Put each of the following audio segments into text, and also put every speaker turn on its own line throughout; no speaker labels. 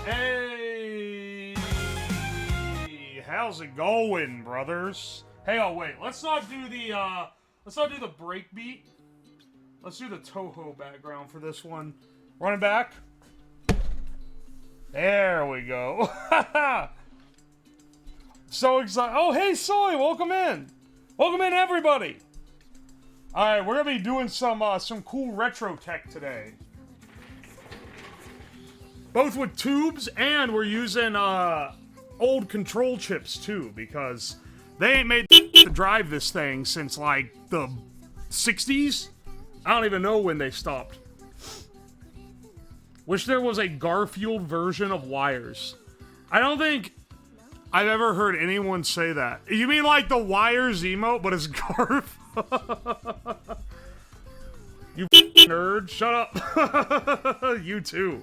Hey, how's it going, brothers? Hey, oh wait, let's not do the break beat. Let's do the Toho background for this one. Run it back. There we go. So excited. Oh, hey, Soy, welcome in. Welcome in, everybody. All right, we're gonna be doing some cool retro tech today. Both with tubes, and we're using old control chips too, because they ain't made to drive this thing since like the 60s. I don't even know when they stopped. Wish there was a Garfield version of Wires. I don't think I've ever heard anyone say that. You mean like the Wires emote, but it's Garf? You nerd, shut up. You too.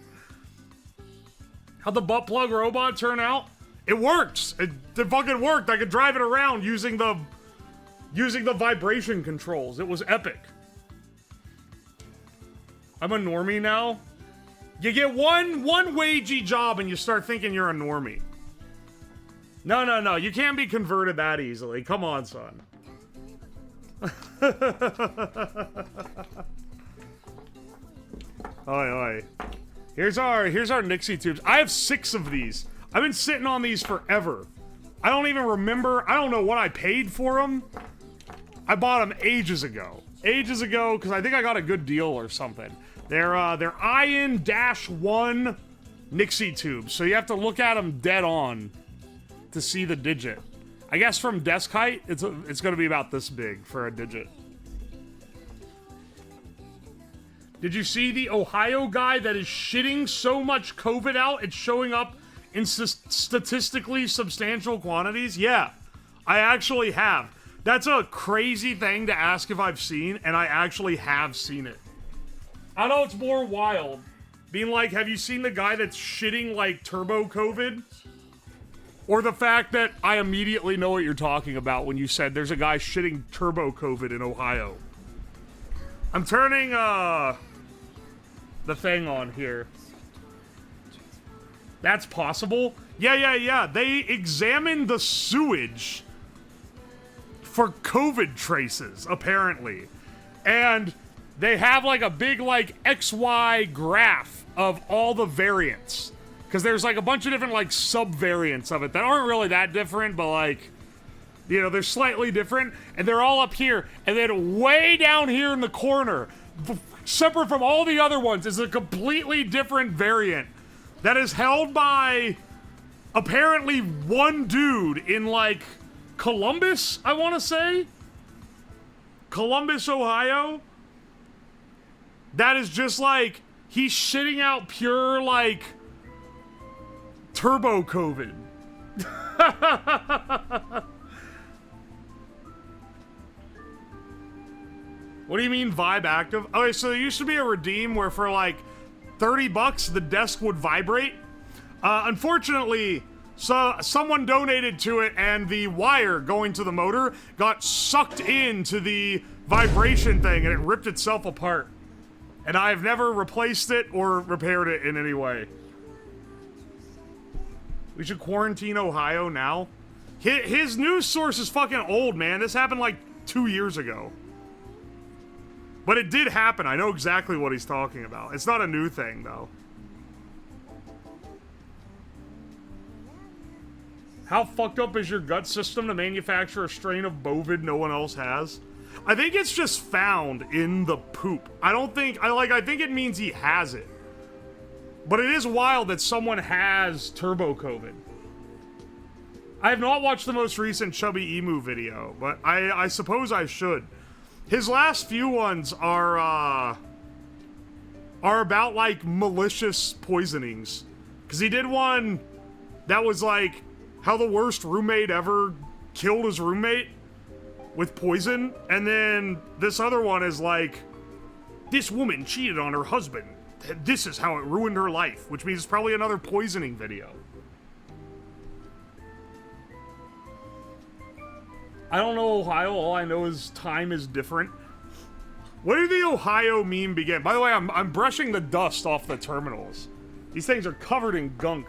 How'd the butt plug robot turn out? It works. It fucking worked. I could drive it around using the vibration controls. It was epic. I'm a normie now. You get one wagey job and you start thinking you're a normie. No. You can't be converted that easily. Come on, son. Oi. Here's our Nixie tubes. I have 6 of these. I've been sitting on these forever. I don't even remember. I don't know what I paid for them. I bought them ages ago. Because I think I got a good deal or something. They're IN-1 Nixie tubes, so you have to look at them dead on to see the digit. I guess from desk height, it's going to be about this big for a digit. Did you see the Ohio guy that is shitting so much COVID out, it's showing up in statistically substantial quantities? Yeah, I actually have. That's a crazy thing to ask if I've seen, and I actually have seen it. I know it's more wild. Being like, have you seen the guy that's shitting like turbo COVID? Or the fact that I immediately know what you're talking about when you said there's a guy shitting turbo COVID in Ohio. I'm turning, the thing on here. That's possible? Yeah. They examined the sewage for COVID traces, apparently. And they have like a big like XY graph of all the variants. Because there's like a bunch of different like sub-variants of it that aren't really that different, but like, you know, they're slightly different. And they're all up here. And then way down here in the corner, separate from all the other ones, is a completely different variant that is held by apparently one dude in like Columbus, I want to say? Columbus, Ohio? That is just like, he's shitting out pure like turbo COVID. What do you mean vibe active? Okay, so there used to be a redeem where for like $30 the desk would vibrate. Unfortunately, so someone donated to it and the wire going to the motor got sucked into the vibration thing and it ripped itself apart. And I've never replaced it or repaired it in any way. We should quarantine Ohio now. His news source is fucking old, man. This happened like 2 years ago. But it did happen. I know exactly what he's talking about. It's not a new thing, though. How fucked up is your gut system to manufacture a strain of bovid no one else has? I think it's just found in the poop. I think it means he has it. But it is wild that someone has turbo COVID. I have not watched the most recent Chubby Emu video, but I suppose I should. His last few ones are about, like, malicious poisonings. Because he did one that was, like, how the worst roommate ever killed his roommate with poison. And then this other one is, like, this woman cheated on her husband. This is how it ruined her life. Which means it's probably another poisoning video. I don't know Ohio, all I know is time is different. Where did the Ohio meme begin? By the way, I'm brushing the dust off the terminals. These things are covered in gunk.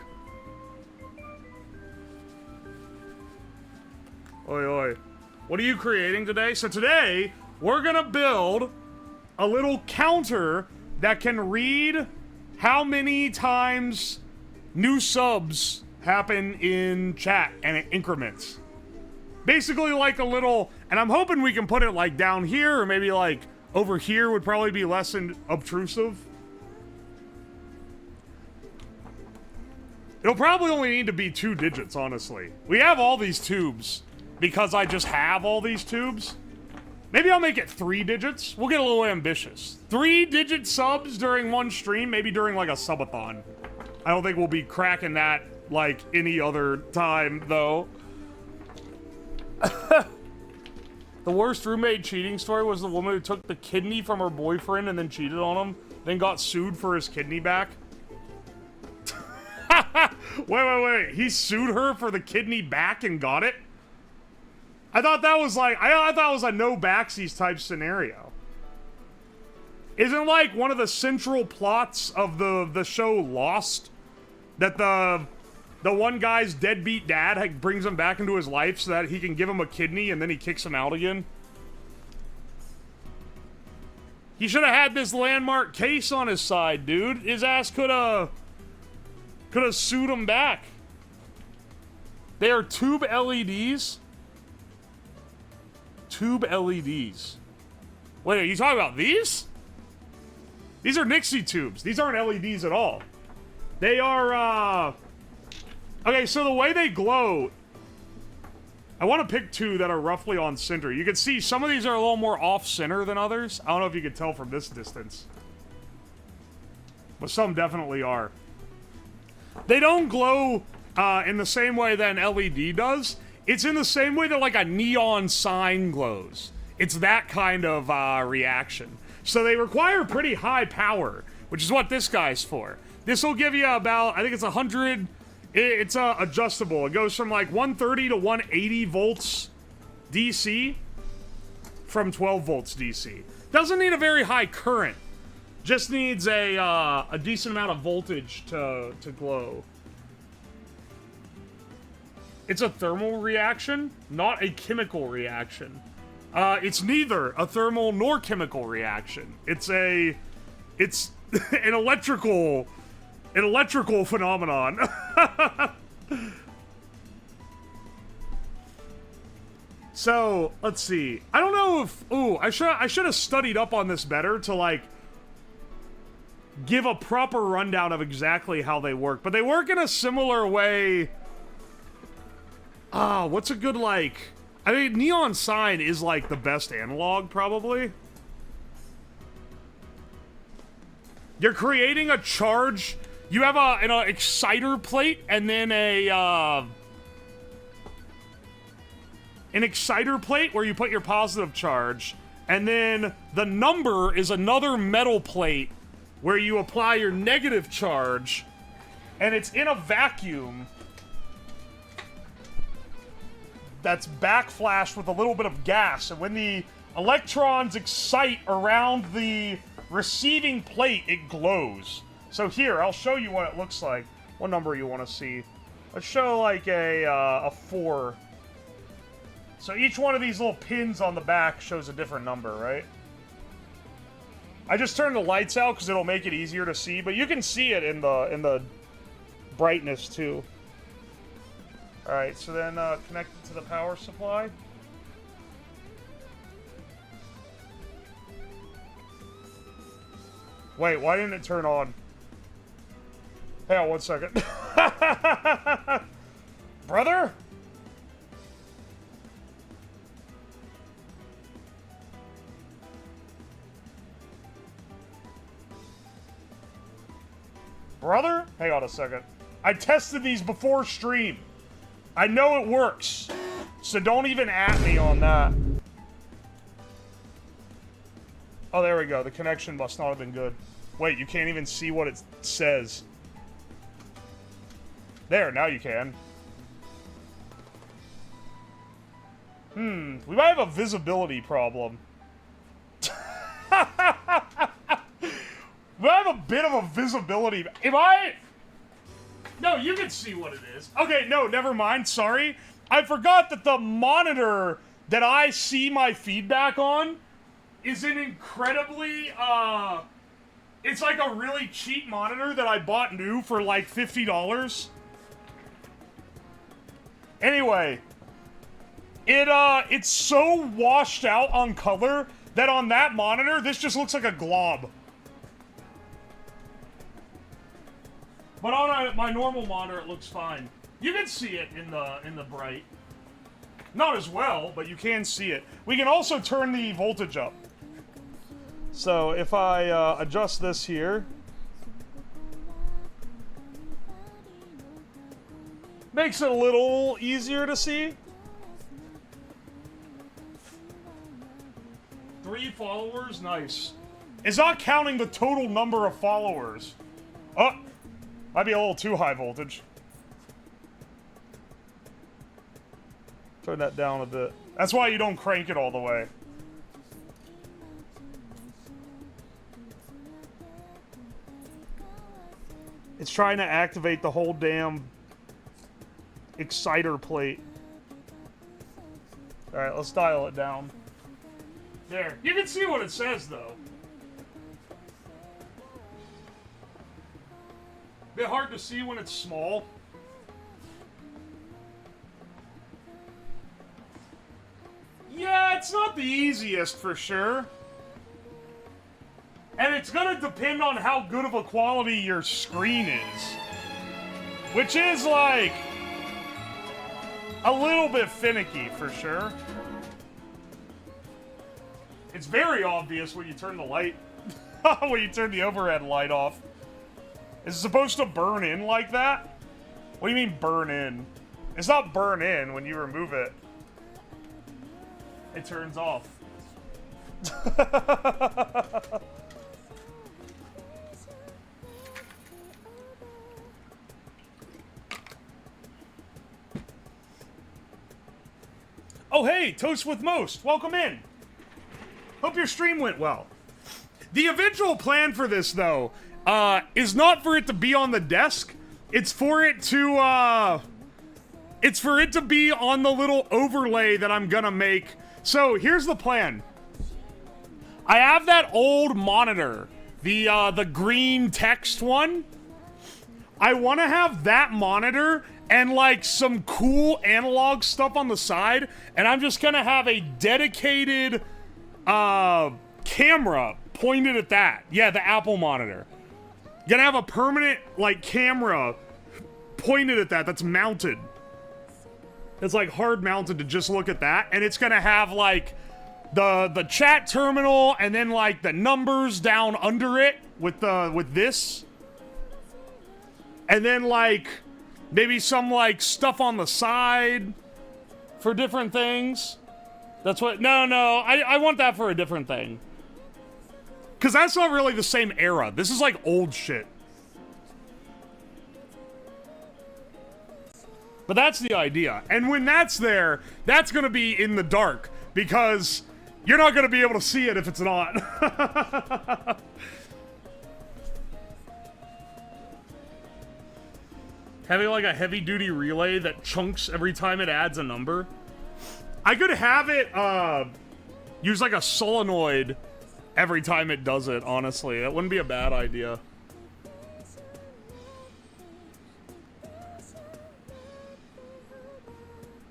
Oi, oi. What are you creating today? So today, we're gonna build a little counter that can read how many times new subs happen in chat, and it increments. Basically like a little, and I'm hoping we can put it like down here, or maybe like over here would probably be less obtrusive. It'll probably only need to be 2 digits, honestly. We have all these tubes because I just have all these tubes. Maybe I'll make it 3 digits. We'll get a little ambitious. 3-digit subs during one stream, maybe during like a subathon. I don't think we'll be cracking that like any other time, though. The worst roommate cheating story was the woman who took the kidney from her boyfriend and then cheated on him, then got sued for his kidney back. Wait. He sued her for the kidney back and got it? I thought that was like, I thought it was a no backsies type scenario. Isn't like one of the central plots of the show Lost that the one guy's deadbeat dad brings him back into his life so that he can give him a kidney and then he kicks him out again? He should have had this landmark case on his side, dude. His ass could have sued him back. They are tube LEDs. Tube LEDs. Wait, are you talking about these? These are Nixie tubes. These aren't LEDs at all. They are, okay, so the way they glow, I want to pick 2 that are roughly on center. You can see some of these are a little more off-center than others. I don't know if you can tell from this distance. But some definitely are. They don't glow in the same way that an LED does. It's in the same way that like a neon sign glows. It's that kind of reaction. So they require pretty high power, which is what this guy's for. This will give you about, I think it's 100, it's adjustable. It goes from like 130 to 180 volts DC from 12 volts DC. Doesn't need a very high current. Just needs a decent amount of voltage to glow. It's a thermal reaction, not a chemical reaction. It's neither a thermal nor chemical reaction. It's an electrical phenomenon. So, let's see. I don't know if, I should have studied up on this better to like give a proper rundown of exactly how they work, but they work in a similar way. What's a good, like, I mean, neon sign is like the best analog, probably. You're creating a charge. You have an exciter plate and then an exciter plate where you put your positive charge, and then the number is another metal plate where you apply your negative charge, and it's in a vacuum that's backflashed with a little bit of gas, and when the electrons excite around the receiving plate, it glows. So here, I'll show you what it looks like. What number you want to see? Let's show like a 4. So each one of these little pins on the back shows a different number, right? I just turned the lights out because it'll make it easier to see, but you can see it in the brightness too. Alright, so then connect it to the power supply. Wait, why didn't it turn on? Hang on 1 second. Brother? Brother? Hang on a second. I tested these before stream. I know it works. So don't even at me on that. Oh, there we go. The connection must not have been good. Wait, you can't even see what it says. There, now you can. We might have a visibility problem. We have a bit of a visibility. Am I No, you can see what it is. Okay, no, never mind. Sorry. I forgot that the monitor that I see my feedback on is an incredibly, it's like a really cheap monitor that I bought new for like $50. Anyway, it's so washed out on color that on that monitor, this just looks like a glob. But on my normal monitor, it looks fine. You can see it in the bright. Not as well, but you can see it. We can also turn the voltage up. So if I adjust this here, makes it a little easier to see. 3 followers, nice. It's not counting the total number of followers. Oh, might be a little too high voltage. Turn that down a bit. That's why you don't crank it all the way. It's trying to activate the whole damn exciter plate. Alright, let's dial it down. There. You can see what it says, though. Bit hard to see when it's small. Yeah, it's not the easiest for sure. And it's gonna depend on how good of a quality your screen is. Which is like a little bit finicky for sure. It's very obvious when you turn the light, when you turn the overhead light off. Is it supposed to burn in like that? What do you mean burn in? It's not burn in when you remove it. It turns off. Oh hey, Toast with Most, welcome in. Hope your stream went well. The eventual plan for this, though, is not for it to be on the desk. It's for it to, be on the little overlay that I'm gonna make. So, here's the plan. I have that old monitor, the green text one. I want to have that monitor and, like, some cool analog stuff on the side, and I'm just gonna have a dedicated, camera pointed at that. Yeah, the Apple monitor. Gonna have a permanent, like, camera pointed at that that's mounted. It's, like, hard mounted to just look at that, and it's gonna have, like, the chat terminal and then, like, the numbers down under it with this. And then, like, maybe some, like, stuff on the side for different things. That's what... No, I want that for a different thing. Because that's not really the same era. This is, like, old shit. But that's the idea. And when that's there, that's going to be in the dark. Because you're not going to be able to see it if it's not. Having, like, a heavy-duty relay that chunks every time it adds a number. I could have it, use, like, a solenoid every time it does it, honestly. That wouldn't be a bad idea.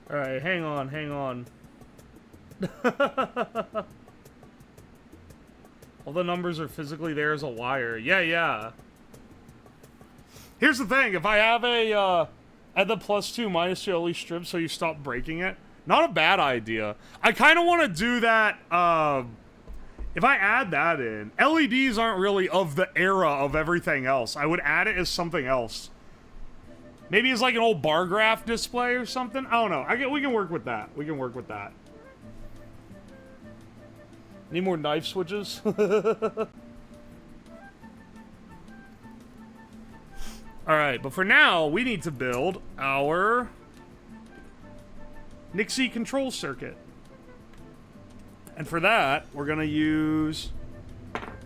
Alright, hang on. All the numbers are physically there as a wire. Yeah. Here's the thing, if I have add the +2, -2 LE strip so you stop breaking it, not a bad idea. I kind of want to do that, if I add that in, LEDs aren't really of the era of everything else. I would add it as something else. Maybe it's like an old bar graph display or something. I don't know. We can work with that. Need more knife switches? Alright, but for now, we need to build our Nixie control circuit. And for that, we're gonna use...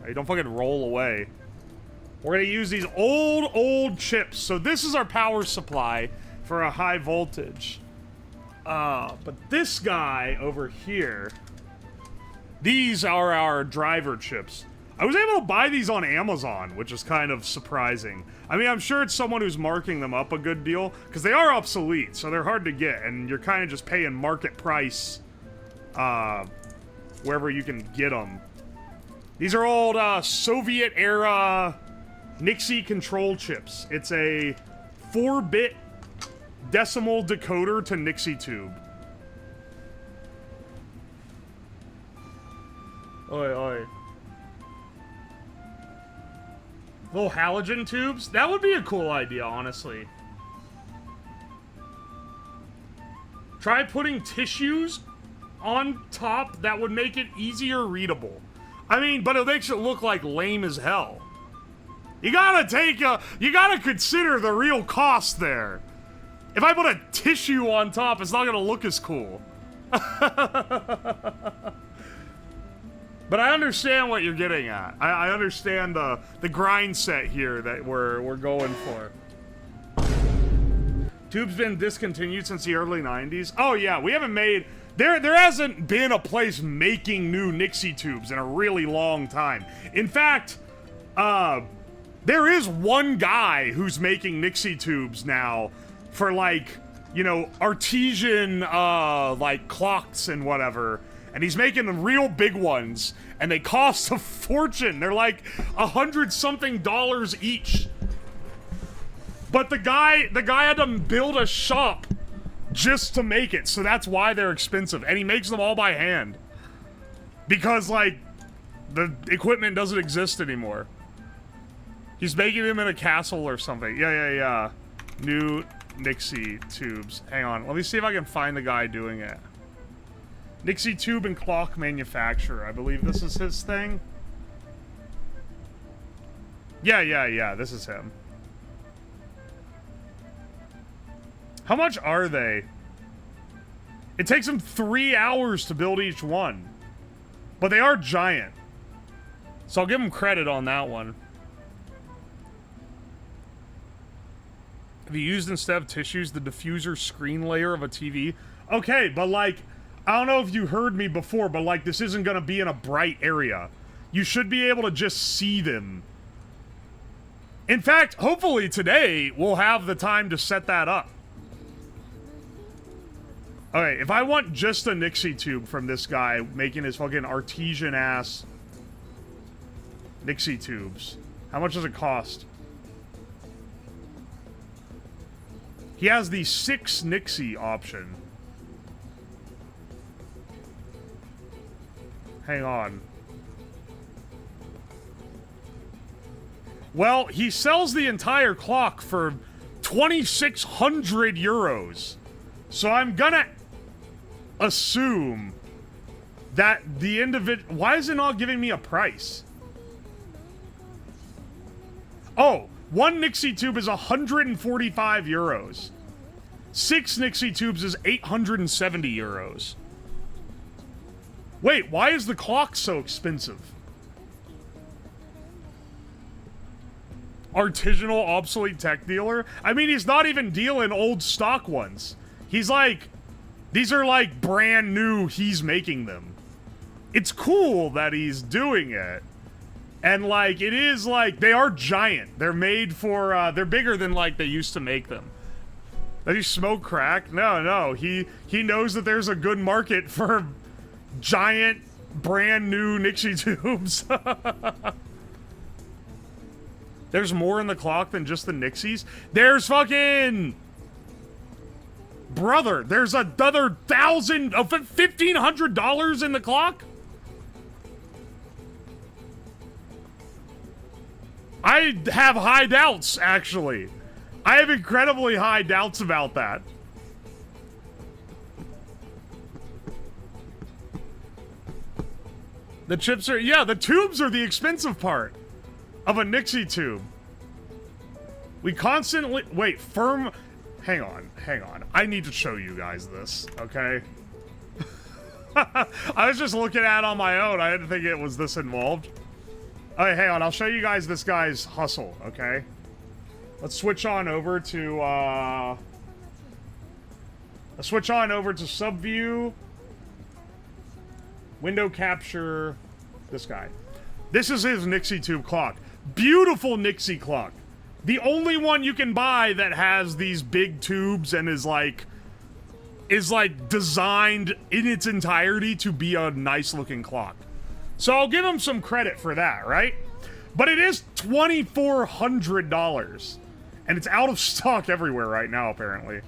Hey, don't fucking roll away. We're gonna use these old chips. So this is our power supply for a high voltage. But this guy over here, these are our driver chips. I was able to buy these on Amazon, which is kind of surprising. I mean, I'm sure it's someone who's marking them up a good deal, because they are obsolete, so they're hard to get, and you're kind of just paying market price, wherever you can get them. These are old, Soviet-era Nixie control chips. It's a 4-bit decimal decoder to Nixie tube. Oi, oi. Little halogen tubes? That would be a cool idea, honestly. Try putting tissues on top that would make it easier readable. I mean, but it makes it look like lame as hell. You gotta consider the real cost there. If I put a tissue on top, it's not gonna look as cool. But I understand what you're getting at. I understand the grind set here that we're going for. Tube's been discontinued since the early 90s. Oh yeah, we haven't made... There hasn't been a place making new Nixie tubes in a really long time. In fact, there is one guy who's making Nixie tubes now for, like, you know, artesian, like, clocks and whatever. And he's making the real big ones, and they cost a fortune. They're like $100-something each. But the guy had to build a shop just to make it, so that's why they're expensive. And he makes them all by hand. Because, like, the equipment doesn't exist anymore. He's making them in a castle or something. Yeah. New Nixie tubes. Hang on, let me see if I can find the guy doing it. Nixie tube and clock manufacturer. I believe this is his thing. Yeah, this is him. How much are they? It takes him 3 hours to build each one. But they are giant. So I'll give him credit on that one. Have you used instead of tissues the diffuser screen layer of a TV? Okay, but like, I don't know if you heard me before, but like, this isn't gonna be in a bright area. You should be able to just see them. In fact, hopefully today, we'll have the time to set that up. Okay, if I want just a Nixie tube from this guy making his fucking artesian-ass Nixie tubes, how much does it cost? He has the 6 Nixie option. Hang on. Well, he sells the entire clock for 2,600 euros. So I'm gonna assume that the individual... Why is it not giving me a price? Oh, one Nixie tube is 145 euros. 6 Nixie tubes is 870 euros. Wait, why is the clock so expensive? Artisanal obsolete tech dealer? I mean, he's not even dealing old stock ones. He's like... These are like brand new, he's making them. It's cool that he's doing it. And like, it is like, they are giant. They're made for, they're bigger than like they used to make them. Does he smoke crack? No. He knows that there's a good market for giant, brand new Nixie tubes. There's more in the clock than just the Nixies. There's fucking... Brother, there's another $1,500 in the clock? I have high doubts, actually. I have incredibly high doubts about that. The chips are... Yeah, the tubes are the expensive part of a Nixie tube. We constantly... Wait, firm... Hang on. I need to show you guys this, okay? I was just looking at it on my own. I didn't think it was this involved. Oh, hang on. I'll show you guys this guy's hustle, okay? Let's switch on over to, let's switch on over to subview. Window capture. This guy. This is his Nixie tube clock. Beautiful Nixie clock. The only one you can buy that has these big tubes and is like designed in its entirety to be a nice looking clock. So I'll give him some credit for that, right? But it is $2,400. And it's out of stock everywhere right now, apparently.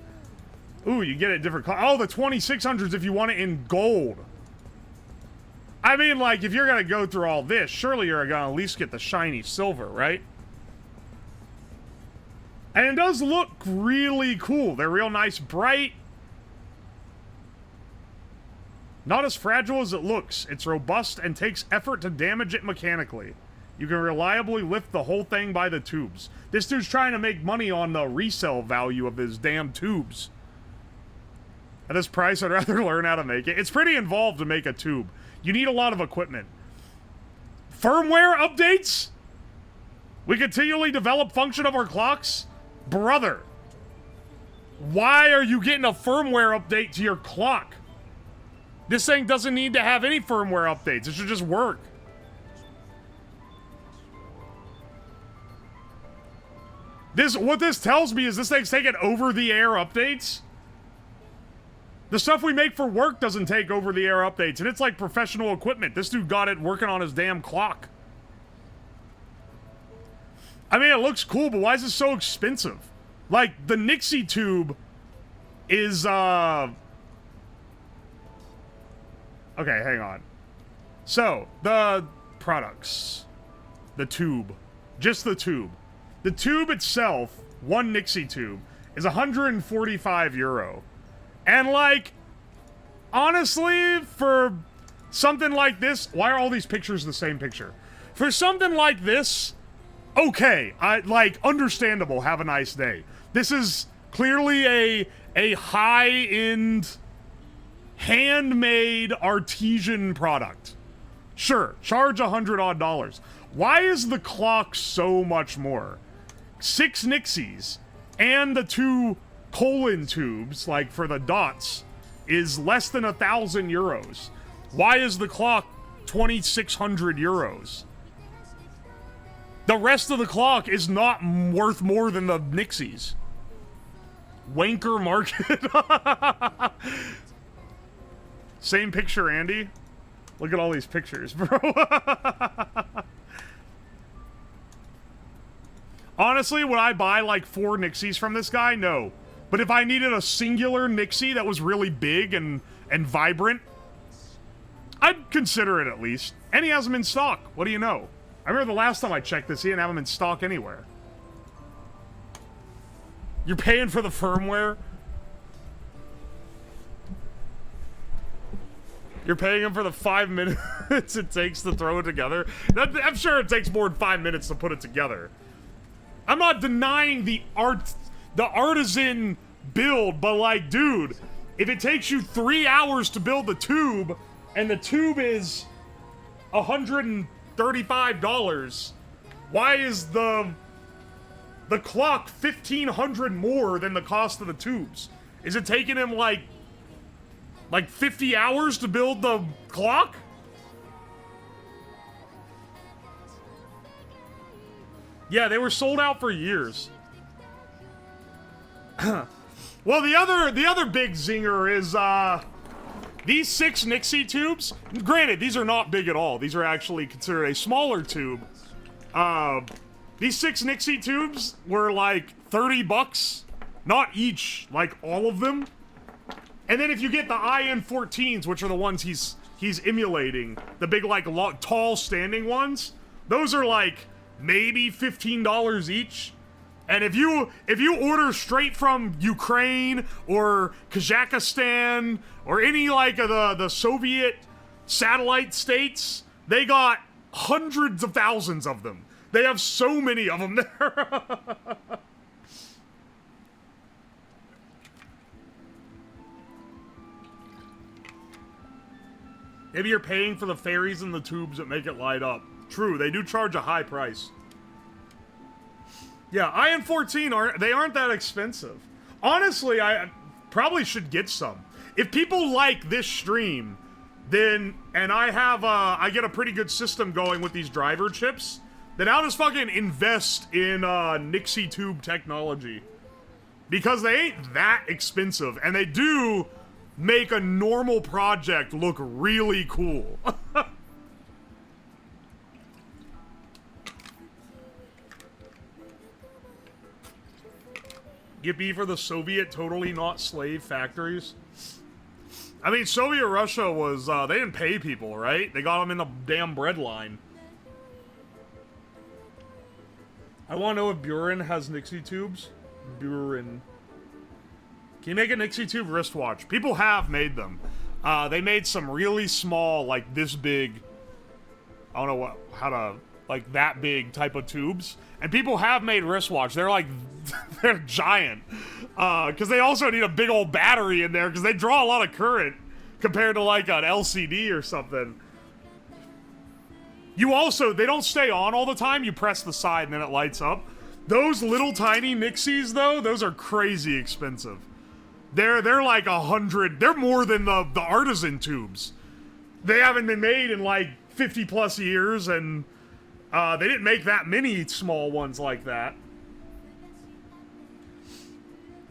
Ooh, you get it different color. Oh, the 2600s if you want it in gold. I mean, like, if you're gonna go through all this, surely you're gonna at least get the shiny silver, right? And it does look really cool. They're real nice, bright. Not as fragile as it looks. It's robust and takes effort to damage it mechanically. You can reliably lift the whole thing by the tubes. This dude's trying to make money on the resale value of his damn tubes. At this price, I'd rather learn how to make it. It's pretty involved to make a tube. You need a lot of equipment. Firmware updates? We continually develop function of our clocks? Brother, why are you getting a firmware update to your clock? This thing doesn't need to have any firmware updates. It should just work. What this tells me is this thing's taking over-the-air updates. The stuff we make for work doesn't take over-the-air updates, and it's like professional equipment. This dude got it working on his damn clock. I mean, it looks cool, but why is it so expensive? Like, the Nixie tube is, Okay, hang on. So, the products. The tube. Just the tube. The tube itself, one Nixie tube, is 145 euro. And, like, honestly, for something like this, why are all these pictures the same picture? For something like this, okay, understandable, have a nice day. This is clearly a high-end, handmade, artesian product. Sure, charge $100 odd. Why is the clock so much more? 6 Nixies and the 2 colon tubes, like for the dots, is less than 1,000 euros. Why is the clock 2,600 euros? The rest of the clock is not worth more than the Nixies. Wanker market. Same picture, Andy. Look at all these pictures, bro. Honestly, would I buy like 4 Nixies from this guy? No. But if I needed a singular Nixie that was really big and vibrant, I'd consider it at least. And he has them in stock. What do you know? I remember the last time I checked this, he didn't have them in stock anywhere. You're paying for the firmware? You're paying him for the 5 minutes it takes to throw it together? I'm sure it takes more than 5 minutes to put it together. I'm not denying the artisan build, but like, dude, if it takes you 3 hours to build the tube, and the tube is $135, why is the clock $1,500 more than the cost of the tubes? Is it taking him like 50 hours to build the clock? Yeah, they were sold out for years. Well, the other big zinger is these 6 Nixie tubes. Granted, these are not big at all. These are actually considered a smaller tube. These 6 Nixie tubes were like 30 bucks, not each, like all of them. And then if you get the IN14s, which are the ones he's emulating, the big like tall standing ones, those are like maybe $15 each. And if you order straight from Ukraine or Kazakhstan or any like of the Soviet satellite states, they got hundreds of thousands of them. They have so many of them there. Maybe you're paying for the fairies and the tubes that make it light up. True, they do charge a high price. Yeah, Ion 14 aren't that expensive. Honestly, I probably should get some. If people like this stream, then and I get a pretty good system going with these driver chips, then I'll just fucking invest in Nixie tube technology. Because they ain't that expensive, and they do make a normal project look really cool. Yippee for the Soviet totally not slave factories. I mean, Soviet Russia was, they didn't pay people, right? They got them in the damn bread line. I want to know if Buren has Nixie tubes. Buren. Can you make a Nixie tube wristwatch? People have made them. They made some really small, like this big, I don't know how to, like that big type of tubes. And people have made wristwatch. They're like, they're giant. Because they also need a big old battery in there because they draw a lot of current compared to like an LCD or something. You also, they don't stay on all the time. You press the side and then it lights up. Those little tiny Nixies though, those are crazy expensive. They're like 100, they're more than the artisan tubes. They haven't been made in like 50 plus years and they didn't make that many small ones like that.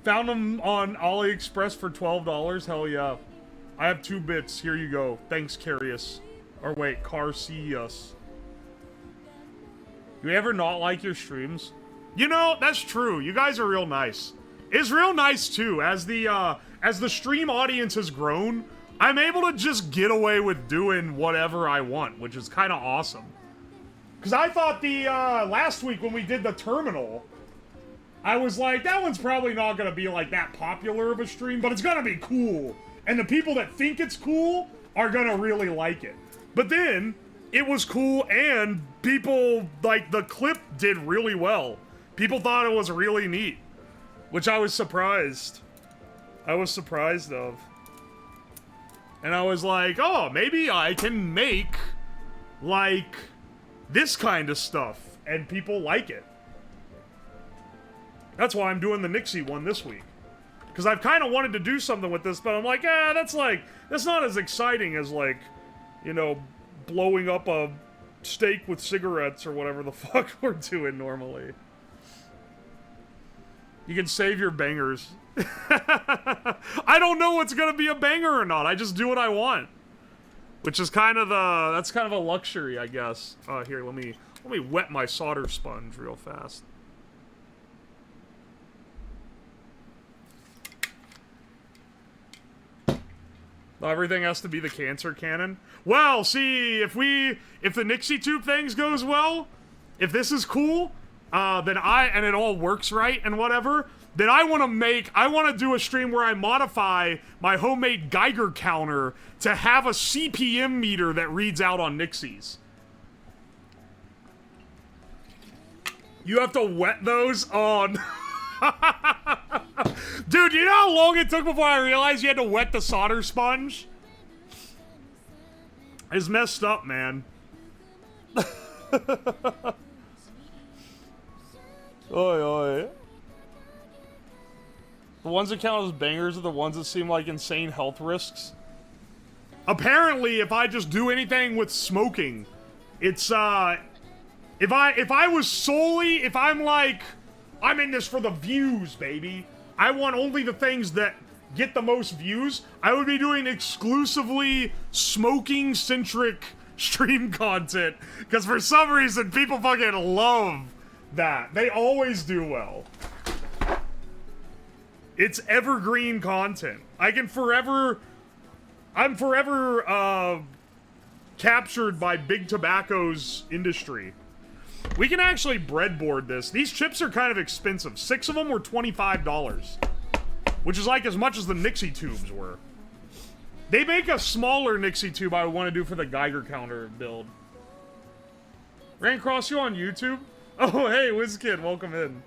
Found them on AliExpress for $12. Hell yeah. I have 2 bits. Here you go. Thanks, Carius. Or wait, Carcius. Do you ever not like your streams? You know, that's true. You guys are real nice. It's real nice too. As the stream audience has grown, I'm able to just get away with doing whatever I want, which is kind of awesome. Because I thought the last week when we did the terminal, I was like, that one's probably not going to be like that popular of a stream, but it's going to be cool. And the people that think it's cool are going to really like it. But then, it was cool and people, like, the clip did really well. People thought it was really neat. Which I was surprised. I was surprised of. And I was like, oh, maybe I can make, like, this kind of stuff. And people like it. That's why I'm doing the Nixie one this week. Because I've kind of wanted to do something with this, but I'm like, that's not as exciting as, like, you know, blowing up a steak with cigarettes or whatever the fuck we're doing normally. You can save your bangers. I don't know what's gonna be a banger or not. I just do what I want. Which is kind of that's kind of a luxury, I guess. Here, let me wet my solder sponge real fast. Everything has to be the cancer cannon. Well, see, if the Nixie tube things goes well, if this is cool, then and it all works right and whatever, then I want to do a stream where I modify my homemade Geiger counter to have a CPM meter that reads out on Nixies. You have to wet those on... Dude, you know how long it took before I realized you had to wet the solder sponge? It's messed up, man. Oi, oi. The ones that count as bangers are the ones that seem like insane health risks. Apparently, if I just do anything with smoking, it's, if I'm like, I'm in this for the views, baby. I want only the things that get the most views. I would be doing exclusively smoking-centric stream content. Because for some reason, people fucking love that. They always do well. It's evergreen content. I'm forever captured by Big Tobacco's industry. We can actually breadboard this. These chips are kind of expensive. 6 of them were $25. Which is like as much as the Nixie tubes were. They make a smaller Nixie tube I want to do for the Geiger counter build. Ran across you on YouTube? Oh, hey, WizKid, welcome in.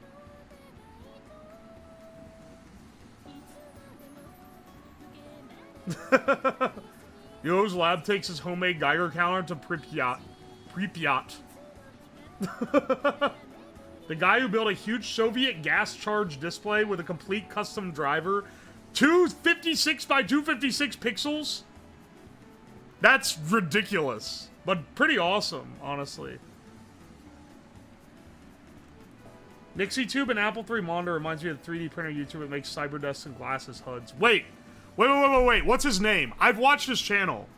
Yo's lab takes his homemade Geiger counter to Pripyat. The guy who built a huge Soviet gas-charged display with a complete custom driver. 256 by 256 pixels? That's ridiculous. But pretty awesome, honestly. Nixie Tube and Apple III monitor reminds me of the 3D printer YouTuber that makes cyberdesks and glasses HUDs. Wait. What's his name? I've watched his channel.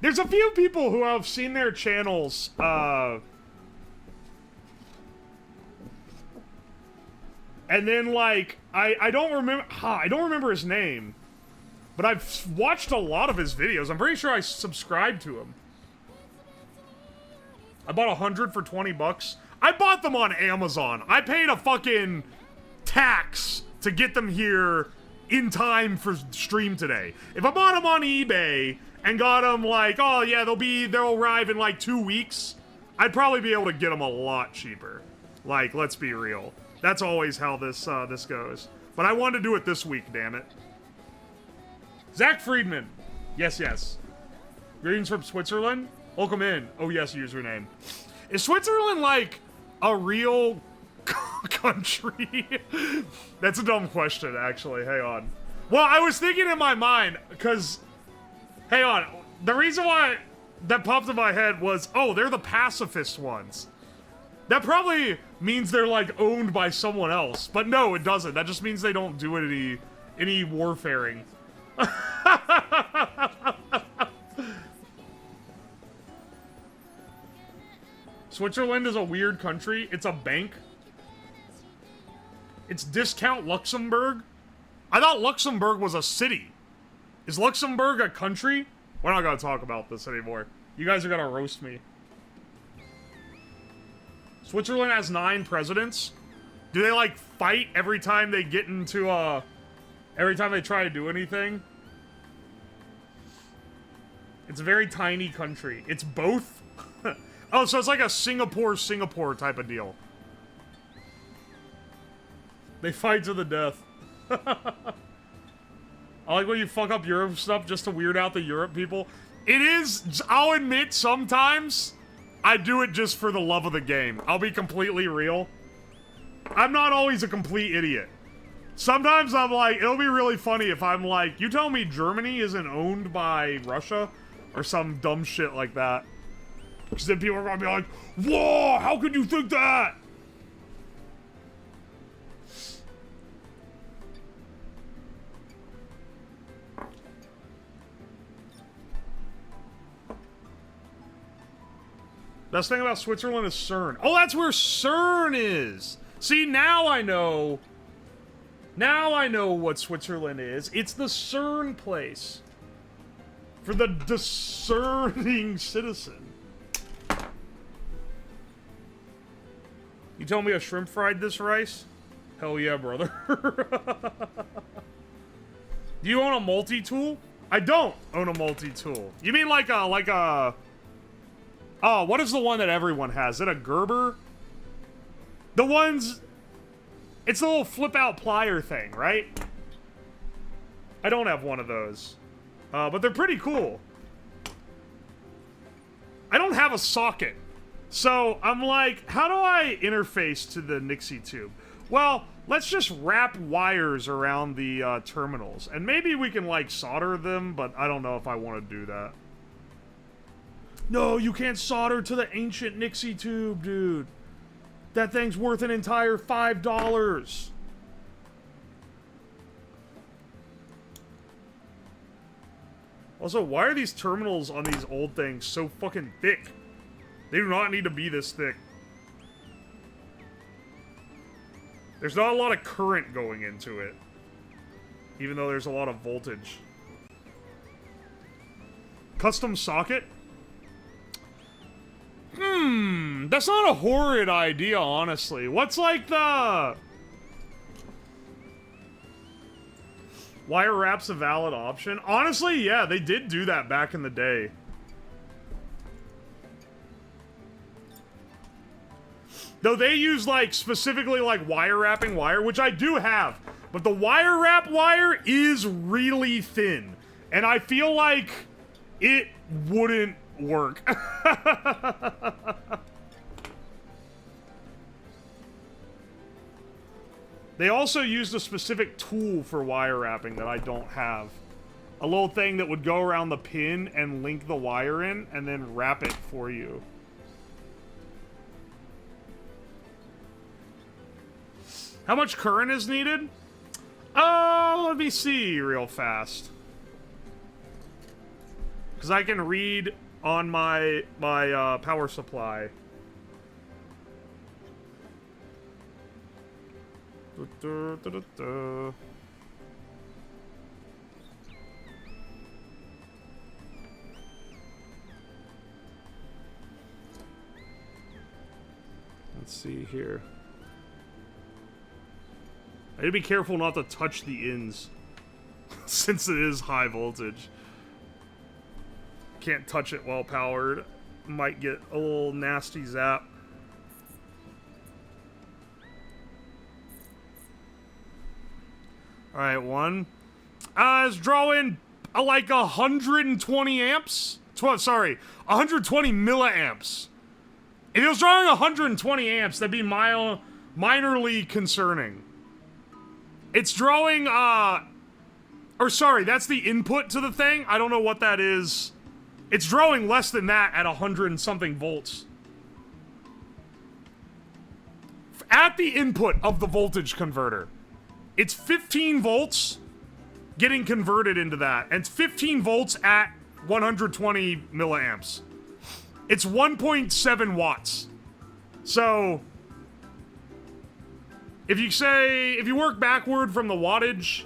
There's a few people who have seen their channels, and then, like, I don't remember his name, but I've watched a lot of his videos. I'm pretty sure I subscribed to him. I bought 100 for 20 bucks. I bought them on Amazon. I paid a fucking tax to get them here in time for stream today. If I bought them on eBay and got them like, oh yeah, they'll arrive in like 2 weeks, I'd probably be able to get them a lot cheaper. Like, let's be real. That's always how this goes. But I wanted to do it this week, damn it. Zach Friedman. Yes. Greetings from Switzerland. Welcome in. Oh yes, username. Is Switzerland like a real country? That's a dumb question, actually. Hang on. Well, I was thinking in my mind, because... Hang on. The reason why that popped in my head was, oh, they're the pacifist ones. That probably means they're, like, owned by someone else. But no, it doesn't. That just means they don't do any warfaring. Switzerland is a weird country. It's a bank. It's discount Luxembourg. I thought Luxembourg was a city. Is Luxembourg a country? We're not gonna talk about this anymore. You guys are gonna roast me. Switzerland has 9 presidents. Do they, like, fight every time they get into, every time they try to do anything? It's a very tiny country. It's both? Oh, so it's like a Singapore type of deal. They fight to the death. I like when you fuck up Europe stuff just to weird out the Europe people. It is, I'll admit, sometimes I do it just for the love of the game. I'll be completely real. I'm not always a complete idiot. Sometimes I'm like, it'll be really funny if I'm like, you tell me Germany isn't owned by Russia? Or some dumb shit like that. Because then people are gonna be like, whoa, how could you think that? Best thing about Switzerland is CERN. Oh, that's where CERN is! See, now I know. Now I know what Switzerland is. It's the CERN place. For the discerning citizen. You told me a shrimp fried this rice? Hell yeah, brother. Do you own a multi-tool? I don't own a multi-tool. You mean like a... Oh, what is the one that everyone has? Is it a Gerber? The ones... It's the little flip-out plier thing, right? I don't have one of those. But they're pretty cool. I don't have a socket. So, I'm like, how do I interface to the Nixie tube? Well, let's just wrap wires around the terminals. And maybe we can, like, solder them, but I don't know if I want to do that. No, you can't solder to the ancient Nixie tube, dude. That thing's worth an entire $5. Also, why are these terminals on these old things so fucking thick? They do not need to be this thick. There's not a lot of current going into it. Even though there's a lot of voltage. Custom socket? That's not a horrid idea, honestly. What's like the... Wire wrap's a valid option? Honestly, yeah, they did do that back in the day. Though they use, like, specifically, like, wire wrapping wire, which I do have. But the wire wrap wire is really thin. And I feel like it wouldn't work. They also used a specific tool for wire wrapping that I don't have. A little thing that would go around the pin and link the wire in and then wrap it for you. How much current is needed? Let me see real fast. Because I can read on my power supply. Let's see here. I need to be careful not to touch the ends, since it is high voltage. Can't touch it while powered. Might get a little nasty zap. Alright, one. It's drawing like 120 amps. Sorry, 120 milliamps. If it was drawing 120 amps, that'd be minorly concerning. It's drawing, or sorry, that's the input to the thing. I don't know what that is. It's drawing less than that at 100 and something volts. At the input of the voltage converter. It's 15 volts getting converted into that. And it's 15 volts at 120 milliamps. It's 1.7 watts. So, if you work backward from the wattage,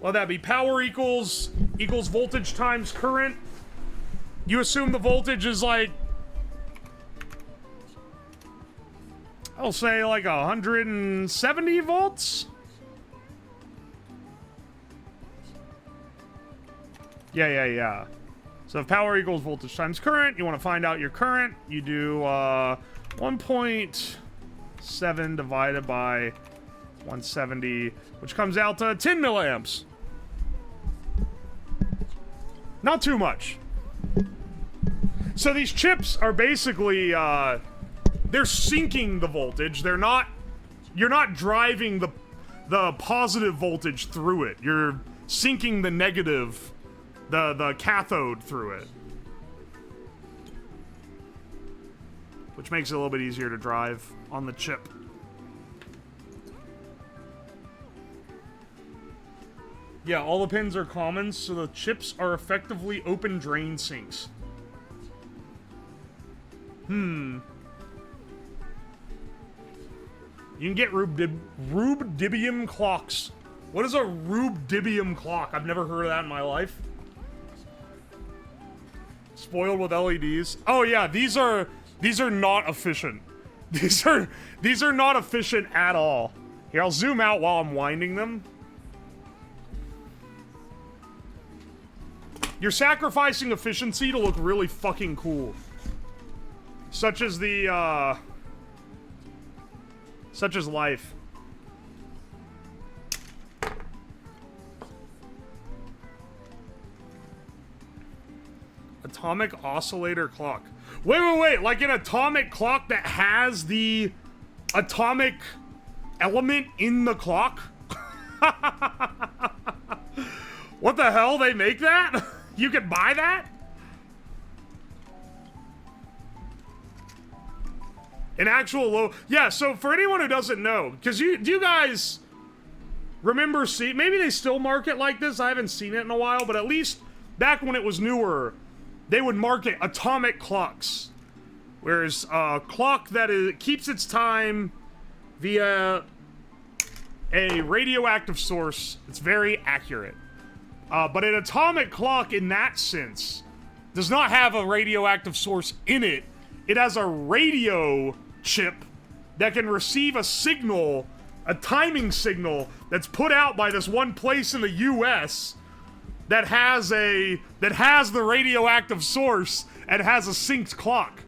well, that'd be power equals voltage times current. You assume the voltage is like, I'll say like 170 volts? Yeah. So if power equals voltage times current, you want to find out your current, you do 1.7 divided by 170, which comes out to 10 milliamps. Not too much. So these chips are basically, they're sinking the voltage. You're not driving the positive voltage through it. You're sinking the negative, the cathode through it. Which makes it a little bit easier to drive on the chip. Yeah, all the pins are common, so the chips are effectively open drain sinks. You can get rubidium clocks. What is a rubidium clock? I've never heard of that in my life. Spoiled with LEDs. Oh yeah, these are not efficient. These are not efficient at all. Here, I'll zoom out while I'm winding them. You're sacrificing efficiency to look really fucking cool. Such as life. Atomic oscillator clock. Wait, like an atomic clock that has the atomic element in the clock? What the hell? They make that? You can buy that? An actual low... Yeah, so for anyone who doesn't know, because do you guys remember maybe they still market like this? I haven't seen it in a while, but at least back when it was newer, they would market atomic clocks. Whereas a clock that keeps its time via a radioactive source. It's very accurate. But an atomic clock in that sense does not have a radioactive source in it. It has a radio chip that can receive a signal, a timing signal, that's put out by this one place in the US that has the radioactive source and has a synced clock.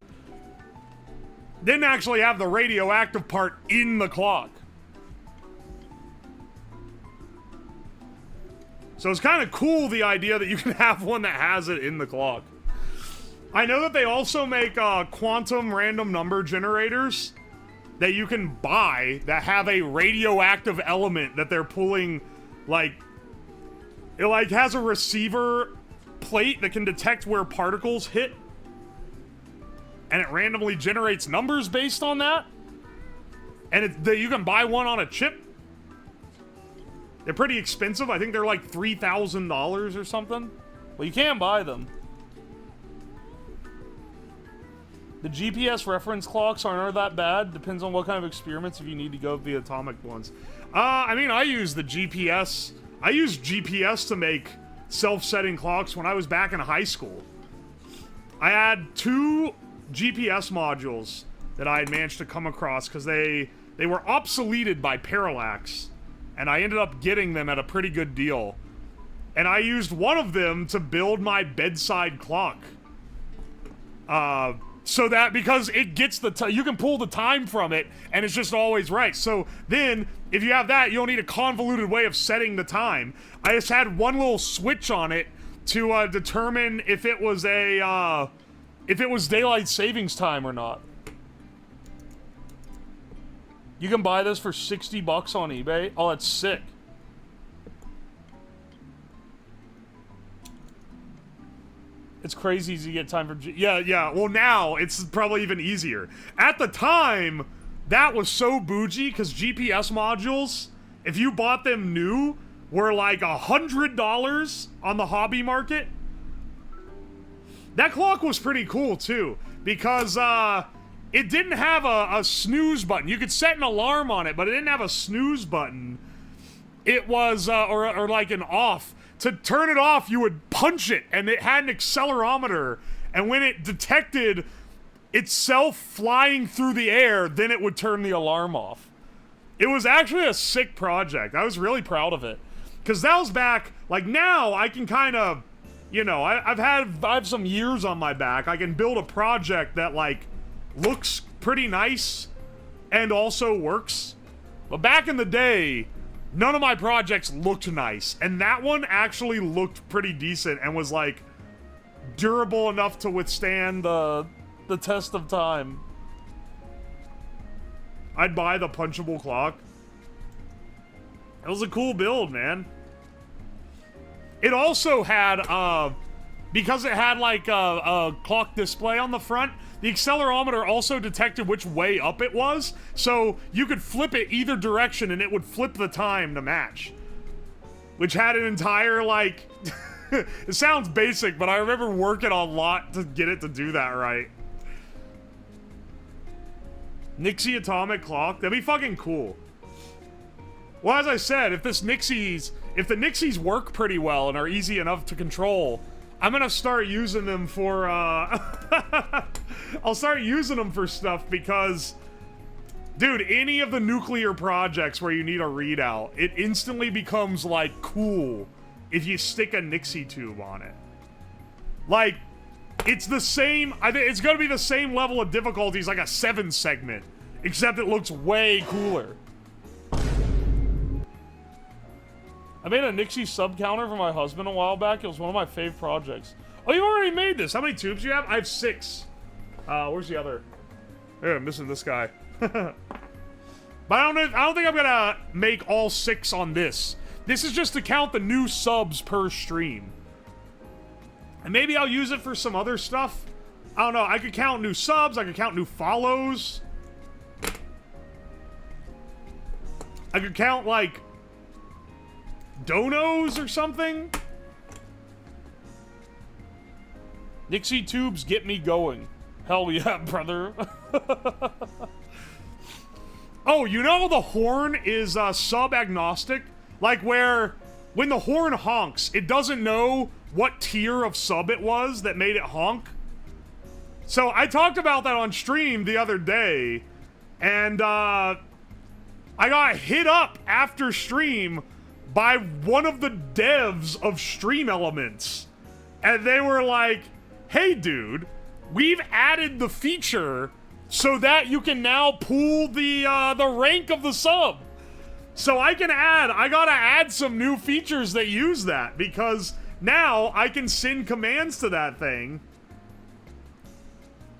Didn't actually have the radioactive part in the clock. So it's kind of cool, the idea that you can have one that has it in the clock. I know that they also make quantum random number generators that you can buy that have a radioactive element that they're pulling, like, it like has a receiver plate that can detect where particles hit, and it randomly generates numbers based on that. And you can buy one on a chip. They're pretty expensive. I think they're like $3,000 or something. Well, you can buy them. The GPS reference clocks aren't that bad. Depends on what kind of experiments if you need to go with the atomic ones. I mean, I use the GPS. I used GPS to make self-setting clocks when I was back in high school. I had 2 GPS modules that I had managed to come across because they were obsoleted by Parallax, and I ended up getting them at a pretty good deal. And I used one of them to build my bedside clock. So that, because it gets you can pull the time from it, and it's just always right. So then, if you have that, you don't need a convoluted way of setting the time. I just had one little switch on it to determine if it was daylight savings time or not. You can buy this for $60 on eBay. Oh, that's sick. It's crazy easy to get time for... Yeah. Well, now it's probably even easier. At the time, that was so bougie because GPS modules, if you bought them new, were like $100 on the hobby market. That clock was pretty cool, too, because it didn't have a snooze button. You could set an alarm on it, but it didn't have a snooze button. It was, or like an off. To turn it off, you would punch it, and it had an accelerometer, and when it detected itself flying through the air, then it would turn the alarm off. It was actually a sick project. I was really proud of it. Because that was back, like now, I can kind of, you know, I have some years on my back. I can build a project that, like, looks pretty nice and also works. But back in the day, none of my projects looked nice, and that one actually looked pretty decent and was, like, durable enough to withstand the test of time. I'd buy the punchable clock. It was a cool build, man. It also had, because it had, like, a clock display on the front, the accelerometer also detected which way up it was, so you could flip it either direction and it would flip the time to match. Which had an entire, like... It sounds basic, but I remember working a lot to get it to do that right. Nixie atomic clock? That'd be fucking cool. Well, as I said, if the Nixies work pretty well and are easy enough to control, I'm gonna start using them for, I'll start using them for stuff because, dude, any of the nuclear projects where you need a readout, it instantly becomes, like, cool if you stick a Nixie tube on it. Like, it's the same, I think it's gonna be the same level of difficulty as, like, a 7 segment, except it looks way cooler. I made a Nixie sub counter for my husband a while back. It was one of my fave projects. Oh, you already made this. How many tubes do you have? I have 6. Where's the other? Here, I'm missing this guy. But I don't think I'm gonna make all 6 on this. This is just to count the new subs per stream. And maybe I'll use it for some other stuff. I don't know. I could count new subs. I could count new follows. I could count, like, donos or something? Nixie tubes get me going. Hell yeah, brother. Oh, you know the horn is sub-agnostic? Like where, when the horn honks, it doesn't know what tier of sub it was that made it honk? So I talked about that on stream the other day, and I got hit up after stream by one of the devs of Stream Elements. And they were like, hey dude, we've added the feature so that you can now pull the rank of the sub. So I gotta add some new features that use that, because now I can send commands to that thing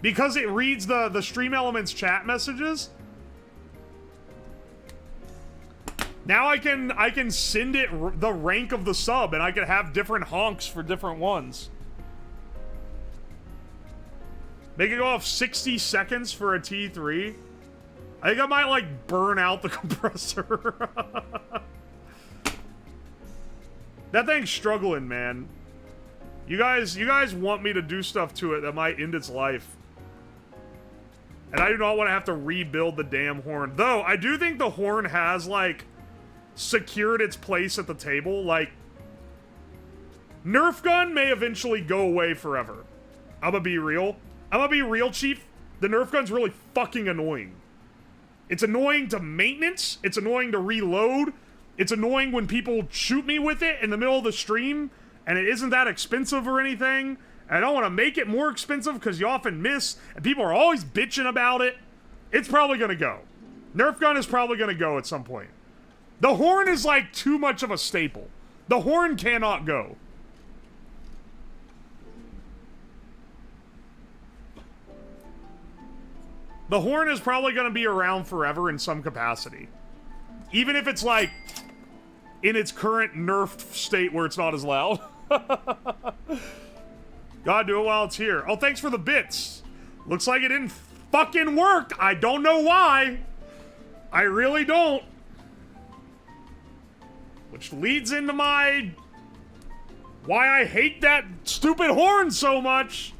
because it reads the Stream Elements chat messages. Now I can send it the rank of the sub, and I can have different honks for different ones. Make it go off 60 seconds for a T3. I think I might, like, burn out the compressor. That thing's struggling, man. You guys want me to do stuff to it that might end its life. And I do not want to have to rebuild the damn horn. Though, I do think the horn has, like, secured its place at the table. Like, Nerf gun may eventually go away forever. I'm gonna be real. Chief. The Nerf gun's really fucking annoying. It's annoying to maintenance. It's annoying to reload. It's annoying when people shoot me with it in the middle of the stream, and it isn't that expensive or anything. And I don't want to make it more expensive because you often miss, and people are always bitching about it. It's probably gonna go. Nerf gun is probably gonna go at some point. The horn is like too much of a staple. The horn cannot go. The horn is probably going to be around forever in some capacity. Even if it's like in its current nerfed state where it's not as loud. Gotta do it while it's here. Oh, thanks for the bits. Looks like it didn't fucking work. I don't know why. I really don't. Which leads into my... why I hate that stupid horn so much.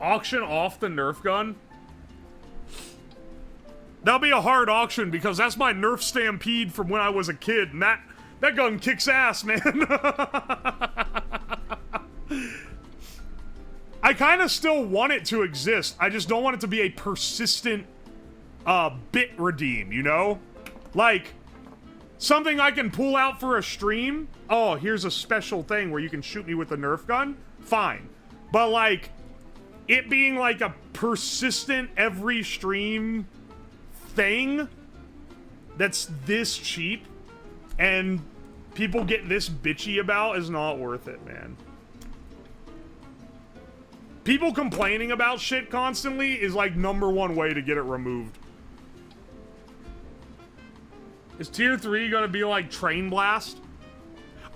Auction off the Nerf gun? That'll be a hard auction because that's my Nerf Stampede from when I was a kid, and that gun kicks ass, man. I kind of still want it to exist. I just don't want it to be a persistent bit redeem, you know? Like, something I can pull out for a stream. Oh, here's a special thing where you can shoot me with the Nerf gun. Fine. But, like, it being like a persistent every stream thing that's this cheap and people get this bitchy about is not worth it, man. People complaining about shit constantly is like #1 way to get it removed. Is tier 3 gonna be like Train Blast?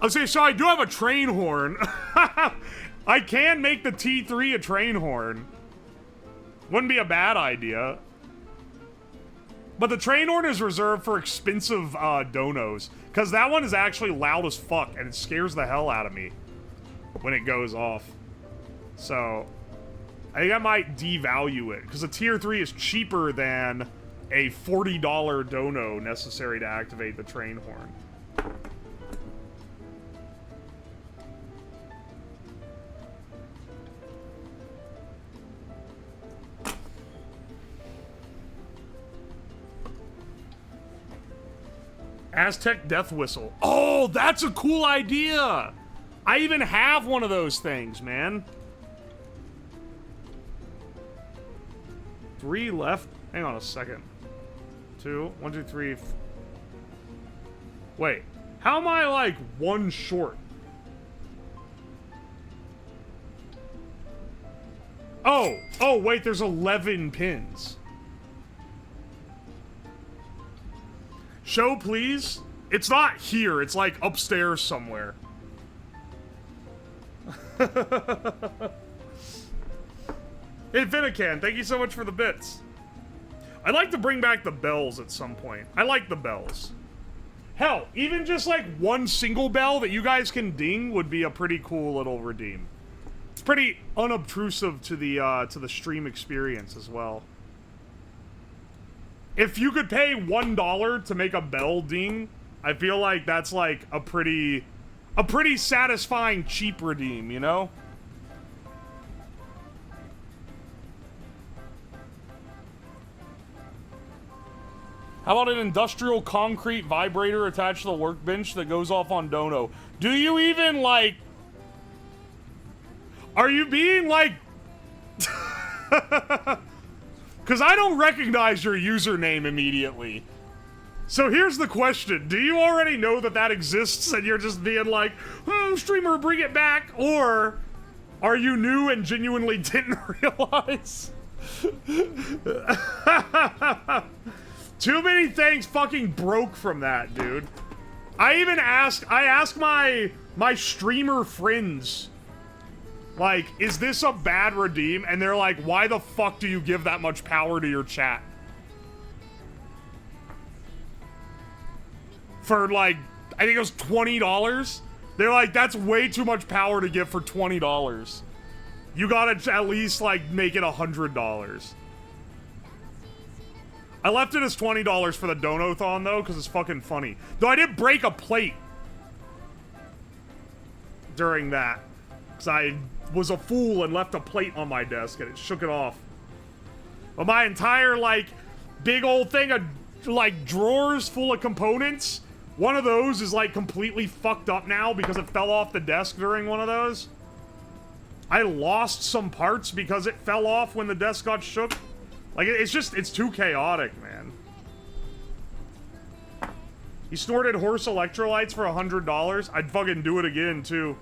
I'll say, so I do have a train horn. I can make the T3 a train horn. Wouldn't be a bad idea. But the train horn is reserved for expensive donos. Because that one is actually loud as fuck, and it scares the hell out of me when it goes off. So, I think I might devalue it. Because a tier 3 is cheaper than a $40 dono necessary to activate the train horn. Aztec Death Whistle. Oh, that's a cool idea! I even have one of those things, man. 3 left? Hang on a second. 2, 1, 2, 3. Wait, how am I like 1 short? Oh, wait, there's 11 pins. Show, please? It's not here. It's, like, upstairs somewhere. Infinican, thank you so much for the bits. I'd like to bring back the bells at some point. I like the bells. Hell, even just, like, 1 single bell that you guys can ding would be a pretty cool little redeem. It's pretty unobtrusive to the stream experience as well. If you could pay $1 to make a bell ding, I feel like that's like a pretty satisfying cheap redeem, you know? How about an industrial concrete vibrator attached to the workbench that goes off on Dono? Do you even like... Are you being like... Because I don't recognize your username immediately. So here's the question. Do you already know that that exists and you're just being like, oh, streamer, bring it back? Or are you new and genuinely didn't realize? Too many things fucking broke from that, dude. I asked my streamer friends, like, is this a bad redeem? And they're like, why the fuck do you give that much power to your chat? For like, I think it was $20. They're like, that's way too much power to give for $20. You gotta at least like make it $100. I left it as $20 for the Dono-thon though, because it's fucking funny. Though I did break a plate during that, because I was a fool and left a plate on my desk and it shook it off. But my entire like big old thing of like drawers full of components, one of those is like completely fucked up now because it fell off the desk during one of those. I lost some parts because it fell off when the desk got shook. Like, it's too chaotic, man. He snorted horse electrolytes for $100. I'd fucking do it again, too.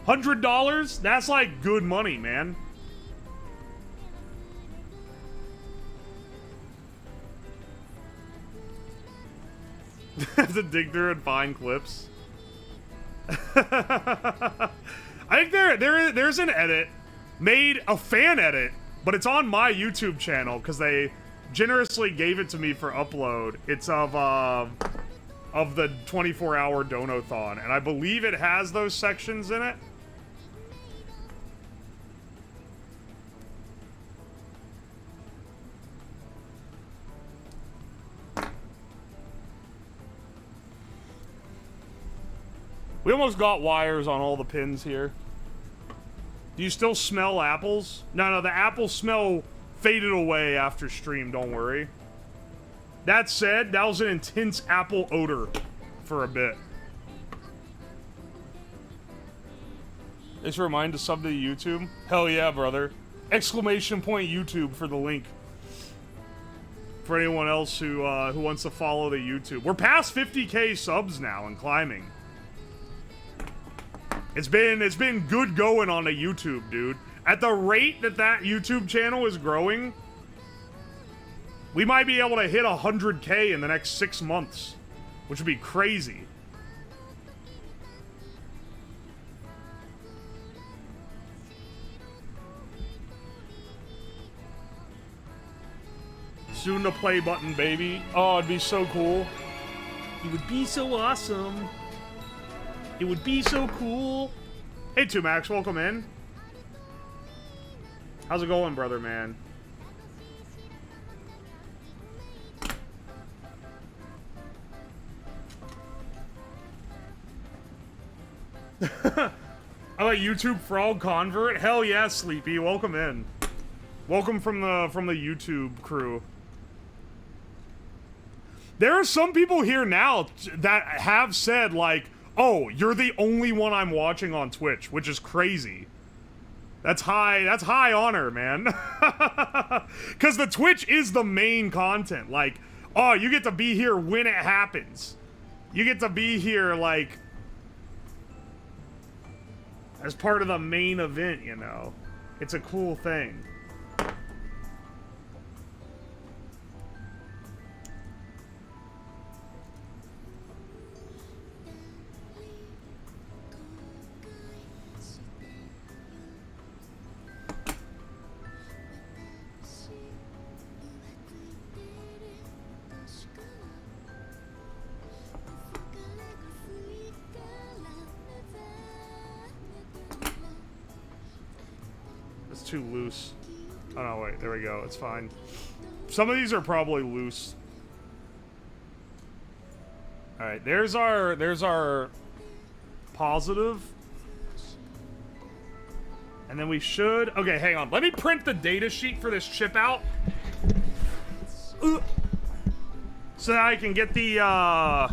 $100? That's like good money, man. Have to dig through and find clips. I think there's an edit, made a fan edit, but it's on my YouTube channel because they generously gave it to me for upload. It's of the 24-hour Dono-thon, and I believe it has those sections in it. We almost got wires on all the pins here. Do you still smell apples? No, the apple smell faded away after stream, don't worry. That said, that was an intense apple odor for a bit. Just a reminder to sub to YouTube. Hell yeah, brother. Exclamation point YouTube for the link. For anyone else who wants to follow the YouTube. We're past 50k subs now and climbing. It's been good going on the YouTube, dude. At the rate that YouTube channel is growing, we might be able to hit 100k in the next 6 months, which would be crazy. Soon to play button, baby. Oh, it'd be so cool. It would be so awesome. It would be so cool. Hey, 2Max, welcome in. How's it going, brother, man? I'm a YouTube frog convert. Hell yeah, Sleepy. Welcome in. Welcome from the YouTube crew. There are some people here now that have said like, oh, you're the only one I'm watching on Twitch, which is crazy. That's high honor, man. Because the Twitch is the main content. Like, oh, you get to be here when it happens. You get to be here, like, as part of the main event, you know. It's a cool thing. Too loose. Oh no, wait, there we go. It's fine. Some of these are probably loose. All right, there's our positive. And then we should, okay, hang on. Let me print the data sheet for this chip out. So that I can get the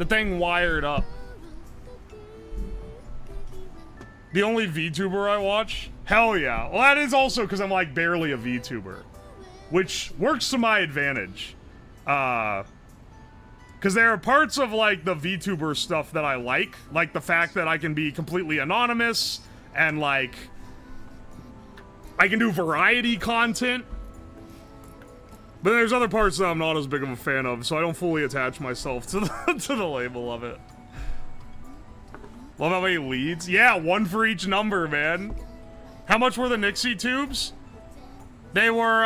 thing wired up. The only VTuber I watch? Hell yeah. Well, that is also because I'm like barely a VTuber. which works to my advantage. Because there are parts of, like, the VTuber stuff that I like the fact that I can be completely anonymous, and, like, I can do variety content. But there's other parts that I'm not as big of a fan of, so I don't fully attach myself to the label of it. Love how many leads? Yeah, one for each number, man. How much were the Nixie tubes? They were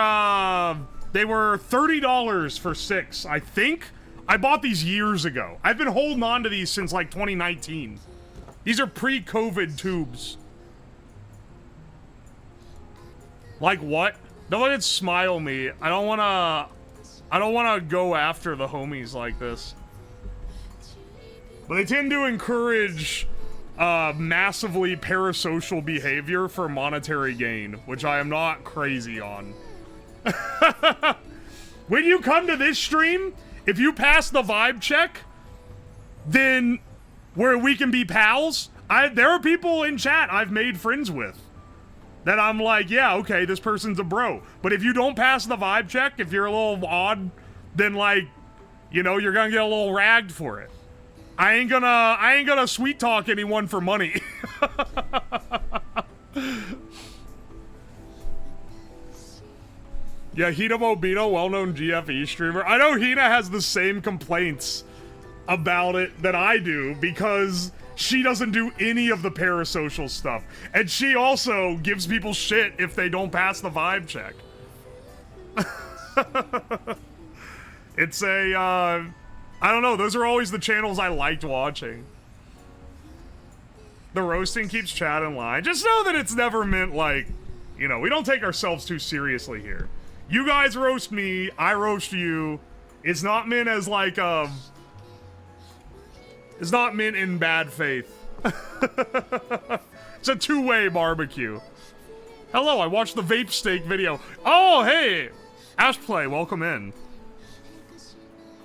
$30 for 6, I think. I bought these years ago. I've been holding on to these since, like, 2019. These are pre-COVID tubes. Like what? Don't let it smile me. I don't wanna go after the homies like this. But they tend to encourage massively parasocial behavior for monetary gain, which I am not crazy on. When you come to this stream, if you pass the vibe check, then where we can be pals, there are people in chat I've made friends with that I'm like, yeah, okay, this person's a bro. But if you don't pass the vibe check, if you're a little odd, then, like, you know, you're gonna get a little ragged for it. I ain't gonna sweet talk anyone for money. Yeah, Hina Mobino, well-known GFE streamer. I know Hina has the same complaints about it that I do, because she doesn't do any of the parasocial stuff. And she also gives people shit if they don't pass the vibe check. It's a, I don't know, those are always the channels I liked watching. The roasting keeps chat in line. Just know that it's never meant, like, you know, we don't take ourselves too seriously here. You guys roast me, I roast you. It's not meant as, like, it's not meant in bad faith. It's a two-way barbecue. Hello, I watched the vape steak video. Oh, hey! Ashplay, welcome in.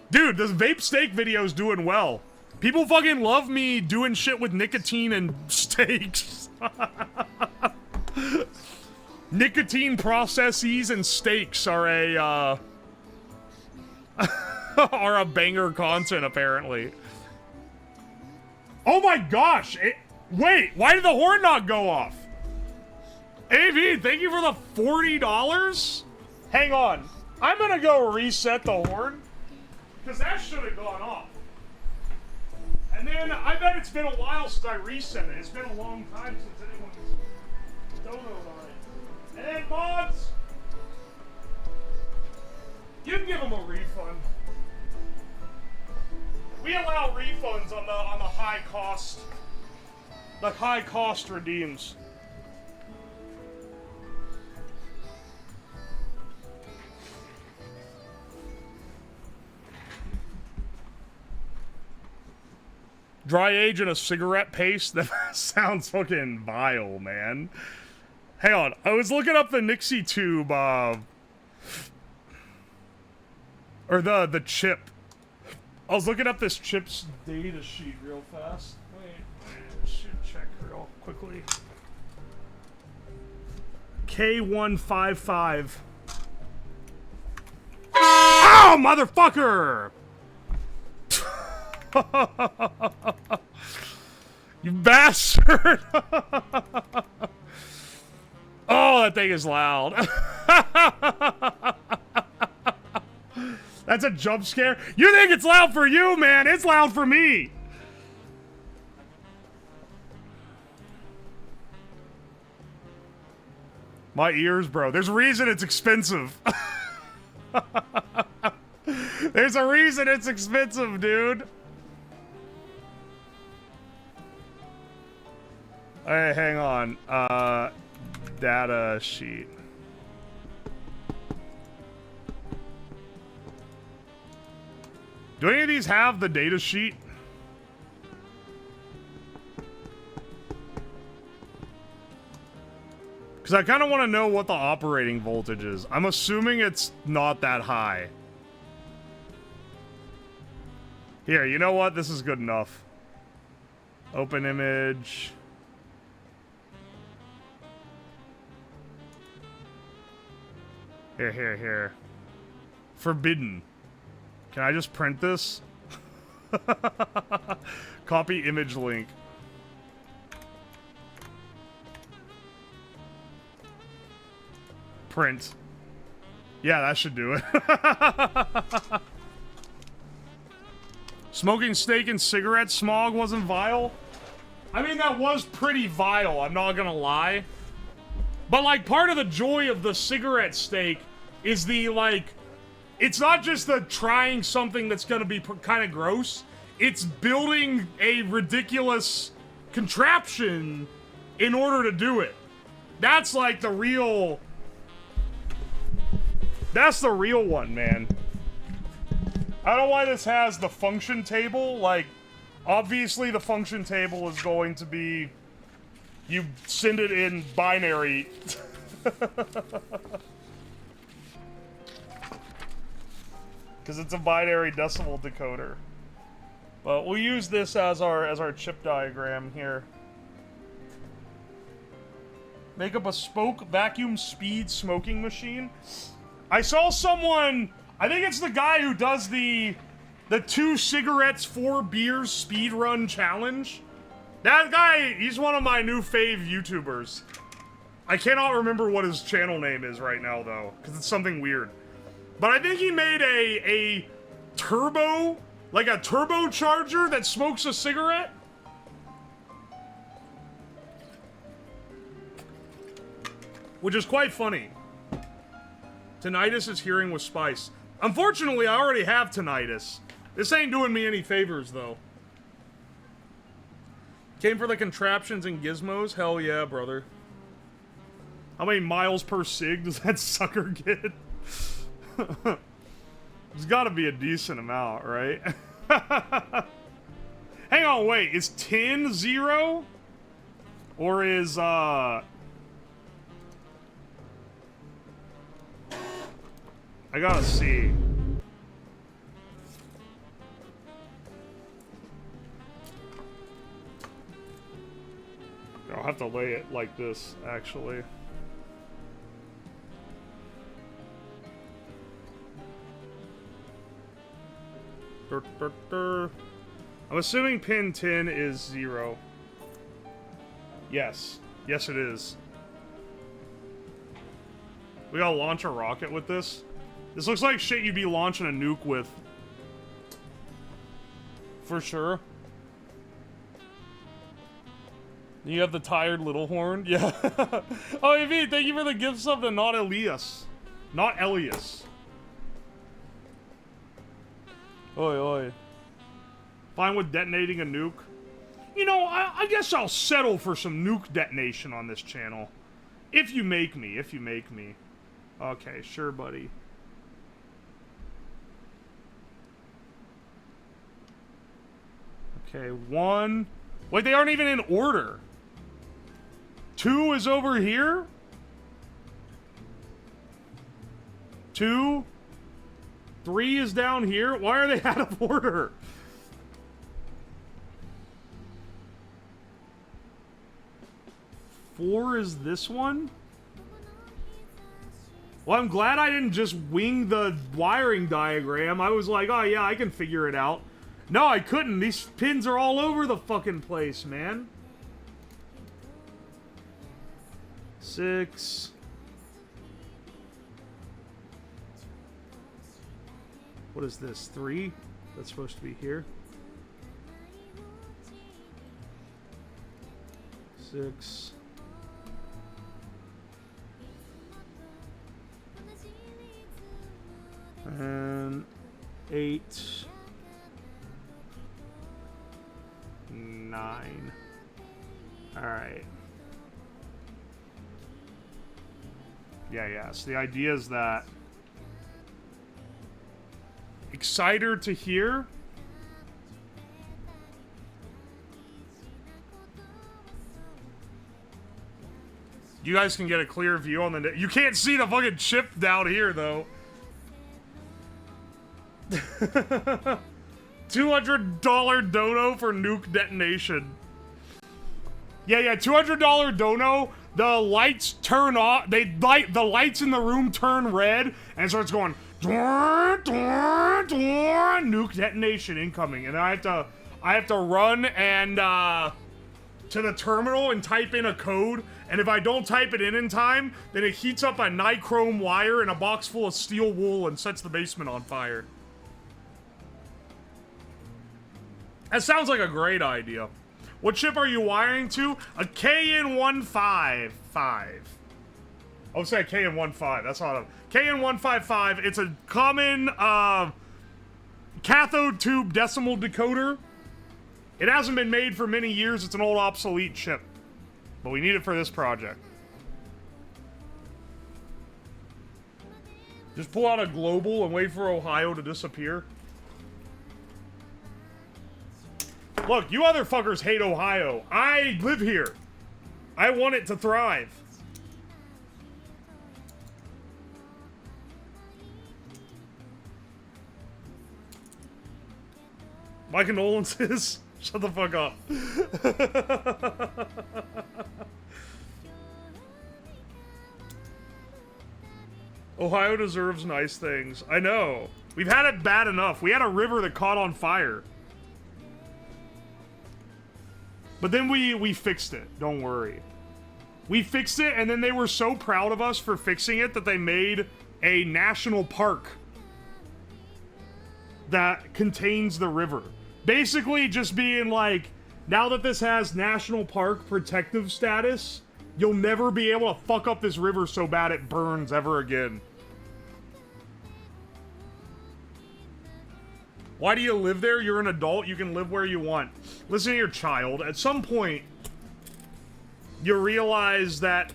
Dude, this vape steak video's doing well. People fucking love me doing shit with nicotine and steaks. Nicotine processes and steaks are a, are a banger content, apparently. Oh my gosh! Wait, why did the horn not go off? AV, thank you for the $40? Hang on. I'm gonna go reset the horn, because that should have gone off. And then, I bet it's been a while since I reset it. It's been a long time since anyone's donoed on it. And then, mods, you can give them a refund. We allow refunds on the high cost. The high cost redeems. Dry age in a cigarette paste? That sounds fucking vile, man. Hang on, I was looking up the Nixie tube, or the chip. I was looking up this chip's data sheet real fast. Wait, I should check real quickly. K155. Oh, motherfucker! You bastard! Oh, that thing is loud. That's a jump scare? You think it's loud for you, man? It's loud for me! My ears, bro. There's a reason it's expensive. There's a reason it's expensive, dude. Hey, hang on. Data sheet. Do any of these have the data sheet? Because I kind of want to know what the operating voltage is. I'm assuming it's not that high. Here, you know what? This is good enough. Open image. Here, here, here. Forbidden. Can I just print this? Copy image link. Print. Yeah, that should do it. Smoking steak and cigarette smog wasn't vile? I mean, that was pretty vile, I'm not gonna lie. But, like, part of the joy of the cigarette steak is the, like... It's not just the trying something that's gonna be kind of gross. It's building a ridiculous contraption in order to do it. That's, like, the real... That's the real one, man. I don't know why this has the function table. Like, obviously the function table is going to be... You send it in binary. Because it's a binary decimal decoder. But we'll use this as our chip diagram here. Make a bespoke vacuum speed smoking machine. I saw someone, I think it's the guy who does the 2 cigarettes, 4 beers speed run challenge. That guy, he's one of my new fave YouTubers. I cannot remember what his channel name is right now, though, because it's something weird. But I think he made a turbo, like a turbocharger that smokes a cigarette. Which is quite funny. Tinnitus is hearing with spice. Unfortunately, I already have tinnitus. This ain't doing me any favors, though. Came for the contraptions and gizmos? Hell yeah, brother. How many miles per sig does that sucker get? There's gotta be a decent amount, right? Hang on, wait. Is 10 0? Or is, I gotta see. I'll have to lay it like this, actually. I'm assuming pin 10 is 0. Yes. Yes, it is. We gotta launch a rocket with this? This looks like shit you'd be launching a nuke with. For sure. You have the tired little horn? Yeah. Oh, Evie, thank you for the gift sub to Not Elias. Not Elias. Oi, oi. Fine with detonating a nuke? You know, I guess I'll settle for some nuke detonation on this channel. If you make me, if you make me. Okay, sure, buddy. Okay, 1. Wait, they aren't even in order. 2 is over here? 2? 3 is down here? Why are they out of order? Four is this one? Well, I'm glad I didn't just wing the wiring diagram. I was like, oh yeah, I can figure it out. No, I couldn't. These pins are all over the fucking place, man. 6. What is this? 3? That's supposed to be here. 6. And 8. 9. Alright. Yeah. So the idea is that exciter to here. You guys can get a clear view on the... You can't see the fucking chip down here, though. $200 dono for nuke detonation. Yeah, $200 dono. the lights turn off. The lights in the room turn red, and it starts going. Nuke detonation incoming, and I have to run and to the terminal and type in a code. And if I don't type it in time, then it heats up a nichrome wire in a box full of steel wool and sets the basement on fire. That sounds like a great idea. What ship are you wiring to? A KN-155. I would say a KN-15. That's not a KN-155. It's a common cathode tube decimal decoder. It hasn't been made for many years. It's an old obsolete ship. But we need it for this project. Just pull out a global and wait for Ohio to disappear. Look, you other fuckers hate Ohio. I live here. I want it to thrive. My condolences. Shut the fuck up. Ohio deserves nice things. I know. We've had it bad enough. We had a river that caught on fire. But then we fixed it. Don't worry. We fixed it, and then they were so proud of us for fixing it that they made a national park that contains the river. Basically just being like, now that this has national park protective status, you'll never be able to fuck up this river so bad it burns ever again. Why do you live there? You're an adult. You can live where you want. Listen to your child. At some point, you realize that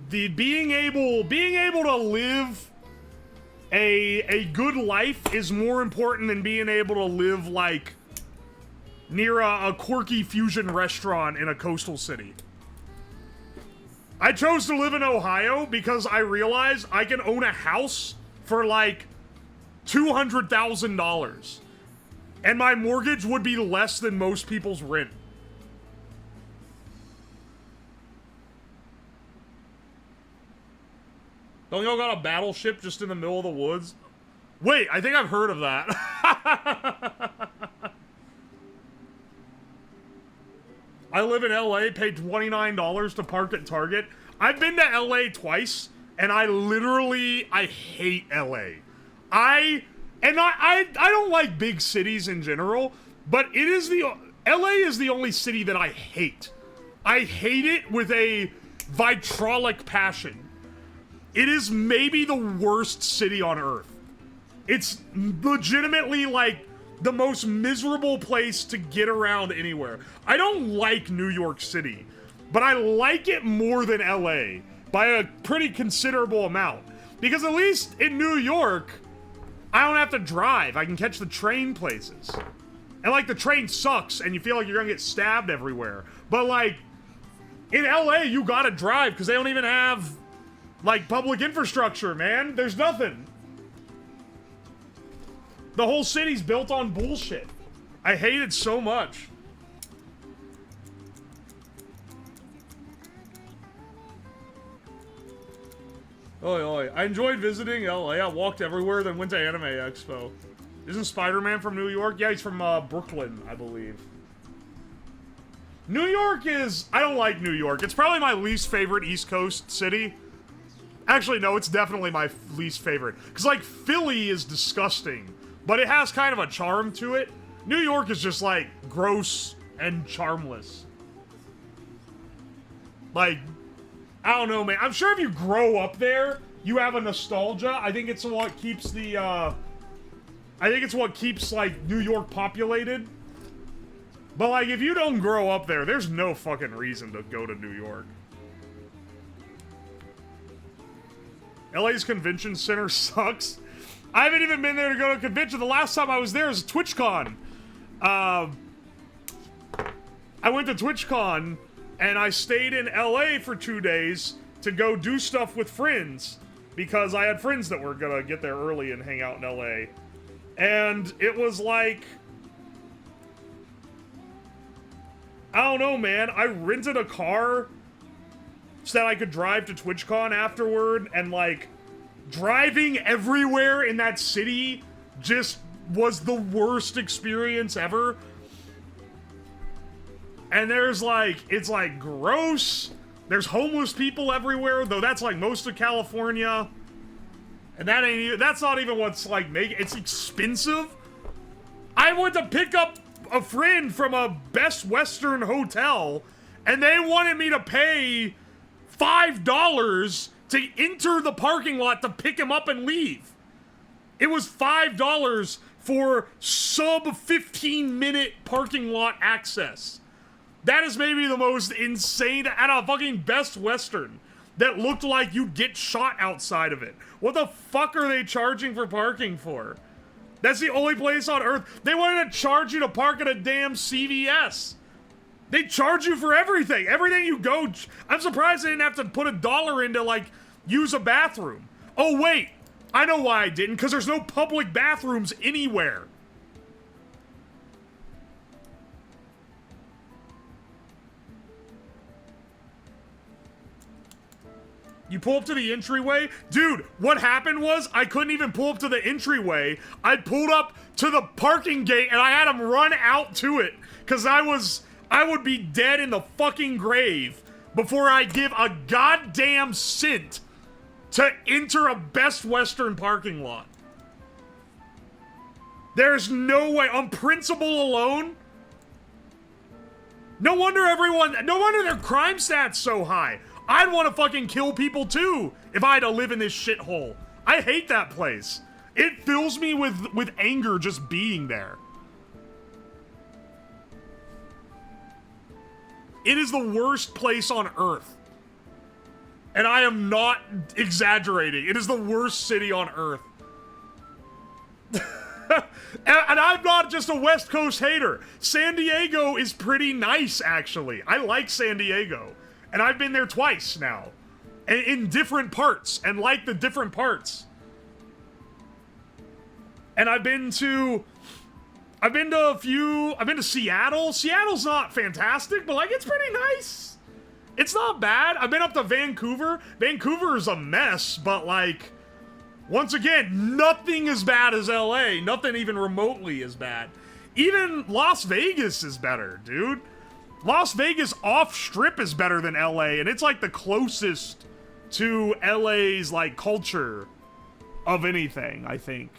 being able to live a good life is more important than being able to live, like, near a quirky fusion restaurant in a coastal city. I chose to live in Ohio because I realized I can own a house for, like, $200,000. And my mortgage would be less than most people's rent. Don't y'all got a battleship just in the middle of the woods? Wait, I think I've heard of that. I live in LA, paid $29 to park at Target. I've been to LA twice, and I hate LA. I don't like big cities in general, but LA is the only city that I hate. I hate it with a vitriolic passion. It is maybe the worst city on earth. It's legitimately, like, the most miserable place to get around anywhere. I don't like New York City, but I like it more than LA by a pretty considerable amount. Because at least in New York, I don't have to drive. I can catch the train places. And, like, the train sucks, and you feel like you're gonna get stabbed everywhere. But, like, in LA, you gotta drive, because they don't even have, like, public infrastructure, man. There's nothing. The whole city's built on bullshit. I hate it so much. Oi, oi. I enjoyed visiting LA. I walked everywhere, then went to Anime Expo. Isn't Spider-Man from New York? Yeah, he's from Brooklyn, I believe. New York is... I don't like New York. It's probably my least favorite East Coast city. Actually, no, it's definitely my least favorite. Because, like, Philly is disgusting, but it has kind of a charm to it. New York is just, like, gross and charmless. Like, I don't know, man. I'm sure if you grow up there, you have a nostalgia. I think it's what keeps the, I think it's what keeps, like, New York populated. But, like, if you don't grow up there, there's no fucking reason to go to New York. LA's convention center sucks. I haven't even been there to go to a convention. The last time I was there was TwitchCon. I went to TwitchCon, and I stayed in LA for 2 days to go do stuff with friends, because I had friends that were gonna get there early and hang out in LA. And it was like... I don't know, man. I rented a car so that I could drive to TwitchCon afterward, and like driving everywhere in that city just was the worst experience ever. And there's like, it's like gross. There's homeless people everywhere, though that's like most of California. And that's not even what's like it's expensive. I went to pick up a friend from a Best Western hotel, and they wanted me to pay $5 to enter the parking lot to pick him up and leave. It was $5 for sub 15-minute parking lot access. That is maybe the most insane at a fucking Best Western that looked like you'd get shot outside of it. What the fuck are they charging for parking for? That's the only place on earth. They wanted to charge you to park at a damn CVS. They charge you for everything. Everything you go. I'm surprised they didn't have to put $1 in to, like, use a bathroom. Oh, wait. I know why I didn't, because there's no public bathrooms anywhere. You pull up to the entryway? Dude, what happened was I couldn't even pull up to the entryway. I pulled up to the parking gate and I had him run out to it. Because I would be dead in the fucking grave before I give a goddamn cent to enter a Best Western parking lot. There's no way. On principle alone. No wonder their crime stats so high. I'd want to fucking kill people too if I had to live in this shithole. I hate that place. It fills me with anger just being there. It is the worst place on earth. And I am not exaggerating. It is the worst city on earth. And I'm not just a West Coast hater. San Diego is pretty nice, actually. I like San Diego. And I've been there twice now. And in different parts. And like the different parts. And I've been to Seattle. Seattle's not fantastic, but like it's pretty nice. It's not bad. I've been up to Vancouver. Vancouver is a mess, but like, once again, nothing as bad as LA. Nothing even remotely as bad. Even Las Vegas is better, dude. Las Vegas off-strip is better than LA, and it's like the closest to LA's like culture of anything, I think.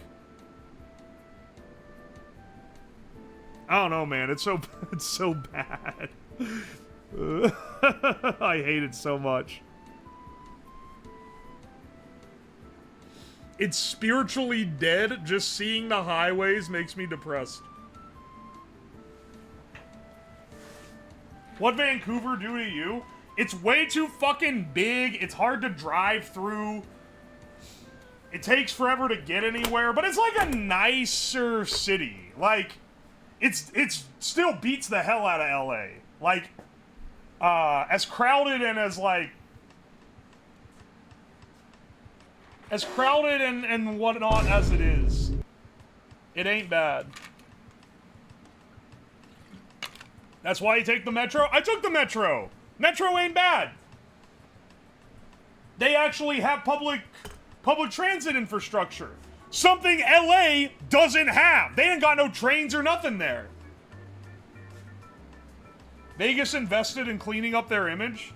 I don't know, man. It's so bad. I hate it so much. It's spiritually dead. Just seeing the highways makes me depressed. What Vancouver do to you? It's way too fucking big. It's hard to drive through. It takes forever to get anywhere, but it's like a nicer city. Like, it's still beats the hell out of LA. Like, as crowded and as like, as crowded and whatnot as it is, it ain't bad. That's why you take the Metro? I took the Metro! Metro ain't bad! They actually have public transit infrastructure. Something LA doesn't have. They ain't got no trains or nothing there. Vegas invested in cleaning up their image.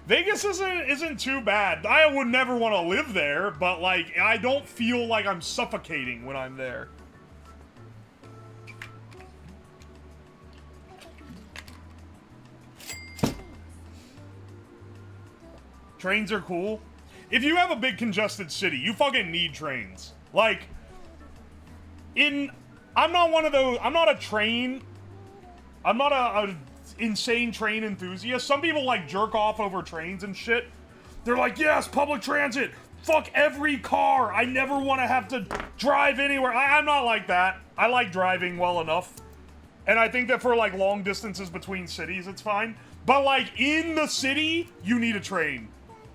Vegas isn't too bad. I would never want to live there, but like, I don't feel like I'm suffocating when I'm there. Trains are cool. If you have a big congested city, you fucking need trains. Like, I'm not one of those, I'm not a insane train enthusiast. Some people like jerk off over trains and shit. They're like, yes, public transit. Fuck every car. I never want to have to drive anywhere. I'm not like that. I like driving well enough. And I think that for like long distances between cities, it's fine. But like in the city, you need a train.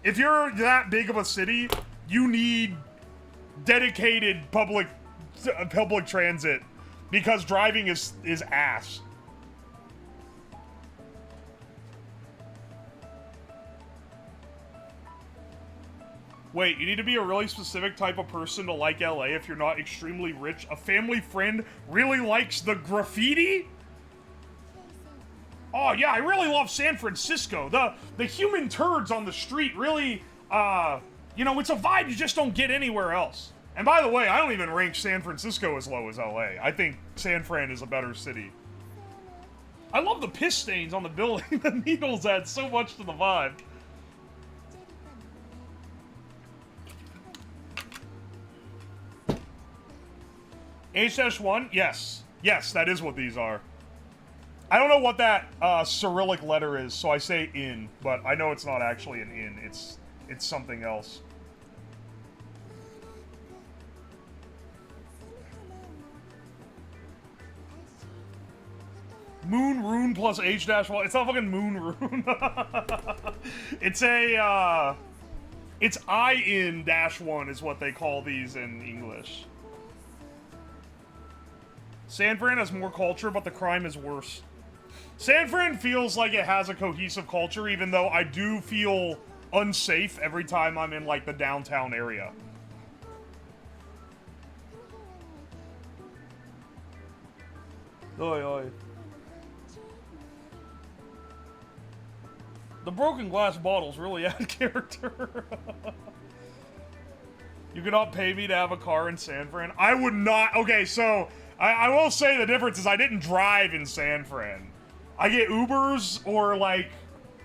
If you're that big of a city, you need dedicated public transit because driving is ass. Wait, you need to be a really specific type of person to like LA if you're not extremely rich. A family friend really likes the graffiti? Oh yeah, I really love San Francisco. The human turds on the street really, you know, it's a vibe you just don't get anywhere else. And by the way, I don't even rank San Francisco as low as LA. I think San Fran is a better city. I love the piss stains on the building. The needles add so much to the vibe. H-1? Yes. Yes, that is what these are. I don't know what that Cyrillic letter is, so I say in, but I know it's not actually an in. It's something else. Moon Rune plus H-1. It's not fucking Moon Rune. It's a, it's I-in-1 is what they call these in English. San Fran has more culture, but the crime is worse. San Fran feels like it has a cohesive culture, even though I do feel unsafe every time I'm in, like, the downtown area. Oi, oi. The broken glass bottles really add character. You cannot pay me to have a car in San Fran? I would not. Okay, so I will say the difference is I didn't drive in San Fran. I get Ubers or, like,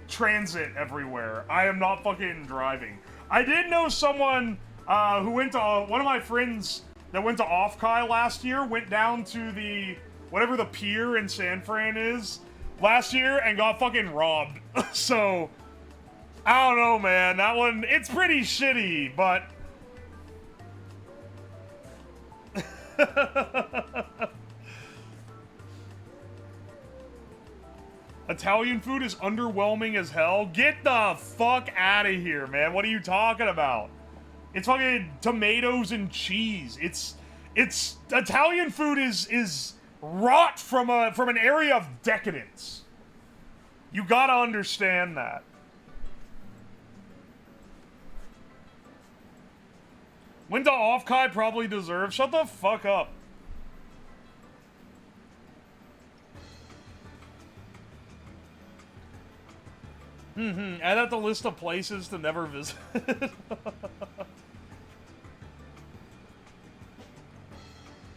transit everywhere. I am not fucking driving. I did know someone who went to, one of my friends that went to Off-Kai last year went down to the, whatever the pier in San Fran is, last year and got fucking robbed. So, I don't know, man. That one, it's pretty shitty, but... Italian food is underwhelming as hell. Get the fuck out of here, man. What are you talking about? It's fucking tomatoes and cheese. It's Italian food is wrought from an area of decadence. You gotta understand that. Went to Off-Kai probably deserves. Shut the fuck up. Add out the list of places to never visit.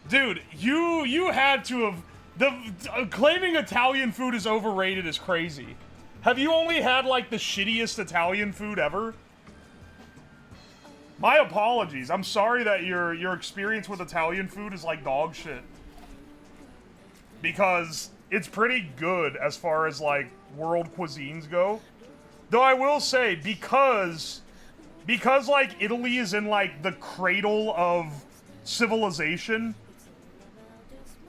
Dude, you had to have... claiming Italian food is overrated is crazy. Have you only had, like, the shittiest Italian food ever? My apologies. I'm sorry that your experience with Italian food is like dog shit. Because it's pretty good as far as, like, world cuisines go. Though I will say, because like, Italy is in, like, the cradle of civilization,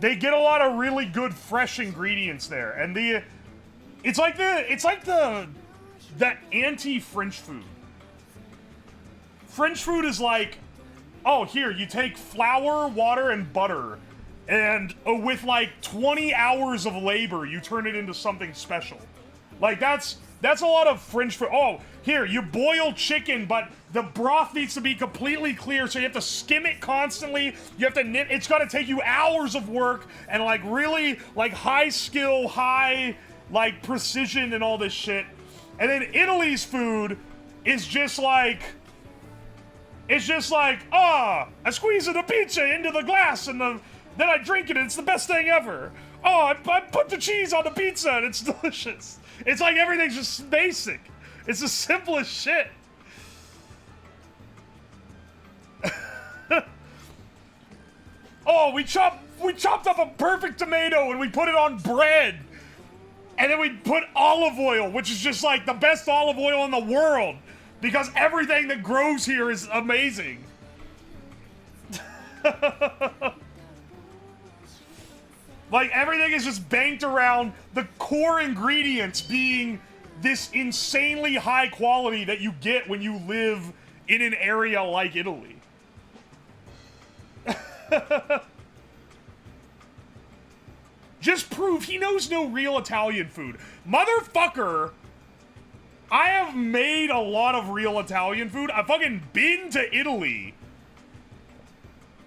they get a lot of really good fresh ingredients there. And it's like that anti-French food. French food is like, oh, here, you take flour, water, and butter, and with like 20 hours of labor, you turn it into something special. Like, that's a lot of French food. Oh, here, you boil chicken, but the broth needs to be completely clear, so you have to skim it constantly. You have to knit. It's got to take you hours of work and, like, really, like, high skill, high, like, precision and all this shit. And then Italy's food is just like... It's just like, I squeeze the pizza into the glass and then I drink it and it's the best thing ever. Oh, I put the cheese on the pizza and it's delicious. It's like everything's just basic. It's the simplest shit. Oh, we chopped up a perfect tomato and we put it on bread. And then we put olive oil, which is just like the best olive oil in the world. Because everything that grows here is amazing. Like, everything is just banked around the core ingredients being this insanely high quality that you get when you live in an area like Italy. Just prove he knows no real Italian food. Motherfucker I have made a lot of real Italian food. I've fucking been to Italy.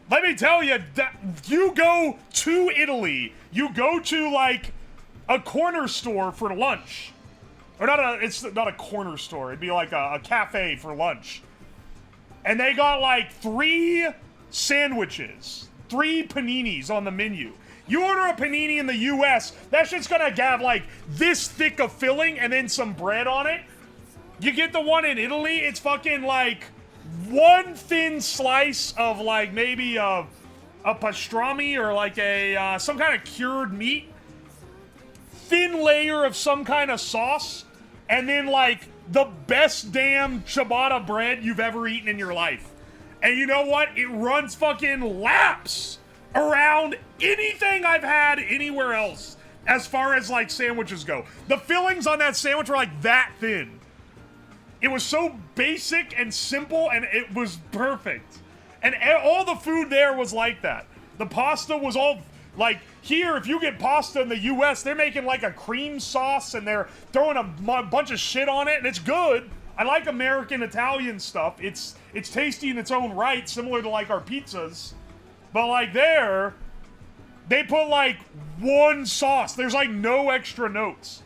Let me tell you, you go to Italy, you go to, like, a corner store for lunch. Or it's not a corner store, it'd be like a cafe for lunch. And they got, like, 3 sandwiches, 3 paninis on the menu. You order a panini in the US, that shit's gonna have, like, this thick of filling and then some bread on it. You get the one in Italy, it's fucking, like, one thin slice of, like, maybe a pastrami or, like, some kind of cured meat. Thin layer of some kind of sauce. And then, like, the best damn ciabatta bread you've ever eaten in your life. And you know what? It runs fucking laps around anything I've had anywhere else as far as, like, sandwiches go. The fillings on that sandwich were, like, that thin. It was so basic and simple, and it was perfect. And all the food there was like that. The pasta was all, like, here, if you get pasta in the US, they're making, like, a cream sauce, and they're throwing a bunch of shit on it, and it's good. I like American Italian stuff. It's tasty in its own right, similar to, like, our pizzas. But, like, there, they put, like, one sauce. There's, like, no extra notes.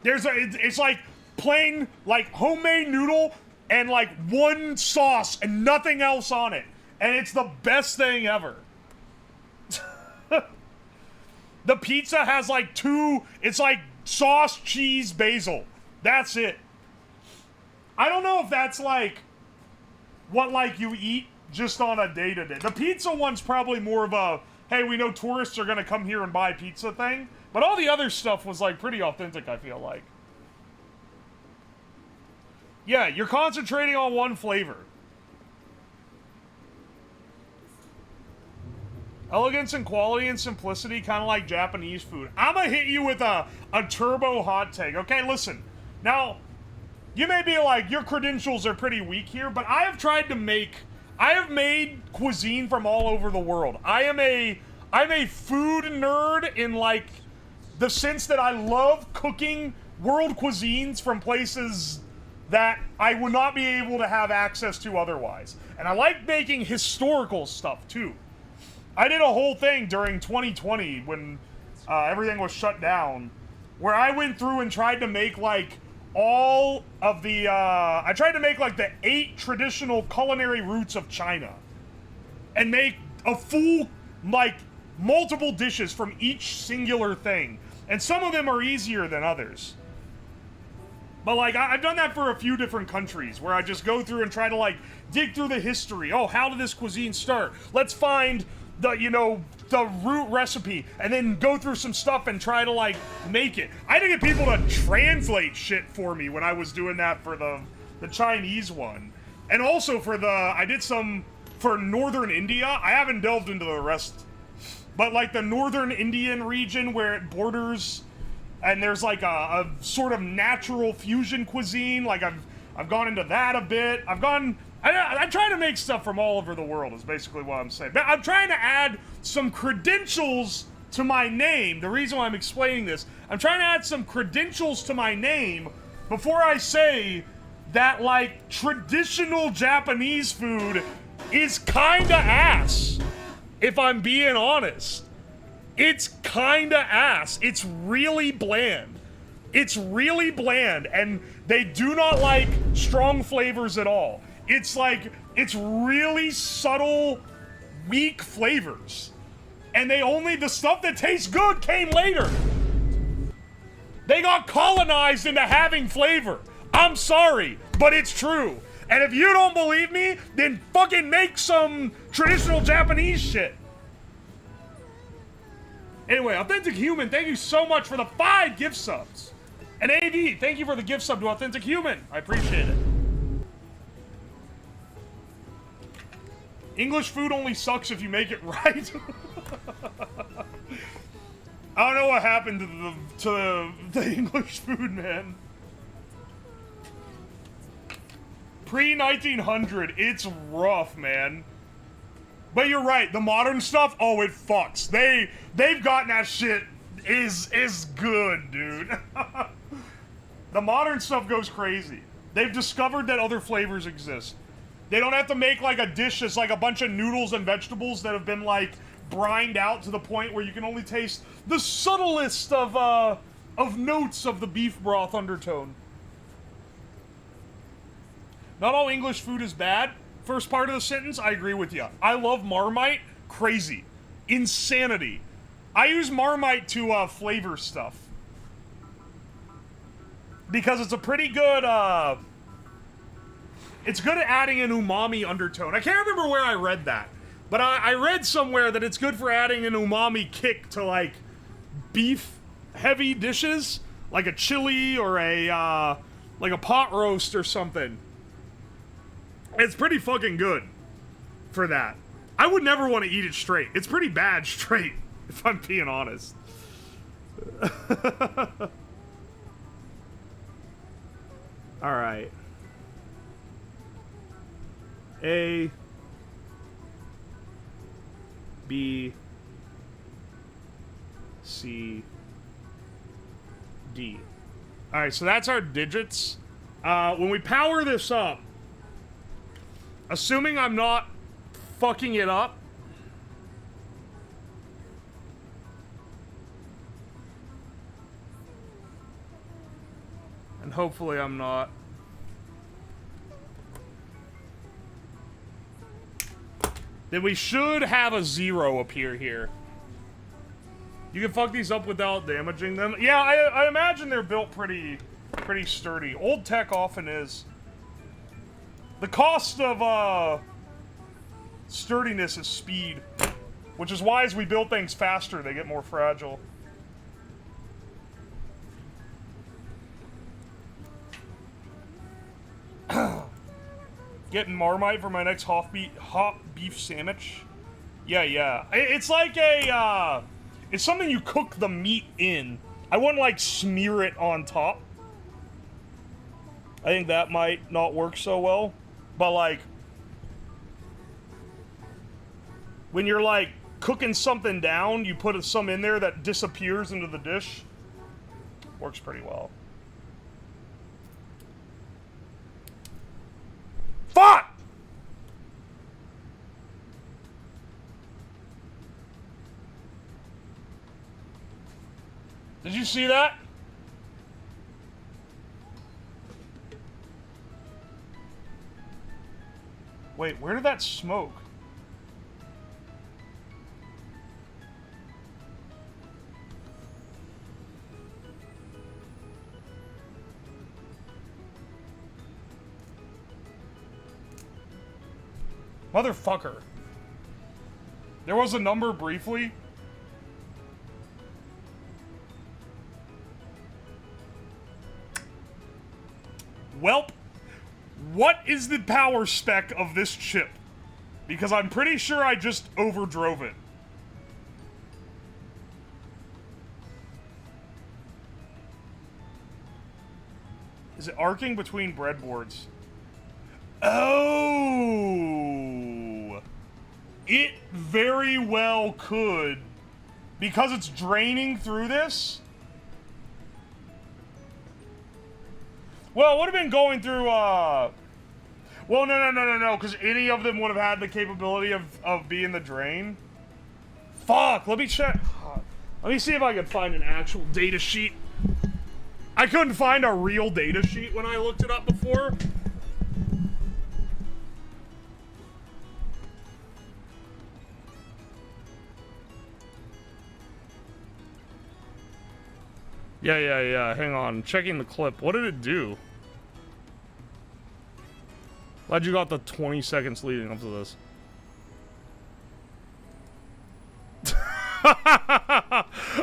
It's like plain, like, homemade noodle and, like, one sauce and nothing else on it. And it's the best thing ever. The pizza has, like, it's like sauce, cheese, basil. That's it. I don't know if that's, like, what, like, you eat just on a day-to-day. The pizza one's probably more of a, hey, we know tourists are gonna come here and buy pizza thing. But all the other stuff was, like, pretty authentic, I feel like. Yeah, you're concentrating on one flavor. Elegance and quality and simplicity, kind of like Japanese food. I'm gonna hit you with a turbo hot take. Okay, listen. Now, you may be like, your credentials are pretty weak here, but I have made cuisine from all over the world. I'm a food nerd in, like, the sense that I love cooking world cuisines from places that I would not be able to have access to otherwise. And I like making historical stuff, too. I did a whole thing during 2020 when everything was shut down, where I went through and tried to make, like, all of the, I tried to make, like, the 8 traditional culinary routes of China. And make a full, like, multiple dishes from each singular thing. And some of them are easier than others. But, like, I've done that for a few different countries, where I just go through and try to, like, dig through the history. Oh, how did this cuisine start? Let's find the, you know, the root recipe, and then go through some stuff and try to, like, make it. I had to get people to translate shit for me when I was doing that for the Chinese one. And also for I did some for northern India. I haven't delved into the rest. But, like, the northern Indian region where it borders, and there's, like, a sort of natural fusion cuisine. Like, I've gone into that a bit. I try to make stuff from all over the world, is basically what I'm saying. But I'm trying to add some credentials to my name. The reason why I'm explaining this, I'm trying to add some credentials to my name before I say that, like, traditional Japanese food is kinda ass. If I'm being honest. It's kinda ass. It's really bland. It's really bland, and they do not like strong flavors at all. It's like, it's really subtle, weak flavors. And the stuff that tastes good came later. They got colonized into having flavor. I'm sorry, but it's true. And if you don't believe me, then fucking make some traditional Japanese shit. Anyway, Authentic Human, thank you so much for the 5 gift subs. And AV, thank you for the gift sub to Authentic Human. I appreciate it. English food only sucks if you make it right. I don't know what happened to the English food, man. Pre-1900, it's rough, man. But you're right, the modern stuff, oh, it fucks. They've gotten that shit is good, dude. The modern stuff goes crazy. They've discovered that other flavors exist. They don't have to make like a dish that's like a bunch of noodles and vegetables that have been like brined out to the point where you can only taste the subtlest of notes of the beef broth undertone. Not all English food is bad. First part of the sentence, I agree with you. I love Marmite. Crazy. Insanity. I use Marmite to flavor stuff. Because it's a pretty good, it's good at adding an umami undertone. I can't remember where I read that. But I read somewhere that it's good for adding an umami kick to, like, beef-heavy dishes. Like a chili or like a pot roast or something. It's pretty fucking good for that. I would never want to eat it straight. It's pretty bad straight, if I'm being honest. Alright. A. B. C. D. Alright, so that's our digits. When we power this up, assuming I'm not fucking it up, and hopefully I'm not, then we should have a 0 appear here. You can fuck these up without damaging them. Yeah, I imagine they're built pretty sturdy. Old tech often is. The cost of sturdiness is speed, which is why as we build things faster, they get more fragile. Getting Marmite for my next hot beef sandwich. Yeah. It's like a, it's something you cook the meat in. I wouldn't, like, smear it on top. I think that might not work so well. But, like, when you're, like, cooking something down, you put some in there that disappears into the dish. Works pretty well. Fuck! Did you see that? Wait, where did that smoke? Motherfucker. There was a number briefly. Welp. What is the power spec of this chip? Because I'm pretty sure I just overdrove it. Is it arcing between breadboards? Oh! It very well could. Because it's draining through this? Well, it would have been going through, well, no, because any of them would have had the capability of being the drain. Fuck, let me check. Let me see if I can find an actual data sheet. I couldn't find a real data sheet when I looked it up before. Yeah, hang on. Checking the clip. What did it do? Glad you got the 20 seconds leading up to this.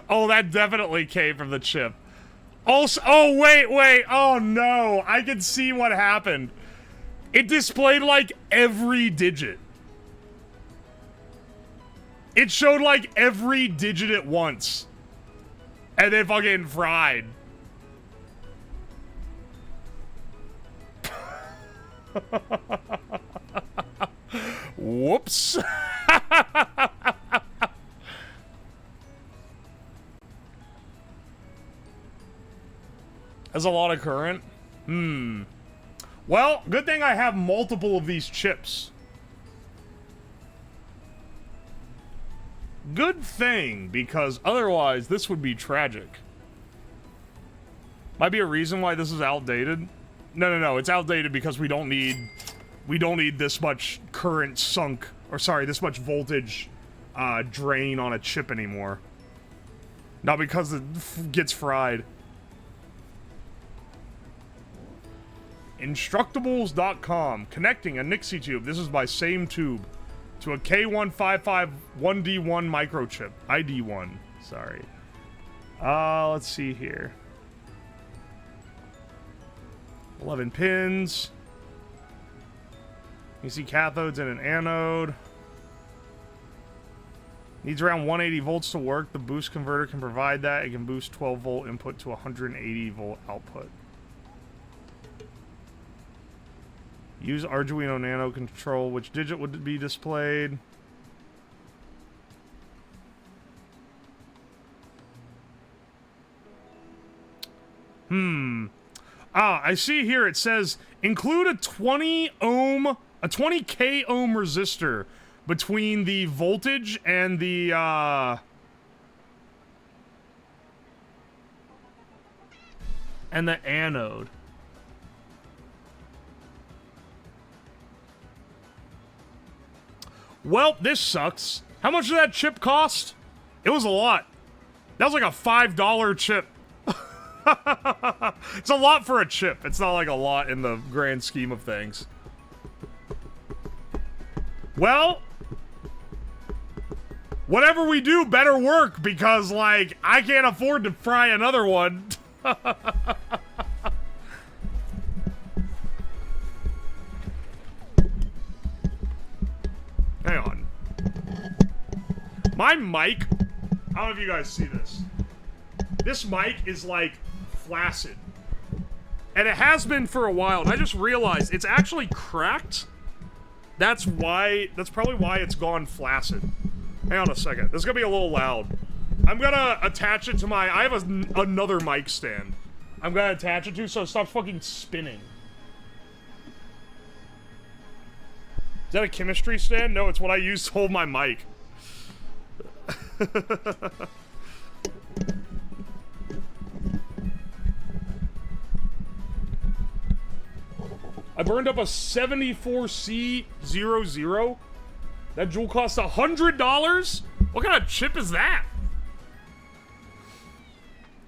Oh, that definitely came from the chip. Also, oh, wait. Oh, no. I can see what happened. It displayed, like, every digit. It showed, like, every digit at once. And then fucking fried. Whoops. As Does a lot of current? Well, good thing I have multiple of these chips. Good thing, because otherwise this would be tragic. Might be a reason why this is outdated. No, it's outdated because we don't need this much current sunk, or sorry, this much voltage drain on a chip anymore. Not because it gets fried. Instructables.com. Connecting a Nixie tube. This is my same tube. To a K155 1D1 microchip. ID1. Sorry. Let's see here. 11 pins. You see cathodes and an anode. Needs around 180 volts to work. The boost converter can provide that. It can boost 12 volt input to 180 volt output. Use Arduino Nano control. Which digit would be displayed? I see here it says include a 20 k ohm resistor between the voltage and the anode. Well, this sucks. How much did that chip cost? It was a lot. That was like a $5 chip. It's a lot for a chip. It's not like a lot in the grand scheme of things. Well, whatever we do better work, because, like, I can't afford to fry another one. Hang on. My mic, I don't know if you guys see this. This mic is, like, flaccid. And it has been for a while, and I just realized it's actually cracked. That's probably why it's gone flaccid. Hang on a second. This is gonna be a little loud. I'm gonna attach it to I have another mic stand. I'm gonna attach it to so it stops fucking spinning. Is that a chemistry stand? No, it's what I use to hold my mic. I burned up a 74C00. That jewel cost $100? What kind of chip is that?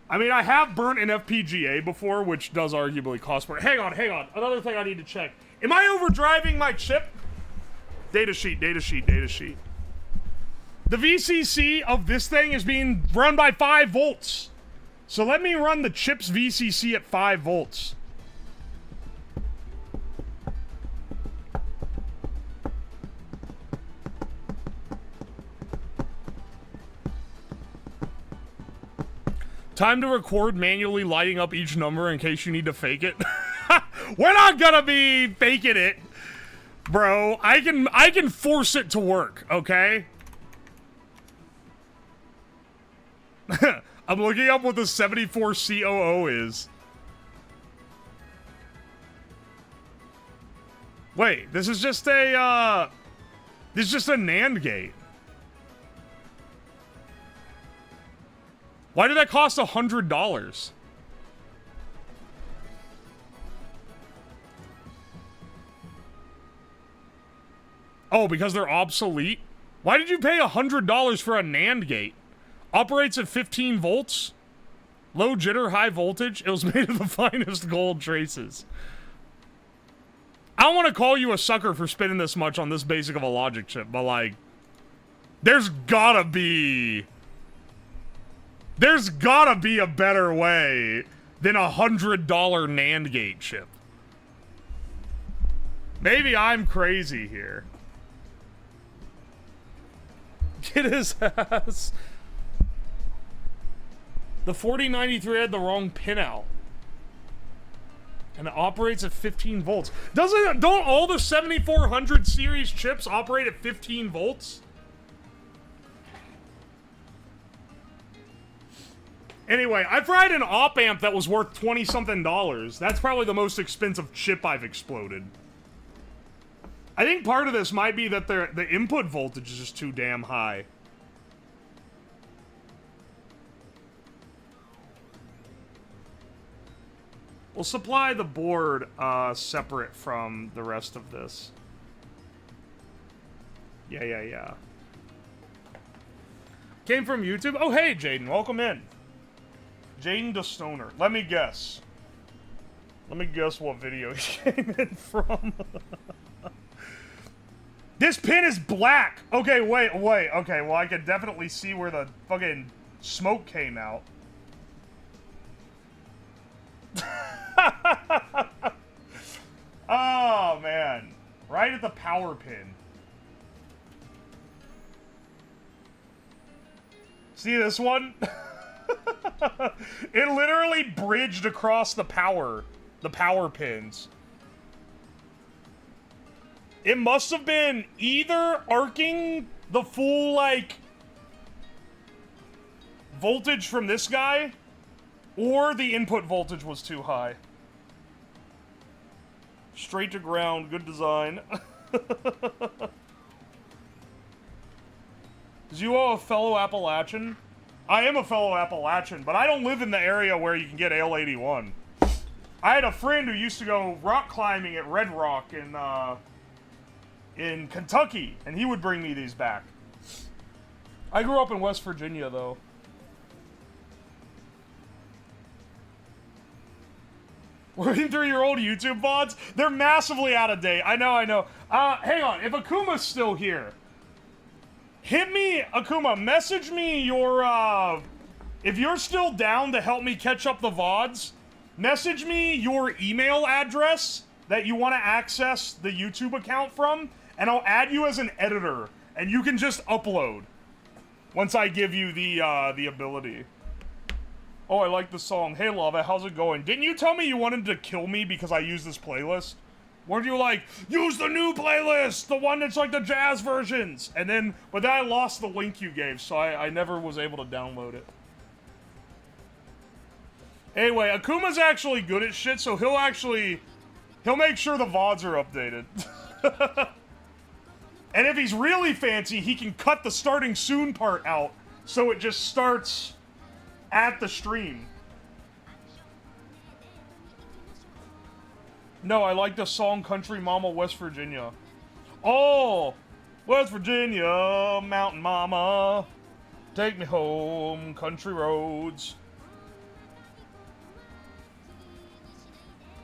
I mean, I have burnt an FPGA before, which does arguably cost more. Hang on. Another thing I need to check. Am I overdriving my chip? Datasheet. The VCC of this thing is being run by 5 volts. So let me run the chip's VCC at 5 volts. Time to record manually lighting up each number in case you need to fake it. We're not gonna be faking it, bro. I can force it to work, okay? I'm looking up what the 74COO is. Wait, this is just a NAND gate. Why did that cost $100? Oh, because they're obsolete? Why did you pay $100 for a NAND gate? Operates at 15 volts? Low jitter, high voltage? It was made of the finest gold traces. I don't want to call you a sucker for spending this much on this basic of a logic chip, but, like, there's gotta be a better way than a $100 NAND gate chip. Maybe I'm crazy here. Get his ass. The 4093 had the wrong pinout. And it operates at 15 volts. Don't all the 7400 series chips operate at 15 volts? Anyway, I fried an op amp that was worth $20-something. That's probably the most expensive chip I've exploded. I think part of this might be that the input voltage is just too damn high. We'll supply the board separate from the rest of this. Yeah. Came from YouTube? Oh, hey, Jaden. Welcome in. Jaden the Stoner. Let me guess. Let me guess what video he came in from. This pin is black! Okay, wait. Okay, well, I could definitely see where the fucking smoke came out. Oh, man. Right at the power pin. See this one? It literally bridged across the power pins. It must have been either arcing the full, like, voltage from this guy, or the input voltage was too high. Straight to ground, good design. Is you a fellow Appalachian? I am a fellow Appalachian, but I don't live in the area where you can get Ale-81. I had a friend who used to go rock climbing at Red Rock in Kentucky, and he would bring me these back. I grew up in West Virginia, though. Working through your old YouTube VODs? They're massively out of date. I know. Hang on. If Akuma's still here, hit me, Akuma, message me your, if you're still down to help me catch up the VODs, message me your email address that you want to access the YouTube account from, and I'll add you as an editor, and you can just upload once I give you the ability. Oh, I like the song. Hey, Lava, how's it going? Didn't you tell me you wanted to kill me because I use this playlist? Weren't you like, use the new playlist, the one that's like the jazz versions? And then, but then I lost the link you gave, so I never was able to download it. Anyway, Akuma's actually good at shit, so he'll make sure the VODs are updated. And if he's really fancy, he can cut the starting soon part out, so it just starts at the stream. No, I like the song Country Mama, West Virginia. Oh, West Virginia, Mountain Mama, take me home, country roads.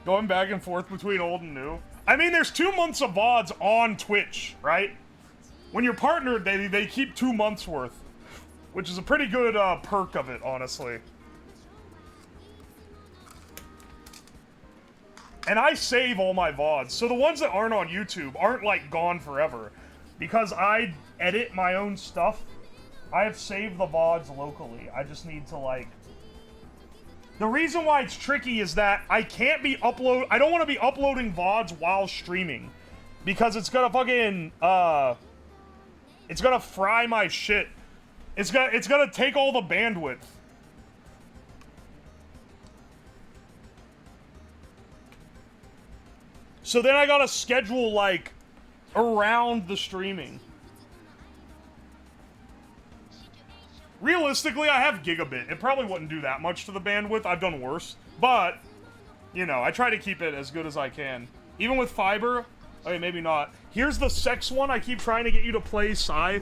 Going back and forth between old and new. I mean, there's 2 months of VODs on Twitch, right? When you're partnered, they keep 2 months worth. Which is a pretty good perk of it, honestly. And I save all my VODs. So the ones that aren't on YouTube aren't, like, gone forever. Because I edit my own stuff, I have saved the VODs locally. I just need to, like... The reason why it's tricky is that I can't be I don't want to be uploading VODs while streaming. Because it's gonna fucking, it's gonna fry my shit. It's gonna take all the bandwidth. So then I gotta schedule, like, around the streaming. Realistically, I have gigabit. It probably wouldn't do that much to the bandwidth. I've done worse. But, you know, I try to keep it as good as I can. Even with fiber, okay, maybe not. Here's the sex one I keep trying to get you to play, Psy.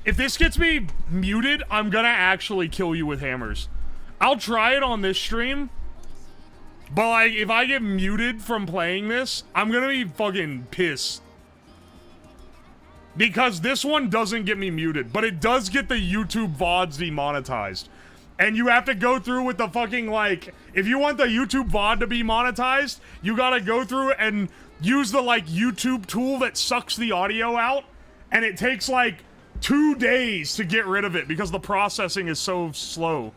If this gets me muted, I'm gonna actually kill you with hammers. I'll try it on this stream, but, like, if I get muted from playing this, I'm gonna be fucking pissed. Because this one doesn't get me muted, but it does get the YouTube VODs demonetized. And you have to go through with the fucking, like, if you want the YouTube VOD to be monetized, you gotta go through and use the, like, YouTube tool that sucks the audio out, and it takes, like, 2 days to get rid of it because the processing is so slow.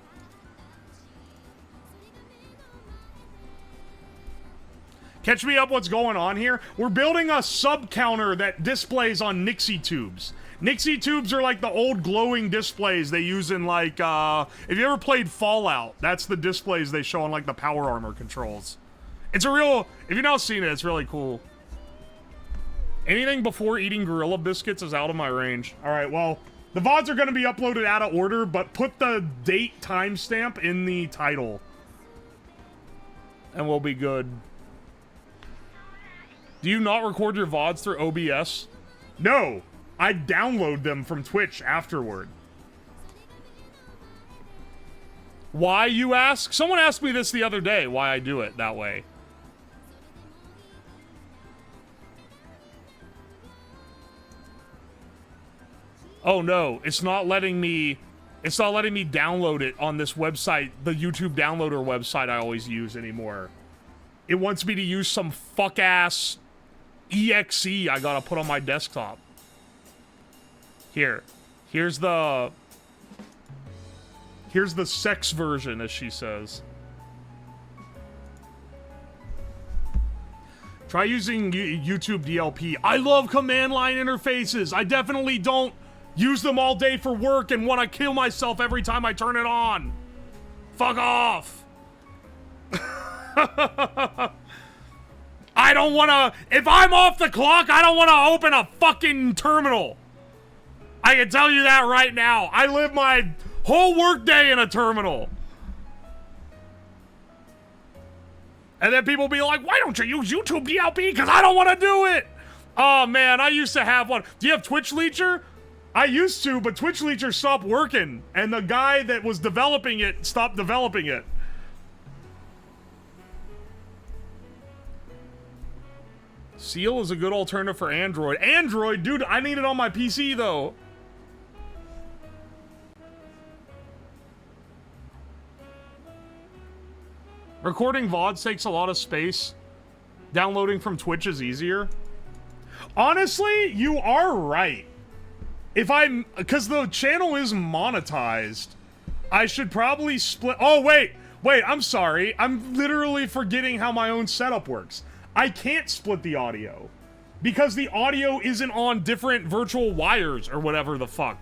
Catch me up what's going on here. We're building a sub counter that displays on Nixie tubes. Nixie tubes are like the old glowing displays they use in like, if you ever played Fallout, that's the displays they show on like the power armor controls. It's a real, if you've not seen it, it's really cool. Anything before eating Gorilla Biscuits is out of my range. Alright, well, the VODs are going to be uploaded out of order, but put the date timestamp in the title. And we'll be good. Do you not record your VODs through OBS? No! I download them from Twitch afterward. Why, you ask? Someone asked me this the other day, why I do it that way. Oh no, it's not letting me download it on this website, the YouTube downloader website I always use anymore. It wants me to use some fuck-ass exe I gotta put on my desktop. Here's the sex version, as she says. Try using YouTube DLP. I love command line interfaces. I definitely don't use them all day for work and want to kill myself every time I turn it on. Fuck off. I don't want to, if I'm off the clock, I don't want to open a fucking terminal. I can tell you that right now. I live my whole workday in a terminal. And then people be like, why don't you use YouTube DLP? Because I don't want to do it. Oh, man, I used to have one. Do you have Twitch Leecher? I used to, but Twitch Leecher stopped working. And the guy that was developing it stopped developing it. Seal is a good alternative for Android. Android? Dude, I need it on my PC, though. Recording VODs takes a lot of space. Downloading from Twitch is easier. Honestly, you are right. Because the channel is monetized, I should probably split. Oh, wait, I'm sorry. I'm literally forgetting how my own setup works. I can't split the audio because the audio isn't on different virtual wires or whatever the fuck.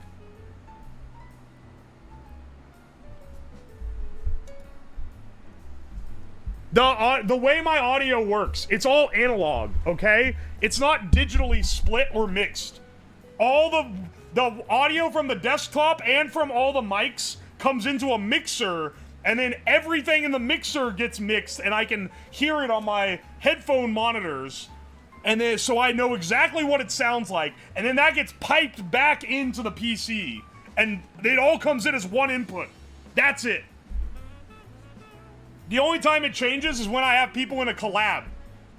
The way my audio works, it's all analog, okay? It's not digitally split or mixed. All the audio from the desktop and from all the mics comes into a mixer, and then everything in the mixer gets mixed, and I can hear it on my headphone monitors, and then so I know exactly what it sounds like, and then that gets piped back into the PC, and it all comes in as one input. That's it. The only time it changes is when I have people in a collab,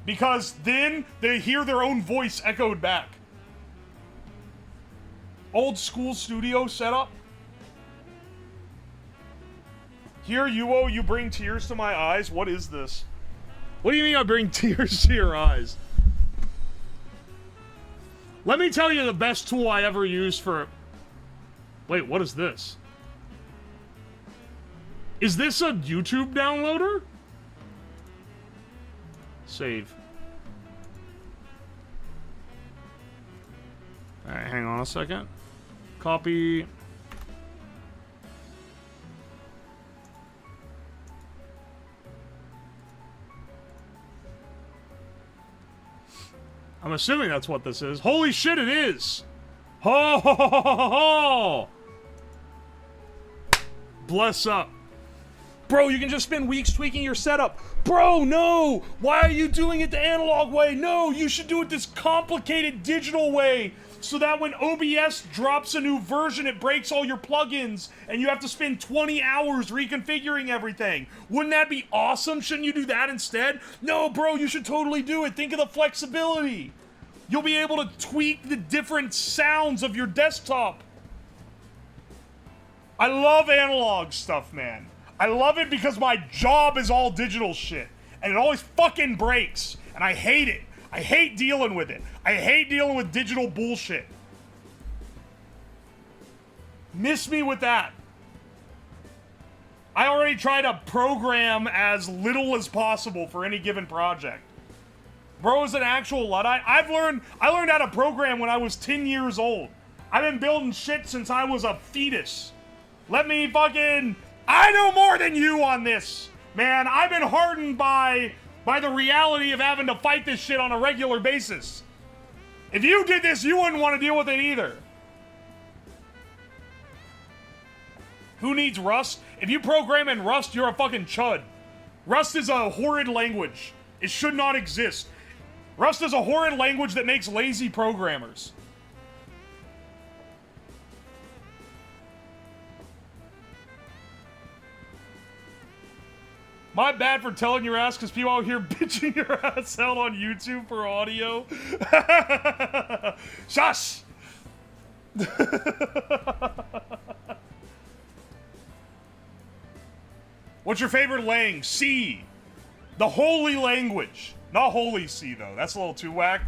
because then they hear their own voice echoed back. Old school studio setup. Here, Yuo, you bring tears to my eyes. What is this? What do you mean I bring tears to your eyes? Let me tell you the best tool I ever used for... Wait, what is this? Is this a YouTube downloader? Save. Alright, hang on a second. Copy. I'm assuming that's what this is. Holy shit, it is! Ho ho ho ho ho ho! Bless up. Bro, you can just spend weeks tweaking your setup. Bro, no! Why are you doing it the analog way? No, you should do it this complicated digital way, so that when OBS drops a new version, it breaks all your plugins, and you have to spend 20 hours reconfiguring everything. Wouldn't that be awesome? Shouldn't you do that instead? No, bro, you should totally do it. Think of the flexibility. You'll be able to tweak the different sounds of your desktop. I love analog stuff, man. I love it because my job is all digital shit, and it always fucking breaks, and I hate it. I hate dealing with it. I hate dealing with digital bullshit. Miss me with that. I already try to program as little as possible for any given project. Bro is an actual Luddite. I learned how to program when I was 10 years old. I've been building shit since I was a fetus. Let me fucking... I know more than you on this. Man, I've been hardened by the reality of having to fight this shit on a regular basis. If you did this, you wouldn't want to deal with it either. Who needs Rust? If you program in Rust, you're a fucking chud. Rust is a horrid language. It should not exist. Rust is a horrid language that makes lazy programmers. My bad for telling your ass because people out here bitching your ass out on YouTube for audio. Shush! What's your favorite lang? C. The holy language. Not holy C, though. That's a little too whack.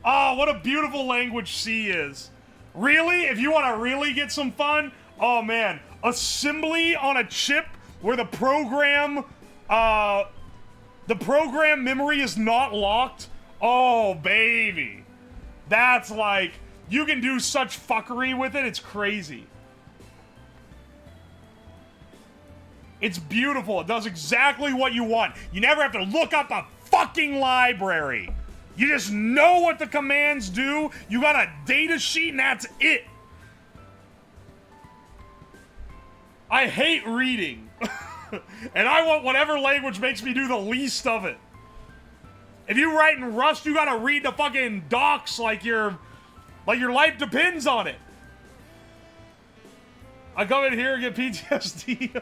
Oh, what a beautiful language C is. Really? If you want to really get some fun? Oh, man. Assembly on a chip where the program memory is not locked. Oh, baby. That's like... You can do such fuckery with it. It's crazy. It's beautiful. It does exactly what you want. You never have to look up a fucking library. You just know what the commands do. You got a data sheet and that's it. I hate reading. And I want whatever language makes me do the least of it. If you write in Rust, you gotta read the fucking docs like your life depends on it. I come in here and get PTSD.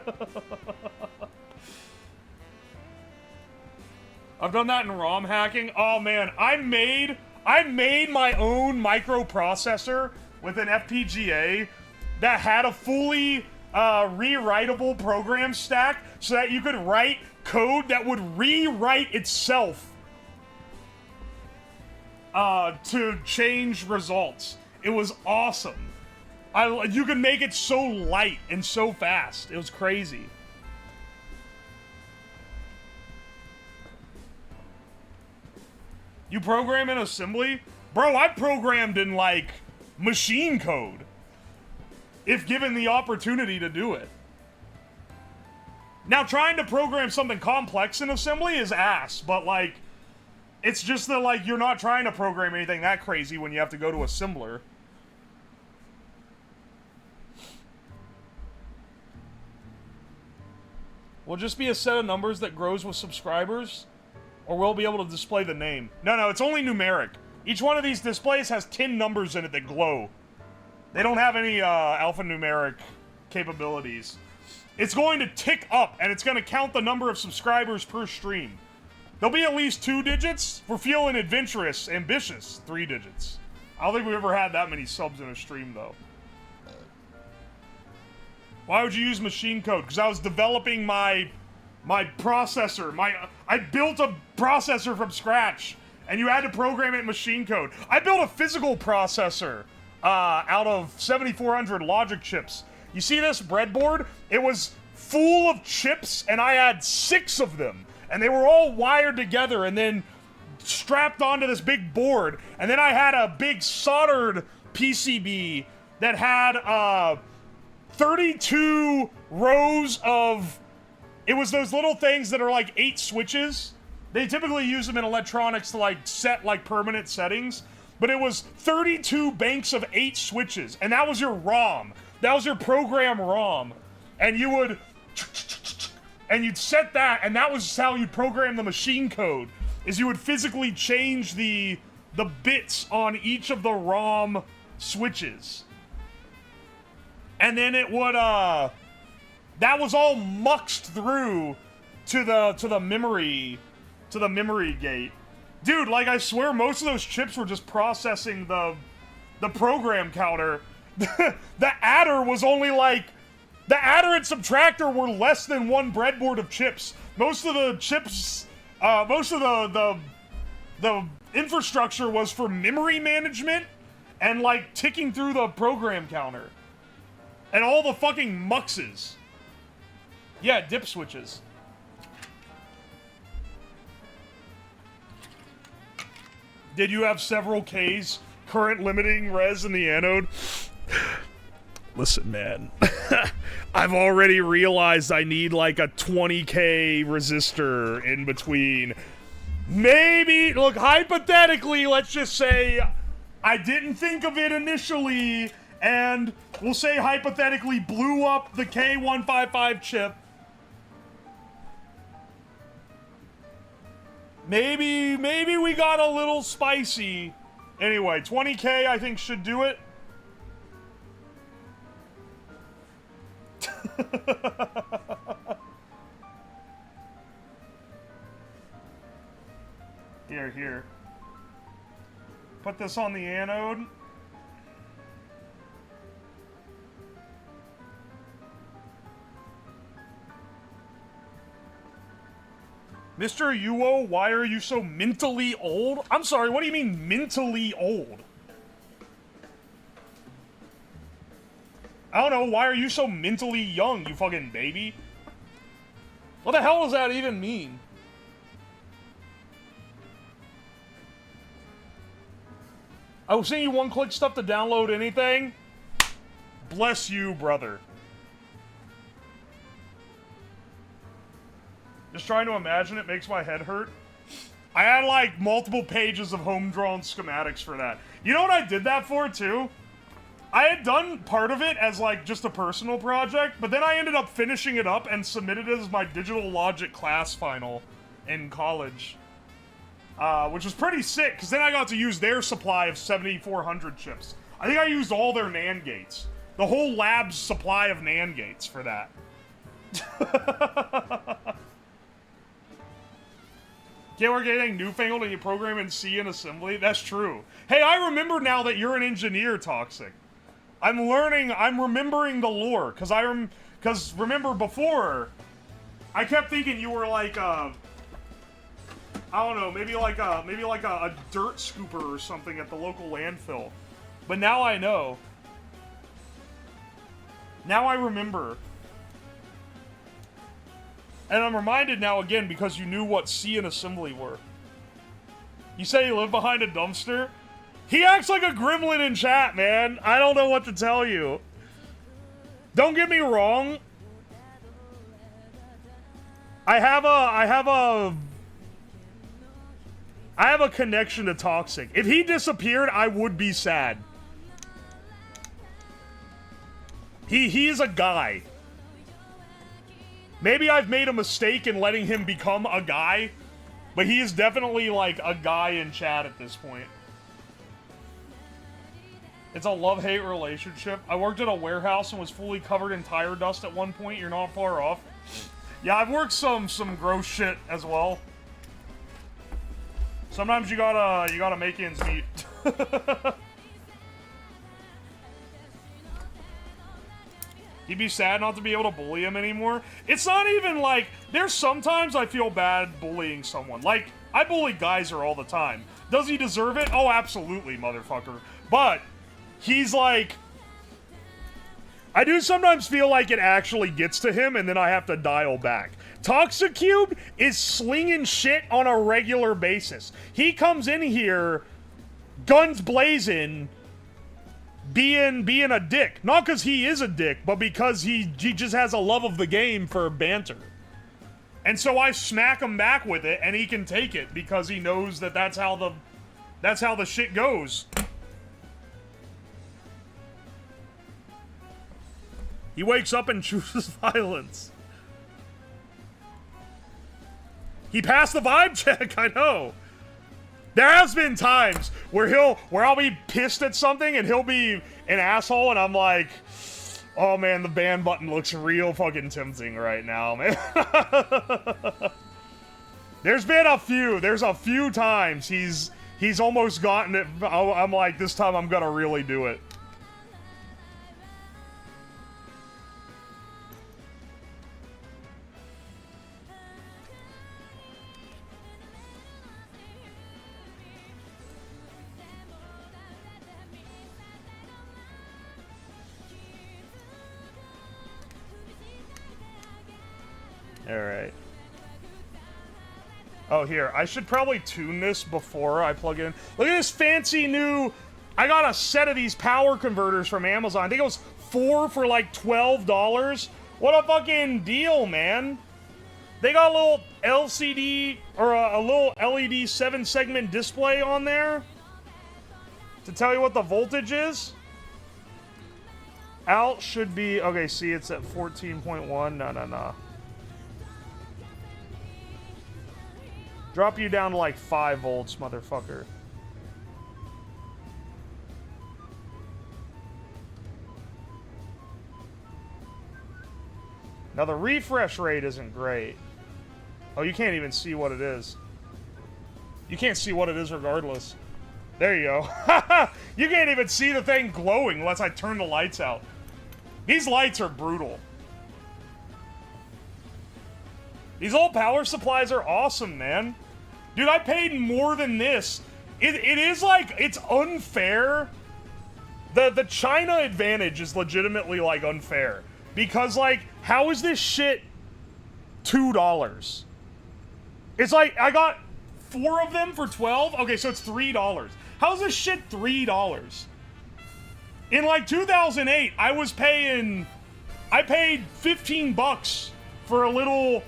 I've done that in ROM hacking. Oh man, I made my own microprocessor with an FPGA that had a fully rewritable program stack so that you could write code that would rewrite itself to change results. It was awesome. You could make it so light and so fast. It was crazy. You program in assembly? Bro, I programmed in, like, machine code. If given the opportunity to do it. Now, trying to program something complex in assembly is ass, but, like, it's just that, like, you're not trying to program anything that crazy when you have to go to assembler. Will it just be a set of numbers that grows with subscribers? Or will it be able to display the name? No, it's only numeric. Each one of these displays has 10 numbers in it that glow. They don't have any alphanumeric capabilities. It's going to tick up, and it's going to count the number of subscribers per stream. There'll be at least 2 digits. If we're feeling adventurous, ambitious, 3 digits. I don't think we've ever had that many subs in a stream, though. Why would you use machine code? Because I was developing my processor. I built a processor from scratch, and you had to program it in machine code. I built a physical processor out of 7400 logic chips. You see this breadboard? It was full of chips, and I had 6 of them. And they were all wired together and then strapped onto this big board. And then I had a big soldered PCB that had 32 rows of... It was those little things that are like 8 switches. They typically use them in electronics to like set like permanent settings. But it was 32 banks of 8 switches. And that was your ROM. That was your program ROM. And you would... And you'd set that, and that was how you'd program the machine code. Is you would physically change the bits on each of the ROM switches. And then it would, that was all muxed through to the memory gate. Dude, like I swear most of those chips were just processing the program counter. The adder was only like... The adder and subtractor were less than 1 breadboard of chips. Most of the chips, most of the infrastructure was for memory management and like ticking through the program counter. And all the fucking muxes. Yeah, dip switches. Did you have several Ks current limiting res in the anode? Listen, man. I've already realized I need like a 20K resistor in between. Maybe, look, hypothetically, let's just say I didn't think of it initially, and we'll say hypothetically blew up the K155 chip. Maybe we got a little spicy. Anyway, 20K I think should do it. Here. Put this on the anode. Mr. Yuo, why are you so mentally old? I'm sorry, what do you mean mentally old? I don't know, why are you so mentally young, you fucking baby? What the hell does that even mean? I was saying you one-click stuff to download anything? Bless you, brother. Just trying to imagine it makes my head hurt. I had, like, multiple pages of home-drawn schematics for that. You know what I did that for, too? I had done part of it as, like, just a personal project, but then I ended up finishing it up and submitted it as my digital logic class final in college. Which was pretty sick, because then I got to use their supply of 7400 chips. I think I used all their NAND gates. The whole lab's supply of NAND gates for that. Can't work anything newfangled and you program in C and assembly? That's true. Hey, I remember now that you're an engineer, Toxic. I'm remembering the lore, because remember before, I kept thinking you were like, I don't know, maybe like a dirt scooper or something at the local landfill. But now I know. Now I remember. And I'm reminded now again because you knew what C and assembly were. You say you live behind a dumpster? He acts like a gremlin in chat, man. I don't know what to tell you. Don't get me wrong. I have a connection to Toxic. If he disappeared, I would be sad. He is a guy. Maybe I've made a mistake in letting him become a guy, but he is definitely like a guy in chat at this point. It's a love-hate relationship. I worked at a warehouse and was fully covered in tire dust at one point. You're not far off. Yeah, I've worked some gross shit as well. Sometimes you gotta make ends meet. He'd be sad not to be able to bully him anymore. It's not even like, there's sometimes I feel bad bullying someone. Like, I bully Geyser all the time. Does he deserve it? Oh, absolutely, motherfucker. But, he's like, I do sometimes feel like it actually gets to him and then I have to dial back. Toxicube is slinging shit on a regular basis. He comes in here, guns blazing, being a dick. Not because he is a dick, but because he just has a love of the game for banter. And so I smack him back with it, and he can take it because he knows that that's how the shit goes. He wakes up and chooses violence. He passed the vibe check, I know. There has been times where I'll be pissed at something and he'll be an asshole and I'm like, oh man, the ban button looks real fucking tempting right now, man. There's a few times he's almost gotten it. I'm like, this time I'm gonna really do it. Oh, here. I should probably tune this before I plug it in. Look at this fancy new... I got a set of these power converters from Amazon. I think it was 4 for like $12. What a fucking deal, man. They got a little LCD, or a little LED 7-segment display on there to tell you what the voltage is. Out should be... Okay, see, it's at 14.1. No. Drop you down to like 5 volts, motherfucker. Now the refresh rate isn't great. Oh, you can't even see what it is. You can't see what it is regardless. There you go. You can't even see the thing glowing unless I turn the lights out. These lights are brutal. These old power supplies are awesome, man. Dude, I paid more than this. It is like, it's unfair. The China advantage is legitimately, like, unfair. Because, like, how is this shit $2? It's like, I got 4 of them for 12? Okay, so it's $3. How is this shit $3? In, like, 2008, I paid 15 bucks for a little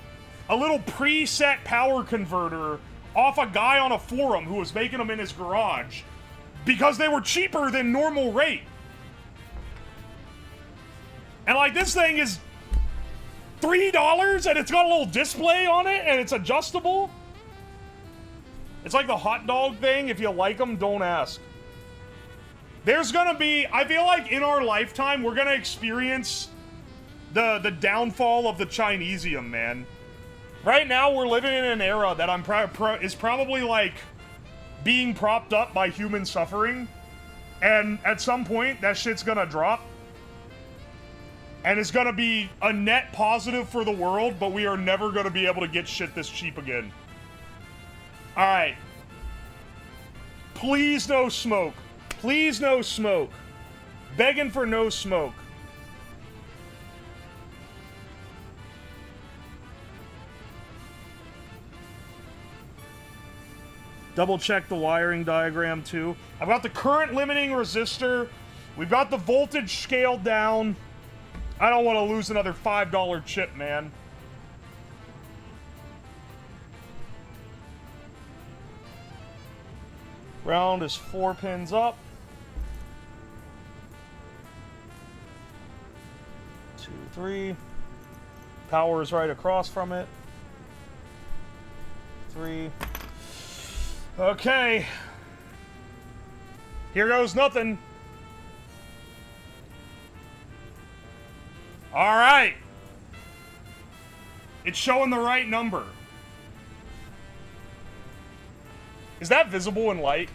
preset power converter off a guy on a forum who was making them in his garage because they were cheaper than normal rate. And like this thing is $3 and it's got a little display on it and it's adjustable. It's like the hot dog thing. If you like them, don't ask. There's gonna be, I feel like in our lifetime, we're gonna experience the downfall of the Chinesium, man. Right now, we're living in an era that is probably, like, being propped up by human suffering. And at some point, that shit's gonna drop. And it's gonna be a net positive for the world, but we are never gonna be able to get shit this cheap again. Alright. Please no smoke. Please no smoke. Begging for no smoke. Double check the wiring diagram too. I've got the current limiting resistor. We've got the voltage scaled down. I don't want to lose another $5 chip, man. Ground is 4 pins up. 2, 3. Power is right across from it. 3. Okay. Here goes nothing. All right. It's showing the right number. Is that visible in light?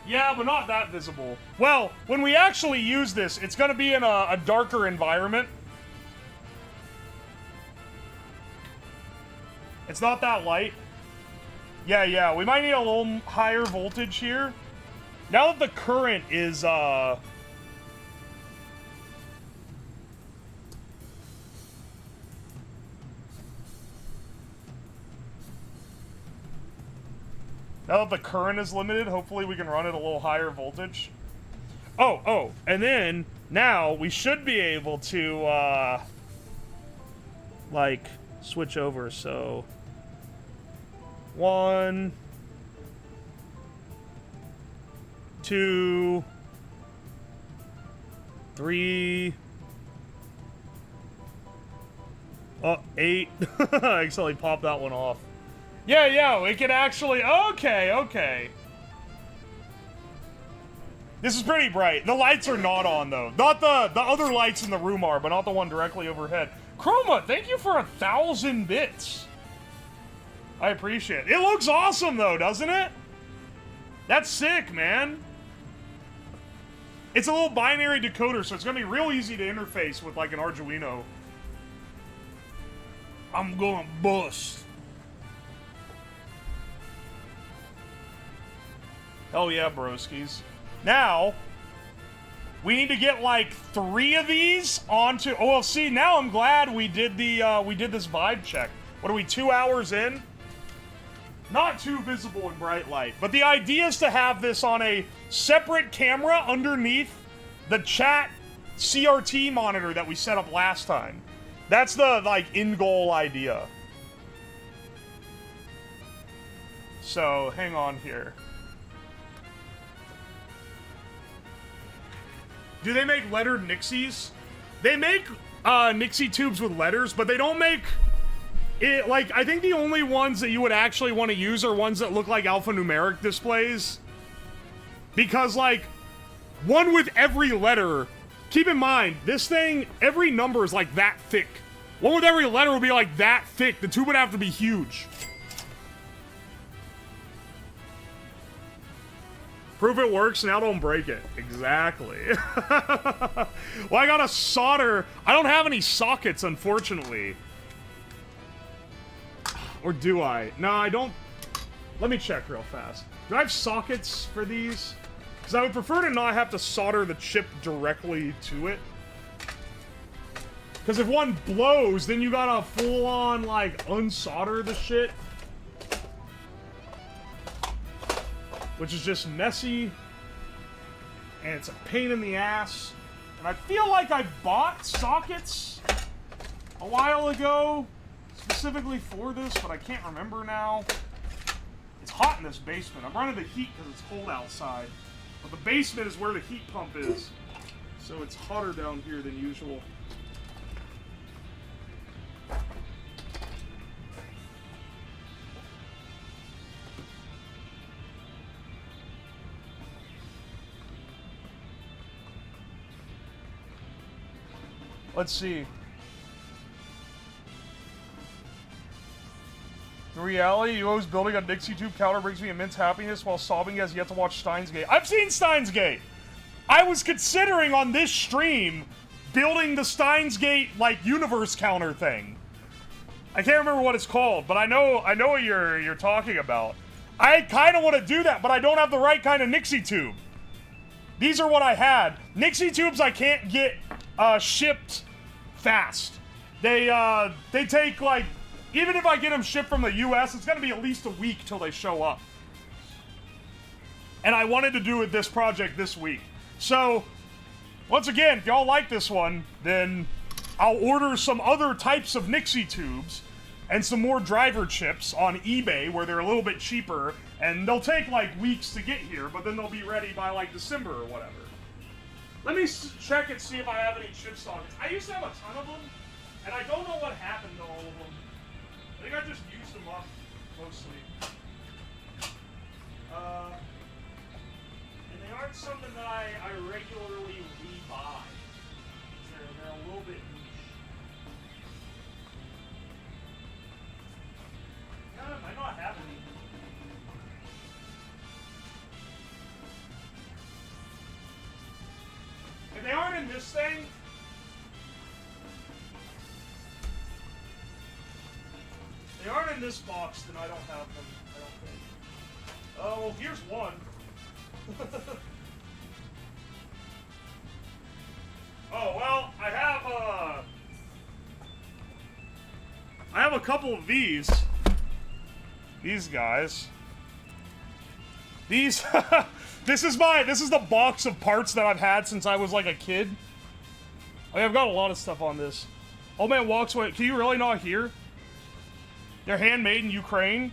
Yeah, but not that visible. Well, when we actually use this, it's going to be in a darker environment. It's not that light. Yeah, we might need a little higher voltage here. Now that the current is, Now that the current is limited, hopefully we can run it a little higher voltage. Oh, and then, now, we should be able to, like, switch over, so... 1, 2, 3. Oh, 8. I accidentally popped that one off. Yeah, we can actually... Okay. This is pretty bright. The lights are not on, though. Not the other lights in the room are, but not the one directly overhead. Chroma, thank you for 1,000 bits. I appreciate it. It looks awesome, though, doesn't it? That's sick, man. It's a little binary decoder, so it's going to be real easy to interface with, like, an Arduino. I'm gonna bust. Hell yeah, broskies. Now, we need to get, like, 3 of these onto... Oh, well, see, now I'm glad we did the, we did this vibe check. What are we, 2 hours in? Not too visible in bright light. But the idea is to have this on a separate camera underneath the chat CRT monitor that we set up last time. That's the, like, in-goal idea. So, hang on here. Do they make lettered Nixies? They make Nixie tubes with letters, but they don't make it, like, I think the only ones that you would actually want to use are ones that look like alphanumeric displays. Because, like, one with every letter, keep in mind, this thing, every number is like that thick. One with every letter would be like that thick. The tube would have to be huge. Prove it works, now don't break it. Exactly. Well, I gotta solder. I don't have any sockets, unfortunately. Or do I? No, I don't. Let me check real fast. Do I have sockets for these? Because I would prefer to not have to solder the chip directly to it. Because if one blows, then you gotta full-on, like, unsolder the shit. Which is just messy. And it's a pain in the ass. And I feel like I bought sockets a while ago specifically for this, but I can't remember now. It's hot in this basement. I'm running the heat because it's cold outside. But the basement is where the heat pump is. So it's hotter down here than usual. Let's see. The reality, you always building a Nixie tube counter brings me immense happiness while sobbing as yet to watch Steins Gate. I've seen Steins Gate! I was considering on this stream building the Steins Gate, like, universe counter thing. I can't remember what it's called, but I know what you're talking about. I kind of want to do that, but I don't have the right kind of Nixie tube. These are what I had. Nixie tubes I can't get shipped fast. They take, like, even if I get them shipped from the US, it's gonna be at least a week till they show up. And I wanted to do this project this week. So, once again, if y'all like this one, then I'll order some other types of Nixie tubes and some more driver chips on eBay where they're a little bit cheaper, and they'll take, like, weeks to get here, but then they'll be ready by, like, December or whatever. Let me check and see if I have any chip sockets. I used to have a ton of them, and I don't know what happened to all of them. I think I just used them up, mostly. And they aren't something that I regularly rebuy. They're a little bit niche. I know I have any. If they aren't in this thing, they aren't in this box, then I don't have them, I don't think. Oh, well, here's one. Oh, well, I have a couple of these. These guys. These, this is the box of parts that I've had since I was like a kid. I mean, I've got a lot of stuff on this. Old man walks away. Can you really not hear? They're handmade in Ukraine.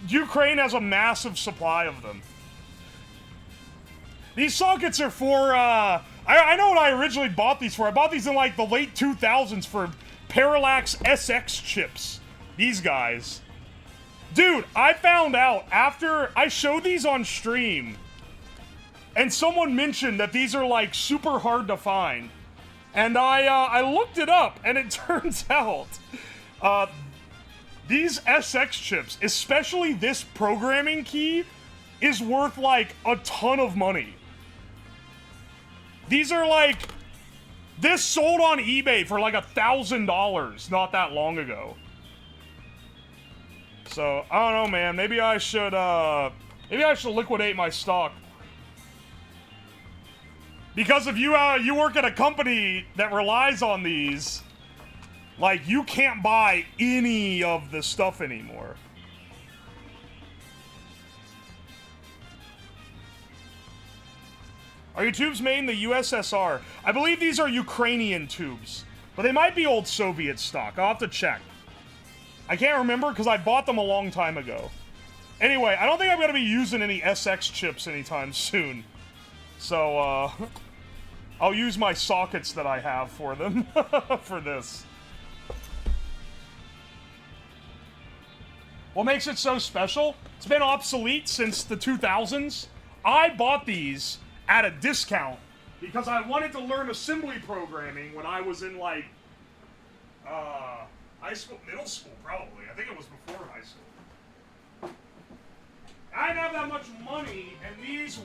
Ukraine has a massive supply of them. These sockets are for, I know what I originally bought these for. I bought these in, like, the late 2000s for Parallax SX chips. These guys. Dude, I found out after I showed these on stream, and someone mentioned that these are, like, super hard to find. And I looked it up, and it turns out, these SX chips, especially this programming key, is worth, like, a ton of money. These are, like, this sold on eBay for, like, $1,000 not that long ago. So, I don't know, man. Maybe I should liquidate my stock. Because if you work at a company that relies on these, Like, you can't buy any of the stuff anymore. Are your tubes made in the USSR? I believe these are Ukrainian tubes, but they might be old Soviet stock. I'll have to check. I can't remember because I bought them a long time ago. Anyway, I don't think I'm going to be using any SX chips anytime soon. So, I'll use my sockets that I have for them for this. What makes it so special? It's been obsolete since the 2000s. I bought these at a discount because I wanted to learn assembly programming when I was in, like, high school, middle school, probably. I think it was before high school. I didn't have that much money, and these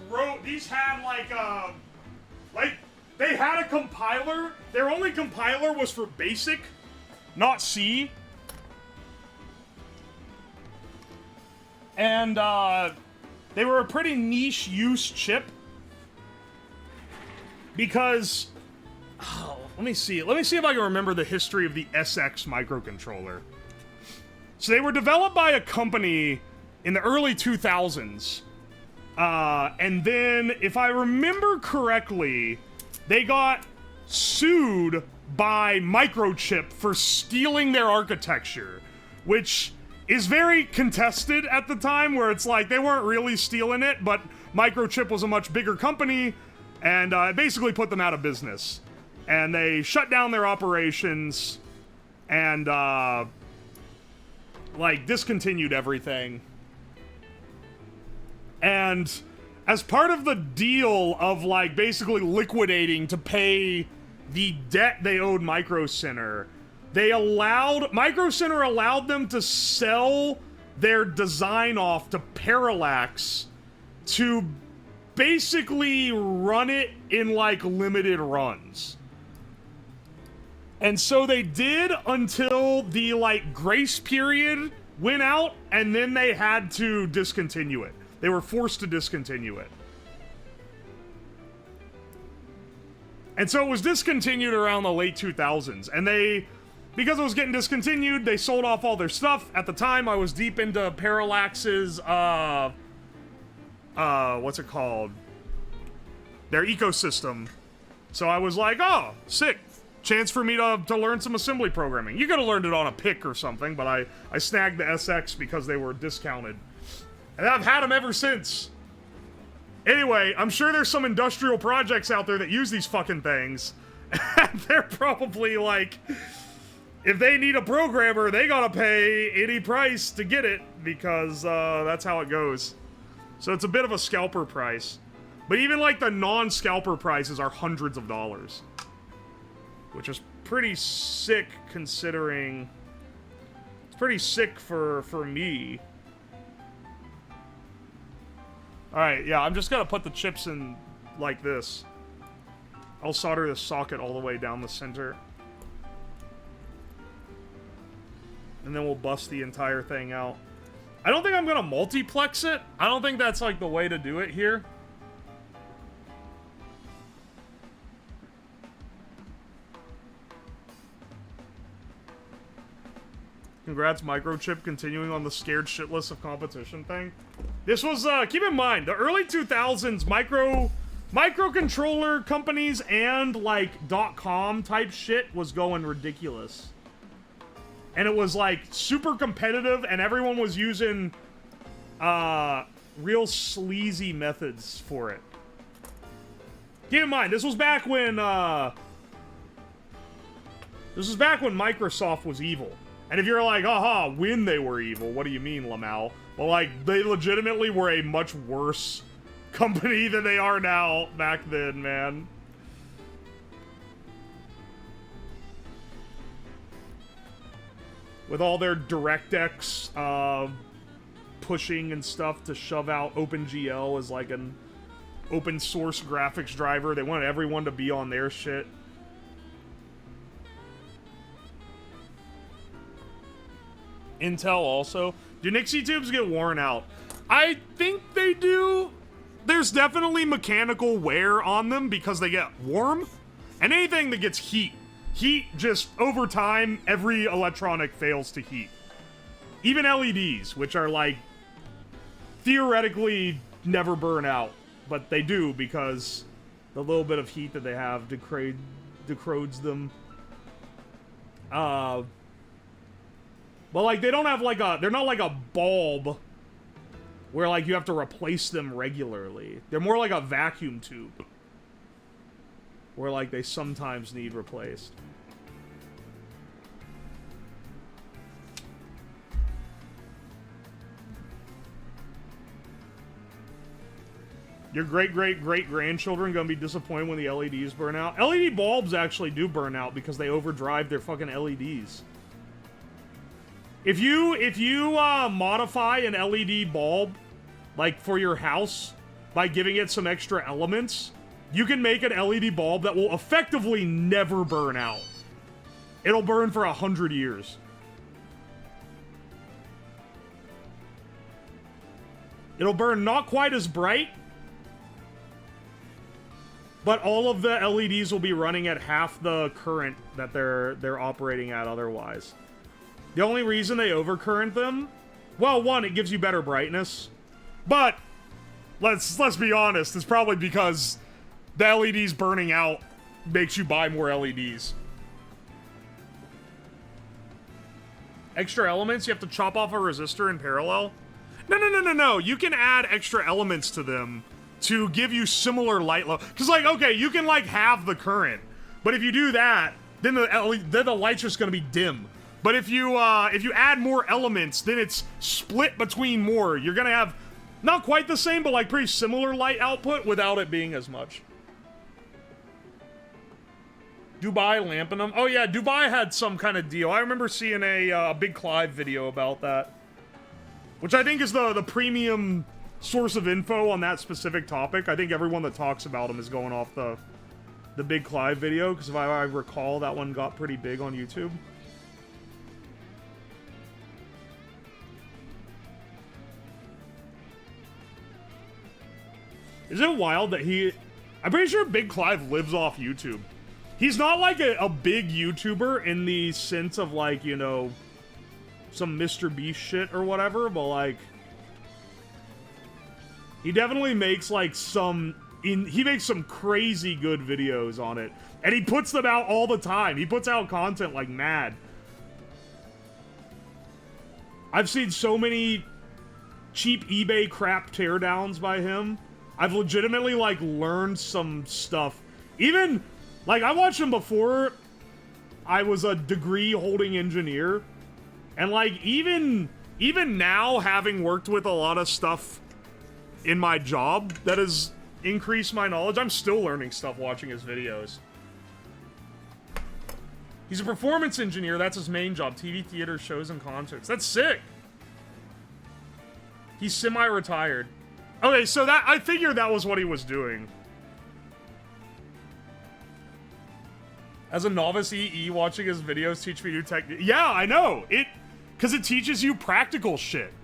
had, like, they had a compiler. Their only compiler was for BASIC, not C. And, they were a pretty niche use chip. Because, let me see if I can remember the history of the SX microcontroller. So they were developed by a company in the early 2000s. And then, if I remember correctly, they got sued by Microchip for stealing their architecture, which is very contested at the time, where it's like they weren't really stealing it, but Microchip was a much bigger company, and it basically put them out of business. And they shut down their operations and, like, discontinued everything. And as part of the deal of, like, basically liquidating to pay the debt they owed Micro Center, Micro Center allowed them to sell their design off to Parallax to basically run it in, like, limited runs. And so they did until the, like, grace period went out, and then they had to discontinue it. They were forced to discontinue it. And so it was discontinued around the late 2000s, and because it was getting discontinued, they sold off all their stuff. At the time, I was deep into Parallax's, what's it called? Their ecosystem. So I was like, oh, sick. Chance for me to learn some assembly programming. You could have learned it on a PIC or something, but I snagged the SX because they were discounted. And I've had them ever since. Anyway, I'm sure there's some industrial projects out there that use these fucking things. And they're probably like, if they need a programmer, they gotta pay any price to get it, because that's how it goes. So it's a bit of a scalper price. But even like the non-scalper prices are hundreds of dollars. Which is pretty sick considering... It's pretty sick for me. Alright, yeah, I'm just gonna put the chips in like this. I'll solder the socket all the way down the center. And then we'll bust the entire thing out. I don't think I'm gonna multiplex it. I don't think that's like the way to do it here. Congrats, Microchip, continuing on the scared shitless of competition thing. This was, keep in mind, the early 2000s microcontroller companies and, like, .com type shit was going ridiculous. And it was, like, super competitive, and everyone was using, real sleazy methods for it. Keep in mind, this was back when Microsoft was evil. And if you're like, aha, when they were evil, what do you mean, Lamau? Well, like, they legitimately were a much worse company than they are now back then, man. With all their DirectX pushing and stuff to shove out OpenGL as like an open source graphics driver. They wanted everyone to be on their shit. Intel also. Do Nixie tubes get worn out? I think they do. There's definitely mechanical wear on them because they get warm. And anything that gets heat heat just, over time, every electronic fails to heat. Even LEDs, which are like, theoretically never burn out, but they do because the little bit of heat that they have decodes them. But like, they don't have like a, they're not like a bulb where like you have to replace them regularly. They're more like a vacuum tube where like they sometimes need replaced. Your great-great-great-grandchildren gonna be disappointed when the LEDs burn out. LED bulbs actually do burn out because they overdrive their fucking LEDs. If you modify an LED bulb, like for your house, by giving it some extra elements, you can make an LED bulb that will effectively never burn out. It'll burn for 100 years. It'll burn not quite as bright, but all of the LEDs will be running at half the current that they're operating at otherwise. The only reason they overcurrent them, well, one, it gives you better brightness, but let's be honest, it's probably because the LEDs burning out makes you buy more LEDs. Extra elements, you have to chop off a resistor in parallel? No. You can add extra elements to them to give you similar light load. Because, like, okay, you can, like, have the current. But if you do that, then the light's just going to be dim. But if you add more elements, then it's split between more. You're going to have not quite the same, but, like, pretty similar light output without it being as much. Dubai Lampenum. Oh, yeah, Dubai had some kind of deal. I remember seeing a Big Clive video about that. Which I think is the premium source of info on that specific topic. I think everyone that talks about him is going off the Big Clive video, because if I recall, that one got pretty big on YouTube. Is it wild that I'm pretty sure Big Clive lives off YouTube. He's not like a big YouTuber in the sense of, like, you know, some Mr. Beast shit or whatever, but, like, he definitely makes, like, he makes some crazy good videos on it. And he puts them out all the time. He puts out content like mad. I've seen so many cheap eBay crap teardowns by him. I've legitimately, like, learned some stuff. Even, like, I watched him before I was a degree-holding engineer. And, like, even now, having worked with a lot of stuff in my job that has increased my knowledge, I'm still learning stuff watching his videos. He's a performance engineer. That's his main job. TV, theater, shows, and concerts. That's sick. He's semi-retired. Okay, so I figured that was what he was doing. As a novice EE, watching his videos teach me new techniques. Yeah, I know. Because it teaches you practical shit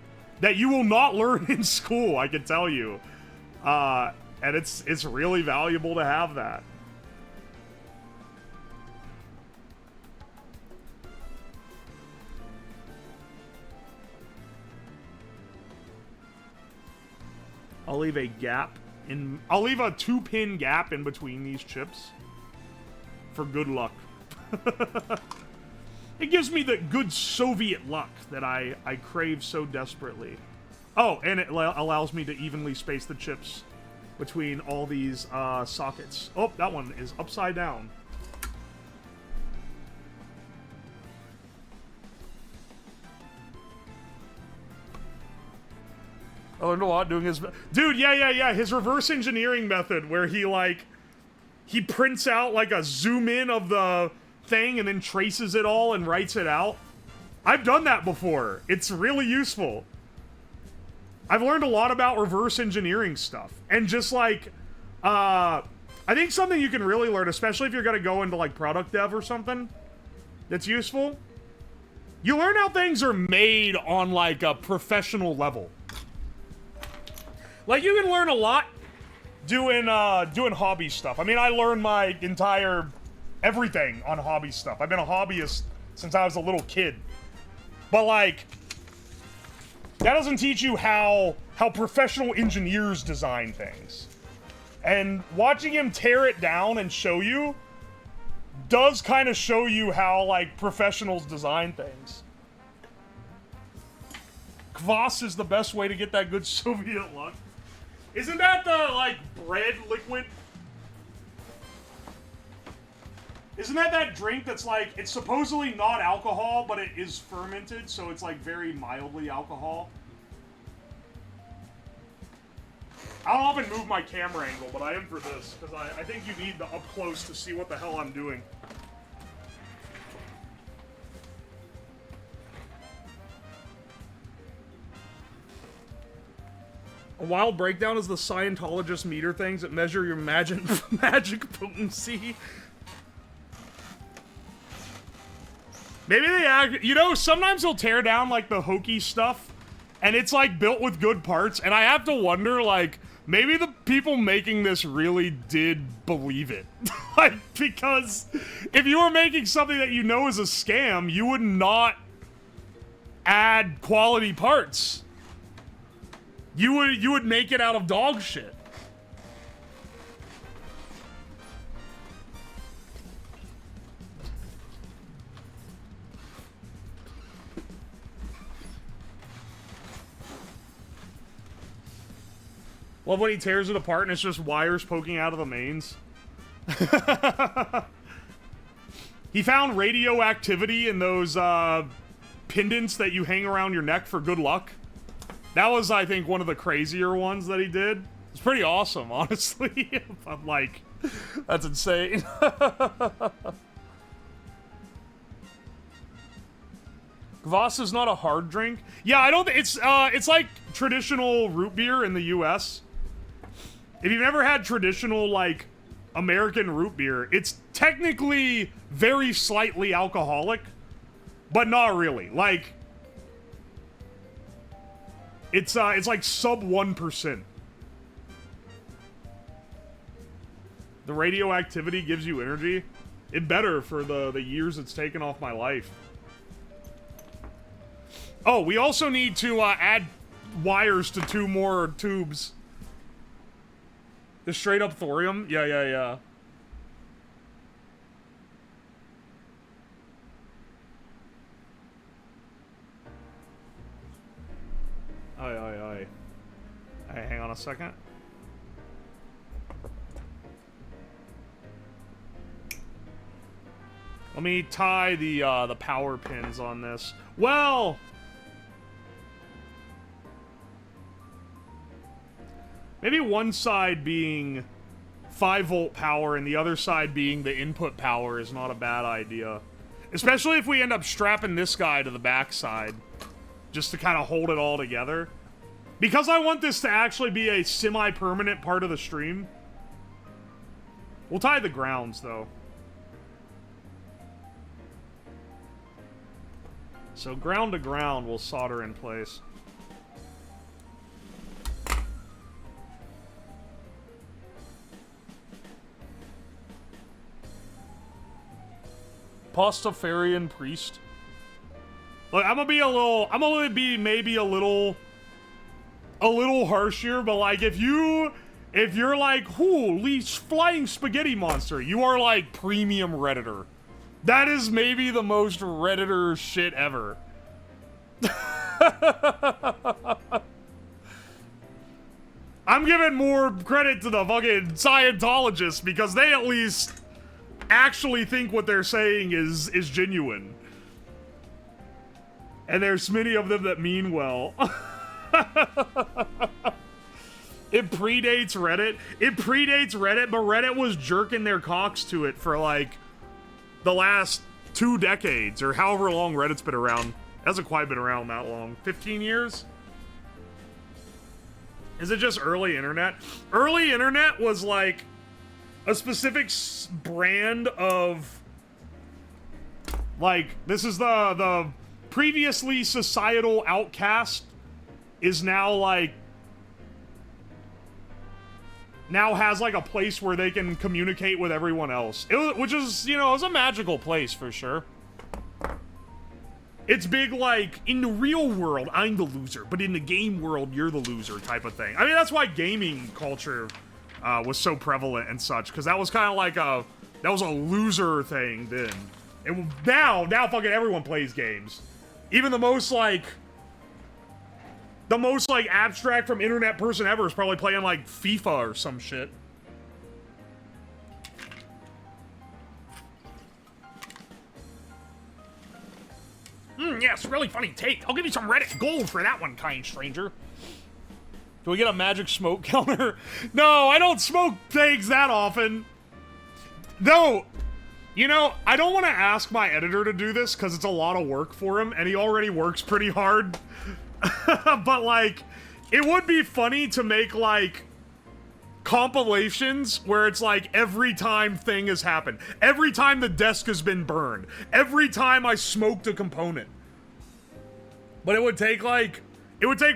that you will not learn in school, I can tell you. And it's really valuable to have that. I'll leave a 2-pin gap in between these chips for good luck. It gives me the good Soviet luck that I crave so desperately. Oh, and it allows me to evenly space the chips between all these sockets. Oh, that one is upside down. I learned a lot doing his... Dude, yeah. His reverse engineering method where he prints out like a zoom in of the thing and then traces it all and writes it out. I've done that before. It's really useful. I've learned a lot about reverse engineering stuff. And just like, I think something you can really learn, especially if you're going to go into like product dev or something that's useful. You learn how things are made on like a professional level. Like, you can learn a lot doing hobby stuff. I mean, I learned my entire everything on hobby stuff. I've been a hobbyist since I was a little kid. But, like, that doesn't teach you how professional engineers design things. And watching him tear it down and show you does kind of show you how, like, professionals design things. Kvass is the best way to get that good Soviet luck. Isn't that the, like, bread liquid? Isn't that drink that's, like, it's supposedly not alcohol, but it is fermented, so it's, like, very mildly alcohol? I don't often move my camera angle, but I am for this, because I think you need the up close to see what the hell I'm doing. A wild breakdown is the Scientologist meter things that measure your magic potency. Maybe they act, you know, sometimes they'll tear down, like, the hokey stuff, and it's, like, built with good parts, and I have to wonder, like, maybe the people making this really did believe it. Like, because if you were making something that you know is a scam, you would not add quality parts. You would make it out of dog shit. Love when he tears it apart and it's just wires poking out of the mains. He found radioactivity in those pendants that you hang around your neck for good luck. That was, I think, one of the crazier ones that he did. It's pretty awesome, honestly. I'm like, that's insane. Kvass is not a hard drink. Yeah, I don't. It's like traditional root beer in the U.S. If you've never had traditional, like, American root beer, it's technically very slightly alcoholic, but not really. Like, it's like sub 1%. The radioactivity gives you energy. It better for the years it's taken off my life. Oh, we also need to add wires to 2 more tubes. The straight up thorium? Yeah. Aye. Hey, hang on a second. Let me tie the power pins on this. Well, maybe one side being 5-volt power and the other side being the input power is not a bad idea. Especially if we end up strapping this guy to the backside, just to kind of hold it all together. Because I want this to actually be a semi-permanent part of the stream. We'll tie the grounds, though. So ground to ground we'll solder in place. Pastafarian priest. Look, I'm gonna be maybe a little harsh here, but like if you're like, holy flying spaghetti monster, you are like premium Redditor. That is maybe the most Redditor shit ever. I'm giving more credit to the fucking Scientologists because they at least actually think what they're saying is genuine. And there's many of them that mean well. It predates Reddit. It predates Reddit, but Reddit was jerking their cocks to it for like the last 2 decades or however long Reddit's been around. It hasn't quite been around that long. 15 years? Is it just early internet? Early internet was like a specific brand of like, this is the previously societal outcast is now like now has like a place where they can communicate with everyone else. Which is, you know, it's a magical place for sure. It's big like, in the real world, I'm the loser, but in the game world, you're the loser type of thing. I mean, that's why gaming culture was so prevalent and such, because that was kind of like that was a loser thing then. And now fucking everyone plays games. Even the most abstract from internet person ever is probably playing like FIFA or some shit. Yes, really funny take. I'll give you some Reddit gold for that one, kind stranger. Do we get a magic smoke counter? No, I don't smoke things that often. No, you know, I don't want to ask my editor to do this because it's a lot of work for him, and he already works pretty hard. But, like, it would be funny to make, like, compilations where it's like every time thing has happened, every time the desk has been burned, every time I smoked a component. But it would take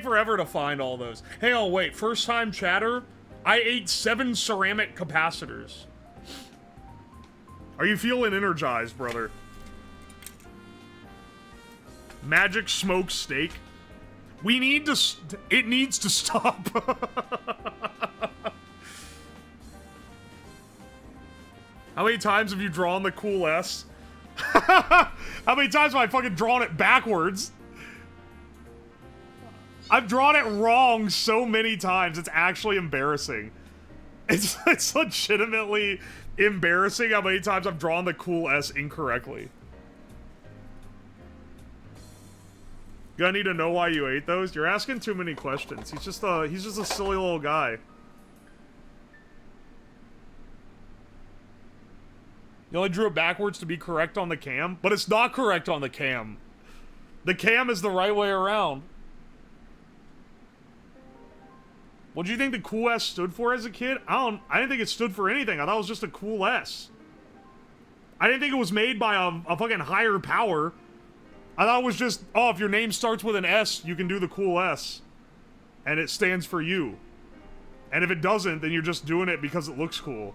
forever to find all those. Hey, oh wait, first time chatter, I ate 7 ceramic capacitors. Are you feeling energized, brother? Magic smoke steak. We need to, it needs to stop. How many times have you drawn the cool S? How many times have I fucking drawn it backwards? I've drawn it wrong so many times, it's actually embarrassing. It's legitimately embarrassing how many times I've drawn the cool S incorrectly. You gonna need to know why you ate those? You're asking too many questions. He's just a silly little guy. You only drew it backwards to be correct on the cam, but it's not correct on the cam. The cam is the right way around. What do you think the cool S stood for as a kid? I didn't think it stood for anything. I thought it was just a cool S. I didn't think it was made by a fucking higher power. I thought it was just, oh, if your name starts with an S, you can do the cool S. And it stands for you. And if it doesn't, then you're just doing it because it looks cool.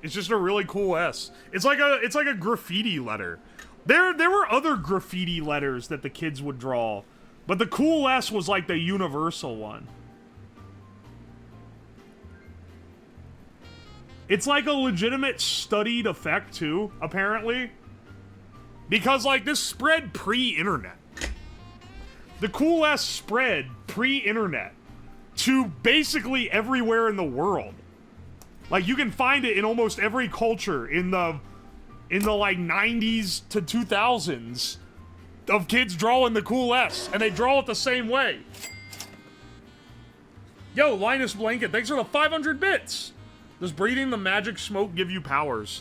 It's just a really cool S. It's like a graffiti letter. There were other graffiti letters that the kids would draw, but the cool S was like the universal one. It's like a legitimate studied effect too, apparently. Because like this spread pre-internet. The cool S spread pre-internet to basically everywhere in the world. Like, you can find it in almost every culture in the like 90s to 2000s of kids drawing the cool S, and they draw it the same way. Yo, Linus Blanket, thanks for the 500 bits. Does breathing the magic smoke give you powers?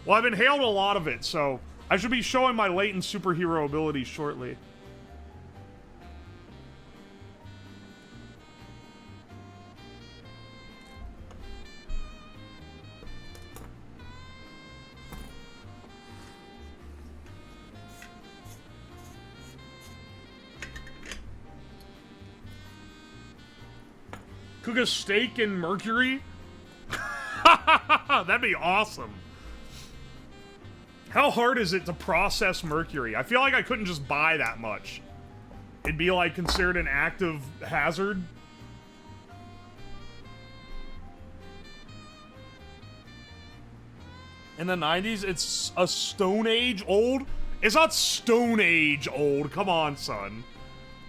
Well, I've inhaled a lot of it, so I should be showing my latent superhero abilities shortly. Cook a steak in mercury? That'd be awesome. How hard is it to process mercury? I feel like I couldn't just buy that much. It'd be like considered an active hazard. In the 90s, it's a Stone Age old? It's not Stone Age old. Come on, son.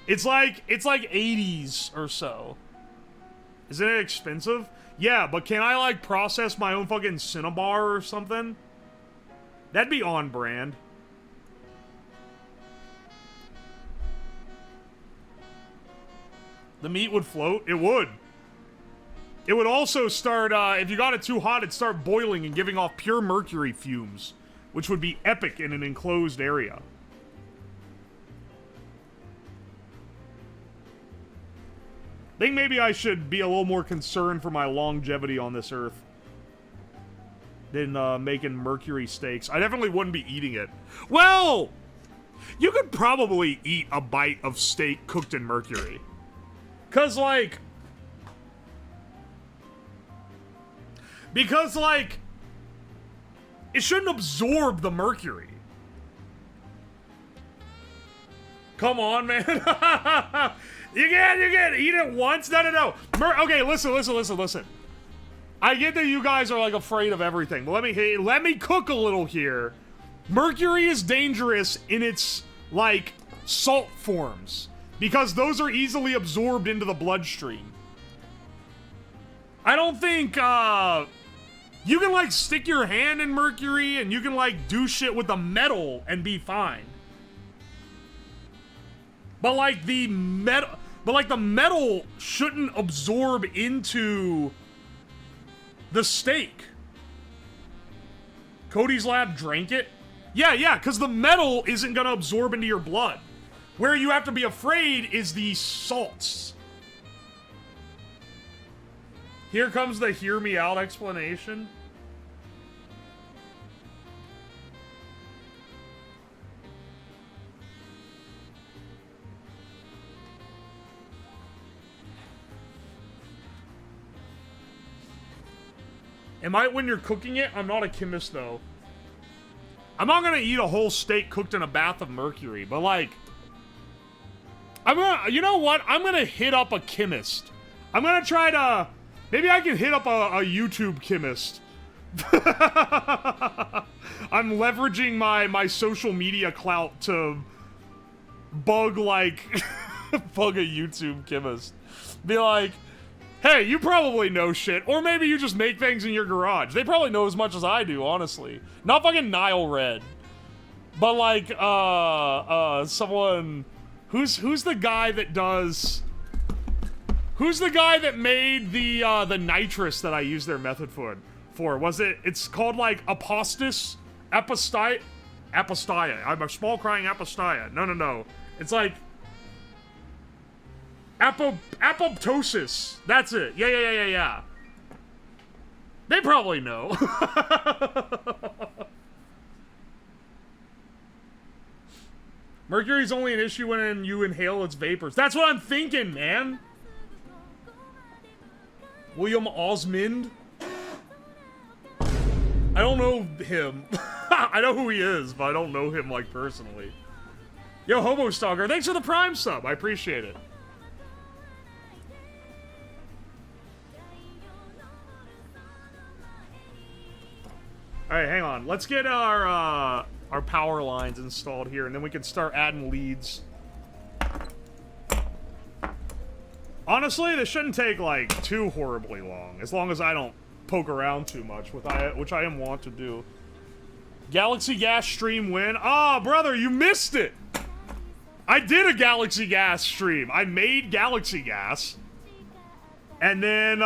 It's like 80s or so. Isn't it expensive? Yeah, but can I, like, process my own fucking Cinnabar or something? That'd be on brand. The meat would float? It would. It would also start, if you got it too hot, it'd start boiling and giving off pure mercury fumes, which would be epic in an enclosed area. I think maybe I should be a little more concerned for my longevity on this earth than making mercury steaks. I definitely wouldn't be eating it. Well, You could probably eat a bite of steak cooked in mercury. Because, like, it shouldn't absorb the mercury. Come on, man. You can't eat it once? No. Okay, listen. I get that you guys are, like, afraid of everything, but let me cook a little here. Mercury is dangerous in its, like, salt forms, because those are easily absorbed into the bloodstream. I don't think, you can, like, stick your hand in mercury, and you can, like, do shit with the metal and be fine. But, like, the metal shouldn't absorb into the steak. Cody's lab drank it? Yeah, because the metal isn't gonna absorb into your blood. Where you have to be afraid is the salts. Here comes the hear me out explanation. It might when you're cooking it. I'm not a chemist, though. I'm not gonna eat a whole steak cooked in a bath of mercury, but, like, you know what? I'm gonna hit up a chemist. I'm gonna try to, maybe I can hit up a YouTube chemist. I'm leveraging my social media clout to bug a YouTube chemist. Be like, hey, you probably know shit. Or maybe you just make things in your garage. They probably know as much as I do, honestly. Not fucking Nile Red. But, like, someone... Who's the guy that does... Who's the guy that made the nitrous that I use their method for? It's called, like, Apostis? Apostia. I'm a small crying apostia. No. It's like... Apoptosis. That's it. Yeah. They probably know. Mercury's only an issue when you inhale its vapors. That's what I'm thinking, man. William Osmond? I don't know him. I know who he is, but I don't know him, like, personally. Yo, Hobo Stalker, thanks for the Prime sub. I appreciate it. Alright, hang on. Let's get our power lines installed here, and then we can start adding leads. Honestly, this shouldn't take, like, too horribly long, as long as I don't poke around too much, which I am wont to do. Galaxy Gas stream win? Ah, brother, you missed it! I did a Galaxy Gas stream. I made Galaxy Gas. And then,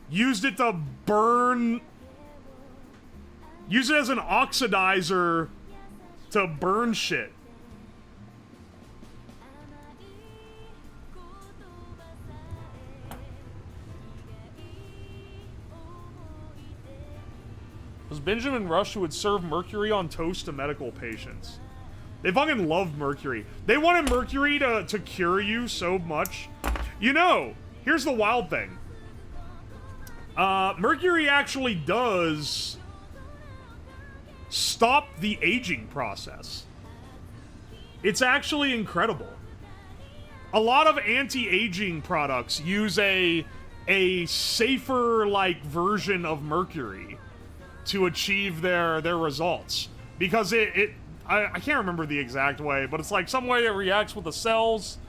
used it to burn... Use it as an oxidizer to burn shit. Was Benjamin Rush who would serve mercury on toast to medical patients? They fucking loved mercury. They wanted mercury to cure you so much. You know, here's the wild thing. Mercury actually does stop the aging process. It's actually incredible. A lot of anti-aging products use a safer, like, version of mercury to achieve their results. Because I can't remember the exact way, but it's like some way it reacts with the cells.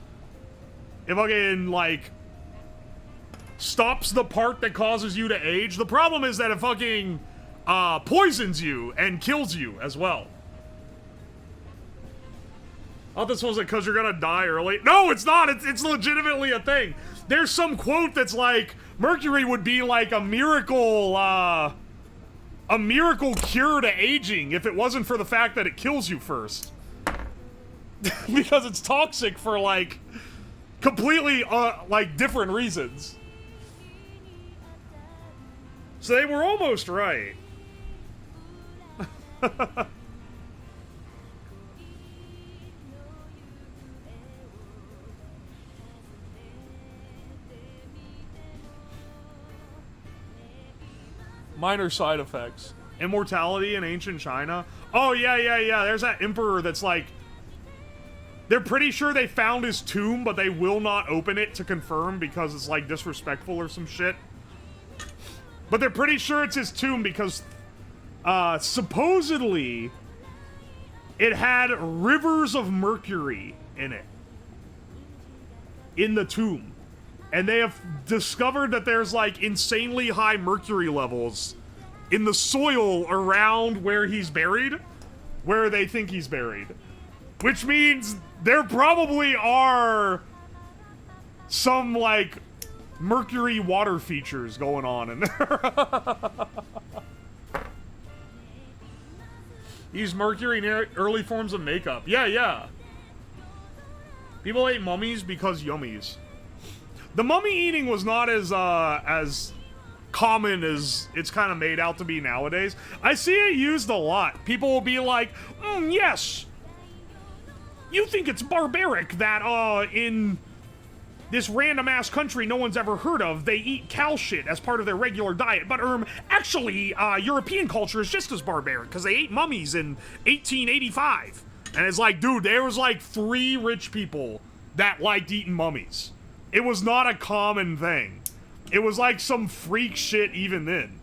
It fucking, like, stops the part that causes you to age. The problem is that it fucking poisons you and kills you as well. I thought this was because you're gonna die early. No, it's not. It's legitimately a thing. There's some quote that's like, mercury would be like a miracle cure to aging if it wasn't for the fact that it kills you first. Because it's toxic for, like, completely, like, different reasons. So they were almost right. Minor side effects. Immortality in ancient China. Oh, yeah. There's that emperor that's like... They're pretty sure they found his tomb, but they will not open it to confirm because it's, like, disrespectful or some shit. But they're pretty sure it's his tomb because, supposedly, it had rivers of mercury in it. In the tomb. And they have discovered that there's, like, insanely high mercury levels in the soil around where he's buried. Where they think he's buried. Which means there probably are some, like, mercury water features going on in there. Use mercury in early forms of makeup. Yeah. People ate mummies because yummies. The mummy eating was not as common as it's kind of made out to be nowadays. I see it used a lot. People will be like, yes, you think it's barbaric that, in this random-ass country no one's ever heard of, they eat cow shit as part of their regular diet, but, actually, European culture is just as barbaric, because they ate mummies in 1885. And it's like, dude, there was, like, 3 rich people that liked eating mummies. It was not a common thing. It was like some freak shit even then.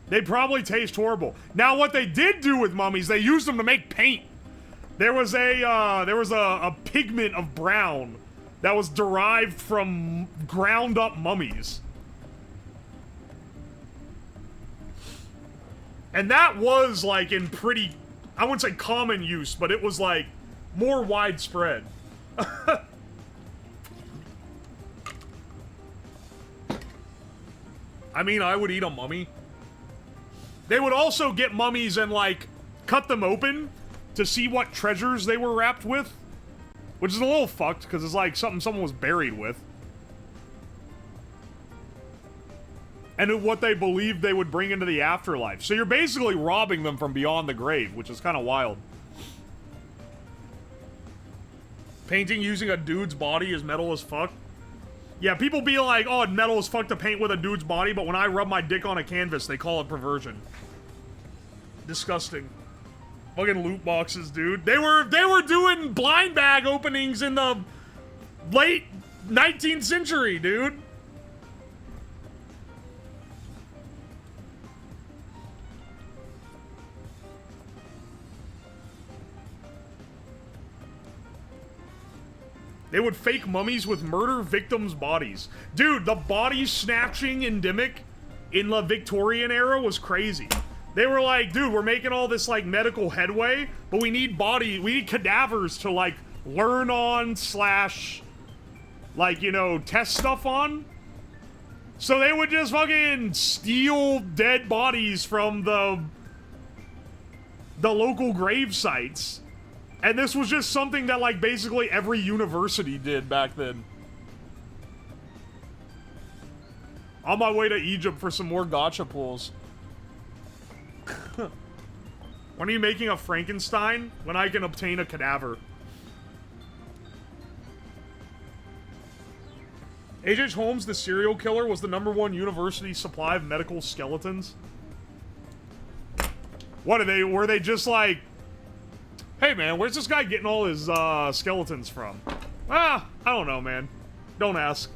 They probably taste horrible. Now, what they did do with mummies, they used them to make paint. There was a pigment of brown that was derived from ground up mummies. And that was, like, in pretty, I wouldn't say common use, but it was, like, more widespread. I mean, I would eat a mummy. They would also get mummies and, like, cut them open to see what treasures they were wrapped with. Which is a little fucked, because it's like something someone was buried with. And what they believed they would bring into the afterlife. So you're basically robbing them from beyond the grave, which is kind of wild. Painting using a dude's body is metal as fuck. Yeah, people be like, oh, metal as fuck to paint with a dude's body, but when I rub my dick on a canvas, they call it perversion. Disgusting. Fucking loot boxes, dude. They were doing blind bag openings in the late 19th century, dude. They would fake mummies with murder victims' bodies. Dude, the body snatching endemic in the Victorian era was crazy. They were like, dude, we're making all this, like, medical headway, but we need cadavers to, like, learn on / like, you know, test stuff on. So they would just fucking steal dead bodies from the local grave sites. And this was just something that, like, basically every university did back then. On my way to Egypt for some more gacha pulls. When are you making a Frankenstein? When I can obtain a cadaver. H.H. Holmes, the serial killer, was the #1 university supply of medical skeletons. What were they just like, hey man, where's this guy getting all his skeletons from? I don't know, man. Don't ask.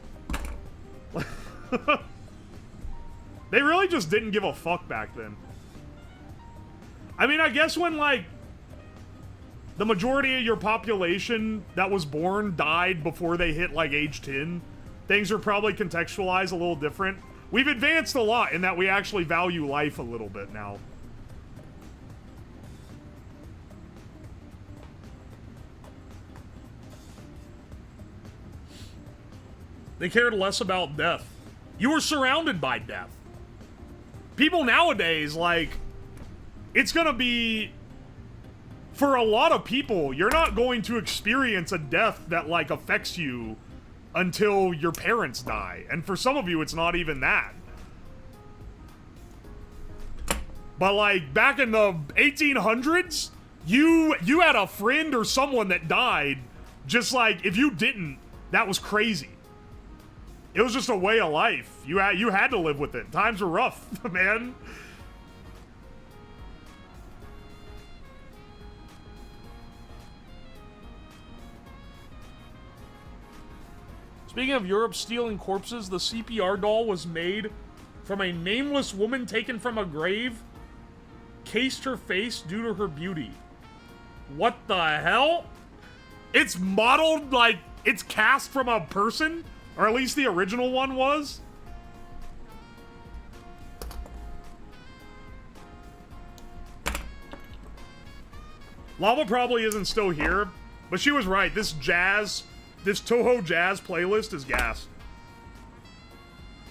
They really just didn't give a fuck back then. I mean, I guess when, like, the majority of your population that was born died before they hit, like, age 10, things are probably contextualized a little different. We've advanced a lot in that we actually value life a little bit now. They cared less about death. You were surrounded by death. People nowadays, like, it's gonna be, for a lot of people, you're not going to experience a death that, like, affects you until your parents die. And for some of you, it's not even that. But, like, back in the 1800s, you had a friend or someone that died, just like, if you didn't, that was crazy. It was just a way of life. You had to live with it. Times were rough, man. Speaking of Europe stealing corpses, the CPR doll was made from a nameless woman taken from a grave, cased her face due to her beauty. What the hell? It's modeled like it's cast from a person? Or at least the original one was? Lava probably isn't still here, but she was right. This Toho Jazz playlist is gas.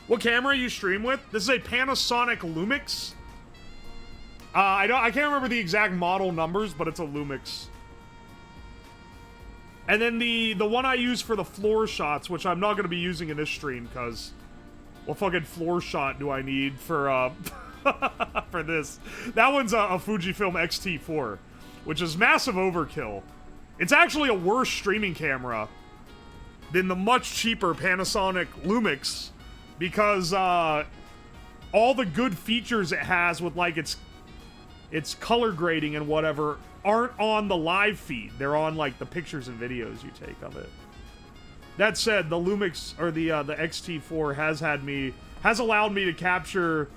What camera you stream with? This is a Panasonic Lumix. I can't remember the exact model numbers, but it's a Lumix. And then the one I use for the floor shots, which I'm not going to be using in this stream, because what fucking floor shot do I need for for this? That one's a Fujifilm X-T4, which is massive overkill. It's actually a worse streaming camera than the much cheaper Panasonic Lumix, because all the good features it has with like its color grading and whatever aren't on the live feed. They're on like the pictures and videos you take of it. That said, the Lumix or the X-T4 has allowed me to capture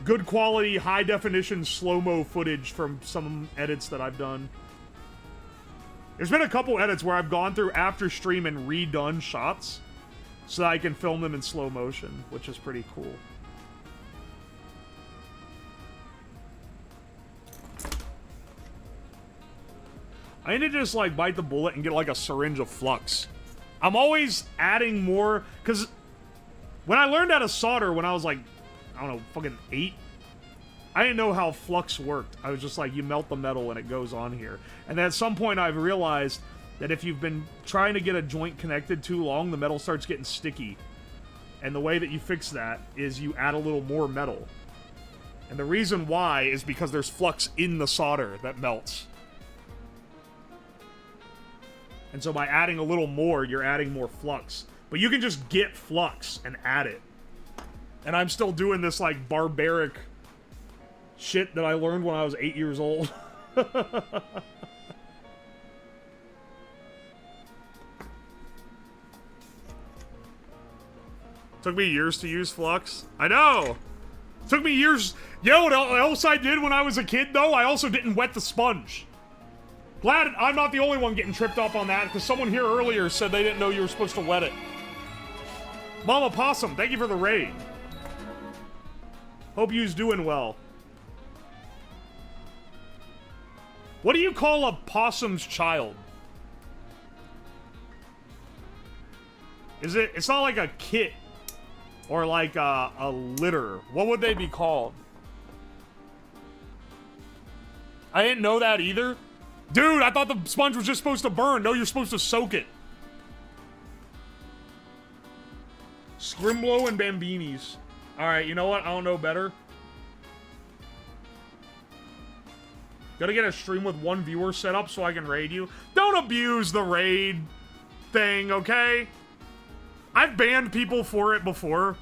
good quality, high definition slow-mo footage from some edits that I've done. There's been a couple edits where I've gone through after stream and redone shots so that I can film them in slow motion, which is pretty cool. I need to just like bite the bullet and get like a syringe of flux. I'm always adding more, because when I learned how to solder when I was like, I don't know, fucking 8, I didn't know how flux worked. I was just like, you melt the metal and it goes on here. And then at some point I've realized that if you've been trying to get a joint connected too long, the metal starts getting sticky. And the way that you fix that is you add a little more metal. And the reason why is because there's flux in the solder that melts. And so by adding a little more, you're adding more flux. But you can just get flux and add it. And I'm still doing this like barbaric shit that I learned when I was 8 years old. Took me years to use flux. I know! Took me years. Yo, what else I did when I was a kid, though? I also didn't wet the sponge. Glad I'm not the only one getting tripped up on that, because someone here earlier said they didn't know you were supposed to wet it. Mama Possum, thank you for the raid. Hope you's doing well. What do you call a possum's child? It's not like a kit or like a litter. What would they be called? I didn't know that either. Dude, I thought the sponge was just supposed to burn. No, you're supposed to soak it. Scrimblow and Bambinis. Alright, you know what? I don't know better. Gotta get a stream with one viewer set up so I can raid you. Don't abuse the raid thing, okay? I've banned people for it before.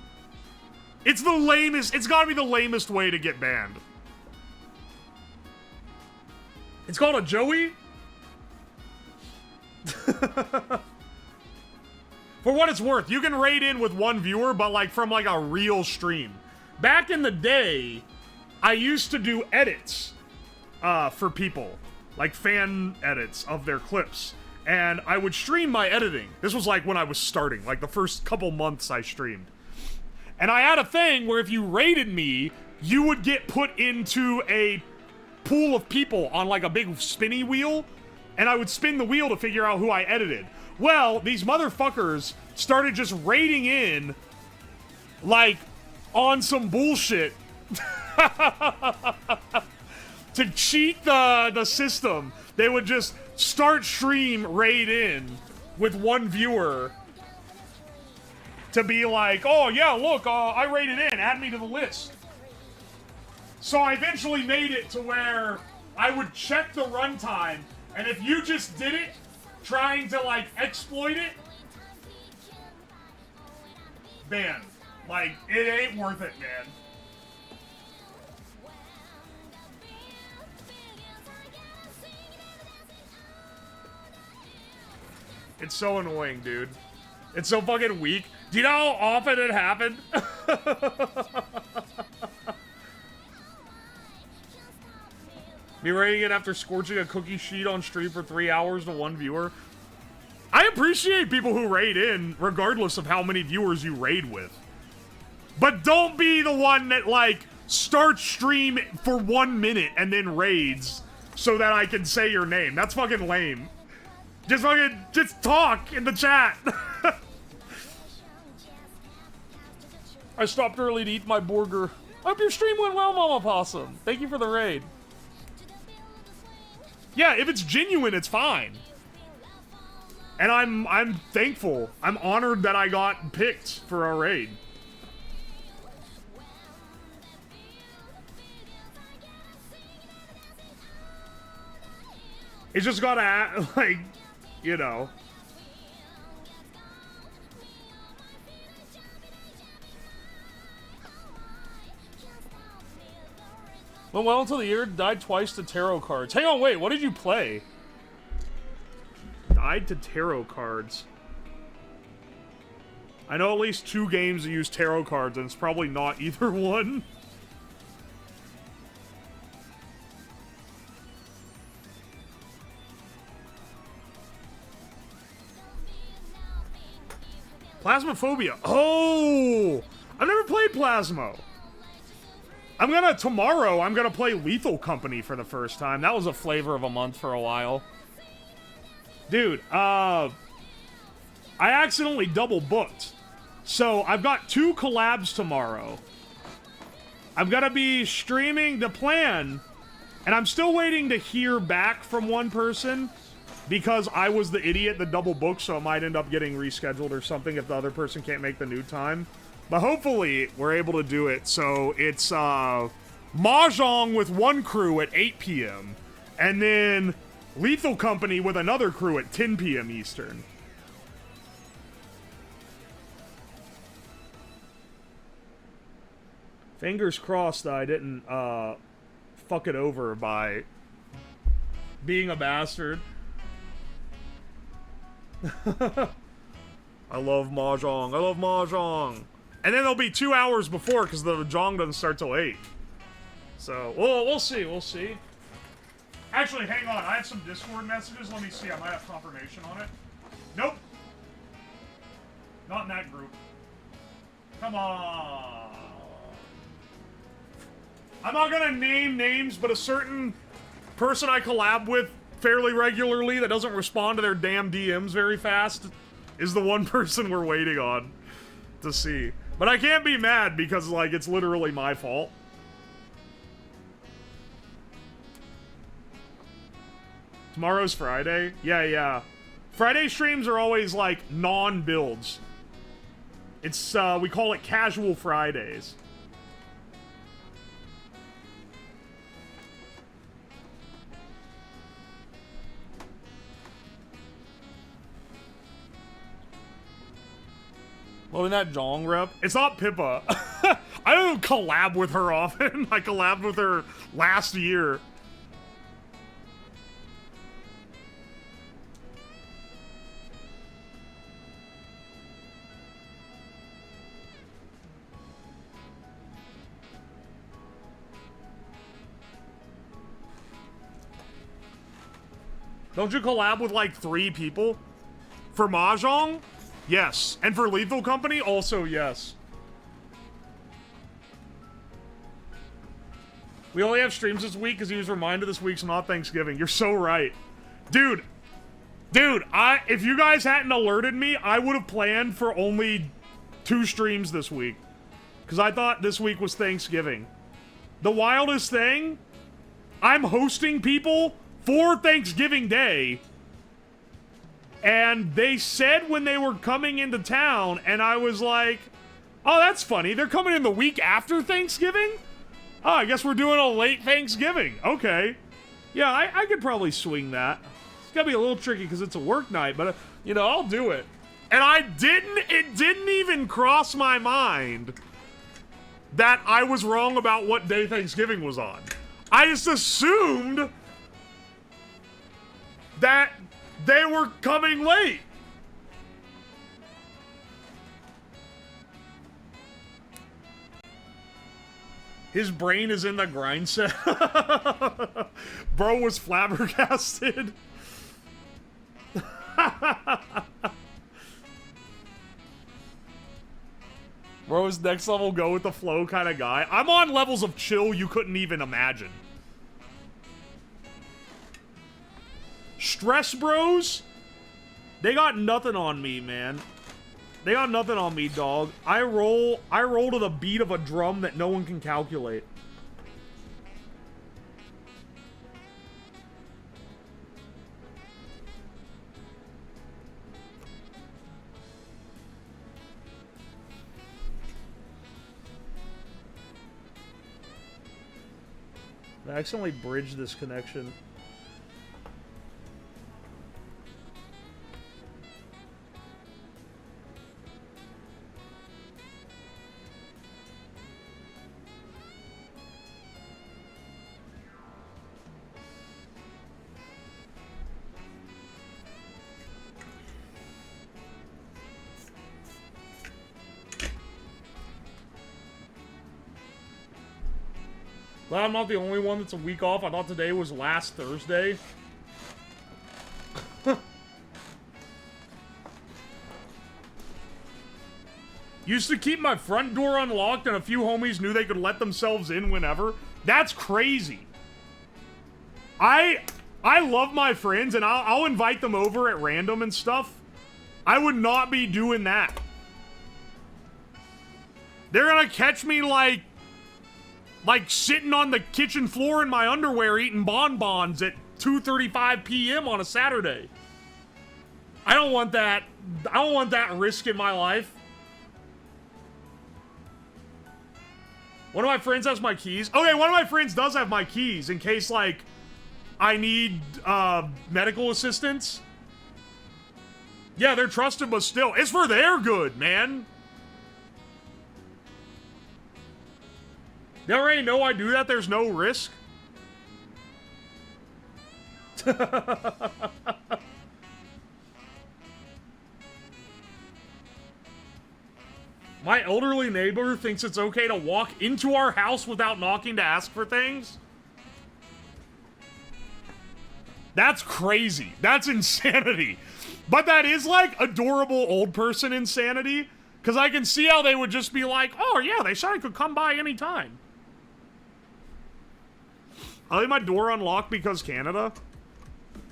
It's the lamest. It's gotta be the lamest way to get banned. It's called a Joey? For what it's worth, you can raid in with one viewer, but like from like a real stream. Back in the day, I used to do edits for people. Like fan edits of their clips. And I would stream my editing. This was like when I was starting, like the first couple months I streamed. And I had a thing where if you raided me, you would get put into a pool of people on like a big spinny wheel, and I would spin the wheel to figure out who I edited. Well, these motherfuckers started just raiding in like on some bullshit to cheat the system. They would just start stream raid in with one viewer to be like, oh yeah, look, I raided in, add me to the list. So I eventually made it to where I would check the runtime, and if you just did it, trying to, like, exploit it, ban. Like, it ain't worth it, man. It's so annoying, dude. It's so fucking weak. Do you know how often it happened? Me rating it after scorching a cookie sheet on stream for 3 hours to 1 viewer. I appreciate people who raid in, regardless of how many viewers you raid with. But don't be the one that, like, starts stream for 1 minute and then raids so that I can say your name. That's fucking lame. Just talk in the chat. I stopped early to eat my burger. Hope your stream went well, Mama Possum. Thank you for the raid. Yeah, if it's genuine, it's fine. And I'm thankful. I'm honored that I got picked for a raid. It's just gotta, like, you know. Went well until the year, died twice to tarot cards. Hang on, wait, what did you play? Died to tarot cards. I know at least 2 games that use tarot cards, and it's probably not either one. Plasmophobia. Oh! I've never played Plasmo. Tomorrow, I'm gonna play Lethal Company for the first time. That was a flavor of a month for a while. Dude, I accidentally double booked. So, I've got 2 collabs tomorrow. I'm gonna be streaming the plan, and I'm still waiting to hear back from one person because I was the idiot that double booked, so it might end up getting rescheduled or something if the other person can't make the new time. But hopefully, we're able to do it. So, it's, Mahjong with one crew at 8 p.m. And then Lethal Company with another crew at 10 p.m. Eastern. Fingers crossed that I didn't, fuck it over by being a bastard. I love Mahjong. I love Mahjong. And then there'll be 2 hours before because the Mahjong doesn't start till 8. So, we'll see. We'll see. Actually, hang on. I have some Discord messages. Let me see. I might have confirmation on it. Nope. Not in that group. Come on. I'm not gonna name names, but a certain person I collab with fairly regularly that doesn't respond to their damn DMs very fast is the one person we're waiting on to see. But I can't be mad because, like, it's literally my fault. Tomorrow's Friday? Yeah. Friday streams are always, like, non-builds. It's, we call it Casual Fridays. Well, in that Jong rep, it's not Pippa. I don't collab with her often. I collabed with her last year. Don't you collab with like 3 people? For Mahjong? Yes. And for Lethal Company? Also yes. We only have streams this week because he was reminded this week's not Thanksgiving. You're so right. Dude, if you guys hadn't alerted me, I would have planned for only 2 streams this week. Because I thought this week was Thanksgiving. The wildest thing, I'm hosting people for Thanksgiving Day. And they said when they were coming into town, and I was like, oh, that's funny. They're coming in the week after Thanksgiving? Oh, I guess we're doing a late Thanksgiving. Okay. Yeah, I could probably swing that. It's gotta be a little tricky because it's a work night, but, you know, I'll do it. And it didn't even cross my mind that I was wrong about what day Thanksgiving was on. I just assumed that they were coming late. His brain is in the grind set. Bro was flabbergasted. Bro's next level go with the flow kind of guy. I'm on levels of chill you couldn't even imagine. Stress bros? They got nothing on me, man. They got nothing on me, dog. I roll to the beat of a drum that no one can calculate. I accidentally bridged this connection. Glad I'm not the only one that's a week off. I thought today was last Thursday. Used to keep my front door unlocked and a few homies knew they could let themselves in whenever. That's crazy. I love my friends and I'll invite them over at random and stuff. I would not be doing that. They're gonna catch me like sitting on the kitchen floor in my underwear eating bonbons at 2:35 p.m. on a Saturday. I don't want that. I don't want that risk in my life. One of my friends has my keys. Okay, one of my friends does have my keys in case, like, I need medical assistance. Yeah, they're trusted, but still, it's for their good, man. They already know I do that, there's no risk. My elderly neighbor thinks it's okay to walk into our house without knocking to ask for things. That's crazy. That's insanity. But that is like adorable old person insanity. Because I can see how they would just be like, oh yeah, they said I could come by anytime. I leave my door unlocked because Canada.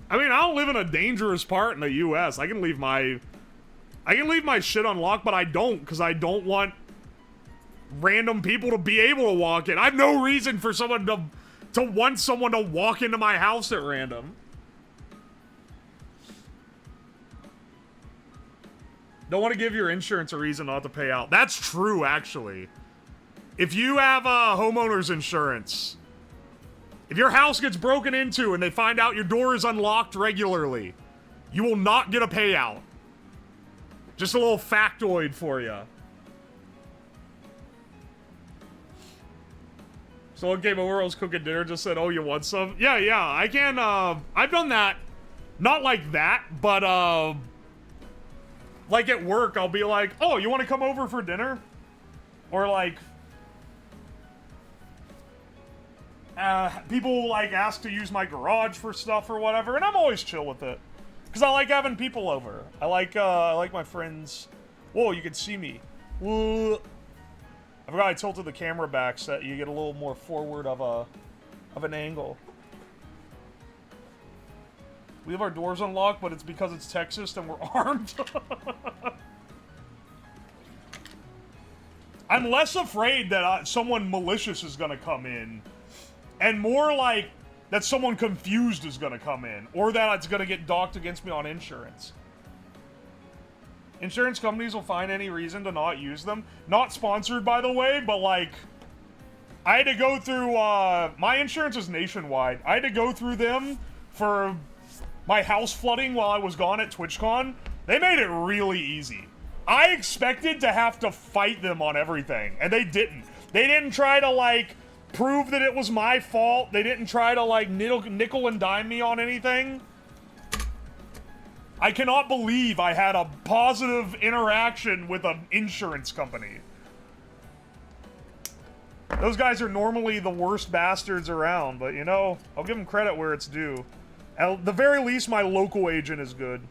I mean, I don't live in a dangerous part in the U.S. I can leave my shit unlocked, but I don't because I don't want random people to be able to walk in. I have no reason for someone to want someone to walk into my house at random. Don't want to give your insurance a reason not to pay out. That's true, actually. If you have homeowner's insurance, if your house gets broken into and they find out your door is unlocked regularly, you will not get a payout. Just a little factoid for you. Someone came over, I was cooking dinner, just said, oh, you want some? Yeah, I can, I've done that. Not like that, but, like at work, I'll be like, oh, you want to come over for dinner? Or like, people like ask to use my garage for stuff or whatever, and I'm always chill with it. Because I like having people over. I like my friends. Whoa, you can see me. Whoa. I forgot I tilted the camera back so that you get a little more forward of an angle. We have our doors unlocked, but it's because it's Texas and we're armed. I'm less afraid that someone malicious is gonna come in, and more like that someone confused is gonna come in, or that it's gonna get docked against me on insurance. Insurance companies will find any reason to not use them. Not sponsored, by the way, but like, I had to go through, my insurance is nationwide. I had to go through them for my house flooding while I was gone at TwitchCon, They made it really easy. I expected to have to fight them on everything, and they didn't. They didn't try to, like, prove that it was my fault. They didn't try to, like, nickel and dime me on anything. I cannot believe I had a positive interaction with an insurance company. Those guys are normally the worst bastards around, but, you know, I'll give them credit where it's due. At the very least, my local agent is good.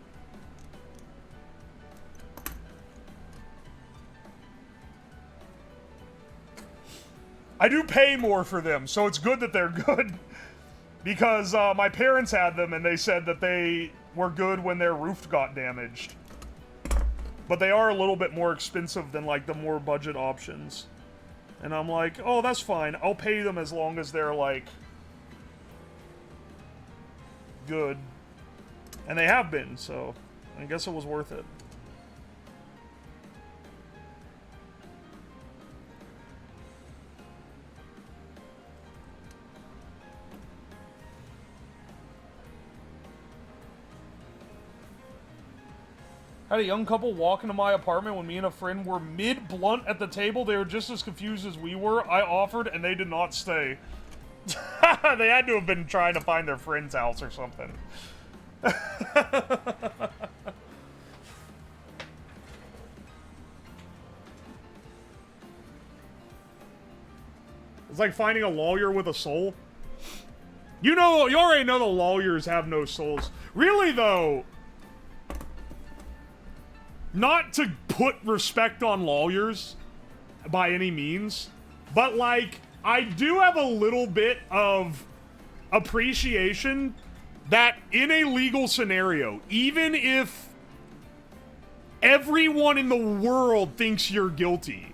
I do pay more for them, so it's good that they're good. Because my parents had them, and they said that they were good when their roof got damaged. But they are a little bit more expensive than, like, the more budget options. And I'm like, oh, that's fine. I'll pay them as long as they're, like, good. And they have been, so I guess it was worth it. I had a young couple walk into my apartment when me and a friend were mid-blunt at the table. They were just as confused as we were. I offered, and they did not stay. They had to have been trying to find their friend's house or something. It's like finding a lawyer with a soul. You know, you already know the lawyers have no souls. Really, though... Not to put respect on lawyers by any means, but, like, I do have a little bit of appreciation that in a legal scenario, even if everyone in the world thinks you're guilty,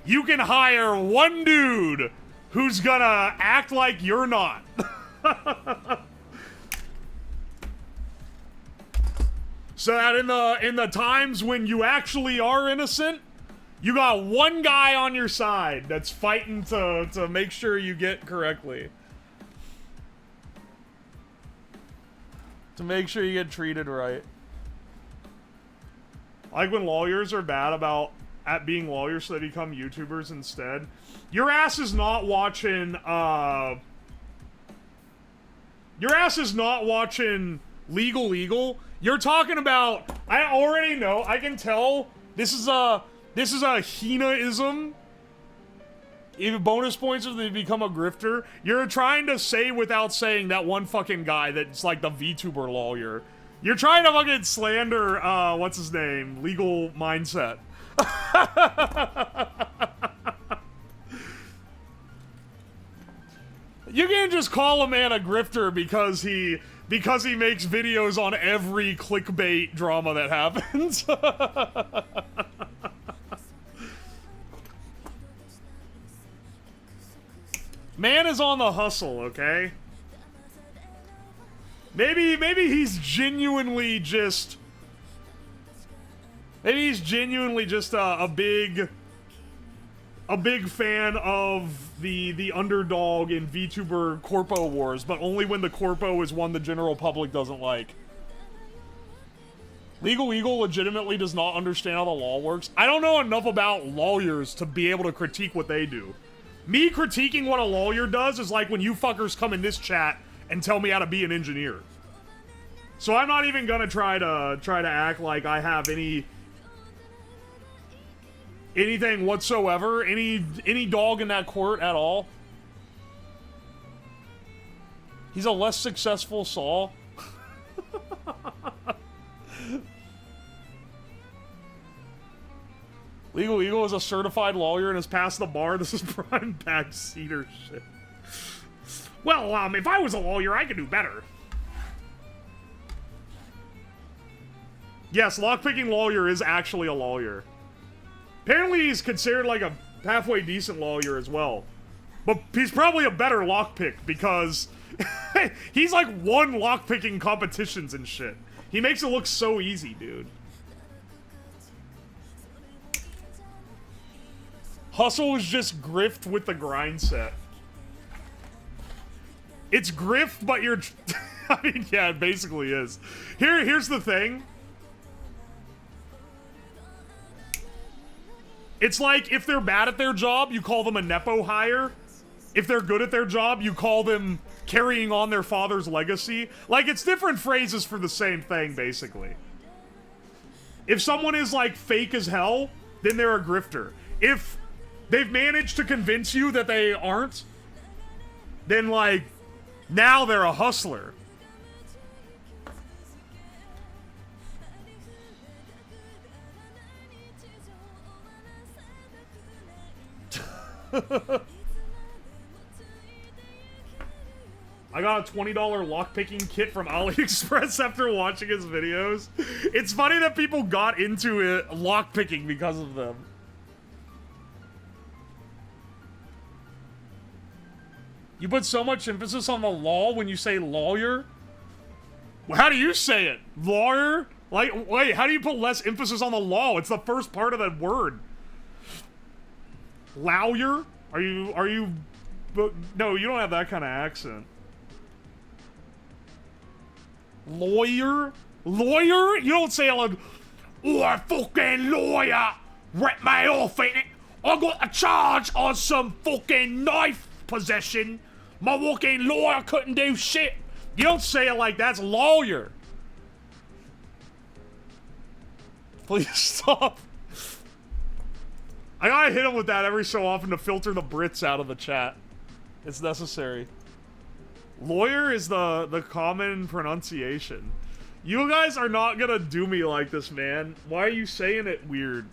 you can hire one dude who's gonna act like you're not. So that in the times when you actually are innocent, you got one guy on your side that's fighting to make sure you get correctly. To make sure you get treated right. Like when lawyers are bad at being lawyers so they become YouTubers instead. Your ass is not watching, your ass is not watching Legal. You're talking about, I already know, I can tell, this is a Hina-ism. Even bonus points if they become a grifter. You're trying to say without saying that one fucking guy that's like the VTuber lawyer. You're trying to fucking slander, what's his name? Legal Mindset. You can't just call a man a grifter because he makes videos on every clickbait drama that happens. Man is on the hustle, okay? Maybe he's genuinely just... Maybe he's genuinely just a big fan of the underdog in VTuber Corpo Wars, but only when the Corpo is one the general public doesn't like. Legal Eagle legitimately does not understand how the law works. I don't know enough about lawyers to be able to critique what they do. Me critiquing what a lawyer does is like when you fuckers come in this chat and tell me how to be an engineer. So I'm not even gonna try to act like I have anything whatsoever, any dog in that court at all. He's a less successful Saul. Legal Eagle is a certified lawyer and has passed the bar. This is prime backseater shit. Well, if I was a lawyer, I could do better. Yes, lockpicking lawyer is actually a lawyer. Apparently he's considered like a halfway decent lawyer as well. But he's probably a better lockpick because he's like won lockpicking competitions and shit. He makes it look so easy, dude. Hustle is just grift with the grind set. It's grift, but you're... I mean, yeah, it basically is. Here's the thing. It's like if they're bad at their job, you call them a nepo hire. If they're good at their job, you call them carrying on their father's legacy. Like, it's different phrases for the same thing, basically. If someone is, like, fake as hell, then they're a grifter. If they've managed to convince you that they aren't, then, like, now they're a hustler. I got a $20 lockpicking kit from AliExpress after watching his videos. It's funny that people got into it lockpicking because of them. You put so much emphasis on the law when you say lawyer? Well, how do you say it? Lawyer? Like, wait, how do you put less emphasis on the law? It's the first part of that word. Lawyer? Are you... No, you don't have that kind of accent. Lawyer? Lawyer? You don't say it like, oh, a fucking lawyer ripped me off, ain't it? I got a charge on some fucking knife possession. My fucking lawyer couldn't do shit. You don't say it like that's lawyer. Please stop. I gotta hit him with that every so often to filter the Brits out of the chat. It's necessary. Lawyer is the common pronunciation. You guys are not gonna do me like this, man. Why are you saying it weird?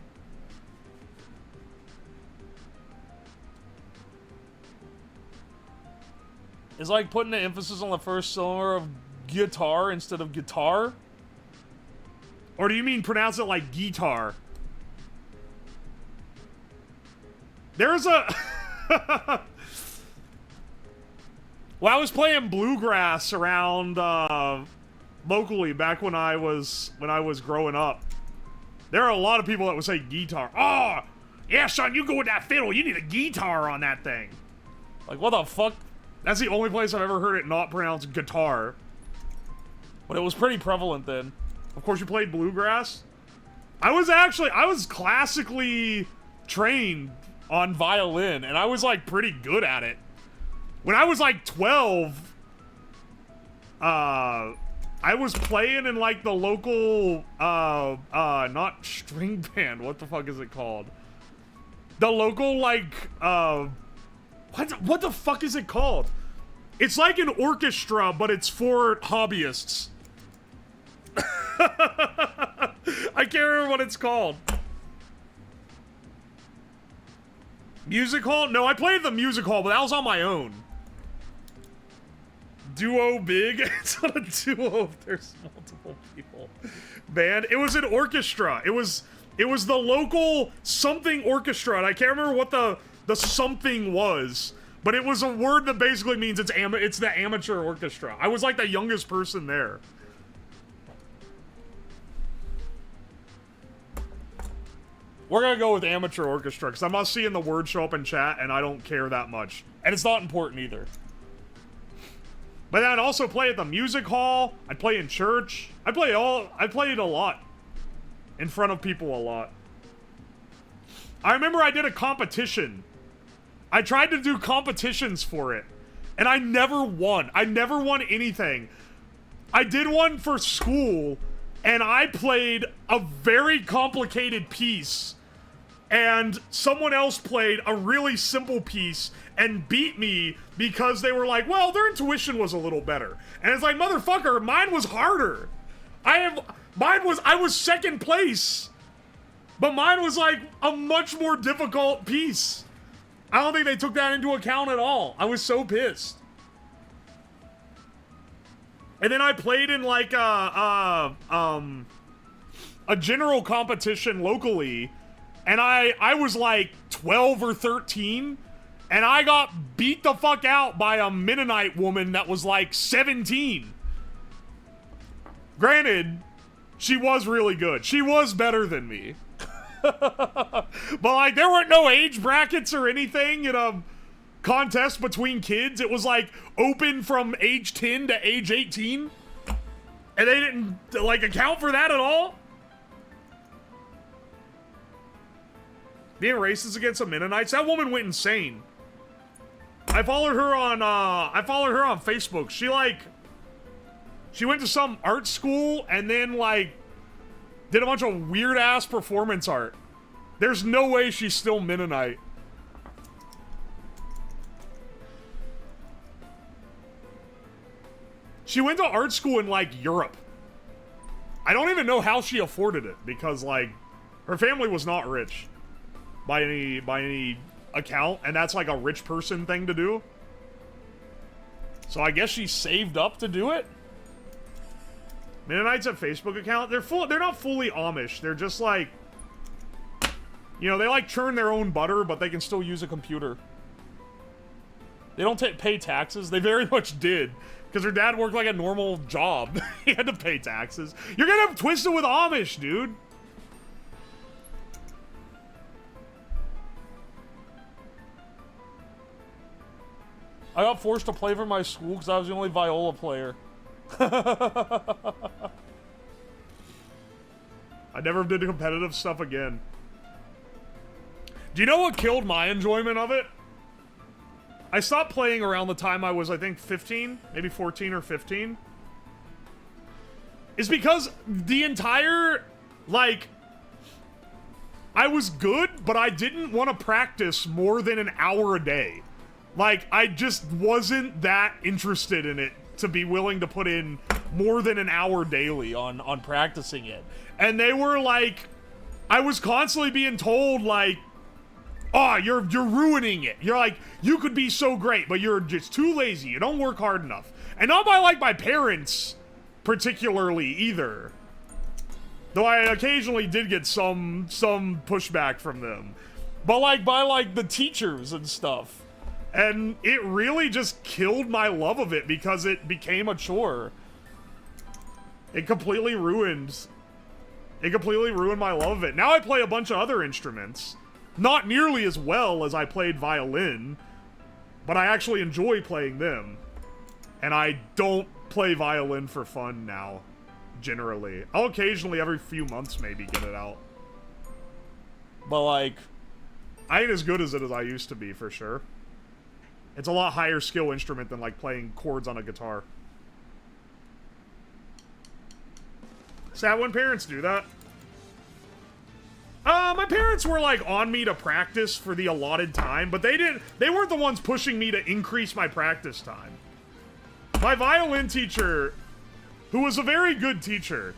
It's like putting the emphasis on the first syllable of guitar instead of guitar? Or do you mean pronounce it like guitar? There's a... Well, I was playing bluegrass around locally back when I was growing up. There are a lot of people that would say guitar. Oh, yeah, son, you go with that fiddle. You need a guitar on that thing. Like, what the fuck? That's the only place I've ever heard it not pronounced guitar. But it was pretty prevalent then. Of course, you played bluegrass. I was classically trained on violin, and I was like pretty good at it. When I was like 12, I was playing in like the local, not string band, what the fuck is it called? The local like, what the fuck is it called? It's like an orchestra, but it's for hobbyists. I can't remember what it's called. Music hall? No, I played the music hall, but that was on my own. Duo big? It's not a duo if there's multiple people. Band? It was an orchestra. It was the local something orchestra, and I can't remember what the something was, but it was a word that basically means it's the amateur orchestra. I was like the youngest person there. We're gonna go with amateur orchestra, because I'm not seeing the word show up in chat, and I don't care that much. And it's not important either. But then I'd also play at the music hall, I'd play in church. I played a lot. In front of people a lot. I remember I did a competition. I tried to do competitions for it. And I never won. I never won anything. I did one for school, and I played a very complicated piece. And someone else played a really simple piece and beat me because they were like, well, their intuition was a little better. And it's like, motherfucker, mine was harder. I was second place. But mine was like a much more difficult piece. I don't think they took that into account at all. I was so pissed. And then I played in like a general competition locally. And I was like 12 or 13, and I got beat the fuck out by a Mennonite woman that was like 17. Granted, she was really good. She was better than me. But like, there weren't no age brackets or anything in a contest between kids. It was like open from age 10 to age 18. And they didn't like account for that at all. Being racist against the Mennonites. That woman went insane. I followed her on Facebook. She went to some art school and then, like, did a bunch of weird-ass performance art. There's no way she's still Mennonite. She went to art school in, like, Europe. I don't even know how she afforded it, because, like, her family was not rich by any account, and that's, like, a rich person thing to do. So I guess she saved up to do it? Mennonites have Facebook account? They're not fully Amish. They're just, like, you know, they, like, churn their own butter, but they can still use a computer. They don't pay taxes. They very much did. Because her dad worked like a normal job. He had to pay taxes. You're gonna have Twisted with Amish, dude. I got forced to play for my school because I was the only viola player. I never did competitive stuff again. Do you know what killed my enjoyment of it? I stopped playing around the time I was, I think, 15, maybe 14 or 15. Is because the entire, like, I was good, but I didn't want to practice more than an hour a day. Like, I just wasn't that interested in it to be willing to put in more than an hour daily on practicing it. And they were like, I was constantly being told, like, oh, you're ruining it. You're like, you could be so great, but you're just too lazy. You don't work hard enough. And not by, like, my parents particularly either. Though I occasionally did get some pushback from them. But, like, by, like, the teachers and stuff. And it really just killed my love of it because it became a chore. It completely ruined my love of it. Now I play a bunch of other instruments. Not nearly as well as I played violin, but I actually enjoy playing them. And I don't play violin for fun now, generally. I'll occasionally, every few months maybe, get it out. But, like, I ain't as good as it as I used to be, for sure. It's a lot higher skill instrument than, like, playing chords on a guitar. Sad when parents do that. My parents were, like, on me to practice for the allotted time, but they weren't the ones pushing me to increase my practice time. My violin teacher, who was a very good teacher,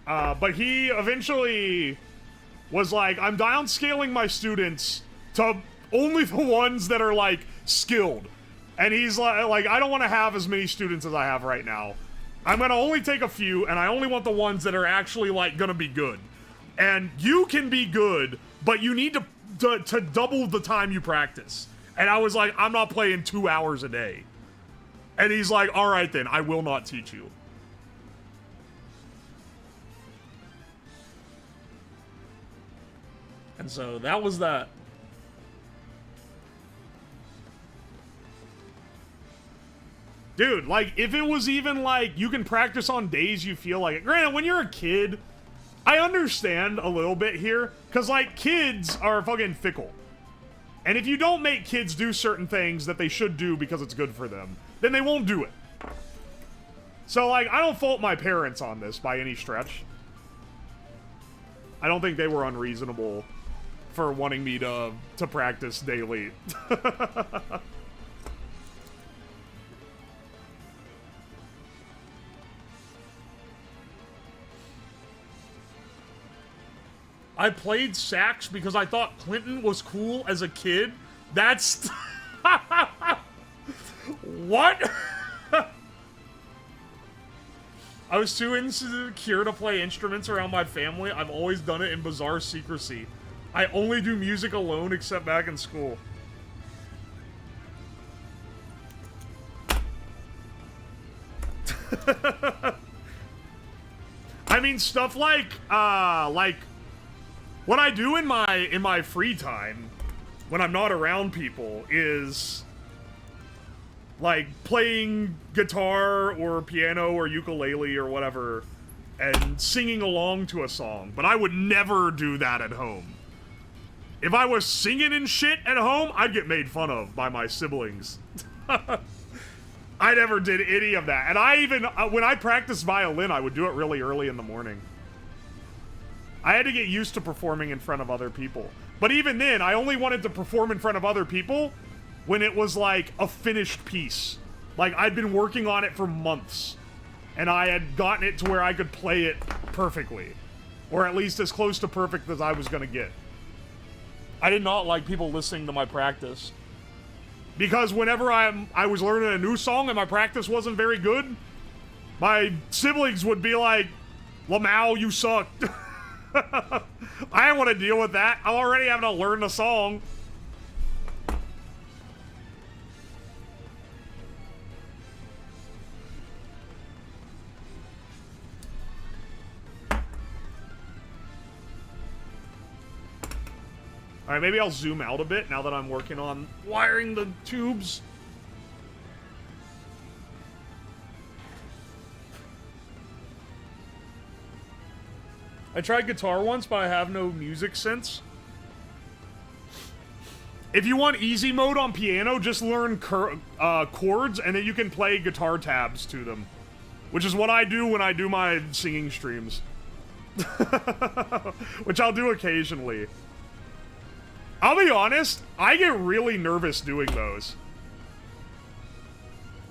but he eventually was like, I'm downscaling my students to only the ones that are, like, skilled. And he's like, I don't want to have as many students as I have right now. I'm gonna only take a few, and I only want the ones that are actually, like, gonna be good. And you can be good, but you need to double the time you practice. And I was like, I'm not playing 2 hours a day. And he's like, all right then, I will not teach you. And so that was that. Dude, like, if it was even like, you can practice on days you feel like it. Granted, when you're a kid, I understand a little bit here, because, like, kids are fucking fickle. And if you don't make kids do certain things that they should do because it's good for them, then they won't do it. So, like, I don't fault my parents on this by any stretch. I don't think they were unreasonable for wanting me to practice daily. I played sax because I thought Clinton was cool as a kid. That's... What? I was too insecure to play instruments around my family. I've always done it in bizarre secrecy. I only do music alone except back in school. I mean, stuff like what I do in my free time when I'm not around people is like playing guitar or piano or ukulele or whatever and singing along to a song, but I would never do that at home. If I was singing and shit at home, I'd get made fun of by my siblings. I never did any of that. And I even, when I practiced violin, I would do it really early in the morning. I had to get used to performing in front of other people. But even then, I only wanted to perform in front of other people when it was like a finished piece. Like I'd been working on it for months. And I had gotten it to where I could play it perfectly. Or at least as close to perfect as I was gonna get. I did not like people listening to my practice. Because whenever I was learning a new song and my practice wasn't very good, my siblings would be like, Lamau, you suck. I didn't want to deal with that. I'm already having to learn the song. Alright, maybe I'll zoom out a bit now that I'm working on wiring the tubes. I tried guitar once, but I have no music sense. If you want easy mode on piano, just learn chords, and then you can play guitar tabs to them. Which is what I do when I do my singing streams. Which I'll do occasionally. I'll be honest, I get really nervous doing those.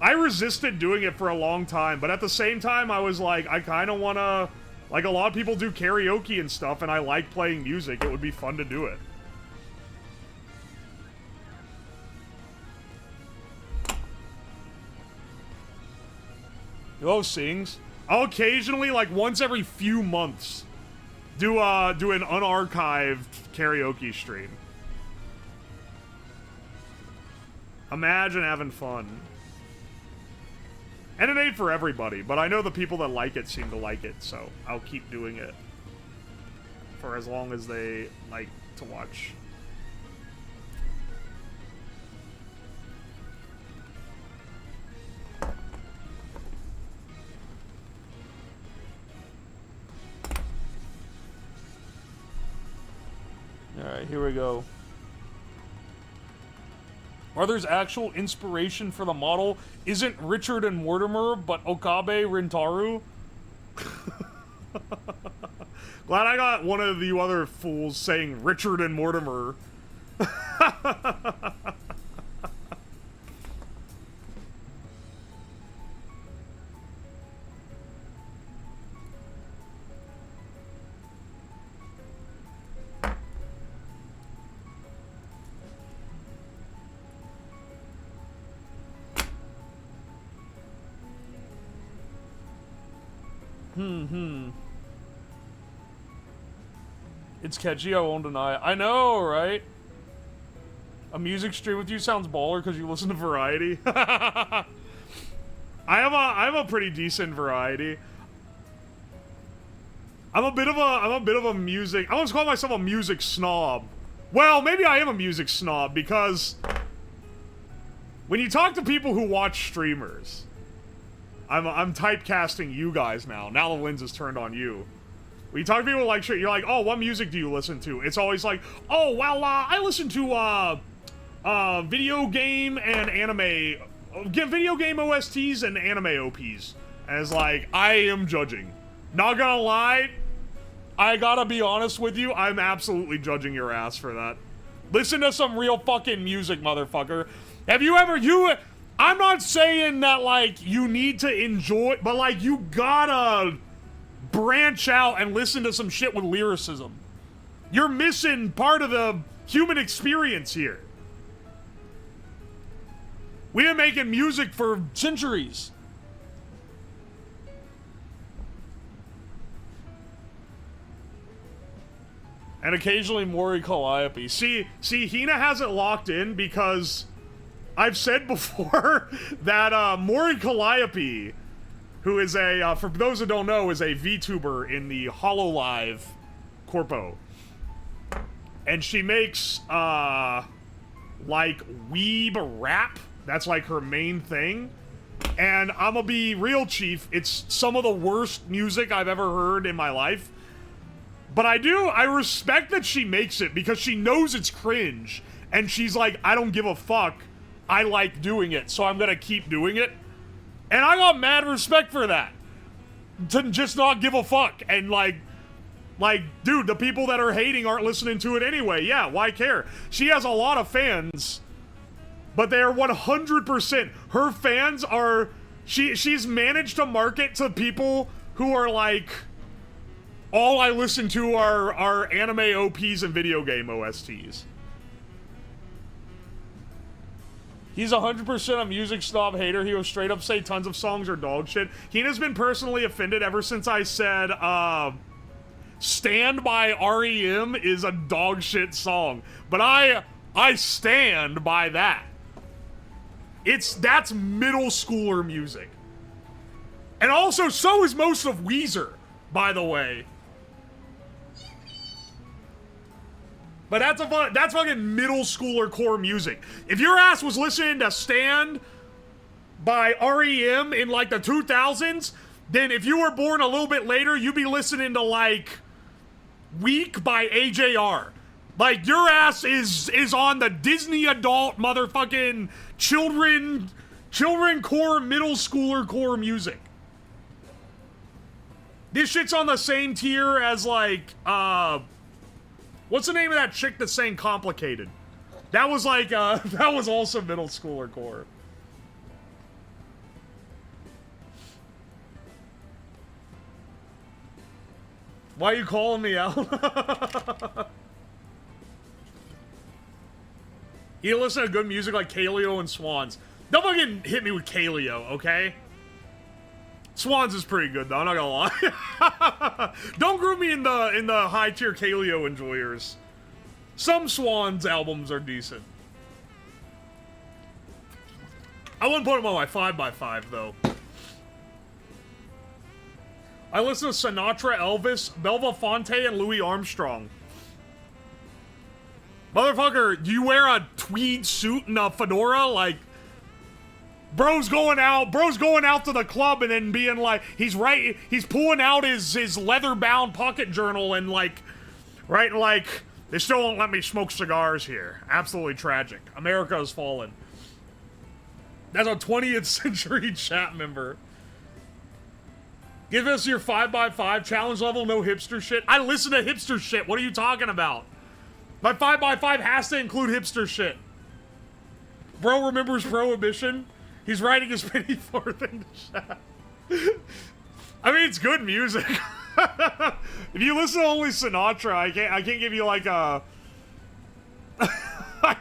I resisted doing it for a long time, but at the same time, I was like, I kind of want to... Like, a lot of people do karaoke and stuff, and I like playing music. It would be fun to do it. Hello, Sings. I'll occasionally, like, once every few months, do an unarchived karaoke stream. Imagine having fun. And it ain't for everybody, but I know the people that like it seem to like it, so I'll keep doing it for as long as they like to watch. Alright, here we go. Arthur's actual inspiration for the model isn't Richard and Mortimer, but Okabe Rintaru. Glad I got one of you other fools saying Richard and Mortimer. It's catchy, I won't deny it. I know, right? A music stream with you sounds baller because you listen to variety. I have a pretty decent variety. I'm a bit of a music... I almost call myself a music snob. Well, maybe I am a music snob because when you talk to people who watch streamers, I'm typecasting you guys now. Now the lens is turned on you. When you talk to people like shit, you're like, oh, what music do you listen to? It's always like, oh, well, I listen to video game and anime, video game OSTs and anime OPs. And it's like, I am judging. Not gonna lie, I gotta be honest with you, I'm absolutely judging your ass for that. Listen to some real fucking music, motherfucker. Have you ever, I'm not saying that, like, you need to enjoy, but, like, you gotta branch out and listen to some shit with lyricism. You're missing part of the human experience here. We've been making music for centuries. And occasionally Mori Calliope. See, Hina has it locked in because I've said before that Mori Calliope, who is a, for those who don't know, is a VTuber in the HoloLive corpo. And she makes, like, weeb rap. That's, like, her main thing. And I'm gonna be real, Chief, it's some of the worst music I've ever heard in my life. But I respect that she makes it because she knows it's cringe. And she's like, I don't give a fuck. I like doing it, so I'm gonna keep doing it. And I got mad respect for that. To just not give a fuck. And like, dude, the people that are hating aren't listening to it anyway. Yeah, why care? She has a lot of fans, but they are 100%. Her fans are, she's managed to market to people who are like, all I listen to are anime OPs and video game OSTs. He's 100% a music snob hater. He will straight up say tons of songs are dog shit. Heena's been personally offended ever since I said, Stand by REM is a dog shit song. But I stand by that. That's middle schooler music. And also, so is most of Weezer, by the way. But that's fucking middle schooler core music. If your ass was listening to Stand by REM in like the 2000s, then if you were born a little bit later, you'd be listening to like Weak by AJR. Like your ass is on the Disney adult motherfucking children core middle schooler core music. This shit's on the same tier as like what's the name of that chick that sang Complicated? That was like, that was also middle schooler core. Why are you calling me out? You listen to good music like Kaleo and Swans. Don't fucking hit me with Kaleo, okay? Swans is pretty good though, I'm not gonna lie. Don't group me in the high tier Kaleo enjoyers. Some Swans albums are decent. I wouldn't put them on my 5x5 though. I listen to Sinatra, Elvis, Belva Fonte, and Louis Armstrong. Motherfucker, do you wear a tweed suit and a fedora? Like, bro's going out to the club and then being like, he's pulling out his leather-bound pocket journal and like, right, like, they still won't let me smoke cigars here. Absolutely tragic. America has fallen. That's a 20th century chat member. Give us your 5x5 challenge level, no hipster shit. I listen to hipster shit. What are you talking about? My 5x5 has to include hipster shit. Bro remembers Prohibition. He's writing his pity forth in the chat. I mean, it's good music. If you listen to only Sinatra, I can't give you like a... I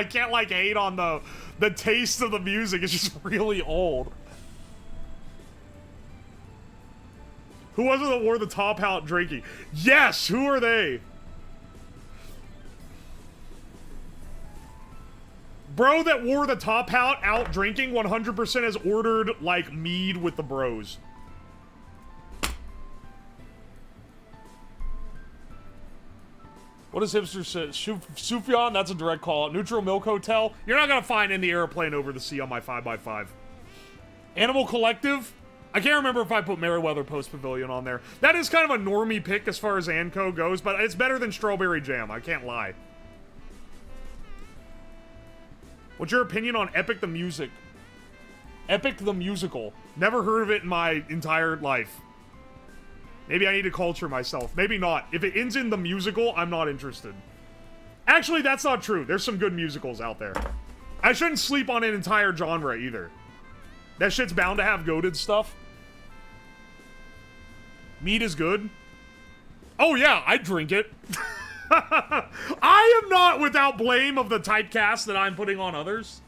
can't like hate on the taste of the music. It's just really old. Who was it that wore the top out drinking? Yes, who are they? Bro that wore the top hat out drinking 100% has ordered, like, mead with the bros. What does hipster say? Sufjan, that's a direct call out. Neutral Milk Hotel. You're not gonna find any airplane over the sea on my 5x5. Animal Collective. I can't remember if I put Merryweather Post Pavilion on there. That is kind of a normie pick as far as Anco goes, but it's better than Strawberry Jam. I can't lie. What's your opinion on Epic the Music? Epic the Musical. Never heard of it in my entire life. Maybe I need to culture myself. Maybe not. If it ends in the musical, I'm not interested. Actually, that's not true. There's some good musicals out there. I shouldn't sleep on an entire genre either. That shit's bound to have goated stuff. Meat is good. Oh yeah, I drink it. I am not without blame of the typecast that I'm putting on others.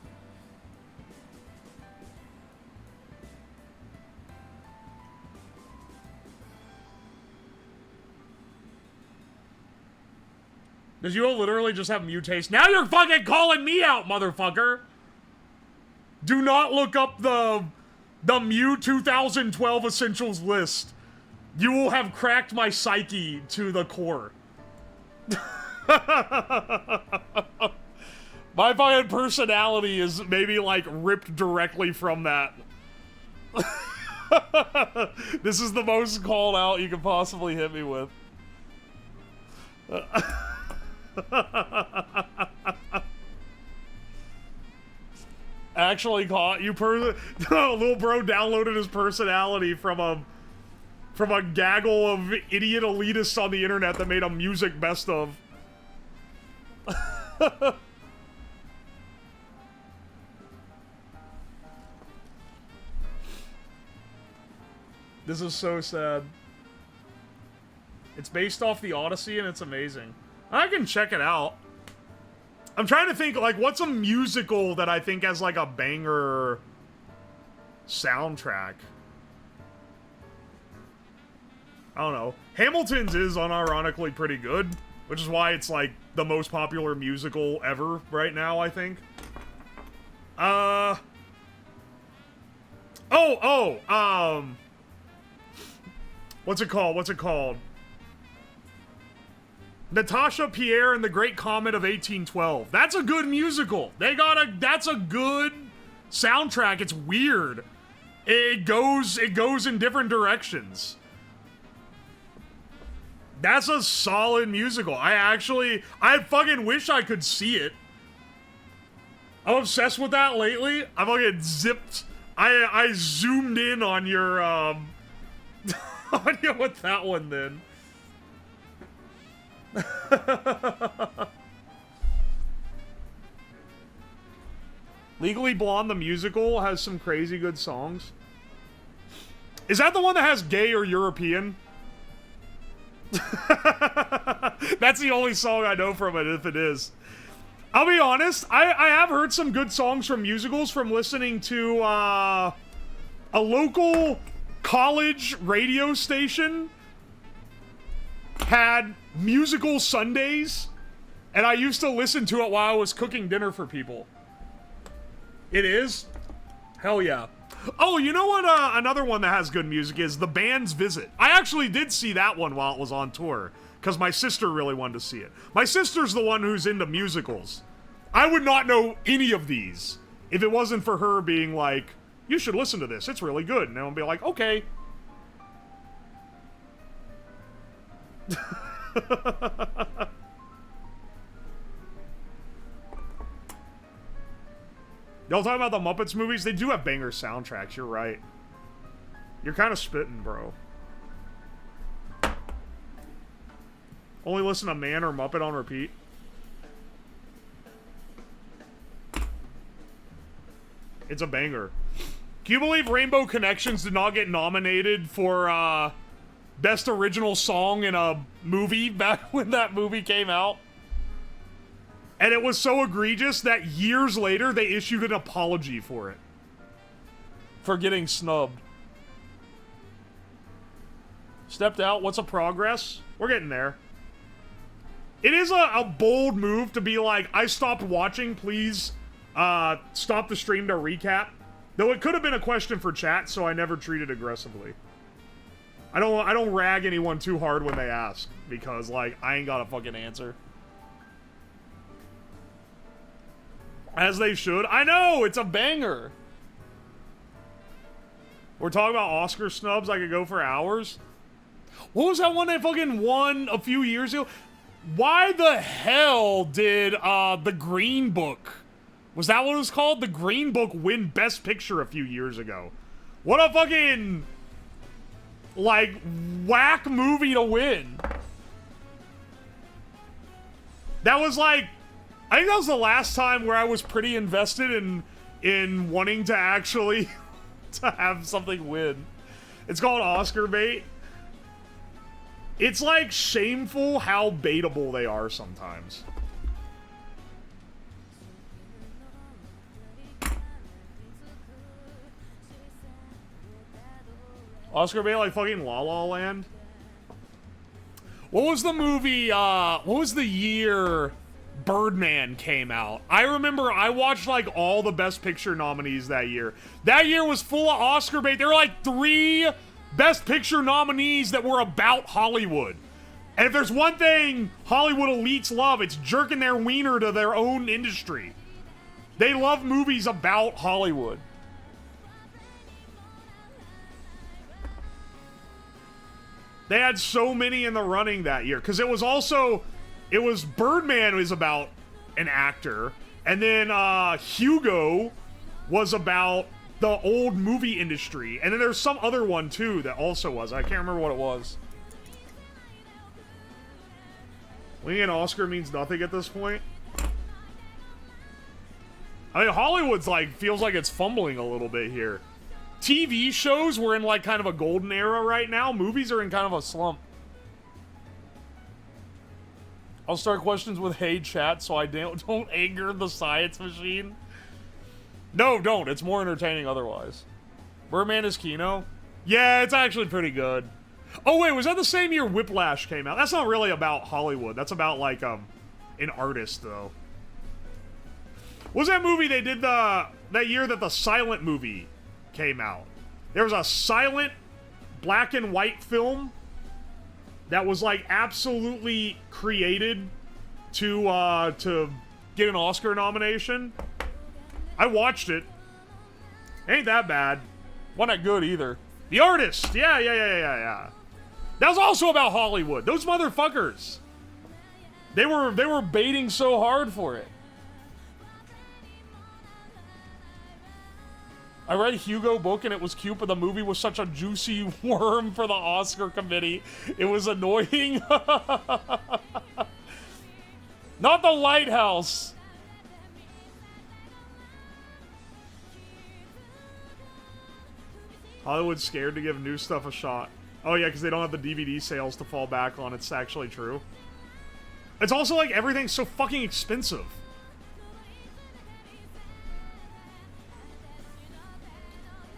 Does you literally just have mutates? Now you're fucking calling me out, motherfucker! Do not look up the Mew 2012 Essentials list. You will have cracked my psyche to the core. My fucking personality is maybe like ripped directly from that. This is the most called out you can possibly hit me with. Actually caught you little bro downloaded his personality from a gaggle of idiot elitists on the internet that made a music best of. This is so sad. It's based off the Odyssey and it's amazing. I can check it out. I'm trying to think, like, what's a musical that I think has, like, a banger soundtrack? I don't know. Hamilton's is unironically pretty good, which is why it's, like, the most popular musical ever right now, I think. What's it called? Natasha Pierre and the Great Comet of 1812. That's a good musical. That's a good soundtrack. It's weird. It goes in different directions. That's a solid musical. I fucking wish I could see it. I'm obsessed with that lately. I fucking zipped. I zoomed in on your, on you with that one then. Legally Blonde the musical has some crazy good songs. Is that the one that has gay or European? That's the only song I know from it, if it is. I'll be honest, I have heard some good songs from musicals from listening to a local college radio station had musical Sundays, and I used to listen to it while I was cooking dinner for people. It is? Hell yeah. Oh, you know what another one that has good music is? The Band's Visit. I actually did see that one while it was on tour, because my sister really wanted to see it. My sister's the one who's into musicals. I would not know any of these if it wasn't for her being like, you should listen to this, it's really good. And I would be like, okay. Y'all talking about the Muppets movies? They do have banger soundtracks, you're right. You're kind of spitting, bro. Only listen to Man or Muppet on repeat. It's a banger. Can you believe Rainbow Connections did not get nominated for, Best Original Song in a movie back when that movie came out? And it was so egregious that years later they issued an apology for it. For getting snubbed. Stepped out, what's a progress? We're getting there. It is a bold move to be like, I stopped watching, please stop the stream to recap. Though it could have been a question for chat, so I never treat it aggressively. I don't rag anyone too hard when they ask, because, like, I ain't got a fucking answer. As they should. I know, it's a banger. We're talking about Oscar snubs, I could go for hours. What was that one that fucking won a few years ago? Why the hell did, The Green Book, was that what it was called? The Green Book win Best Picture a few years ago. What a fucking, like, whack movie to win. That was like, I think that was the last time where I was pretty invested in wanting to actually to have something win. It's called Oscar bait. It's like shameful how baitable they are sometimes. Oscar bait like fucking La La Land. What was the movie, what was the year Birdman came out? I remember I watched like all the Best Picture nominees that year. That year was full of Oscar bait. There were like 3 Best Picture nominees that were about Hollywood. And if there's one thing Hollywood elites love, it's jerking their wiener to their own industry. They love movies about Hollywood. They had so many in the running that year, because it was also It was Birdman was about an actor, and then Hugo was about the old movie industry, and then there's some other one too that also was. I can't remember what it was. Winning an Oscar means nothing at this point. I mean, Hollywood's like feels like it's fumbling a little bit here. TV shows were in like kind of a golden era right now. Movies are in kind of a slump. I'll start questions with "Hey chat," so I don't anger the science machine. No, don't. It's more entertaining otherwise. Birdman is Kino. Yeah, it's actually pretty good. Oh wait, was that the same year Whiplash came out? That's not really about Hollywood. That's about like an artist though. What was that movie they did that year that the Silent movie came out? There was a silent black and white film that was like absolutely created to get an Oscar nomination. I watched it. Ain't that bad. Wasn't that good either. The Artist. Yeah. That was also about Hollywood. Those motherfuckers. They were baiting so hard for it. I read Hugo book and it was cute, but the movie was such a juicy worm for the Oscar committee. It was annoying. Not The Lighthouse. Hollywood's scared to give new stuff a shot. Oh yeah, because they don't have the DVD sales to fall back on. It's actually true. It's also like everything's so fucking expensive.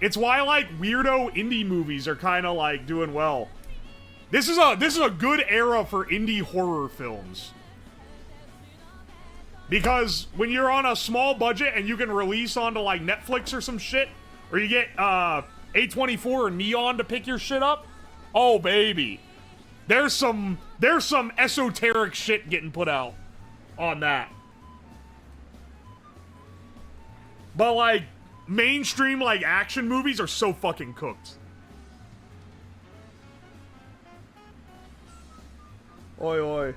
It's why like weirdo indie movies are kind of like doing well. This is a good era for indie horror films. Because when you're on a small budget and you can release onto like Netflix or some shit, or you get A24 or Neon to pick your shit up, oh baby, there's some esoteric shit getting put out on that. But like mainstream like action movies are so fucking cooked. Oi oi.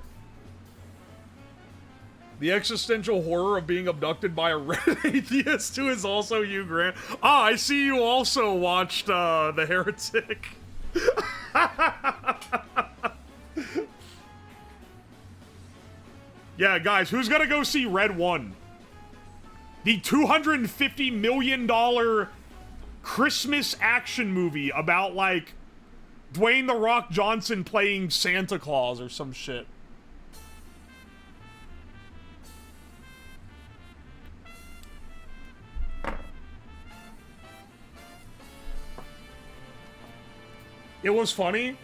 The existential horror of being abducted by a red atheist who is also Hugh Grant. Ah, I see you also watched The Heretic. Yeah, guys, who's gonna go see Red 1? The $250 million Christmas action movie about, like, Dwayne "The Rock" Johnson playing Santa Claus or some shit. It was funny.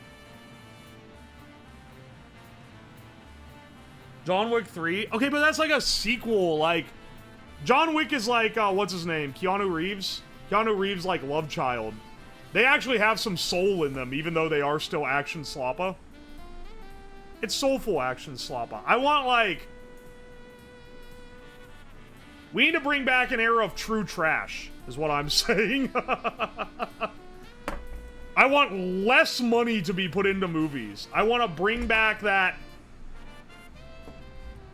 John Wick 3. Okay, but that's like a sequel. Like, John Wick is like, what's his name? Keanu Reeves? Keanu Reeves, like, love child. They actually have some soul in them, even though they are still action sloppa. It's soulful action sloppa. I want, like... We need to bring back an era of true trash, is what I'm saying. I want less money to be put into movies. I want to bring back that,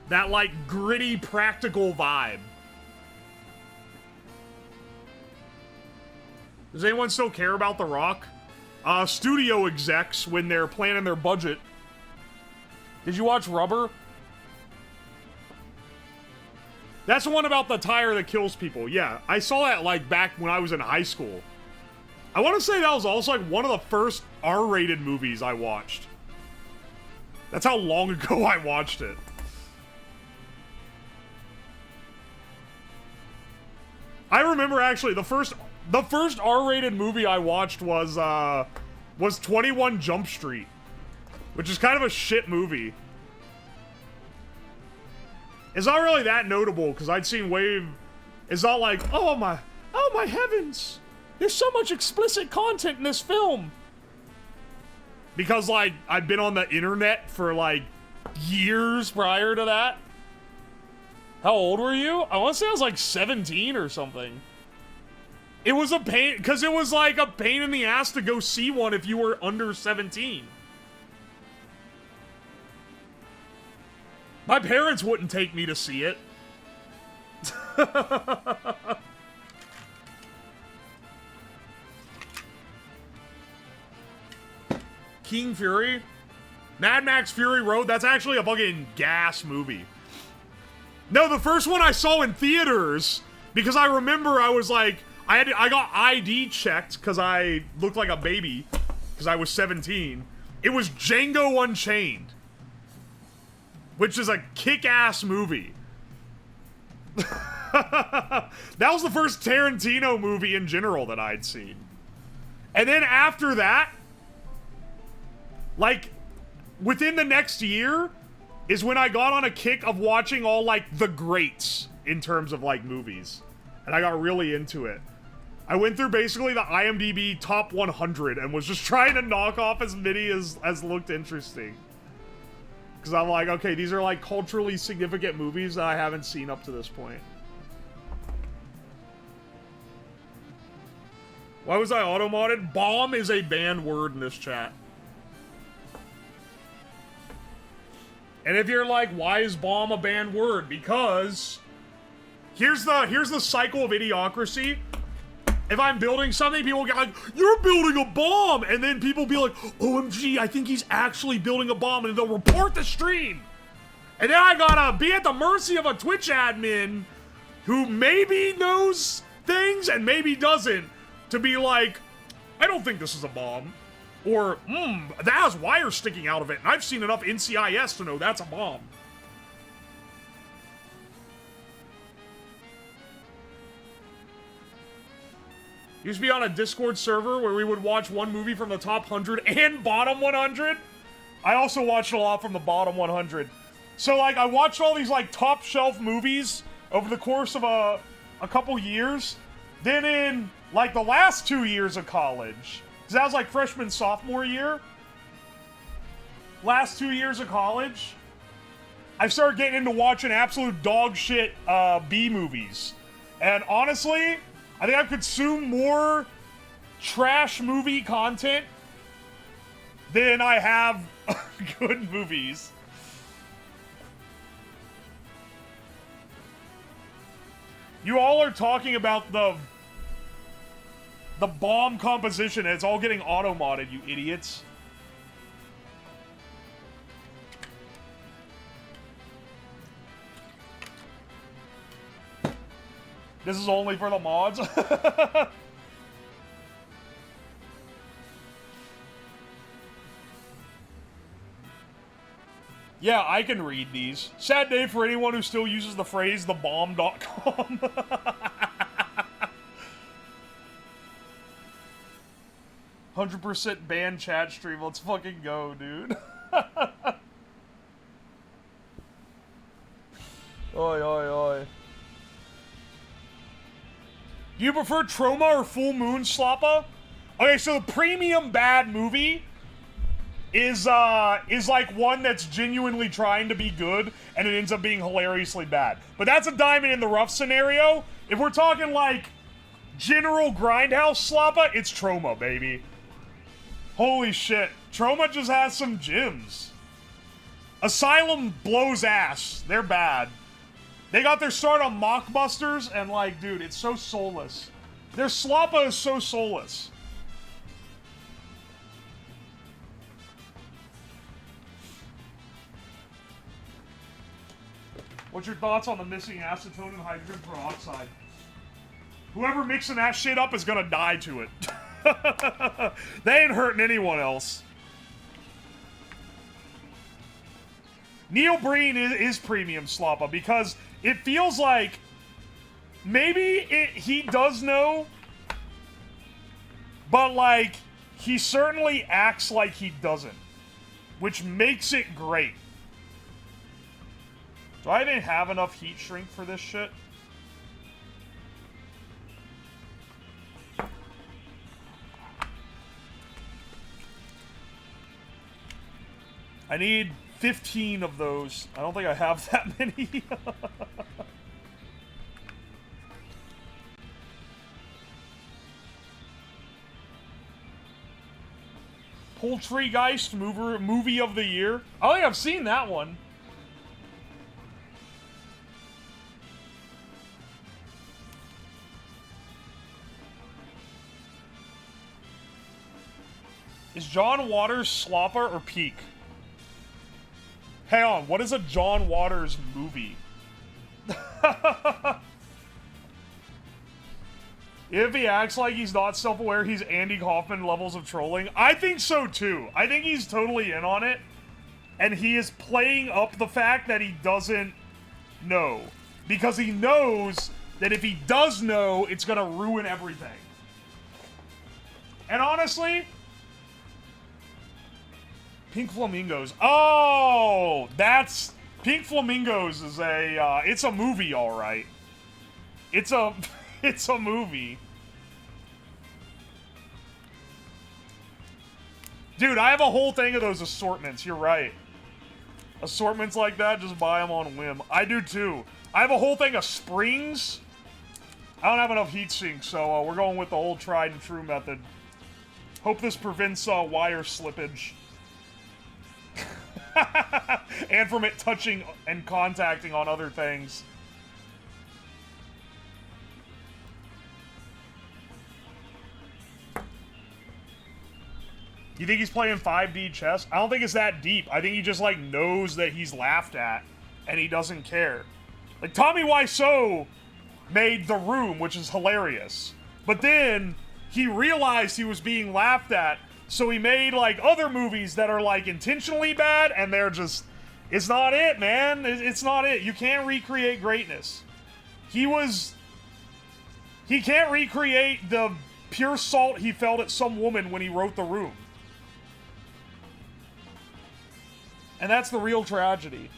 like, gritty, practical vibe. Does anyone still care about The Rock? Studio execs, when they're planning their budget. Did you watch Rubber? That's the one about the tire that kills people. Yeah, I saw that, like, back when I was in high school. I want to say that was also, like, one of the first R-rated movies I watched. That's how long ago I watched it. I remember, actually, the first R-rated movie I watched was 21 Jump Street, which is kind of a shit movie. It's not really that notable, because I'd seen way... It's not like, oh my heavens! There's so much explicit content in this film! Because, like, I've been on the internet for, like, years prior to that. How old were you? I want to say I was, like, 17 or something. It was a pain, because it was, like, a pain in the ass to go see one if you were under 17. My parents wouldn't take me to see it. King Fury? Mad Max Fury Road? That's actually a fucking gas movie. No, the first one I saw in theaters, because I remember I was like, I got ID checked because I looked like a baby, because I was 17. It was Django Unchained, which is a kick-ass movie. That was the first Tarantino movie in general that I'd seen. And then after that, like, within the next year is when I got on a kick of watching all, like, the greats in terms of, like, movies. And I got really into it. I went through basically the IMDb top 100 and was just trying to knock off as many as looked interesting. Because I'm like, okay, these are, like, culturally significant movies that I haven't seen up to this point. Why was I auto-modded? Bomb is a banned word in this chat. And if you're like, why is bomb a banned word? Because here's the cycle of idiocracy. If I'm building something, people get like, you're building a bomb! And then people be like, OMG, I think he's actually building a bomb, and they'll report the stream. And then I gotta be at the mercy of a Twitch admin who maybe knows things and maybe doesn't, to be like, I don't think this is a bomb. Or, that has wires sticking out of it, and I've seen enough NCIS to know that's a bomb. Used to be on a Discord server where we would watch one movie from the top 100 and bottom 100. I also watched a lot from the bottom 100. So, like, I watched all these, like, top shelf movies over the course of a couple years. Then in, like, the last 2 years of college, because that was, like, freshman, sophomore year. Last 2 years of college, I started getting into watching absolute dog shit B movies. And honestly, I think I've consumed more trash movie content than I have good movies. You all are talking about the bomb composition, and it's all getting auto-modded, you idiots. This is only for the mods? Yeah, I can read these. Sad day for anyone who still uses the phrase thebomb.com. 100% banned chat stream. Let's fucking go, dude. Oi, oi, oi. Do you prefer Trauma or Full Moon Slappa? Okay, so the premium bad movie is like one that's genuinely trying to be good, and it ends up being hilariously bad. But that's a diamond in the rough scenario. If we're talking like general grindhouse slappa, it's Trauma, baby. Holy shit. Trauma just has some gems. Asylum blows ass. They're bad. They got their start on Mockbusters, and like, dude, it's so soulless. Their slappa is so soulless. What's your thoughts on the missing acetone and hydrogen peroxide? Whoever mixing that shit up is gonna die to it. They ain't hurting anyone else. Neil Breen is premium slappa because it feels like maybe he does know, but like he certainly acts like he doesn't, which makes it great. Do I even have enough heat shrink for this shit? I need 15 of those. I don't think I have that many. Poultrygeist movie of the year. I think I've seen that one. Is John Waters slopper or peak? Hang on, what is a John Waters movie? If he acts like he's not self-aware, he's Andy Kaufman levels of trolling. I think so too. I think he's totally in on it. And he is playing up the fact that he doesn't know. Because he knows that if he does know, it's gonna ruin everything. And honestly, Pink Flamingos. Oh, that's... Pink Flamingos is a, it's a movie, alright. It's a... It's a movie. Dude, I have a whole thing of those assortments, you're right. Assortments like that, just buy them on whim. I do too. I have a whole thing of springs. I don't have enough heat sinks, so we're going with the old tried and true method. Hope this prevents wire slippage. And from it touching and contacting on other things. You think he's playing 5D chess? I don't think it's that deep. I think he just, like, knows that he's laughed at, and he doesn't care. Like, Tommy Wiseau made The Room, which is hilarious. But then, he realized he was being laughed at, so he made, like, other movies that are, like, intentionally bad, and they're just... It's not it, man. It's not it. You can't recreate greatness. He can't recreate the pure salt he felt at some woman when he wrote The Room. And that's the real tragedy.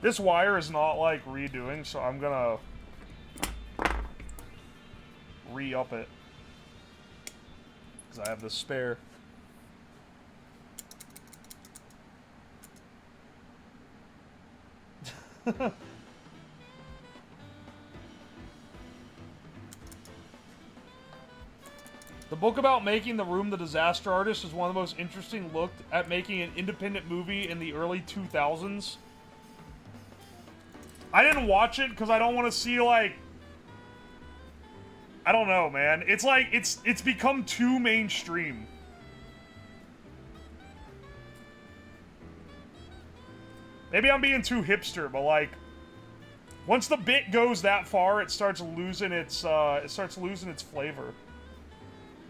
This wire is not, like, redoing, so I'm gonna re-up it. Because I have the spare. The book about making The Room the Disaster Artist is one of the most interesting looked at making an independent movie in the early 2000s. I didn't watch it because I don't want to see, like... I don't know, man. It's like, it's become too mainstream. Maybe I'm being too hipster, but, like... Once the bit goes that far, it starts losing its flavor.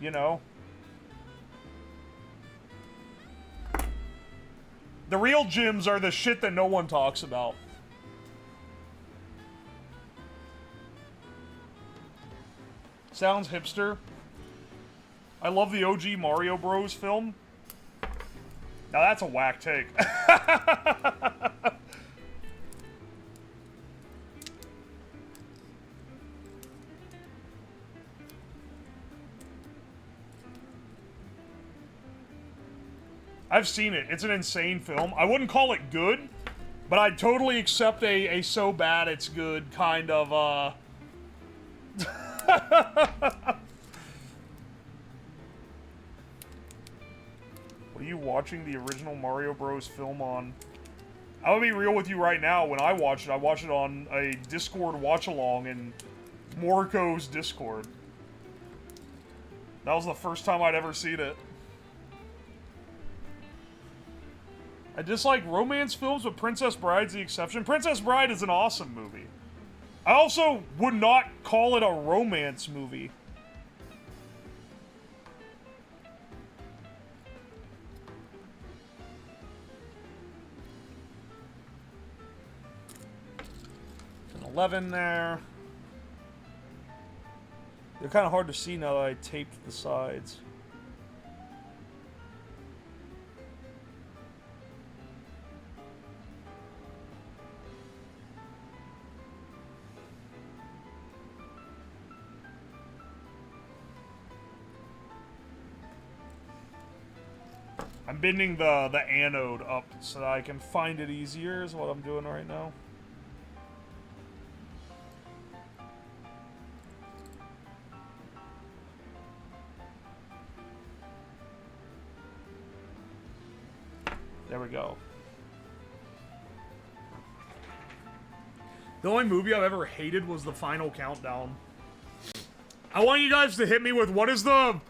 You know? The real gems are the shit that no one talks about. Sounds hipster. I love the OG Mario Bros. Film. Now that's a whack take. I've seen it. It's an insane film. I wouldn't call it good, but I'd totally accept a so bad it's good kind of, What are you watching the original Mario Bros. Film on? I'm gonna be real with you right now. When I watched it on a Discord watch-along in Morco's Discord. That was the first time I'd ever seen it. I dislike romance films, but Princess Bride's the exception. Princess Bride is an awesome movie. I also would not call it a romance movie. An 11 there. They're kind of hard to see now that I taped the sides. I'm bending the anode up so that I can find it easier is what I'm doing right now. There we go. The only movie I've ever hated was The Final Countdown. I want you guys to hit me with what is the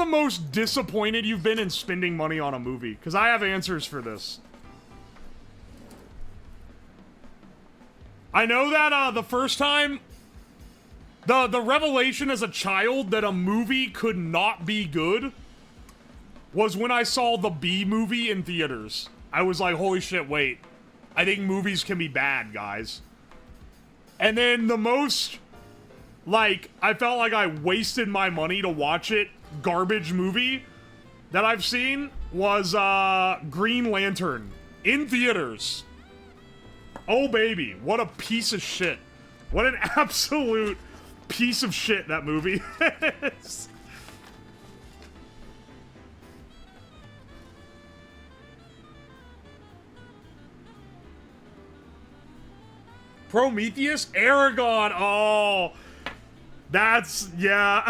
most disappointed you've been in spending money on a movie? Because I have answers for this. I know that the first time, the revelation as a child that a movie could not be good was when I saw the B movie in theaters. I was like, holy shit, wait. I think movies can be bad, guys. And then the most, like, I felt like I wasted my money to watch it, garbage movie that I've seen was Green Lantern in theaters. Oh baby, what a piece of shit. What an absolute piece of shit that movie is. Prometheus? Aragon! Oh! That's... yeah.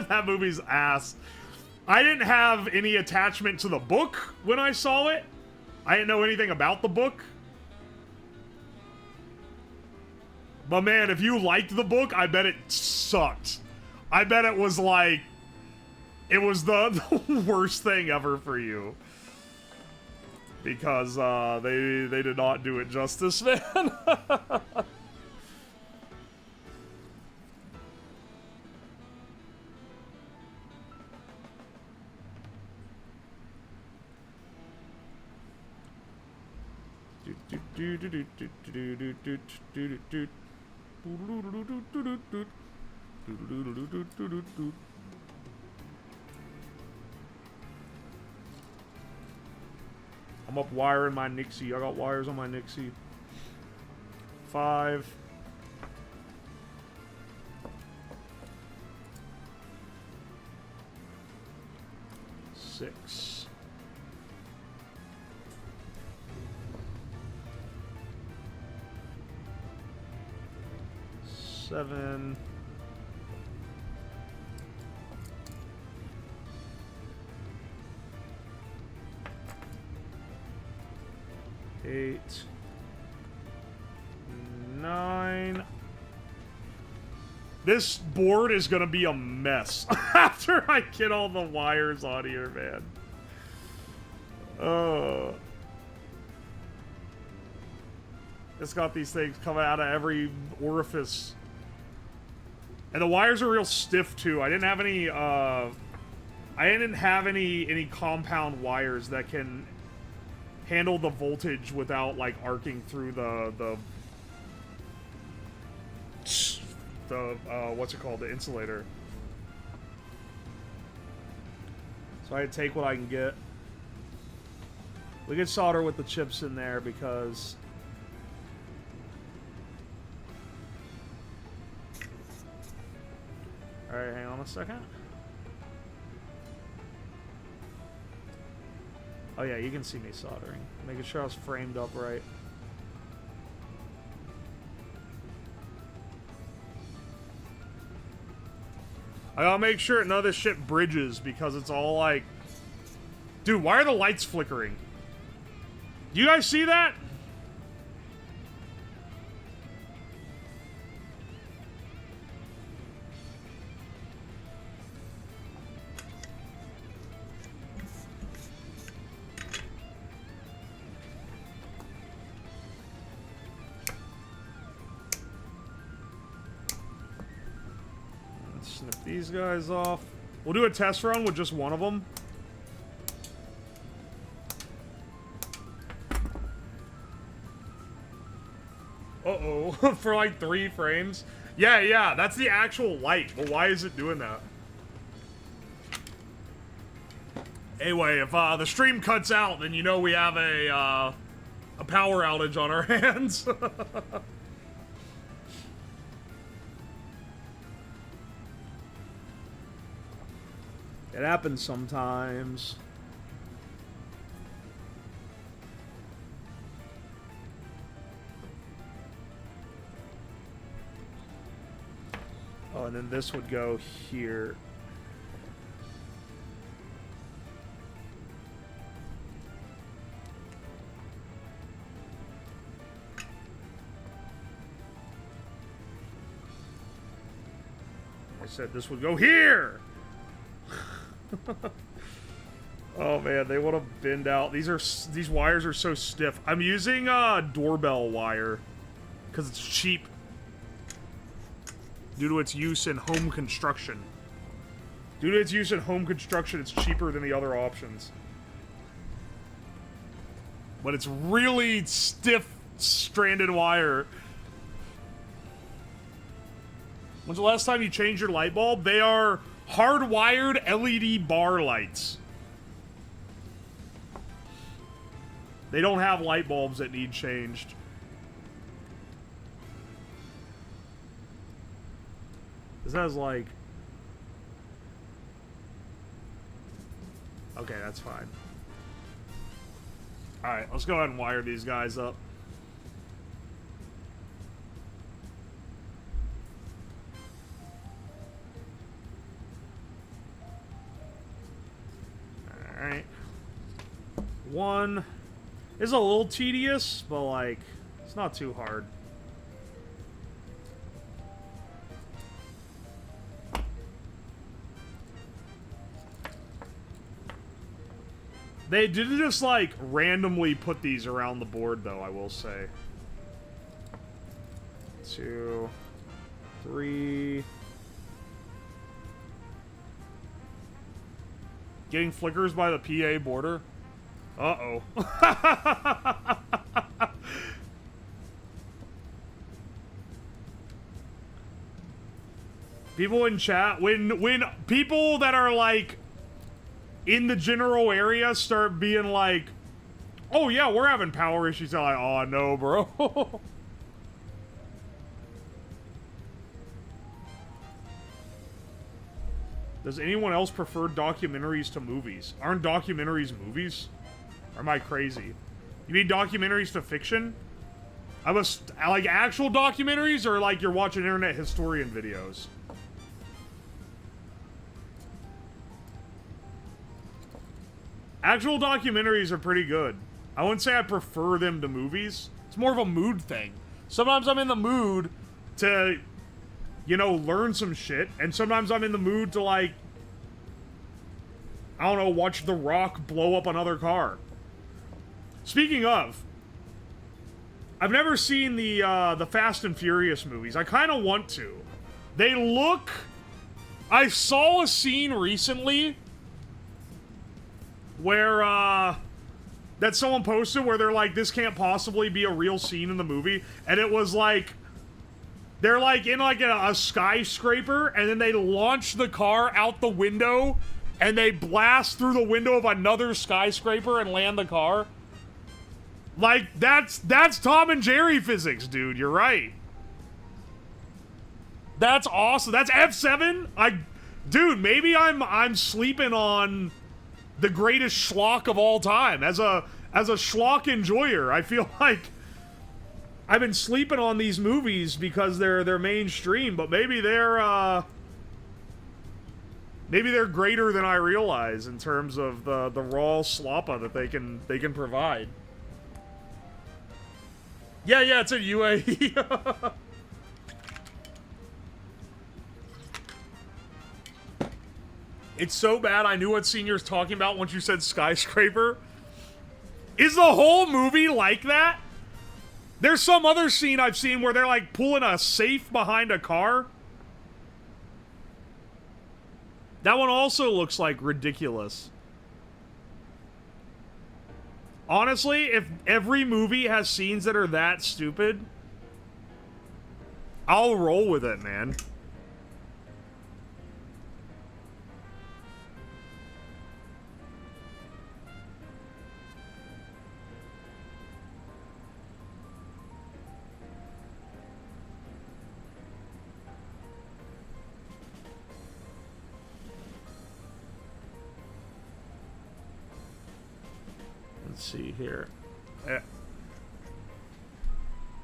That movie's ass. I didn't have any attachment to the book when I saw it. I didn't know anything about the book. But man, if you liked the book, I bet it sucked. I bet it was like... it was the worst thing ever for you. Because they did not do it justice, man. I'm up wiring my Nixie. I got wires on my Nixie. 5. 6. 7. 8. 9. This board is gonna be a mess after I get all the wires on here, man. It's got these things coming out of every orifice. And the wires are real stiff too. I didn't have any compound wires that can handle the voltage without like arcing through the what's it called, the insulator. So I take what I can get. We can solder with the chips in there because alright, hang on a second. Oh yeah, you can see me soldering. Making sure I was framed up right. I gotta make sure none of this shit bridges because it's all like... Dude, why are the lights flickering? Do you guys see that? Snip these guys off. We'll do a test run with just one of them. Uh-oh. For like 3 frames. Yeah, that's the actual light. But why is it doing that? Anyway, if the stream cuts out, then you know we have a power outage on our hands. It happens sometimes. Oh, and then this would go here. said this would go here! Oh man, they want to bend out. These wires are so stiff. I'm using doorbell wire because it's cheap due to its use in home construction. Due to its use in home construction, it's cheaper than the other options. But it's really stiff, stranded wire. When's the last time you changed your light bulb? They are hardwired LED bar lights. They don't have light bulbs that need changed. This has like... Okay, that's fine. Alright, let's go ahead and wire these guys up. Alright. One is a little tedious, but like, it's not too hard. They didn't just, like, randomly put these around the board, though, I will say. 2, 3... Getting flickers by the PA border? Uh-oh. People in chat, when people that are, like, in the general area start being like, oh yeah, we're having power issues. I'm like, oh no, bro. Does anyone else prefer documentaries to movies? Aren't documentaries movies? Or am I crazy? You mean documentaries to fiction? I was like actual documentaries, or like you're watching internet historian videos? Actual documentaries are pretty good. I wouldn't say I prefer them to movies. It's more of a mood thing. Sometimes I'm in the mood to, you know, learn some shit, and sometimes I'm in the mood to, like, I don't know, watch The Rock blow up another car. Speaking of, I've never seen the Fast and Furious movies. I kind of want to. They look... I saw a scene recently where, that someone posted where they're like, this can't possibly be a real scene in the movie. And it was like, they're like in like a skyscraper, and then they launch the car out the window, and they blast through the window of another skyscraper and land the car. Like, that's Tom and Jerry physics, dude. You're right. That's awesome. That's F7? Dude, maybe I'm sleeping on the greatest schlock of all time. As a schlock enjoyer, I feel like I've been sleeping on these movies because they're mainstream, but maybe they're greater than I realize in terms of the raw sloppa that they can provide. Yeah, it's a UAE. It's so bad I knew what Senior's talking about once you said skyscraper. Is the whole movie like that? There's some other scene I've seen where they're like pulling a safe behind a car. That one also looks like ridiculous. Honestly, if every movie has scenes that are that stupid, I'll roll with it, man. Let's see here.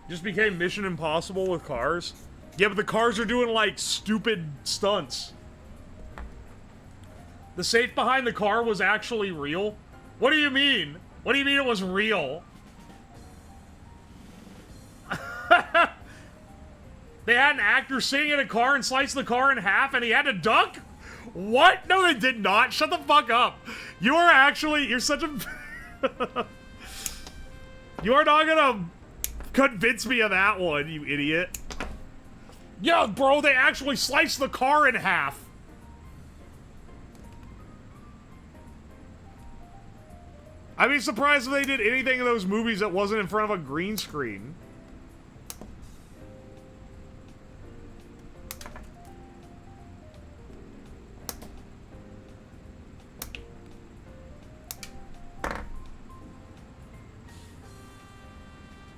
Just became Mission Impossible with cars. Yeah, but the cars are doing, like, stupid stunts. The safe behind the car was actually real? What do you mean? What do you mean it was real? They had an actor sitting in a car and sliced the car in half and he had to duck? What? No, they did not. Shut the fuck up. You are actually, you're such a... You are not gonna convince me of that one, you idiot. Yeah, bro, they actually sliced the car in half. I'd be surprised if they did anything in those movies that wasn't in front of a green screen.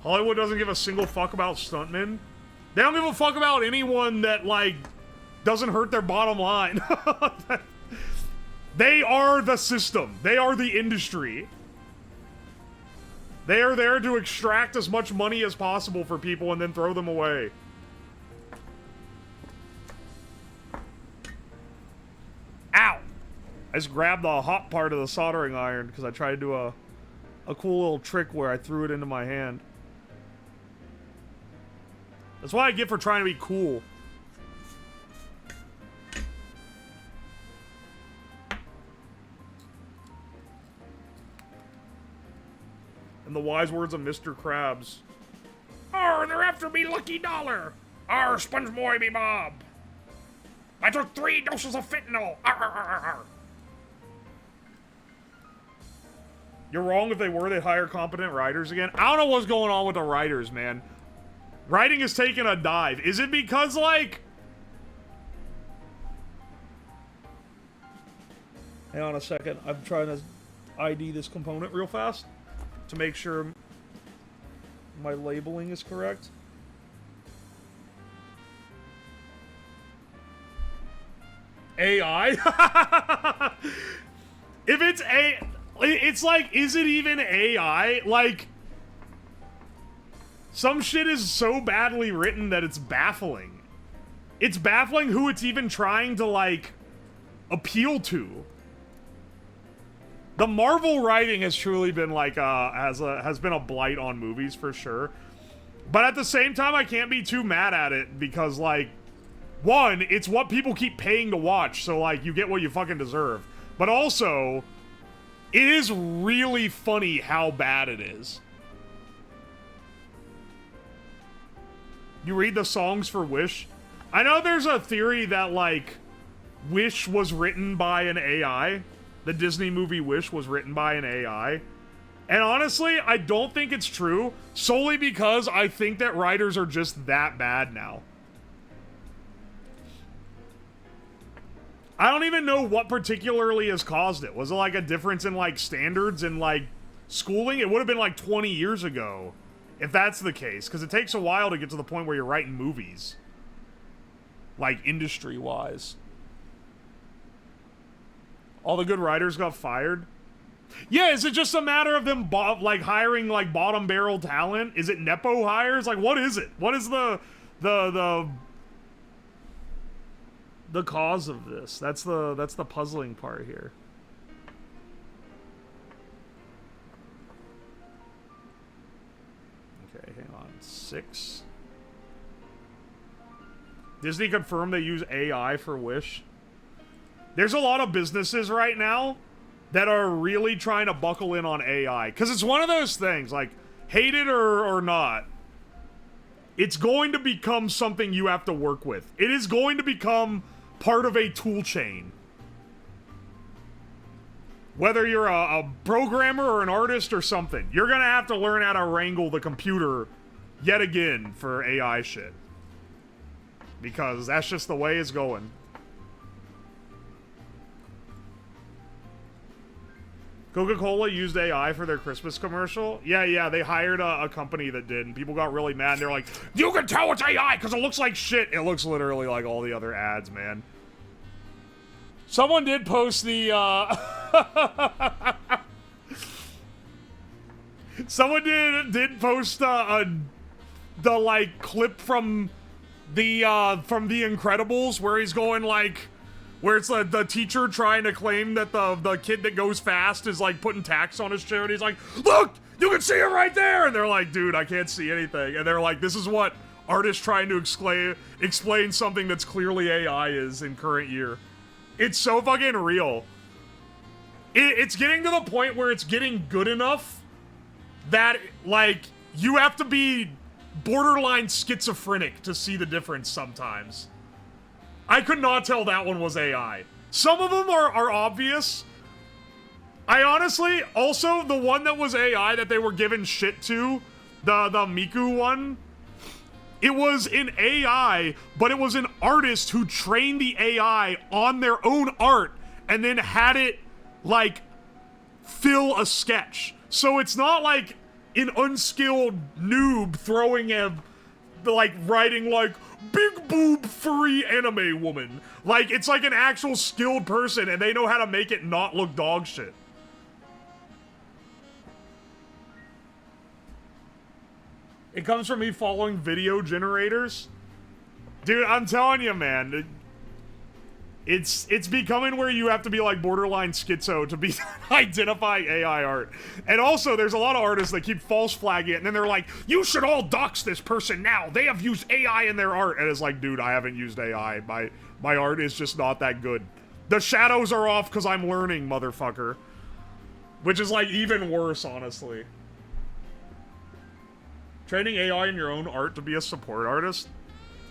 Hollywood doesn't give a single fuck about stuntmen. They don't give a fuck about anyone that, like, doesn't hurt their bottom line. They are the system. They are the industry. They are there to extract as much money as possible for people and then throw them away. Ow! I just grabbed the hot part of the soldering iron because I tried to do a cool little trick where I threw it into my hand. That's what I get for trying to be cool. In the wise words of Mr. Krabs. Arr, they're after me, lucky dollar! Arr, sponge boy me bob! I took 3 doses of fentanyl! Arr, arr, arr, arr. You're wrong if they were, they'd hire competent writers again. I don't know what's going on with the writers, man. Writing is taking a dive. Is it because, like... Hang on a second. I'm trying to ID this component real fast to make sure my labeling is correct. AI? If it's it's like, is it even AI? Like... Some shit is so badly written that it's baffling. It's baffling who it's even trying to, like, appeal to. The Marvel writing has truly been, like, has been a blight on movies, for sure. But at the same time, I can't be too mad at it because, like, one, it's what people keep paying to watch, so, like, you get what you fucking deserve. But also, it is really funny how bad it is. You read the songs for Wish? I know there's a theory that, like, Wish was written by an AI. The Disney movie Wish was written by an AI. And honestly, I don't think it's true, solely because I think that writers are just that bad now. I don't even know what particularly has caused it. Was it, like, a difference in, like, standards and, like, schooling? It would have been, like, 20 years ago. If that's the case, because it takes a while to get to the point where you're writing movies. Like, industry-wise. All the good writers got fired? Yeah, is it just a matter of them, like, hiring, like, bottom-barrel talent? Is it Nepo hires? Like, what is it? What is the cause of this? That's the puzzling part here. Hang on, 6. Disney confirmed they use AI for Wish. There's a lot of businesses right now that are really trying to buckle in on AI. Because it's one of those things, like, hate it or not, it's going to become something you have to work with. It is going to become part of a tool chain. Whether you're a programmer or an artist or something, you're gonna have to learn how to wrangle the computer yet again for AI shit. Because that's just the way it's going. Coca-Cola used AI for their Christmas commercial? Yeah, they hired a company that did, and people got really mad, and they're like, you can tell it's AI because it looks like shit! It looks literally like all the other ads, man. Someone did post the, someone did post, the, like, clip from the Incredibles where he's going, like, where it's the teacher trying to claim that the kid that goes fast is, like, putting tax on his chair, and he's like, look! You can see it right there! And they're like, dude, I can't see anything. And they're like, this is what artists trying to explain something that's clearly AI is in current year. It's so fucking real. It's getting to the point where it's getting good enough that, like, you have to be borderline schizophrenic to see the difference sometimes. I could not tell that one was AI. Some of them are obvious. I honestly, also, the one that was AI that they were giving shit to, the Miku one, it was an AI, but it was an artist who trained the AI on their own art and then had it, like, fill a sketch. So it's not like an unskilled noob throwing writing, like, big boob furry anime woman. Like, it's like an actual skilled person, and they know how to make it not look dog shit. It comes from me following video generators. Dude, I'm telling you, man. It's becoming where you have to be like borderline schizo to be identifying AI art. And also, there's a lot of artists that keep false flagging it, and then they're like, you should all dox this person now. They have used AI in their art. And it's like, dude, I haven't used AI. My art is just not that good. The shadows are off because I'm learning, motherfucker. Which is like even worse, honestly. Training AI in your own art to be a support artist?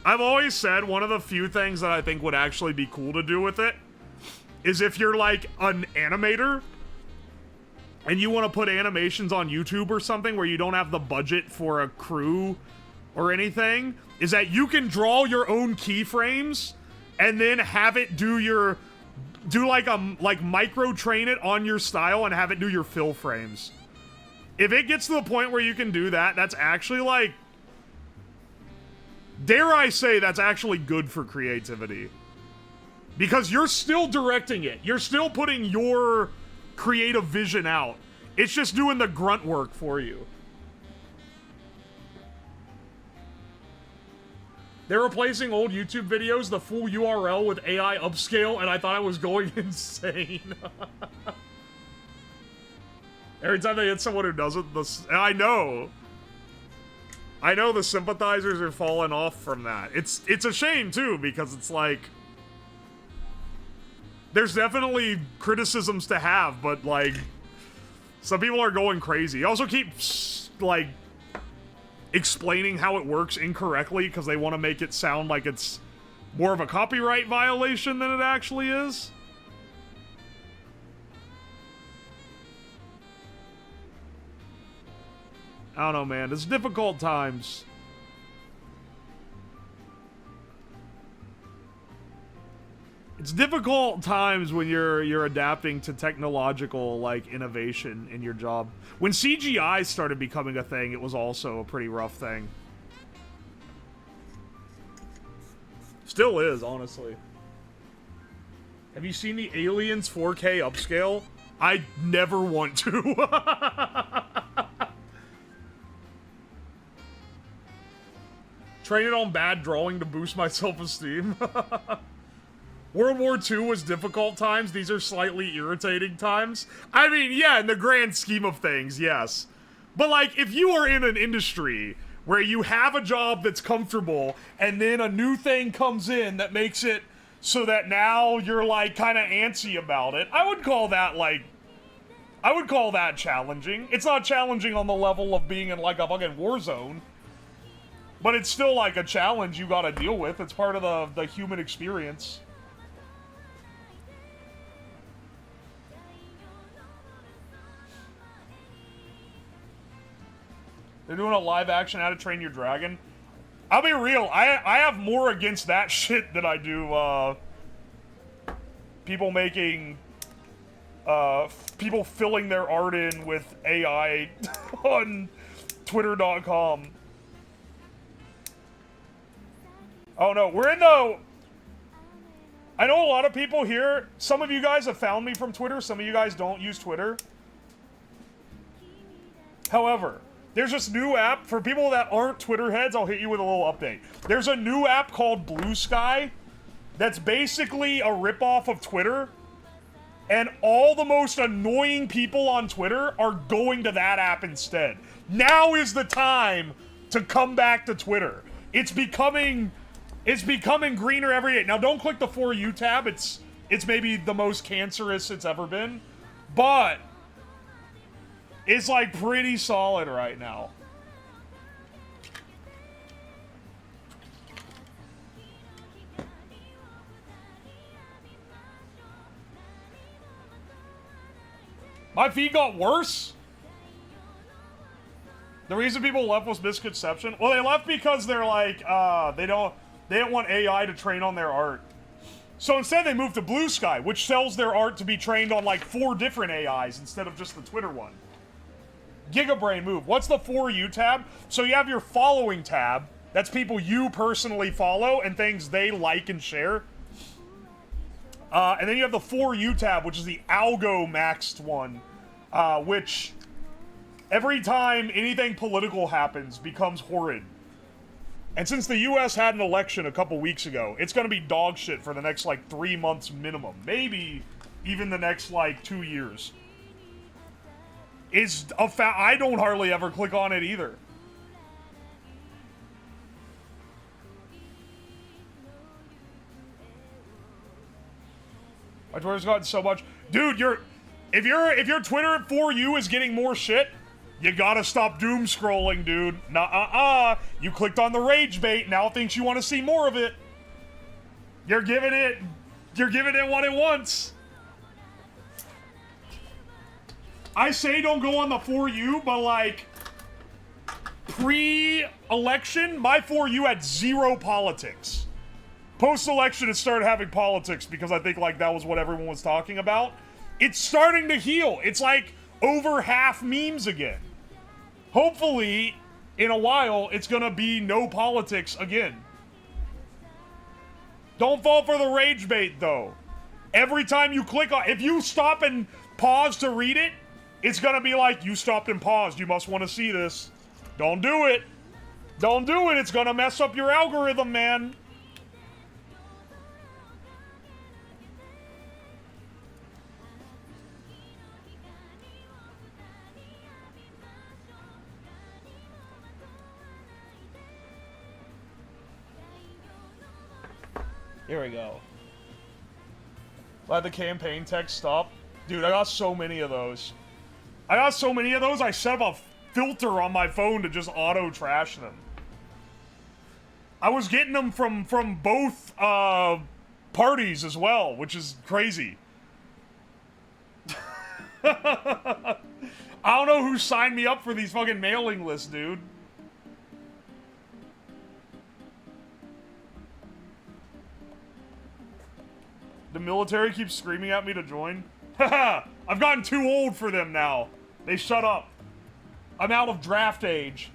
I've always said one of the few things that I think would actually be cool to do with it is if you're like an animator and you want to put animations on YouTube or something where you don't have the budget for a crew or anything, is that you can draw your own keyframes and then have it do micro train it on your style and have it do your fill frames. If it gets to the point where you can do that, that's actually like, dare I say, that's actually good for creativity. Because you're still directing it. You're still putting your creative vision out. It's just doing the grunt work for you. They're replacing old YouTube videos, the full URL, with AI upscale, and I thought I was going insane. Every time they hit someone who does it, I know the sympathizers are falling off from that. It's a shame, too, because it's like, there's definitely criticisms to have, but, like, some people are going crazy. You also keep, like, explaining how it works incorrectly because they want to make it sound like it's more of a copyright violation than it actually is. I don't know, man. It's difficult times. It's difficult times when you're adapting to technological, like, innovation in your job. When CGI started becoming a thing, it was also a pretty rough thing. Still is, honestly. Have you seen the Aliens 4K upscale? I never want to. Train it on bad drawing to boost my self-esteem. World War II was difficult times. These are slightly irritating times. I mean, yeah, in the grand scheme of things, yes. But, like, if you are in an industry where you have a job that's comfortable and then a new thing comes in that makes it so that now you're, like, kind of antsy about it, I would call that, like, I would call that challenging. It's not challenging on the level of being in, like, a fucking war zone. But it's still, like, a challenge you gotta deal with. It's part of the human experience. They're doing a live action How to Train Your Dragon. I'll be real, I have more against that shit than I do, people making, people filling their art in with AI on Twitter.com. Oh no, we're in the... I know a lot of people here, some of you guys have found me from Twitter, some of you guys don't use Twitter. However, there's this new app, for people that aren't Twitter heads, I'll hit you with a little update. There's a new app called Blue Sky that's basically a ripoff of Twitter, and all the most annoying people on Twitter are going to that app instead. Now is the time to come back to Twitter. it's becoming greener every day. Now, don't click the For You tab. It's maybe the most cancerous it's ever been, but it's like pretty solid right now. My feed got worse? The reason people left was misconception? Well, they left because they're like, they don't want AI to train on their art. So instead they moved to Blue Sky, which sells their art to be trained on like 4 different AIs instead of just the Twitter one. Gigabrain move. What's the For You tab? So you have your following tab. That's people you personally follow and things they like and share. And then you have the For You tab, which is the algo maxed one, which every time anything political happens becomes horrid. And since the US had an election a couple weeks ago, it's gonna be dog shit for the next like 3 months minimum. Maybe even the next like 2 years. I don't hardly ever click on it either. My Twitter's gotten so much. Dude, if your Twitter For You is getting more shit, you gotta stop doom scrolling, dude. You clicked on the rage bait, now it thinks you want to see more of it. You're giving it what it wants. I say don't go on the For You, but like pre-election, my For You had 0 politics. Post-election, it started having politics because I think like that was what everyone was talking about. It's starting to heal. It's like over half memes again. Hopefully, in a while, it's gonna be no politics again. Don't fall for the rage bait, though. Every time you click on, if you stop and pause to read it, it's gonna be like, you stopped and paused, you must want to see this. Don't do it. Don't do it, it's gonna mess up your algorithm, man. Here we go. Let the campaign text stop. Dude, I got so many of those. I set up a filter on my phone to just auto trash them. I was getting them from both parties as well, which is crazy. I don't know who signed me up for these fucking mailing lists, dude. The military keeps screaming at me to join. Haha! I've gotten too old for them now. They shut up. I'm out of draft age.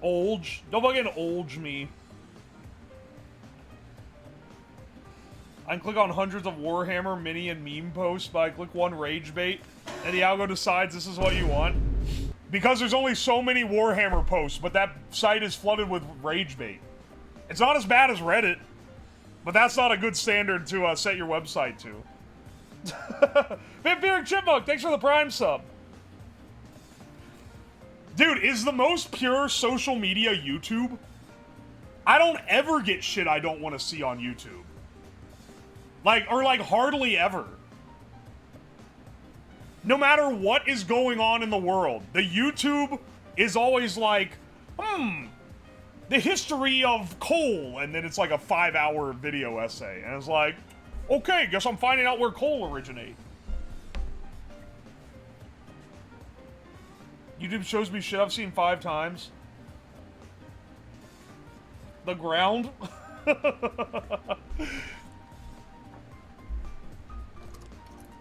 Olge? Don't fucking olge me. I can click on hundreds of Warhammer mini and meme posts, but I click one rage bait, and the algo decides this is what you want. Because there's only so many Warhammer posts, but that site is flooded with rage bait. It's not as bad as Reddit, but that's not a good standard to set your website to. Vampiric Chipmunk, thanks for the Prime sub. Dude, is the most pure social media YouTube? I don't ever get shit I don't want to see on YouTube. Like, hardly ever. No matter what is going on in the world, the YouTube is always like, the history of coal, and then it's like a 5-hour video essay, and it's like, okay, guess I'm finding out where coal originates. YouTube shows me shit I've seen 5 times. The ground?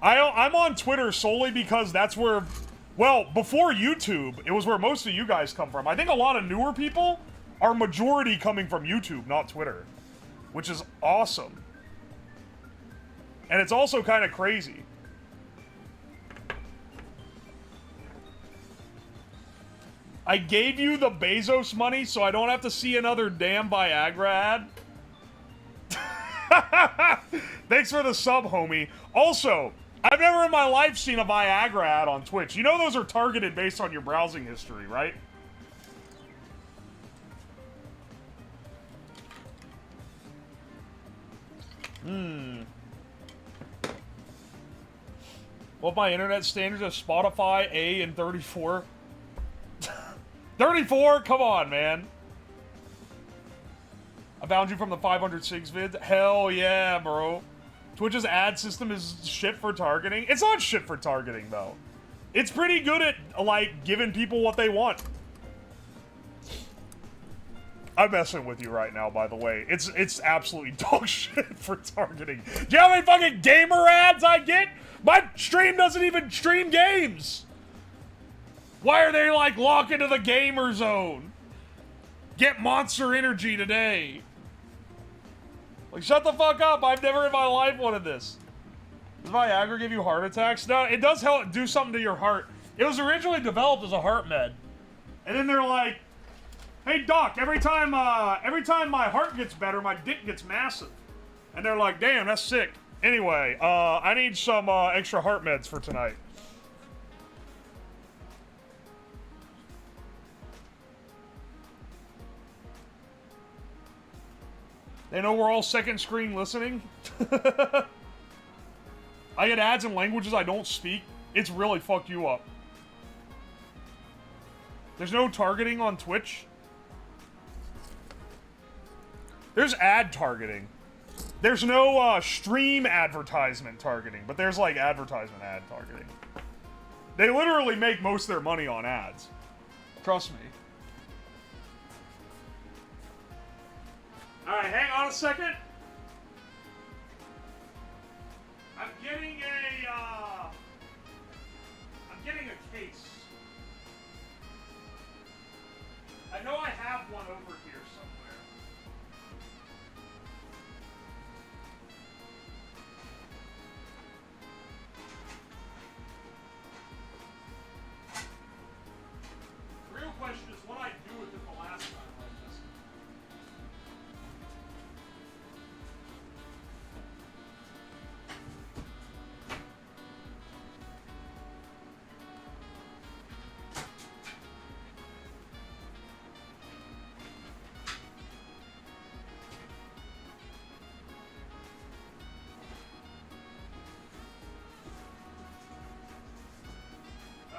I'm on Twitter solely because that's where, well, before YouTube, it was where most of you guys come from. I think a lot of newer people are majority coming from YouTube, not Twitter, which is awesome. And it's also kind of crazy. I gave you the Bezos money so I don't have to see another damn Viagra ad. Thanks for the sub, homie. Also, I've never in my life seen a Viagra ad on Twitch. You know those are targeted based on your browsing history, right? What my internet standards of Spotify, A, and 34? 34? Come on, man. I found you from the 506 vids. Hell yeah, bro. Twitch's ad system is shit for targeting. It's not shit for targeting, though. It's pretty good at, like, giving people what they want. I'm messing with you right now, by the way. It's absolutely dog shit for targeting. Do you know how many fucking gamer ads I get? My stream doesn't even stream games. Why are they, like, locked into the gamer zone? Get Monster Energy today. Like, shut the fuck up. I've never in my life wanted this. Does Viagra give you heart attacks? No, it does help do something to your heart. It was originally developed as a heart med. And then they're like, hey, doc, every time my heart gets better, my dick gets massive. And they're like, damn, that's sick. Anyway, I need some extra heart meds for tonight. They know we're all second screen listening. I get ads in languages I don't speak. It's really fucked you up. There's no targeting on Twitch. There's ad targeting. There's no stream advertisement targeting, but there's like advertisement ad targeting. They literally make most of their money on ads. Trust me. Alright, hang on a second. I'm getting a case. I know I have one over here somewhere. The real question is what I do with it the last time like this.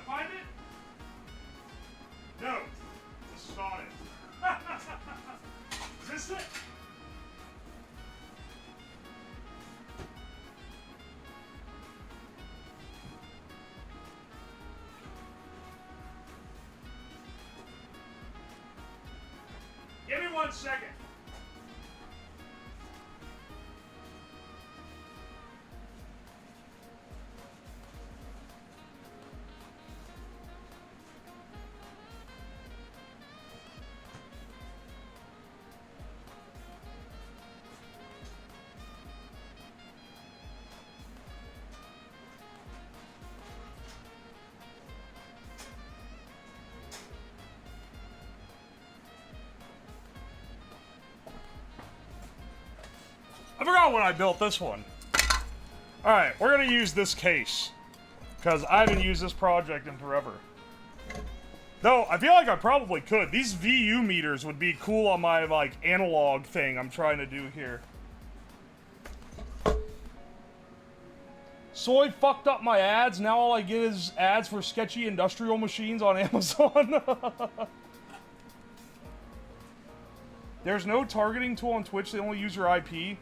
Find it? No. This is not it. Is this it? Give me 1 second. I forgot when I built this one. Alright, we're gonna use this case. Because I haven't used this project in forever. Though, I feel like I probably could. These VU meters would be cool on my, like, analog thing I'm trying to do here. Soy fucked up my ads. Now all I get is ads for sketchy industrial machines on Amazon. There's no targeting tool on Twitch. They only use your IP.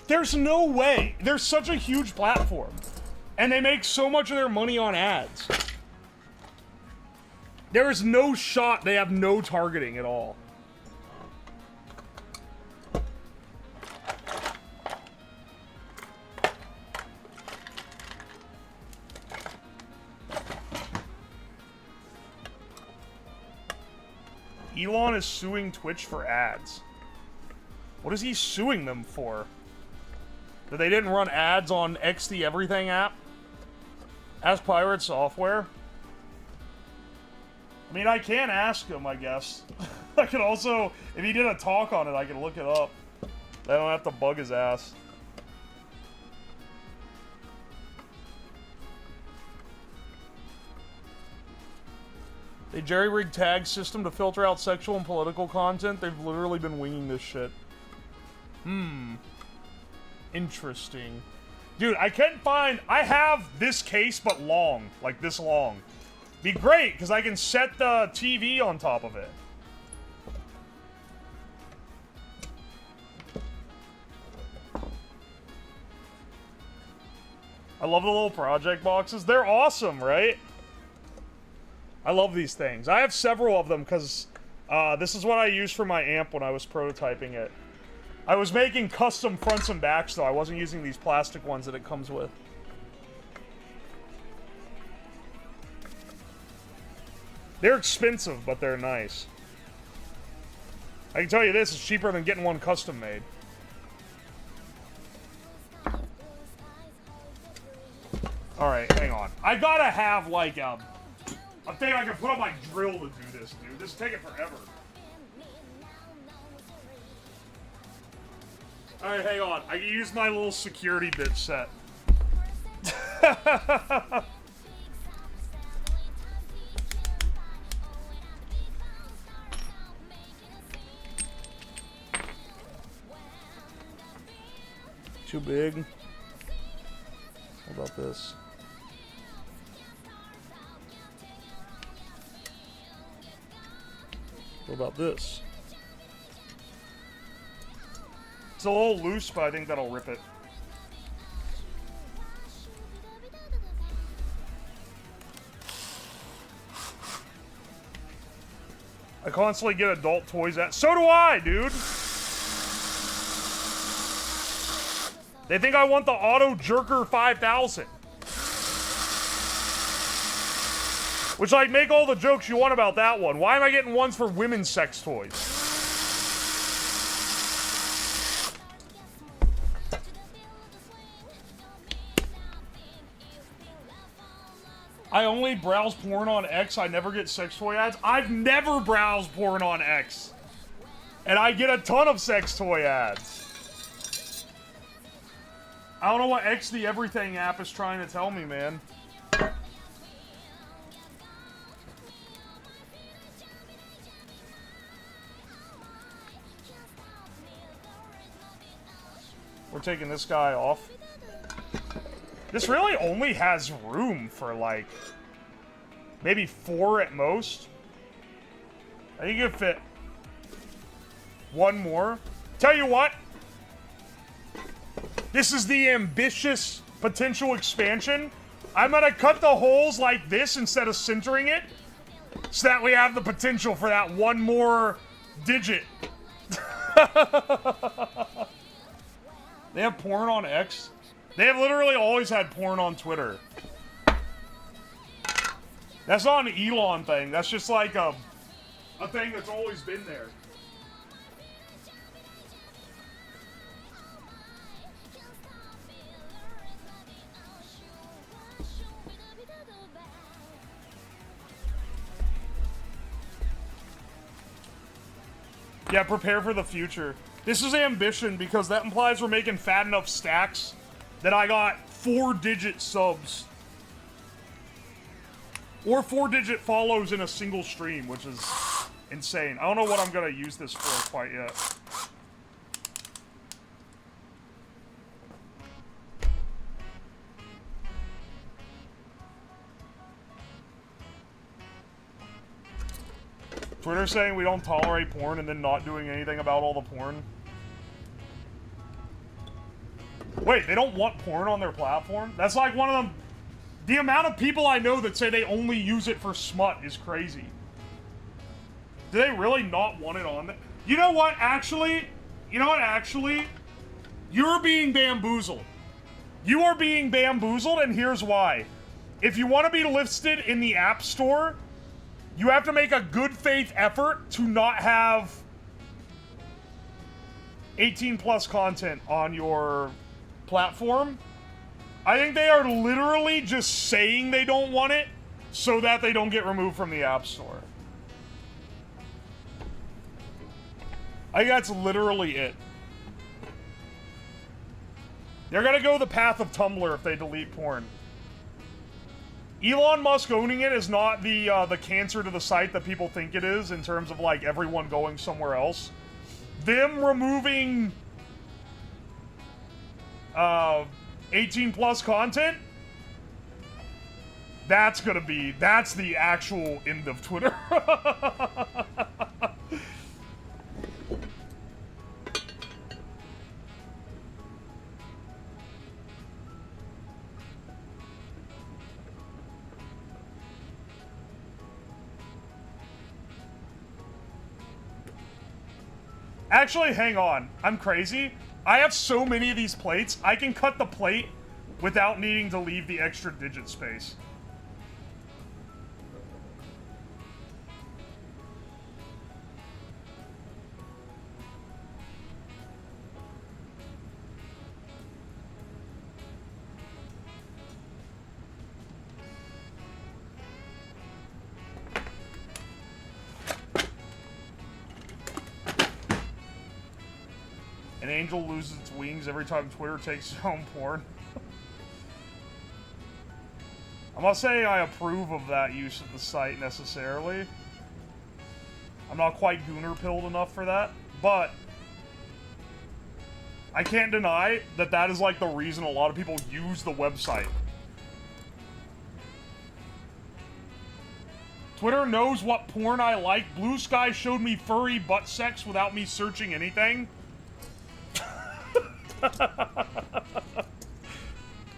There's no way. They're such a huge platform. And they make so much of their money on ads. There is no shot they have no targeting at all. Elon is suing Twitch for ads. What is he suing them for? That they didn't run ads on XD Everything app? Ask Pirate Software? I mean, I can ask him, I guess. I could also, if he did a talk on it, I could look it up. I don't have to bug his ass. They jerry-rigged tag system to filter out sexual and political content. They've literally been winging this shit. Interesting. Dude, I can't find... I have this case, but long. Like, this long. Be great, because I can set the TV on top of it. I love the little project boxes. They're awesome, right? I love these things. I have several of them because this is what I used for my amp when I was prototyping it. I was making custom fronts and backs, though. I wasn't using these plastic ones that it comes with. They're expensive, but they're nice. I can tell you this, it's cheaper than getting one custom made. Alright, hang on. I gotta have, like, a thing I can put on my drill to do this, dude. This is taking forever. Alright, hang on. I can use my little security bit set. Too big. How about this? What about this? It's a little loose, but I think that'll rip it. I constantly get adult toys at... So do I, dude! They think I want the Auto Jerker 5000. Which, like, make all the jokes you want about that one. Why am I getting ones for women's sex toys? I only browse porn on X. I never get sex toy ads. I've never browsed porn on X. And I get a ton of sex toy ads. I don't know what X the Everything app is trying to tell me, man. We're taking this guy off. This really only has room for, like, maybe 4 at most. I think you could fit one more. Tell you what. This is the ambitious potential expansion. I'm gonna cut the holes like this instead of centering it, so that we have the potential for that one more digit. They have porn on X? They have literally always had porn on Twitter. That's not an Elon thing. That's just like a thing that's always been there. Yeah, prepare for the future. This is ambition because that implies we're making fat enough stacks that I got 4-digit subs. Or 4-digit follows in a single stream, which is insane. I don't know what I'm gonna use this for quite yet. Twitter saying we don't tolerate porn and then not doing anything about all the porn. Wait, they don't want porn on their platform? That's like one of them. The amount of people I know that say they only use it for smut is crazy. Do they really not want it on there? You know what, actually? You know what, actually? You're being bamboozled. You are being bamboozled, and here's why. If you want to be listed in the App Store, you have to make a good faith effort to not have 18+ content on your platform. I think they are literally just saying they don't want it so that they don't get removed from the App Store. I think that's literally it. They're gonna go the path of Tumblr if they delete porn. Elon Musk owning it is not the cancer to the site that people think it is in terms of, like, everyone going somewhere else. Them removing 18 plus content, that's the actual end of Twitter. Actually, hang on. I'm crazy. I have so many of these plates, I can cut the plate without needing to leave the extra digit space. An angel loses its wings every time Twitter takes home porn. I'm not saying I approve of that use of the site necessarily. I'm not quite gooner-pilled enough for that, but I can't deny that that is like the reason a lot of people use the website. Twitter knows what porn I like. Blue Sky showed me furry butt sex without me searching anything.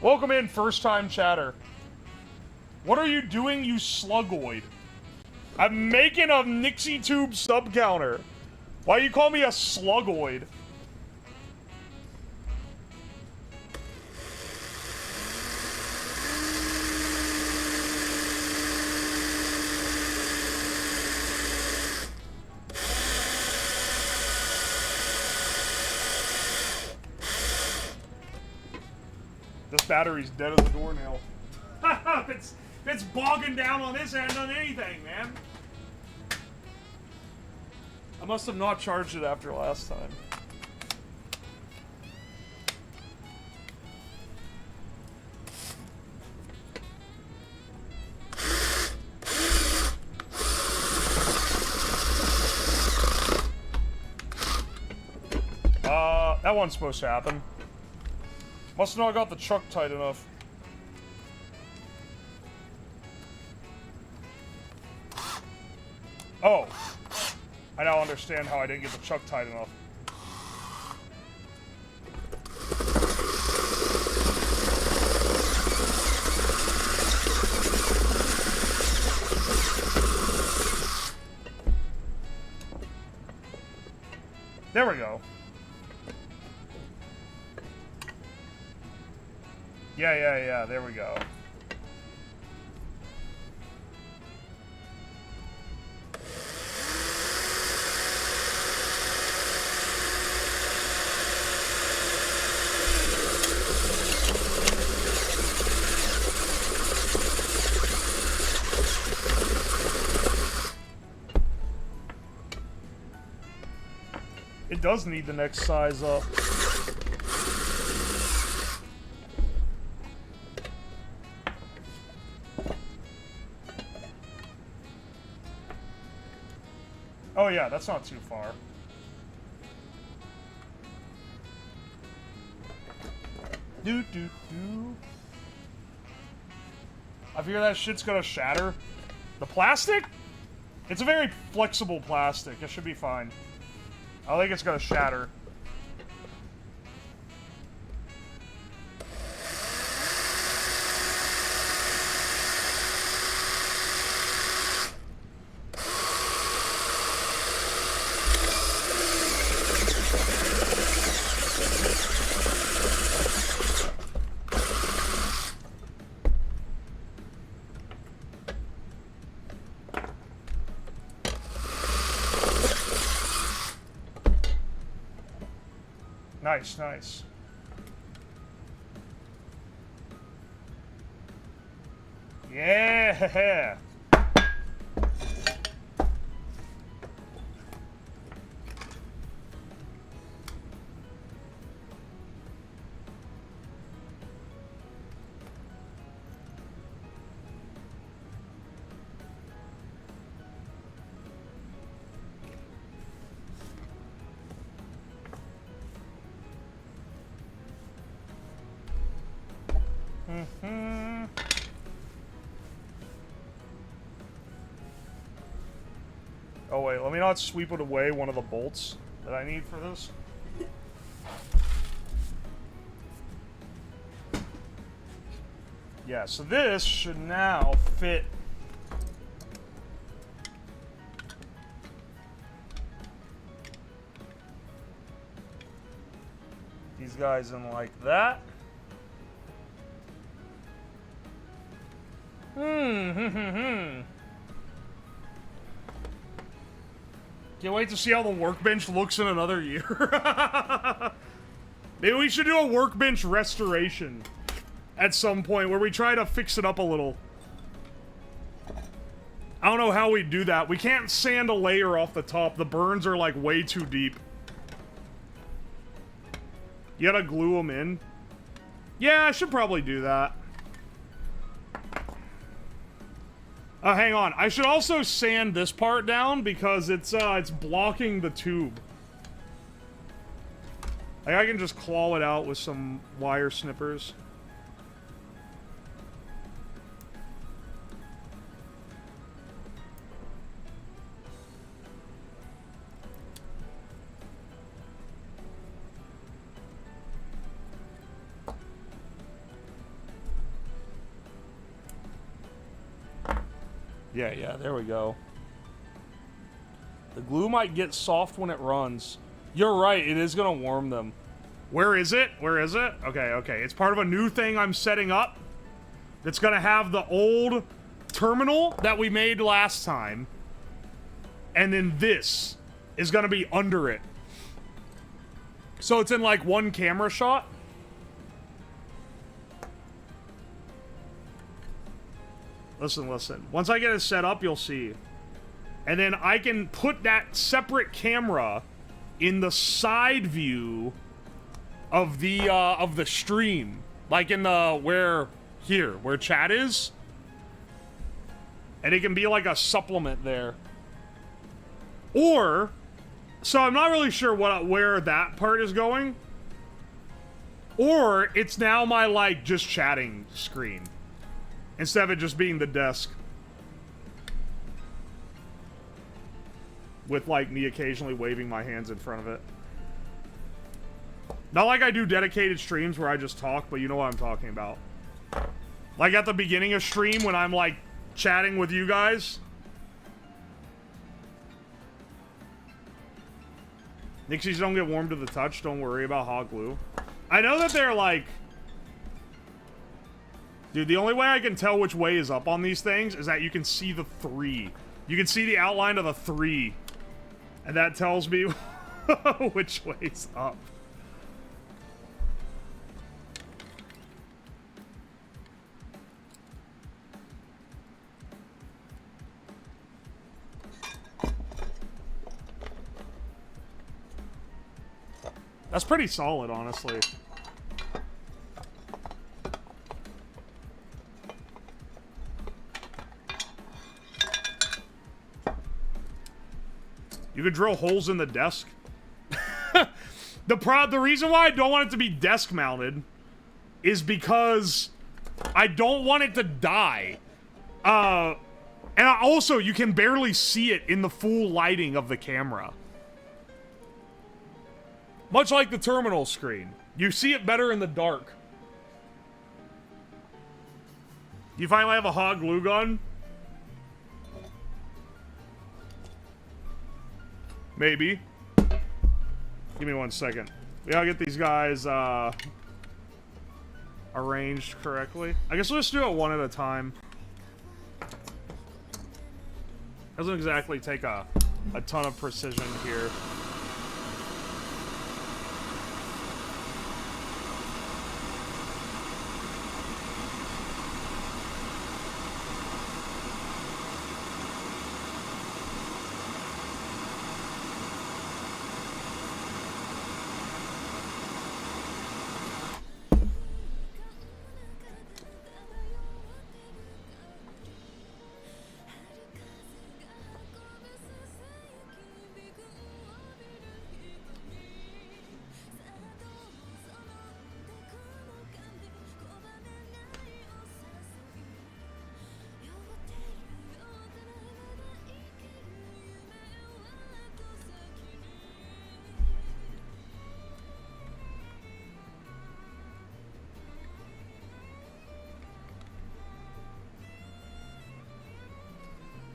Welcome in, first-time chatter. What are you doing, you slugoid? I'm making a Nixie tube sub counter. Why you call me a slugoid? This battery's dead as a doornail. it's bogging down on this end on anything, man. I must have not charged it after last time. That one's supposed to happen. Must not have got the truck tight enough. Oh. I now understand how I didn't get the chuck tight enough. There we go. Yeah, there we go. It does need the next size up. Oh yeah, that's not too far. I fear that shit's gonna shatter. The plastic? It's a very flexible plastic. It should be fine. I think it's gonna shatter. Nice. Yeah. Oh wait, let me not sweep it away one of the bolts that I need for this. Yeah, so this should now fit these guys in like that. Can't wait to see how the workbench looks in another year. Maybe we should do a workbench restoration at some point where we try to fix it up a little. I don't know how we do that. We can't sand a layer off the top. The burns are like way too deep. You gotta glue them in. Yeah, I should probably do that. Hang on. I should also sand this part down because it's blocking the tube. Like, I can just claw it out with some wire snippers. Yeah, there we go. The glue might get soft when it runs. You're right, it is gonna warm them. Where is it? Where is it? Okay. It's part of a new thing I'm setting up. That's gonna have the old terminal that we made last time. And then this is gonna be under it. So it's in like one camera shot. Listen. Once I get it set up, you'll see. And then I can put that separate camera in the side view of the stream. Like in the, where chat is. And it can be like a supplement there. Or, so I'm not really sure where that part is going. Or, it's now my, like, just chatting screen. Instead of it just being the desk. With, like, me occasionally waving my hands in front of it. Not like I do dedicated streams where I just talk, but you know what I'm talking about. Like at the beginning of stream when I'm, like, chatting with you guys. Nixies don't get warm to the touch, don't worry about hot glue. I know that they're, like... Dude, the only way I can tell which way is up on these things is that you can see the 3. You can see the outline of the 3. And that tells me which way's up. That's pretty solid, honestly. You could drill holes in the desk. The reason why I don't want it to be desk mounted is because I don't want it to die. And also, you can barely see it in the full lighting of the camera. Much like the terminal screen. You see it better in the dark. You finally have a hot glue gun? Maybe. Give me 1 second. We gotta get these guys, arranged correctly. I guess we'll just do it one at a time. Doesn't exactly take a ton of precision here.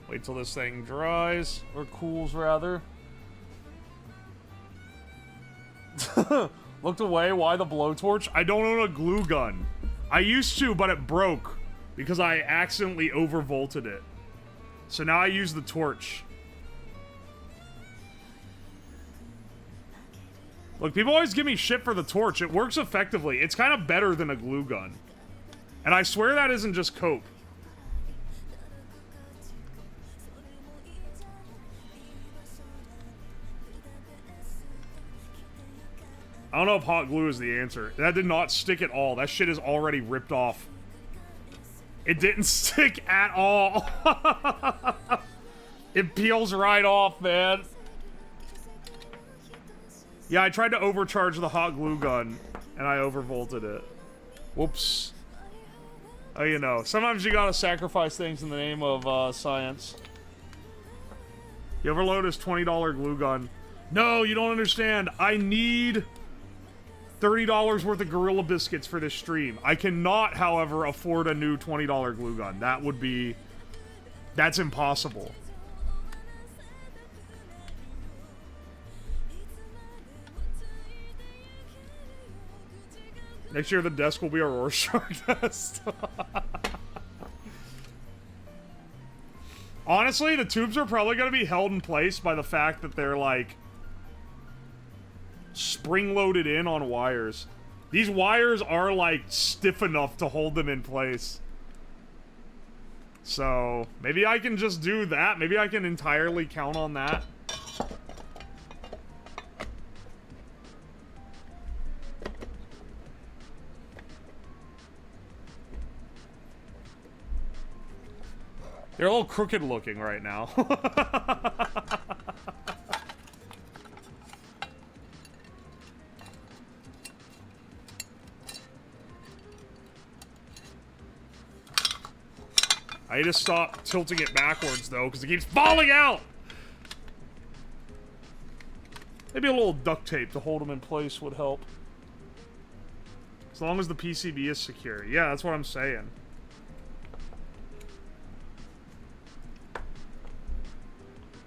Wait till this thing dries, or cools rather. Looked away, why the blowtorch? I don't own a glue gun. I used to, but it broke because I accidentally overvolted it. So now I use the torch. Look, people always give me shit for the torch. It works effectively. It's kind of better than a glue gun. And I swear that isn't just cope. I don't know if hot glue is the answer. That did not stick at all. That shit is already ripped off. It didn't stick at all. It peels right off, man. Yeah, I tried to overcharge the hot glue gun, and I overvolted it. Whoops. Oh, you know. Sometimes you gotta sacrifice things in the name of, science. You overload his $20 glue gun. No, you don't understand. I need $30 worth of Gorilla Biscuits for this stream. I cannot, however, afford a new $20 glue gun. That would be... That's impossible. Next year, the desk will be a Rorschach test. Honestly, the tubes are probably going to be held in place by the fact that they're, like, spring-loaded in on wires. These wires are, like, stiff enough to hold them in place. So, maybe I can just do that. Maybe I can entirely count on that. They're a little crooked looking right now. I need to stop tilting it backwards, though, because it keeps falling out! Maybe a little duct tape to hold them in place would help. As long as the PCB is secure. Yeah, that's what I'm saying.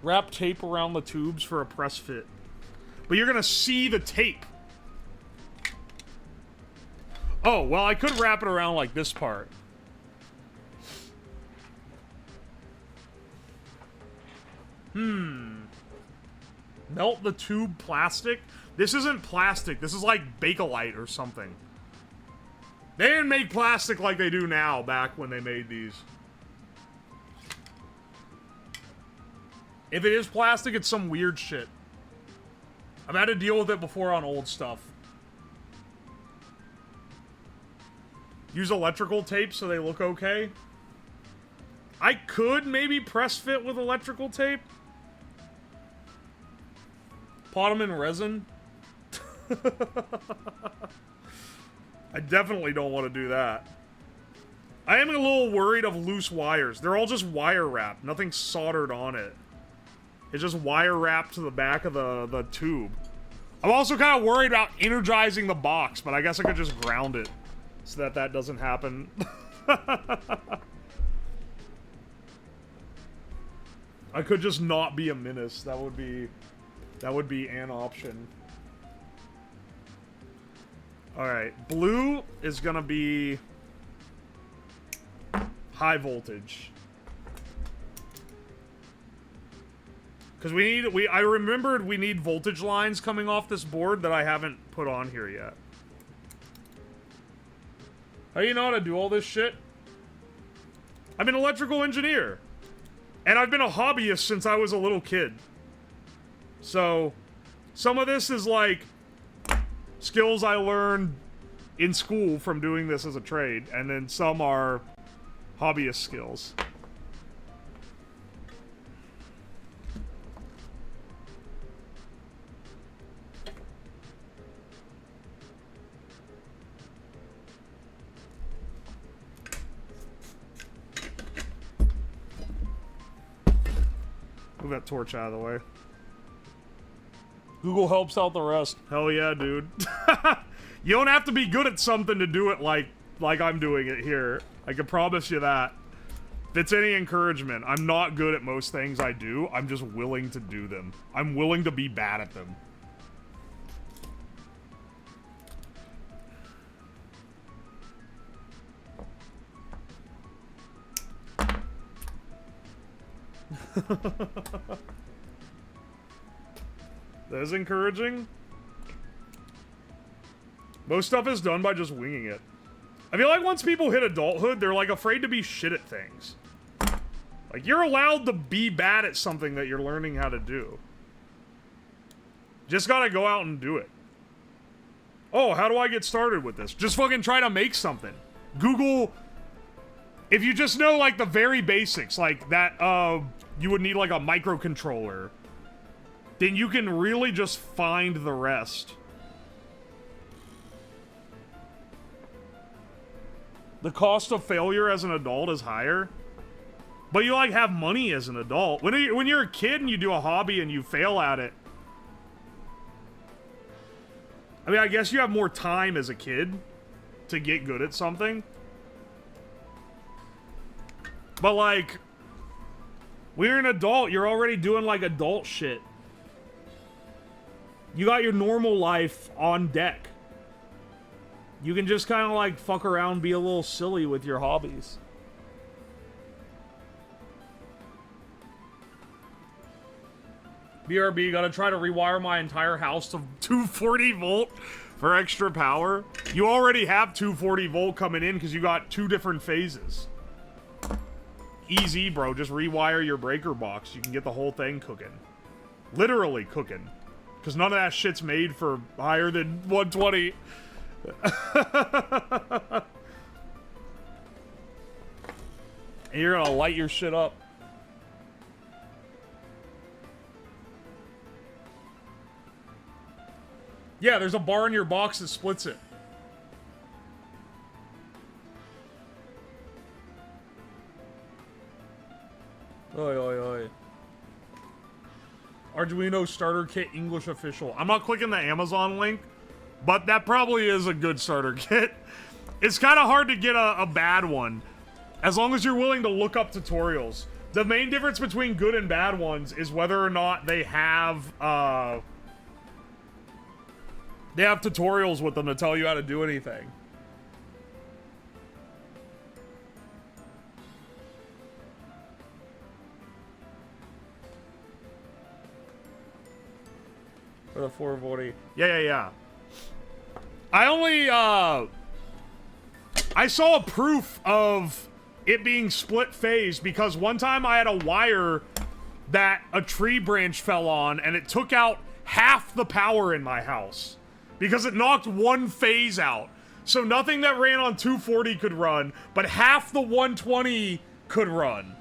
Wrap tape around the tubes for a press fit. But you're gonna see the tape. Oh, well, I could wrap it around like this part. Melt the tube plastic? This isn't plastic. This is like Bakelite or something. They didn't make plastic like they do now back when they made these. If it is plastic, it's some weird shit. I've had to deal with it before on old stuff. Use electrical tape so they look okay. I could maybe press fit with electrical tape. Pot them in resin. I definitely don't want to do that. I am a little worried of loose wires. They're all just wire wrapped. Nothing soldered on it. It's just wire wrapped to the back of the tube. I'm also kind of worried about energizing the box, but I guess I could just ground it so that that doesn't happen. I could just not be a menace. That would be an option. Alright, blue is gonna be high voltage. Because I remembered we need voltage lines coming off this board that I haven't put on here yet. How do you know how to do all this shit? I'm an electrical engineer. And I've been a hobbyist since I was a little kid. So, some of this is like skills I learned in school from doing this as a trade, and then some are hobbyist skills. Move that torch out of the way. Google helps out the rest. Hell yeah, dude. You don't have to be good at something to do it like I'm doing it here. I can promise you that. If it's any encouragement, I'm not good at most things I do. I'm just willing to do them. I'm willing to be bad at them. That is encouraging. Most stuff is done by just winging it. I feel like once people hit adulthood, they're like afraid to be shit at things. Like, you're allowed to be bad at something that you're learning how to do. Just gotta go out and do it. Oh, how do I get started with this? Just fucking try to make something. Google... If you just know, like, the very basics, like that, you would need, like, a microcontroller, then you can really just find the rest. The cost of failure as an adult is higher. But you, like, have money as an adult. When you're a kid and you do a hobby and you fail at it, I mean, I guess you have more time as a kid to get good at something. But, like, when you're an adult, you're already doing, like, adult shit. You got your normal life on deck. You can just kind of, like, fuck around and be a little silly with your hobbies. BRB, gotta try to rewire my entire house to 240 volt for extra power. You already have 240 volt coming in because you got 2 different phases. Easy, bro. Just rewire your breaker box. You can get the whole thing cooking. Literally cooking. Because none of that shit's made for higher than 120. And you're gonna light your shit up. Yeah, there's a bar in your box that splits it. Oi, oi, oi. Arduino starter kit English official. I'm not clicking the Amazon link, but that probably is a good starter kit. It's kind of hard to get a bad one, as long as you're willing to look up tutorials. The main difference between good and bad ones is whether or not they have tutorials with them to tell you how to do anything. For the 440. Yeah. I only, I saw a proof of it being split phase because one time I had a wire that a tree branch fell on and it took out half the power in my house because it knocked one phase out. So nothing that ran on 240 could run, but half the 120 could run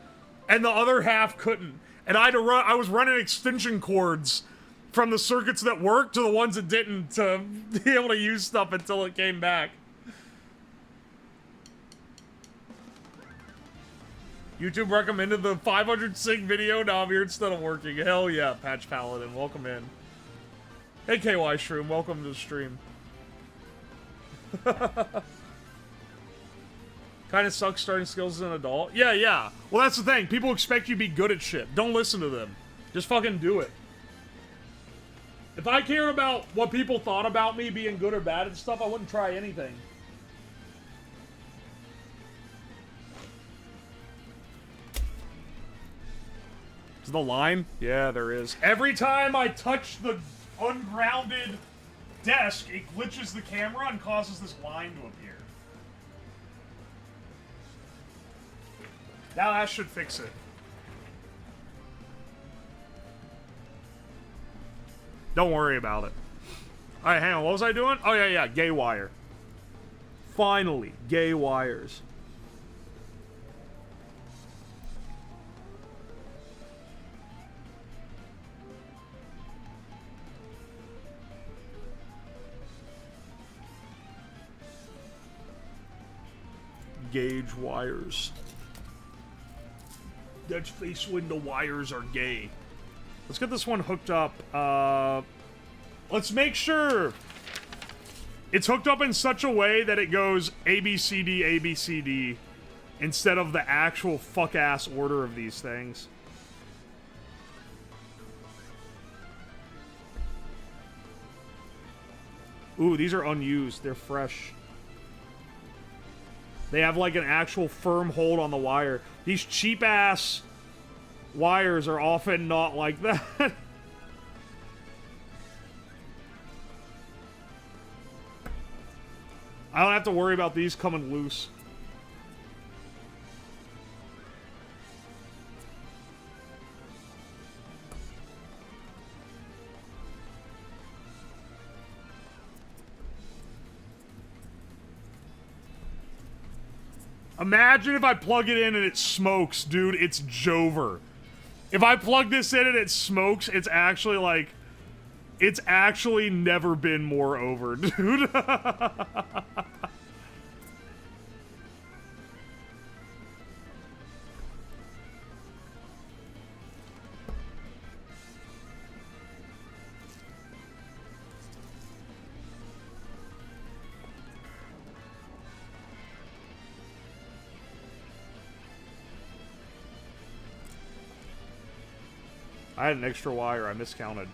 and the other half couldn't. And I was running extension cords from the circuits that worked to the ones that didn't to be able to use stuff until it came back. YouTube recommended the 500 sig video. Now I'm here instead of working. Hell yeah, Patch Paladin. Welcome in. Hey, KY Shroom. Welcome to the stream. Kind of sucks starting skills as an adult. Yeah. Well, that's the thing. People expect you to be good at shit. Don't listen to them. Just fucking do it. If I cared about what people thought about me being good or bad and stuff, I wouldn't try anything. Is the line? Yeah, there is. Every time I touch the ungrounded desk, it glitches the camera and causes this line to appear. Now that should fix it. Don't worry about it. Alright, hang on. What was I doing? Oh, yeah. Gay wire. Finally. Gay wires. Gauge wires. Dutch face window wires are gay. Let's get this one hooked up. Let's make sure it's hooked up in such a way that it goes ABCD, ABCD, instead of the actual fuck-ass order of these things. Ooh, these are unused. They're fresh. They have like an actual firm hold on the wire. These cheap-ass wires are often not like that. I don't have to worry about these coming loose. Imagine if I plug it in and it smokes, dude. It's Jover. If I plug this in and it smokes, it's actually like... It's actually never been more over, dude. I had an extra wire. I miscounted.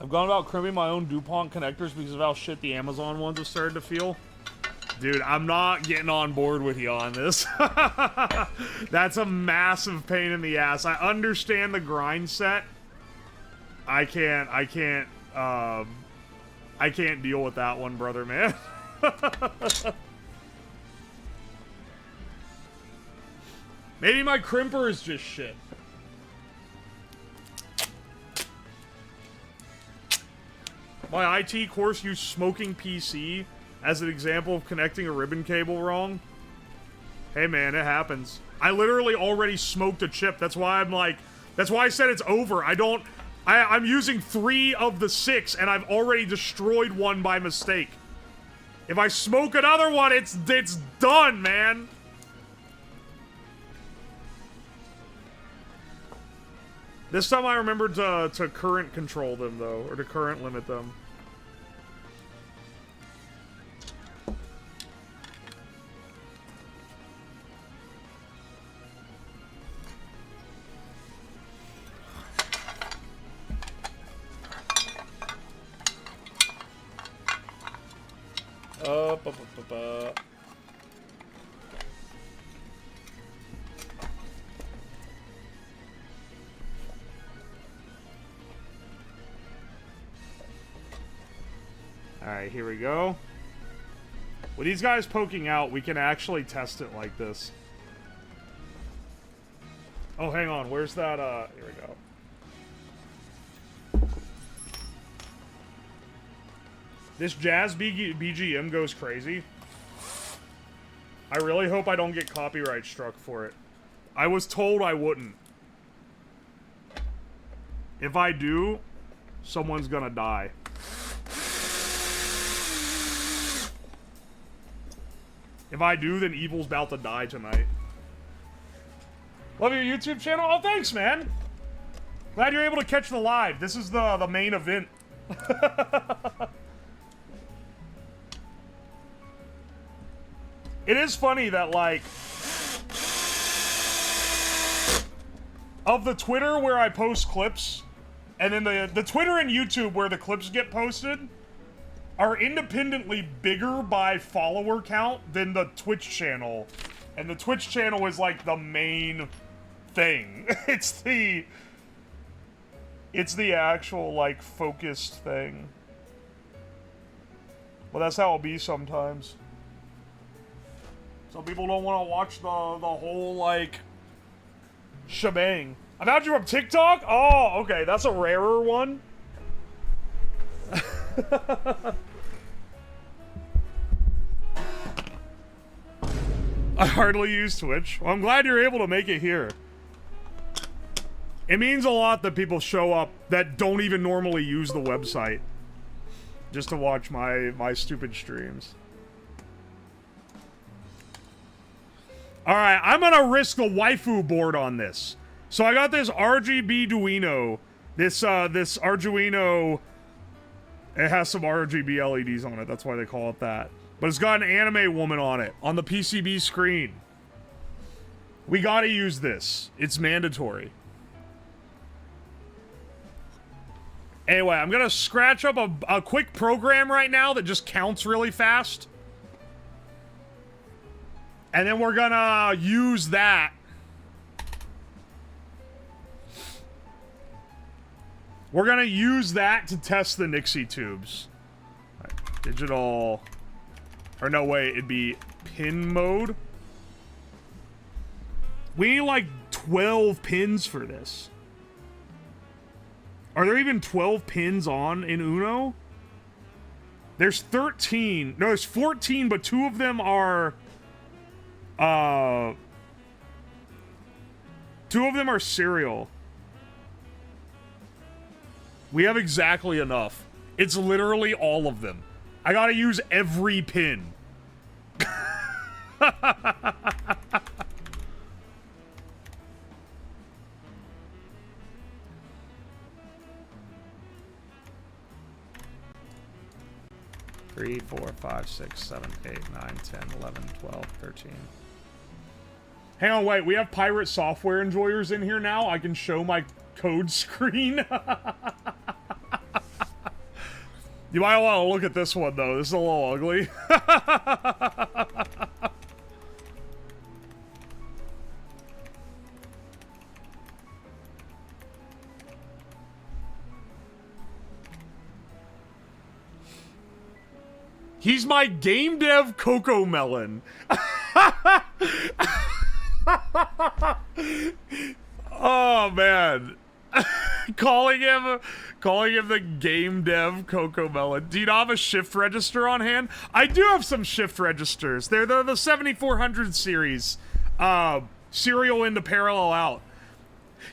I've gone about crimping my own DuPont connectors because of how shit the Amazon ones have started to feel. Dude, I'm not getting on board with you on this. That's a massive pain in the ass. I understand the grind set. I can't deal with that one, brother, man. Maybe my crimper is just shit. My IT course used smoking PC as an example of connecting a ribbon cable wrong. Hey man, it happens. I literally already smoked a chip. That's why I'm like, that's why I said it's over. I'm using 3 of the 6 and I've already destroyed one by mistake. If I smoke another one, it's done, man. This time I remembered to current control them though, or to current limit them. Alright, here we go. With these guys poking out, we can actually test it like this. Oh, hang on. Where's that, here we go. This jazz BGM goes crazy. I really hope I don't get copyright struck for it. I was told I wouldn't. If I do, someone's gonna die. If I do, then Evil's about to die tonight. Love your YouTube channel. Oh, thanks, man. Glad you're able to catch the live. This is the main event. It is funny that, like, of the Twitter where I post clips, and then the Twitter and YouTube where the clips get posted, are independently bigger by follower count than the Twitch channel. And the Twitch channel is like the main thing. It's the actual like focused thing. Well, that's how it'll be sometimes. Some people don't want to watch the whole like shebang. I found you from TikTok? Oh, okay, that's a rarer one. I hardly use Twitch. Well, I'm glad you're able to make it here. It means a lot that people show up that don't even normally use the website just to watch my stupid streams. Alright, I'm gonna risk a waifu board on this. So I got this RGB Duino. This Arduino, it has some RGB LEDs on it. That's why they call it that. But it's got an anime woman on it, on the PCB screen. We gotta use this. It's mandatory. Anyway, I'm gonna scratch up a quick program right now that just counts really fast. And then we're gonna use that. We're gonna use that to test the Nixie tubes. Right, digital, or no, wait, it'd be pin mode. We need like 12 pins for this. Are there even 12 pins on in Uno? There's 13. No, there's 14, but 2 of them are... 2 of them are serial. We have exactly enough. It's literally all of them. I gotta use every pin. 3, 4, 5, 6, 7, 8, 9, 10, 11, 12, 13. Hang on, wait. We have pirate software enjoyers in here now. I can show my code screen. You might want to look at this one, though. This is a little ugly. He's my game dev Coco Melon. Oh man. calling him the game dev Coco Melon. Do you not have a shift register on hand? I do have some shift registers. They're the 7400 series. Serial into parallel out.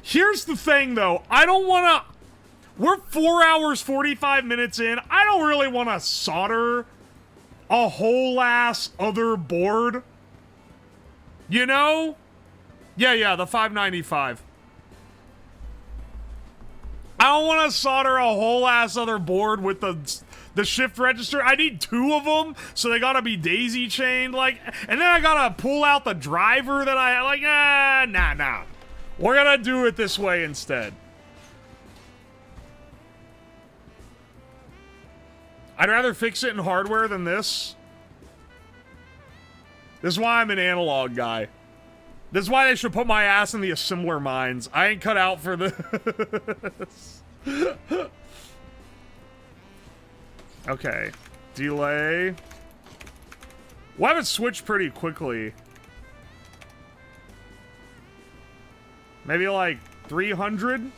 Here's the thing though, I don't wanna... We're 4 hours, 45 minutes in. I don't really wanna solder a whole ass other board. You know? Yeah, the 595. I don't want to solder a whole ass other board with the shift register. I need 2 of them, so they gotta be daisy chained, like, and then I gotta pull out the driver that I like. Nah. We're gonna do it this way instead. I'd rather fix it in hardware than this. This is why I'm an analog guy. This is why they should put my ass in the assembler mines. I ain't cut out for this. Okay. Delay. We'll have it switch pretty quickly. Maybe like 300?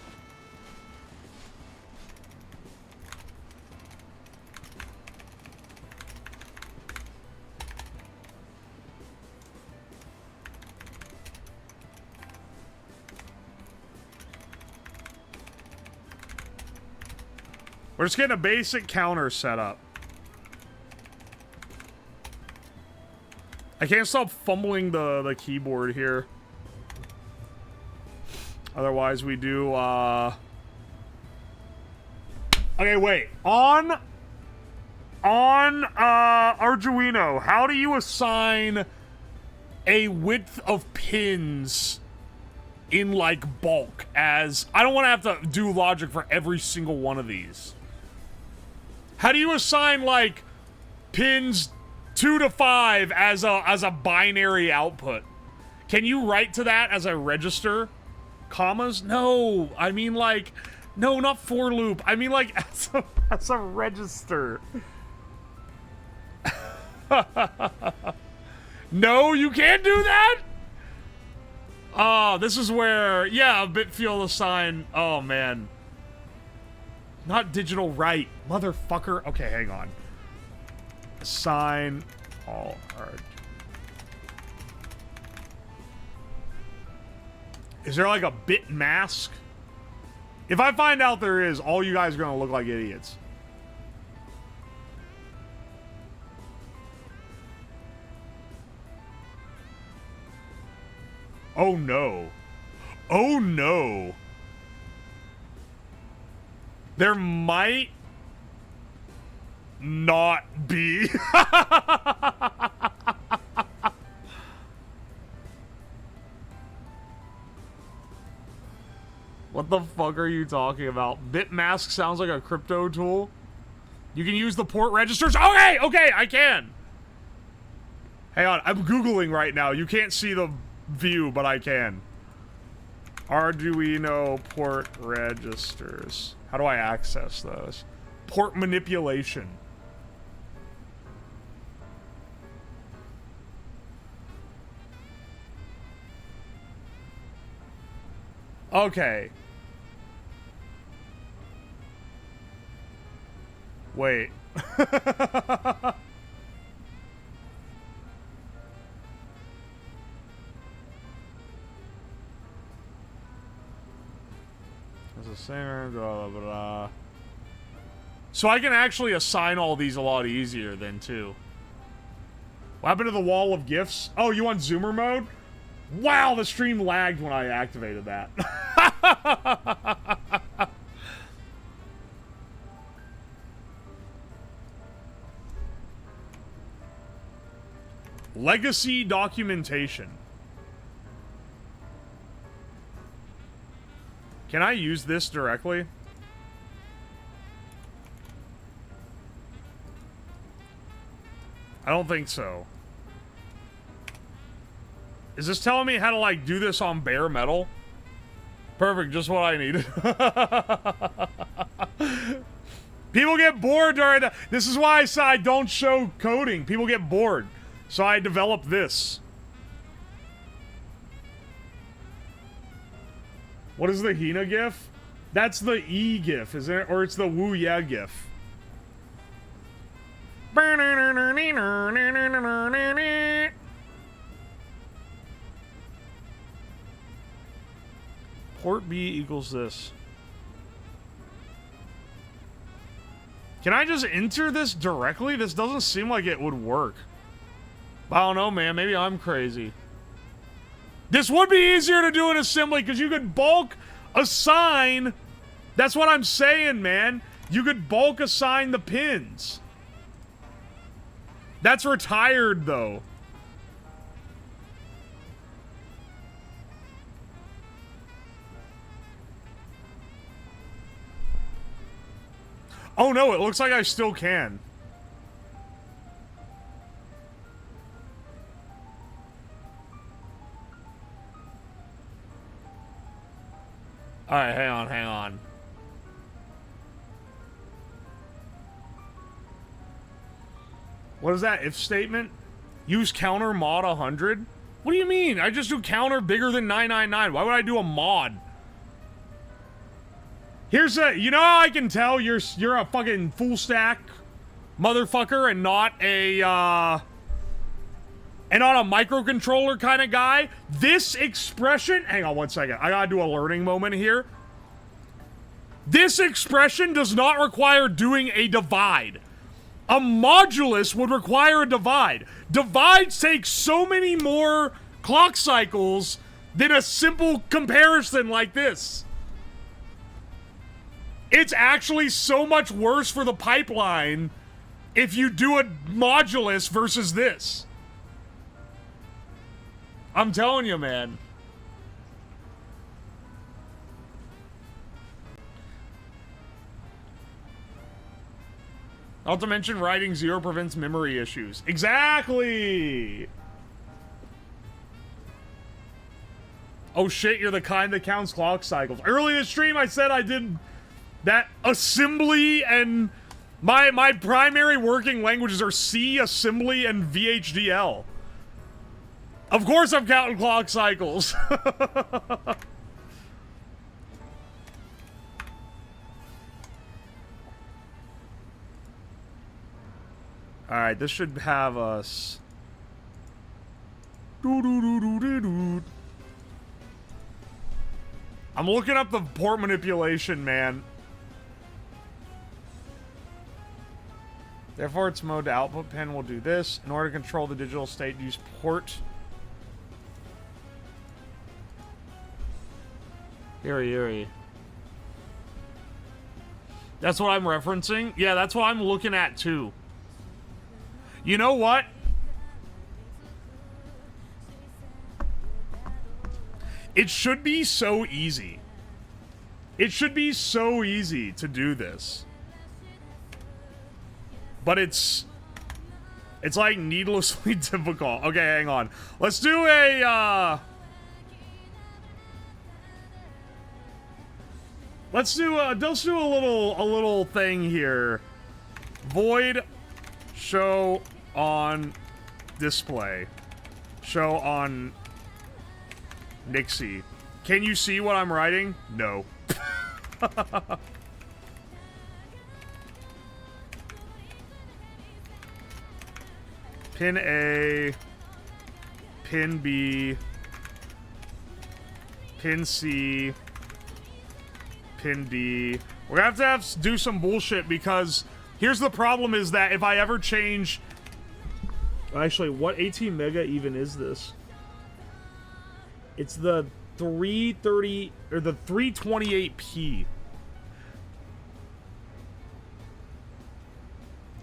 We're just getting a basic counter set up. I can't stop fumbling the keyboard here. Otherwise we do, Okay, wait. On Arduino, how do you assign a width of pins in, like, bulk as... I don't want to have to do logic for every single one of these. How do you assign, like, pins 2 to 5 as a binary output? Can you write to that as a register? Commas? No. I mean, like... No, not for loop. I mean, like, as a register. No, you can't do that? Oh, this is where... Yeah, a bit field assign... Oh, man. Not digital write, motherfucker. Okay, hang on. Assign all hard. Is there like a bit mask? If I find out there is, all you guys are gonna look like idiots. Oh no. Oh no. There might not be. What the fuck are you talking about? Bitmask sounds like a crypto tool. You can use the port registers. Okay, okay, I can. Hang on, I'm Googling right now. You can't see the view, but I can. Arduino port registers. How do I access those? Port manipulation. Okay. Wait. As a singer, blah, blah, blah. So I can actually assign all these a lot easier then, too. What happened to the wall of gifts? Oh, you want zoomer mode? Wow, the stream lagged when I activated that. Legacy documentation. Can I use this directly? I don't think so. Is this telling me how to, like, do this on bare metal? Perfect, just what I needed. People get bored during the... This is why I said I don't show coding. People get bored. So I developed this. What is the Hina gif? That's the E gif, isn't it? Or it's the Woo Yeah gif. Port B equals this. Can I just enter this directly? This doesn't seem like it would work. I don't know, man. Maybe I'm crazy. This would be easier to do in assembly because you could bulk assign. That's what I'm saying, man. You could bulk assign the pins. That's retired, though. Oh no, it looks like I still can. Alright, hang on, hang on. What is that, if statement? Use counter mod 100? What do you mean? I just do counter bigger than 999. Why would I do a mod? Here's a, you know how I can tell you're a fucking full stack motherfucker and not a microcontroller kind of guy? This expression, hang on one second. I gotta do a learning moment here. This expression does not require doing a divide. A modulus would require a divide. Divides take so many more clock cycles than a simple comparison like this. It's actually so much worse for the pipeline if you do a modulus versus this. I'm telling you, man. Not to mention writing 0 prevents memory issues. Exactly! Oh shit, you're the kind that counts clock cycles. Early in the stream I said I did that assembly, and my primary working languages are C, assembly, and VHDL. Of course I'm counting clock cycles. Alright, this should have us. I'm looking up the port manipulation, man. Therefore, its mode to output pin will do this. In order to control the digital state, use port. Iri. That's what I'm referencing? Yeah, that's what I'm looking at too. You know what? It should be so easy. It should be so easy to do this. But it's like needlessly difficult. Okay, hang on. Let's do a let's do a little thing here. Void show on display. Show on Nixie. Can you see what I'm writing? No. Pin A, pin B, pin C, pin D. We're gonna have to do some bullshit because here's the problem is that if I ever change... Actually, what 18 mega even is this? It's the 330 or the 328p.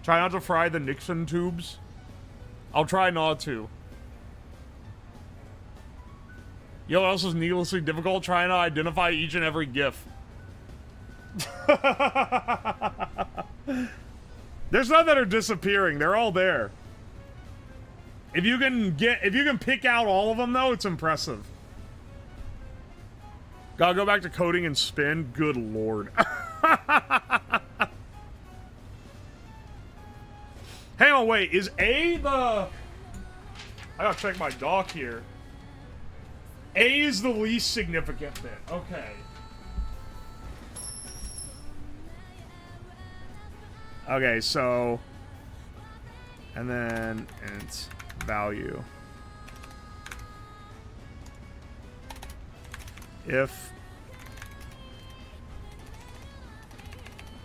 Try not to fry the Nixon tubes. I'll try not to. You know what else is needlessly difficult? Trying to identify each and every GIF. There's none that are disappearing. They're all there. If you can pick out all of them though, it's impressive. Gotta go back to coding and spin. Good lord. Hang on, wait. Is A the... I gotta check my doc here. A is the least significant bit. Okay. Okay, so... And then int value. If...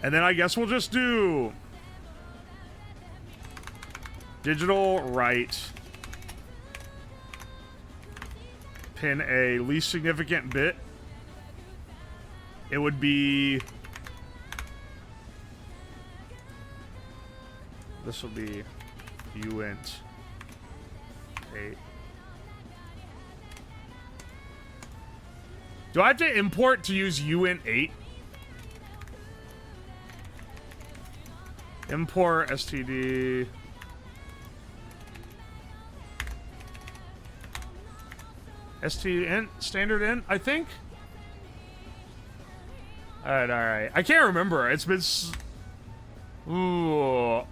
And then I guess we'll just do... Digital write pin A least significant bit. It would be... This will be uint 8. Do I have to import to use uint 8? Import std... int, standard int, I think? Alright. I can't remember. It's been... Ooh.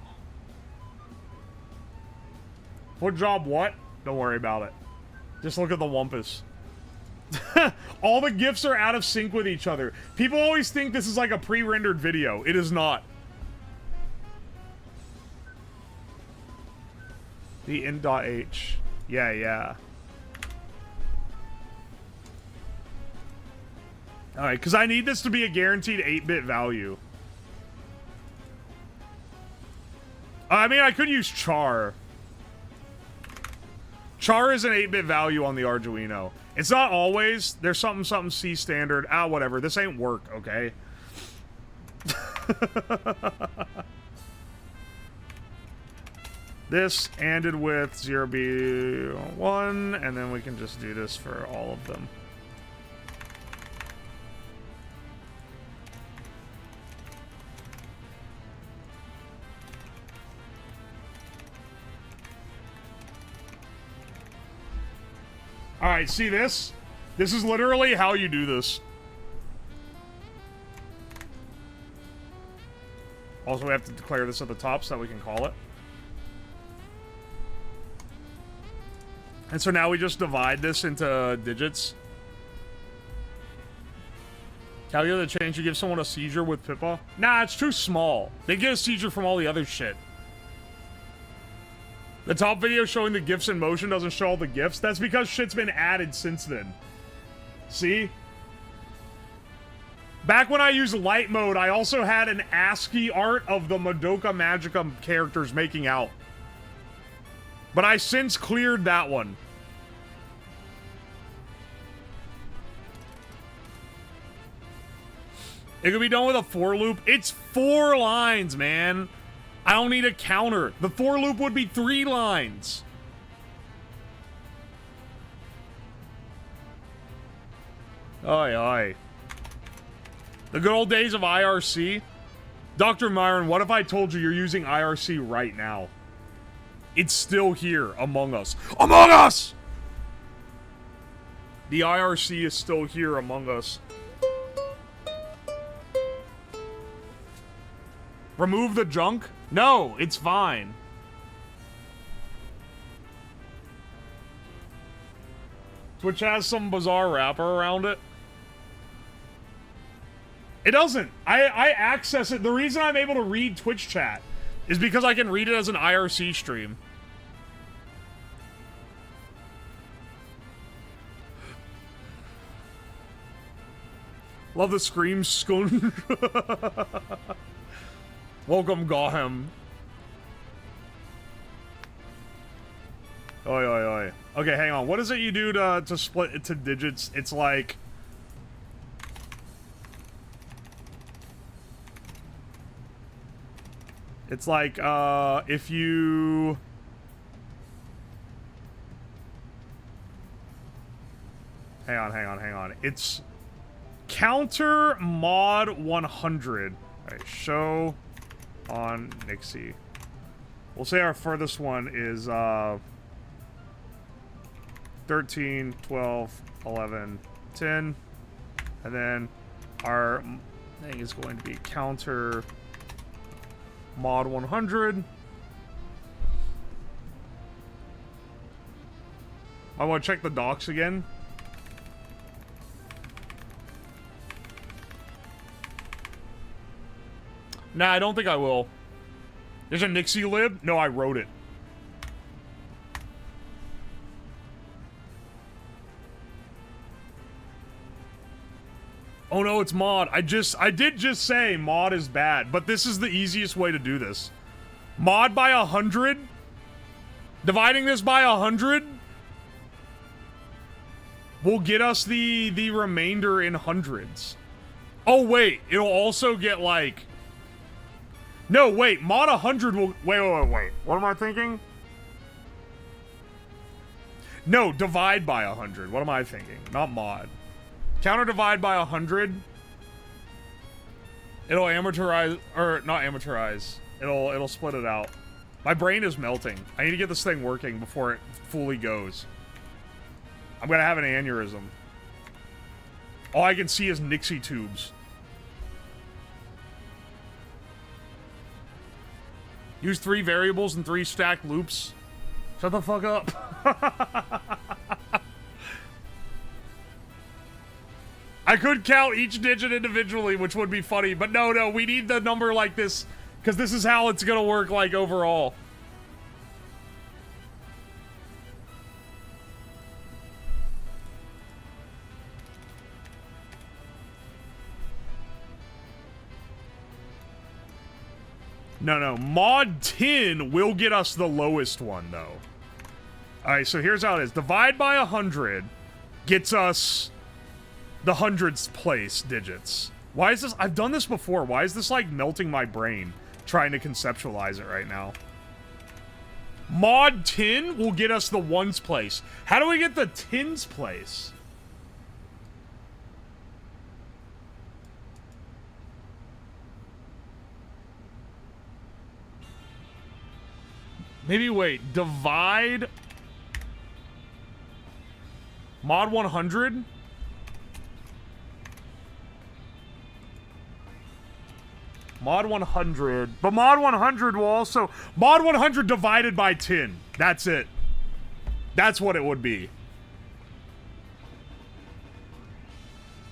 Foot job what? Don't worry about it. Just look at the Wumpus. All the GIFs are out of sync with each other. People always think this is like a pre-rendered video. It is not. The int.h. Yeah. Alright, because I need this to be a guaranteed 8-bit value. I mean, I could use char. Char is an 8-bit value on the Arduino. It's not always. There's something C standard. Ah, whatever. This ain't work, okay? This ended with 0B1, and then we can just do this for all of them. Alright, see this? This is literally how you do this. Also, we have to declare this at the top so that we can call it. And so now we just divide this into digits. Calculate the change you give someone a seizure with Pippa? Nah, it's too small. They get a seizure from all the other shit. The top video showing the GIFs in motion doesn't show all the GIFs. That's because shit's been added since then. See? Back when I used light mode, I also had an ASCII art of the Madoka Magica characters making out. But I since cleared that one. It could be done with a for loop. It's 4 lines, man. I don't need a counter. The for loop would be 3 lines. Oy, oy. The good old days of IRC. Dr. Myron, what if I told you you're using IRC right now? It's still here among us. Among us! The IRC is still here among us. Remove the junk? No, it's fine. Twitch has some bizarre wrapper around it. It doesn't. I access it. The reason I'm able to read Twitch chat is because I can read it as an IRC stream. Love the screams, Skun. Welcome, Gohem. Oi, oi, oi. Okay, hang on. What is it you do to split it to digits? It's like... It's like, if you... Hang on. It's counter mod 100. Alright, show on Nixie. We'll say our furthest one is, 13, 12, 11, 10. And then our thing is going to be counter mod 100. I want to check the docs again. Nah, I don't think I will. There's a Nixie lib? No, I wrote it. Oh no, it's mod. I did just say mod is bad, but this is the easiest way to do this. Mod by 100? Dividing this by 100 will get us the remainder in hundreds. Oh wait, it'll also get like... No, wait, mod 100 will... Wait. What am I thinking? No, divide by 100. What am I thinking? Not mod. Counter divide by 100. It'll amortize, or not amortize. It'll split it out. My brain is melting. I need to get this thing working before it fully goes. I'm gonna have an aneurysm. All I can see is Nixie tubes. Use 3 variables and 3 stacked loops. Shut the fuck up. I could count each digit individually, which would be funny, but no, we need the number like this, because this is how it's gonna work, like, overall. No, mod 10 will get us the lowest one, though. Alright, so here's how it is. Divide by 100 gets us the hundredths place digits. Why is this? I've done this before. Why is this, like, melting my brain trying to conceptualize it right now? Mod 10 will get us the ones place. How do we get the tens place? Maybe wait, divide mod 100? Mod 100, but mod 100 will also, mod 100 divided by 10. That's it. That's what it would be.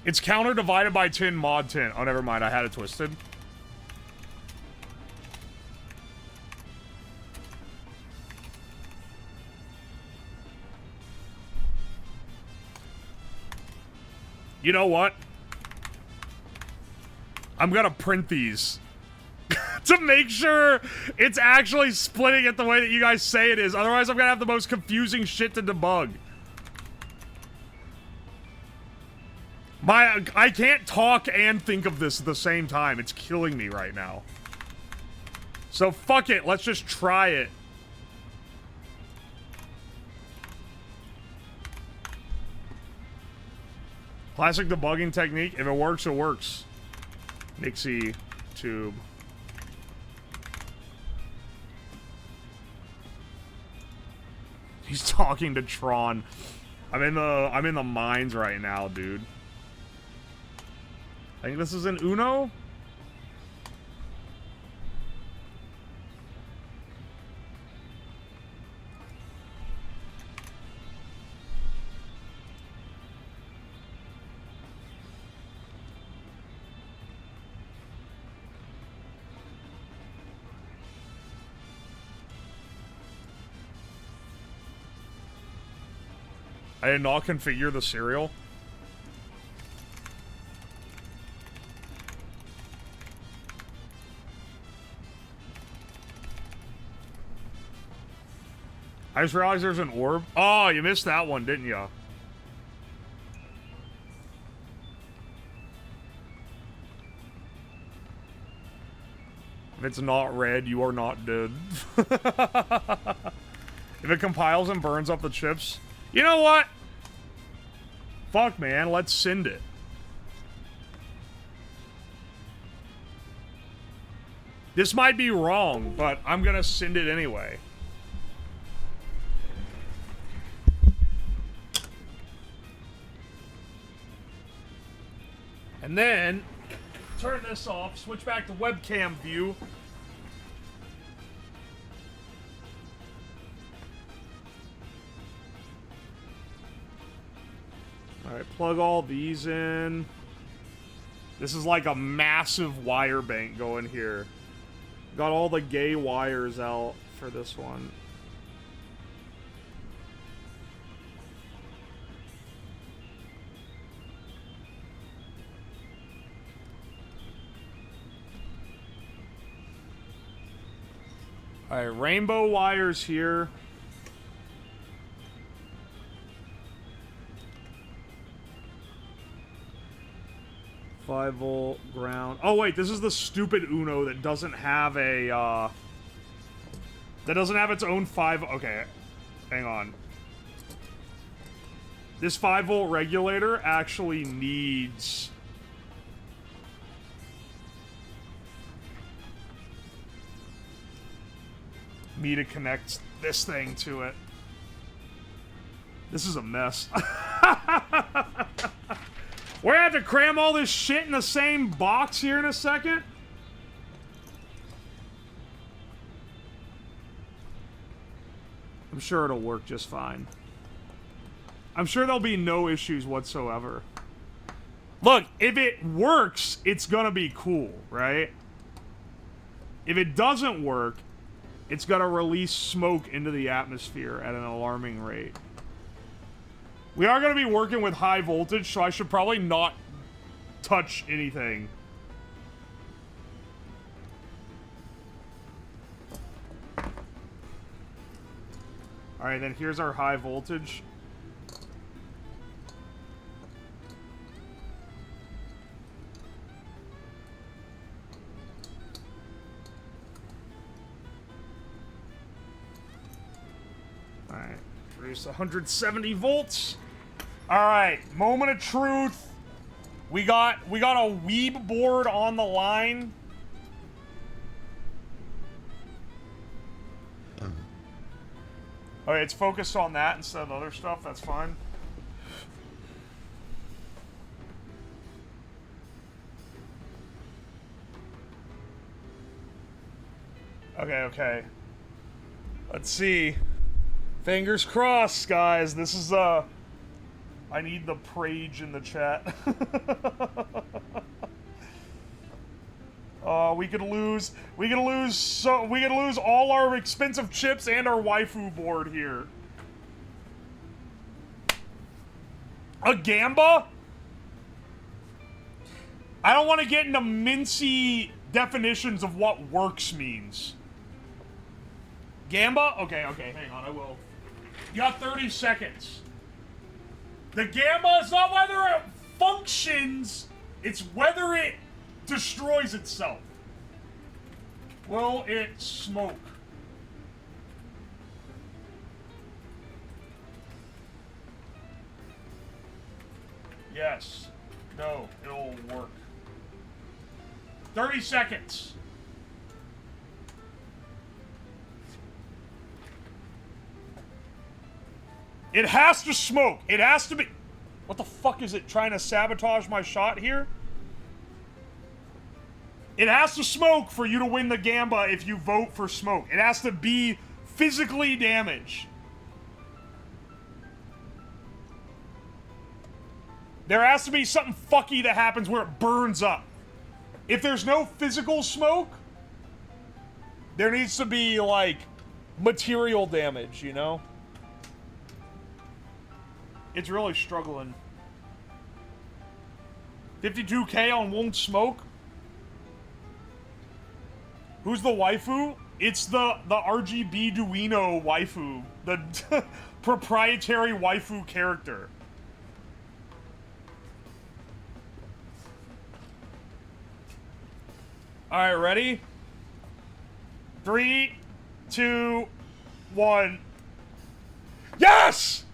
It's counter divided by 10 mod 10. Oh, never mind, I had it twisted. You know what? I'm gonna print these to make sure it's actually splitting it the way that you guys say it is. Otherwise, I'm gonna have the most confusing shit to debug. I can't talk and think of this at the same time. It's killing me right now. So fuck it, let's just try it. Classic debugging technique. If it works, it works. Nixie tube. He's talking to Tron. I'm in the mines right now, dude. I think this is an Uno. I did not configure the serial. I just realized there's an orb. Oh, you missed that one, didn't you? If it's not red, you are not dead. If it compiles and burns up the chips. You know what? Fuck, man. Let's send it. This might be wrong, but I'm gonna send it anyway. And then, turn this off, switch back to webcam view. Alright, plug all these in. This is like a massive wire bank going here. Got all the gay wires out for this one. Alright, rainbow wires here. Volt ground. Oh wait, this is the stupid Uno that doesn't have a that doesn't have its own 5. Okay, hang on. This 5-volt regulator actually needs me to connect this thing to it. This is a mess. We're gonna have to cram all this shit in the same box here in a second. I'm sure it'll work just fine. I'm sure there'll be no issues whatsoever. Look, if it works, it's gonna be cool, right? If it doesn't work, it's gonna release smoke into the atmosphere at an alarming rate. We are going to be working with high voltage, so I should probably not touch anything. Alright, then here's our high voltage. Alright, produce 170 volts. Alright, moment of truth. We got a weeb board on the line. Okay, it's focused on that instead of other stuff, that's fine. Okay. Let's see. Fingers crossed, guys. This is, I need the prage in the chat. We could lose all our expensive chips and our waifu board here. A Gamba? I don't want to get into mincy definitions of what works means. Gamba? Okay, hang on, I will. You got 30 seconds. The Gamba is not whether it functions, it's whether it destroys itself. Will it smoke? Yes. No, it'll work. 30 seconds. It has to smoke. It has to be... What the fuck is it trying to sabotage my shot here? It has to smoke for you to win the gamba if you vote for smoke. It has to be physically damaged. There has to be something fucky that happens where it burns up. If there's no physical smoke, there needs to be, like, material damage, you know? It's really struggling. 52K on won't smoke? Who's the waifu? It's the RGB Duino waifu. The proprietary waifu character. Alright, ready? 3, 2, 1. Yes!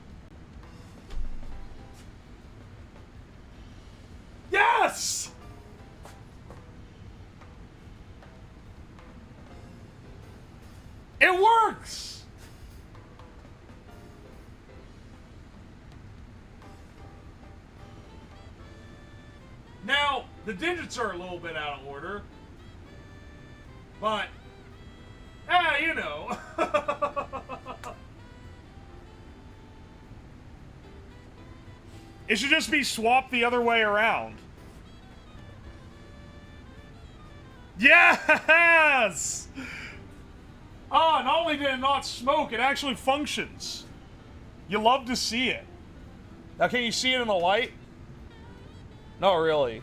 Yes! It works! Now, the digits are a little bit out of order. But, you know. It should just be swapped the other way around. Yes! Ah, not only did it not smoke, it actually functions. You love to see it. Now, can you see it in the light? Not really.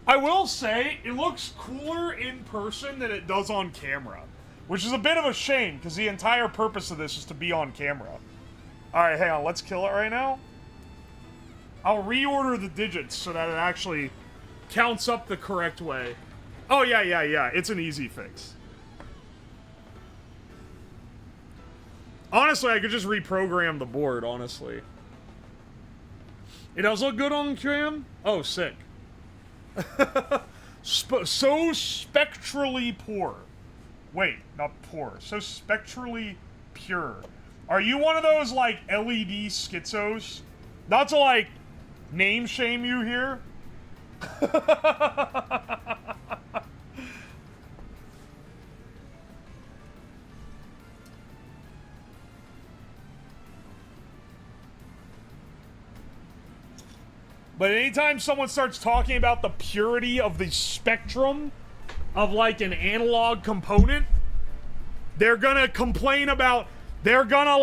I will say, it looks cooler in person than it does on camera. Which is a bit of a shame, because the entire purpose of this is to be on camera. Alright, hang on, let's kill it right now. I'll reorder the digits so that it actually counts up the correct way. Oh, yeah, it's an easy fix. Honestly, I could just reprogram the board, honestly. It does look good on cam? Oh, sick. So spectrally poor. Wait, not poor. So spectrally pure. Are you one of those, like, LED schizos? Not to, like, name shame you here. But anytime someone starts talking about the purity of the spectrum of, like, an analog component, they're gonna complain about, they're gonna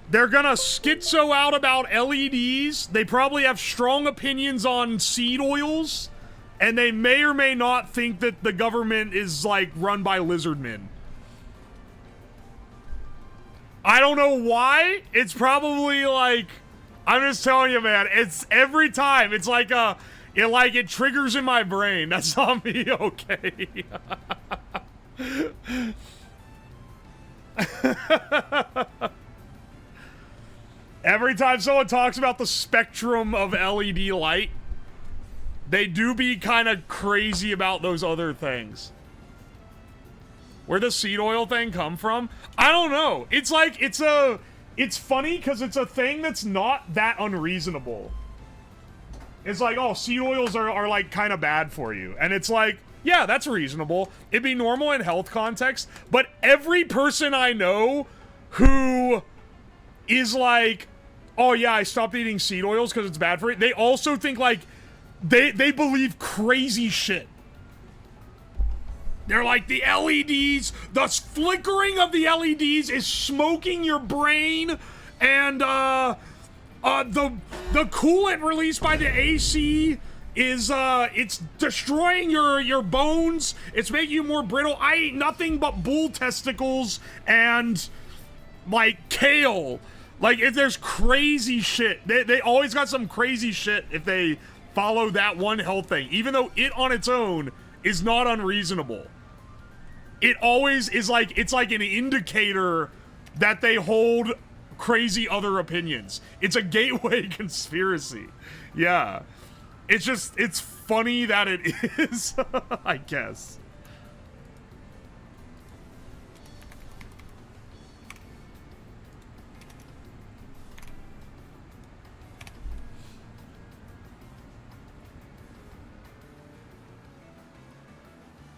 schizo out about LEDs, they probably have strong opinions on seed oils, and they may or may not think that the government is, like, run by lizard men. I don't know why. It's probably like, I'm just telling you, man, it's every time. It's like it triggers in my brain. That's not me, okay. Every time someone talks about the spectrum of LED light, they do be kind of crazy about those other things. Where'd the seed oil thing come from? I don't know. It's like, it's funny because it's a thing that's not that unreasonable. It's like, oh, seed oils are like kind of bad for you. And it's like, yeah, that's reasonable. It'd be normal in health context. But every person I know who is like, oh yeah, I stopped eating seed oils because it's bad for you, they also think like, they believe crazy shit. They're like, the LEDs, the flickering of the LEDs is smoking your brain, and the coolant released by the AC is it's destroying your bones. It's making you more brittle. I eat nothing but bull testicles and like kale. Like, if there's crazy shit, they always got some crazy shit if they follow that one health thing, even though it on its own is not unreasonable. It always is like, it's like an indicator that they hold crazy other opinions. It's a gateway conspiracy. Yeah. It's just, it's funny that it is, I guess.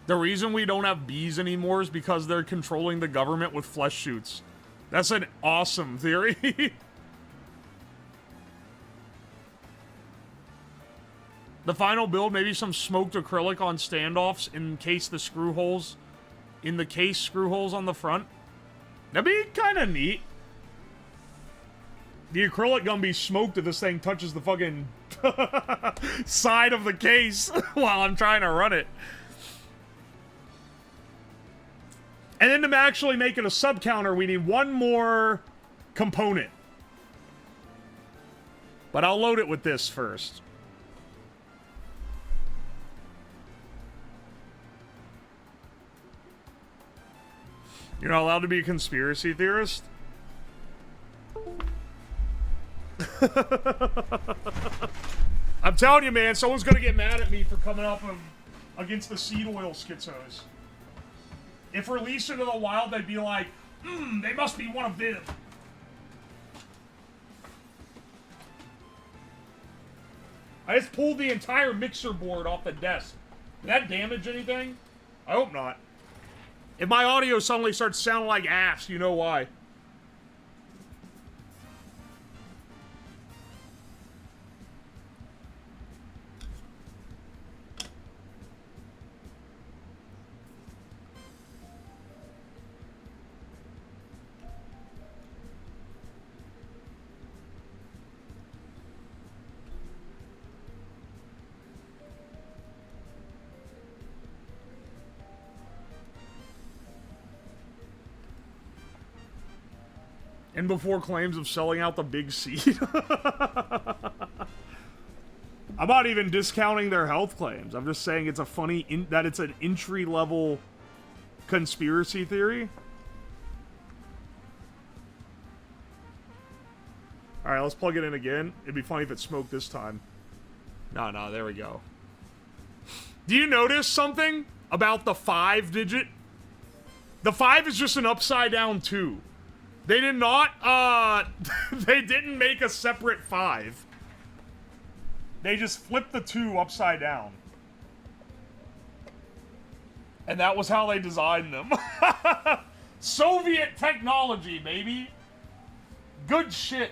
The reason we don't have bees anymore is because they're controlling the government with flesh shoots. That's an awesome theory. The final build, maybe some smoked acrylic on standoffs in case the screw holes, screw holes on the front. That'd be kind of neat. The acrylic gonna be smoked if this thing touches the fucking side of the case while I'm trying to run it. And then to actually make it a sub-counter, we need one more component. But I'll load it with this first. You're not allowed to be a conspiracy theorist? I'm telling you, man, someone's gonna get mad at me for coming up against the seed oil schizos. If released into the wild, they'd be like, they must be one of them. I just pulled the entire mixer board off the desk. Did that damage anything? I hope not. If my audio suddenly starts sounding like ass, you know why. And before claims of selling out the big seed. I'm not even discounting their health claims. I'm just saying it's a funny, that it's an entry-level conspiracy theory. Alright, let's plug it in again. It'd be funny if it smoked this time. No, there we go. Do you notice something about the 5-digit? The 5 is just an upside-down 2. They did not, they didn't make a separate 5. They just flipped the 2 upside down. And that was how they designed them. Soviet technology, baby. Good shit.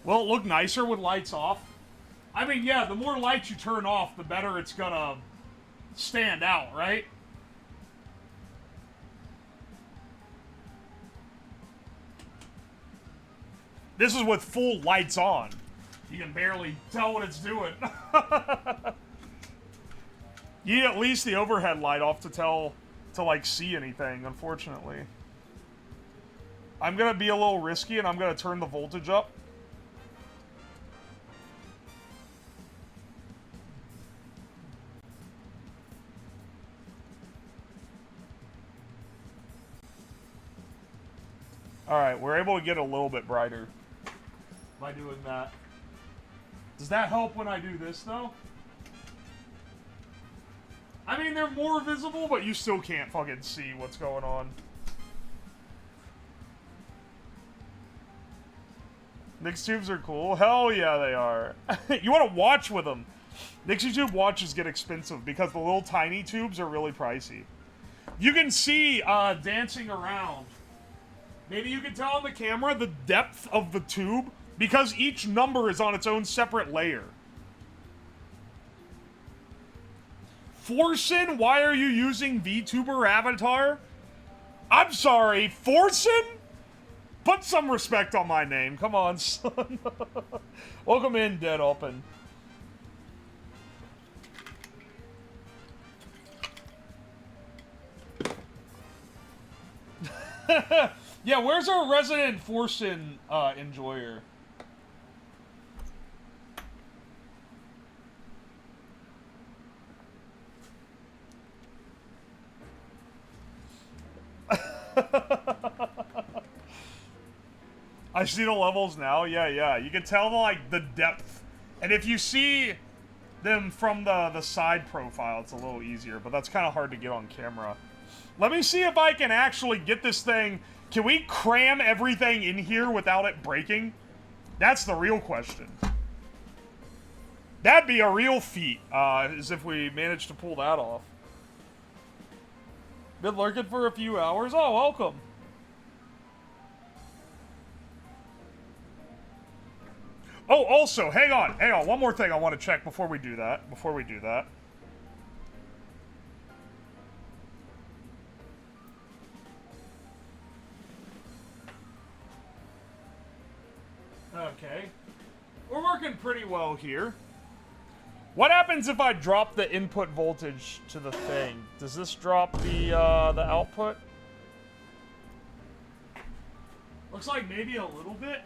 Will it look nicer with lights off? I mean, yeah, the more lights you turn off, the better it's gonna stand out, right? This is with full lights on. You can barely tell what it's doing. You need at least the overhead light off to like see anything, unfortunately. I'm gonna be a little risky and I'm gonna turn the voltage up. Alright, we're able to get a little bit brighter by doing that. Does that help when I do this, though? I mean, they're more visible, but you still can't fucking see what's going on. Nixie tubes are cool. Hell yeah, they are. You want to watch with them. Nixie tube watches get expensive because the little tiny tubes are really pricey. You can see dancing around. Maybe you can tell on the camera the depth of the tube because each number is on its own separate layer. Forsen, why are you using VTuber avatar? I'm sorry, Forsen? Put some respect on my name. Come on, son. Welcome in, Dead Open. Yeah, where's our resident Forsen enjoyer? I see the levels now. Yeah. You can tell the depth. And if you see them from the side profile, it's a little easier, but that's kind of hard to get on camera. Let me see if I can actually get this thing. Can we cram everything in here without it breaking? That's the real question. That'd be a real feat, as if we managed to pull that off. Been lurking for a few hours? Oh, welcome. Oh, also, hang on. One more thing I want to check before we do that. Okay. We're working pretty well here. What happens if I drop the input voltage to the thing? Does this drop the output? Looks like maybe a little bit.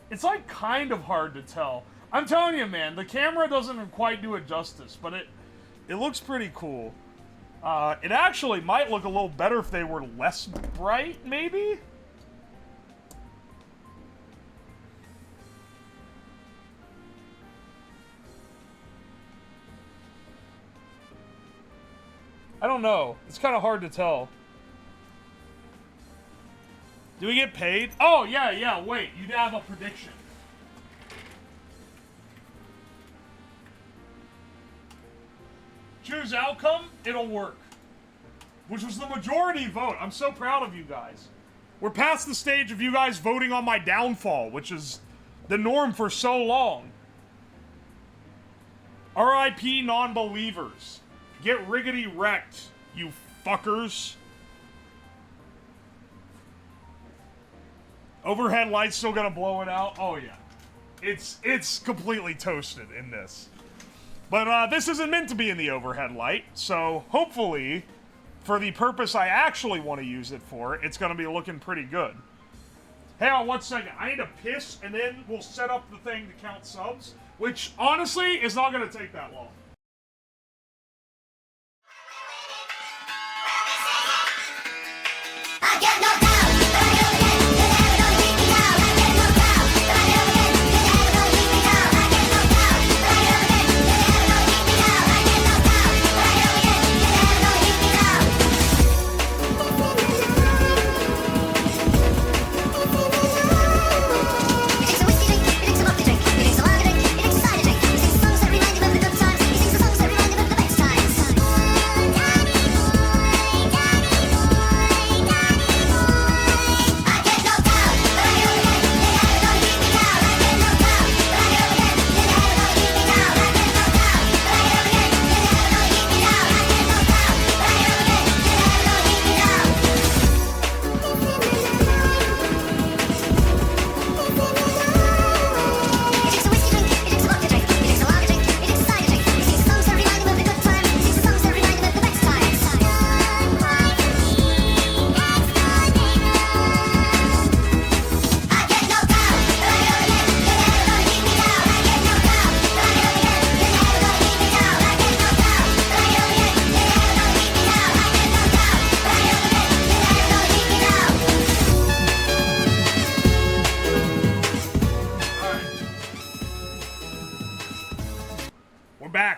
It's like kind of hard to tell. I'm telling you, man, the camera doesn't quite do it justice, but it looks pretty cool. It actually might look a little better if they were less bright, maybe? I don't know. It's kind of hard to tell. Do we get paid? Oh, yeah, wait. You'd have a prediction. Choose outcome, it'll work. Which was the majority vote. I'm so proud of you guys. We're past the stage of you guys voting on my downfall, which is the norm for so long. R.I.P. non-believers. Get riggedy wrecked, you fuckers. Overhead light's still gonna blow it out. Oh yeah. It's completely toasted in this. But this isn't meant to be in the overhead light, so hopefully, for the purpose I actually want to use it for, it's gonna be looking pretty good. Hang on 1 second. I need to piss, and then we'll set up the thing to count subs, which honestly is not gonna take that long. I get knocked down.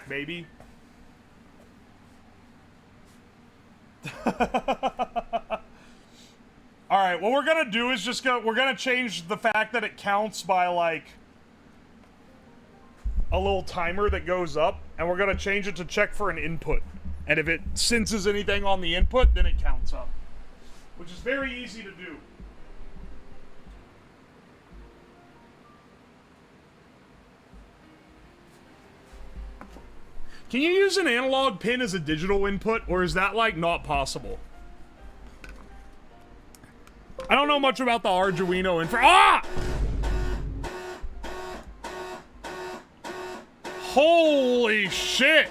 Baby. Alright, what we're gonna do is we're gonna change the fact that it counts by, like, a little timer that goes up, and we're gonna change it to check for an input. And if it senses anything on the input, then it counts up. Which is very easy to do. Can you use an analog pin as a digital input, or is that, like, not possible? I don't know much about the Arduino info. Ah! Holy shit!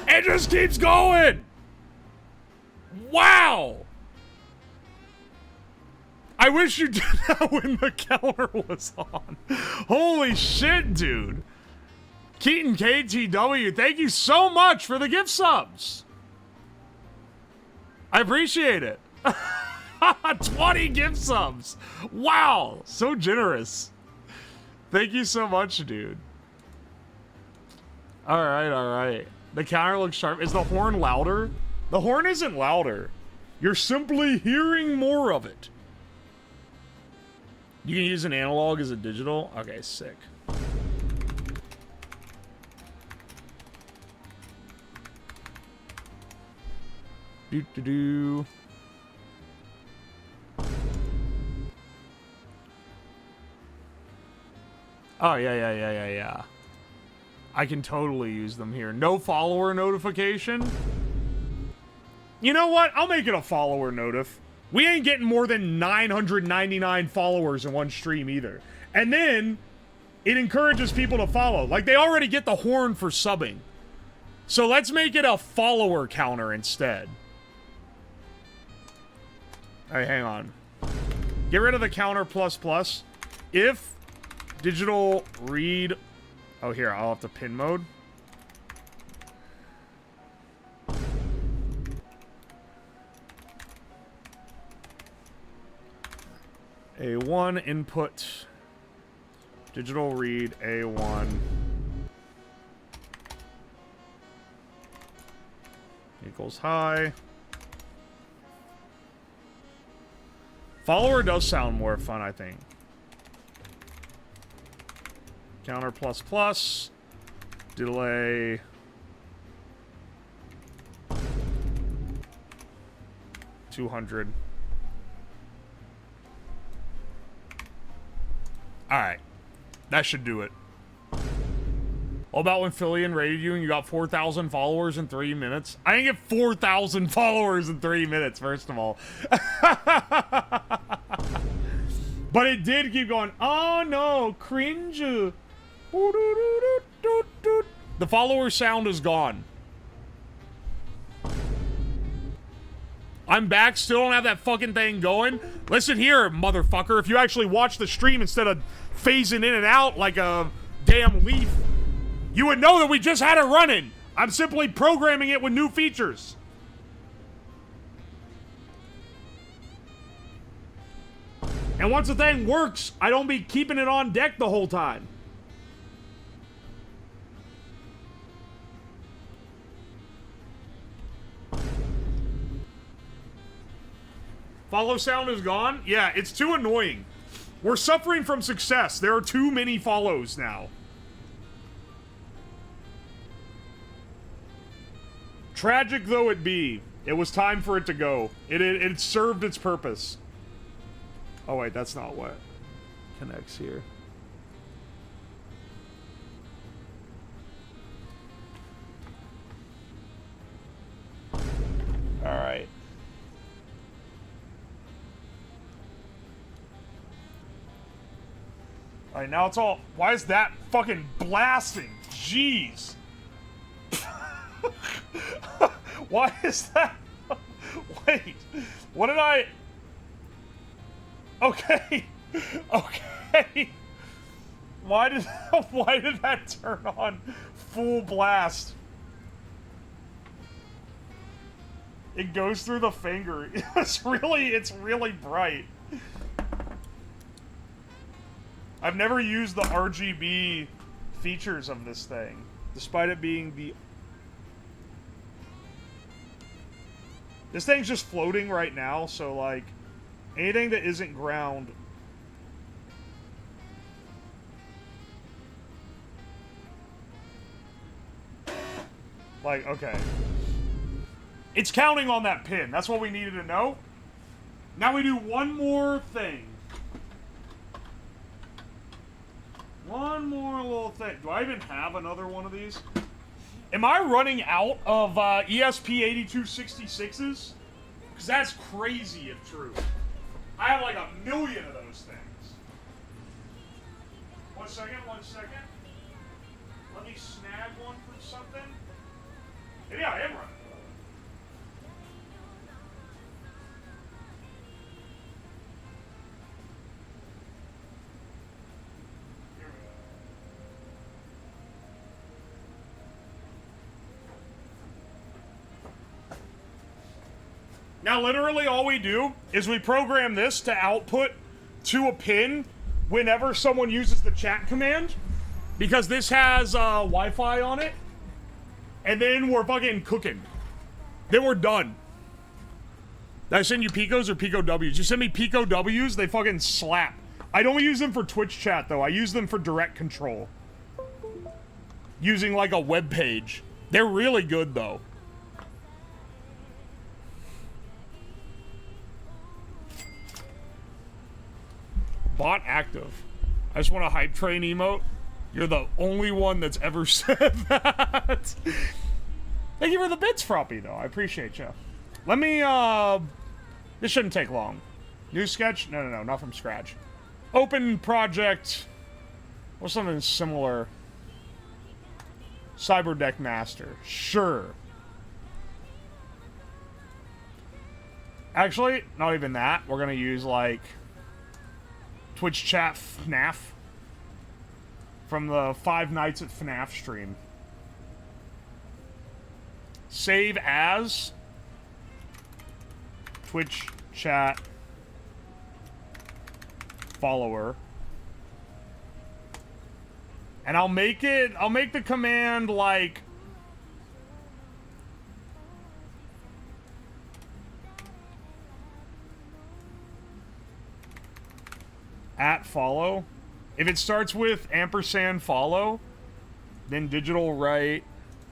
It just keeps going! Wow! I wish you did that when the counter was on. Holy shit, dude. Keaton KTW, thank you so much for the gift subs. I appreciate it. 20 gift subs. Wow, so generous. Thank you so much, dude. All right. The counter looks sharp. Is the horn louder? The horn isn't louder. You're simply hearing more of it. You can use an analog as a digital? Okay, sick. Do. Oh, yeah. I can totally use them here. No follower notification? You know what? I'll make it a follower notif. We ain't getting more than 999 followers in one stream either. And then, it encourages people to follow. Like, they already get the horn for subbing. So let's make it a follower counter instead. Alright, hang on. Get rid of the counter plus. If digital read... Oh, here, I'll have to pin mode. A1 input. Digital read A1. Equals high. Follower does sound more fun, I think. Counter plus. Delay. $200. Alright. That should do it. What about when Fillion rated you and you got 4,000 followers in 3 minutes? I didn't get 4,000 followers in 3 minutes, first of all. But it did keep going. Oh no, cringe. The follower sound is gone. I'm back, still don't have that fucking thing going. Listen here, motherfucker. If you actually watch the stream instead of phasing in and out like a damn leaf, you would know that we just had it running. I'm simply programming it with new features. And once the thing works, I don't be keeping it on deck the whole time. Follow sound is gone? Yeah, it's too annoying. We're suffering from success. There are too many follows now. Tragic though it be, it was time for it to go. It served its purpose. Oh wait, that's not what connects here. Alright. Alright, now it's all... Why is that fucking blasting? Jeez. Why is that... Wait. What did I... Okay. Okay. Why did that turn on full blast? It goes through the finger. It's really bright. I've never used the RGB features of this thing, despite it being the... This thing's just floating right now, so like, anything that isn't ground... Like, okay. It's counting on that pin. That's what we needed to know. Now we do one more thing. One more little thing. Do I even have another one of these? Am I running out of ESP8266s? Because that's crazy if true. I have like 1 million of those things. One second. Let me snag one from something. Maybe I am running. Now, literally all we do is we program this to output to a pin whenever someone uses the chat command, because this has Wi-Fi on it, and then we're fucking cooking. Then we're done. Did I send you Picos or Pico Ws? You send me Pico Ws, they fucking slap. I don't use them for Twitch chat, though. I use them for direct control. Using, like, a web page. They're really good, though. Bot active. I just want a hype train emote. You're the only one that's ever said that. Thank you for the bits, Froppy, though. I appreciate you. Let me, this shouldn't take long. New sketch? No, not from scratch. Open project. Or something similar. Cyberdeck Master. Sure. Actually, not even that. We're gonna use, like, Twitch chat FNAF from the 5 Nights at FNAF stream. Save as Twitch chat follower. And I'll make the command like @follow. If it starts with ampersand follow, then digital right,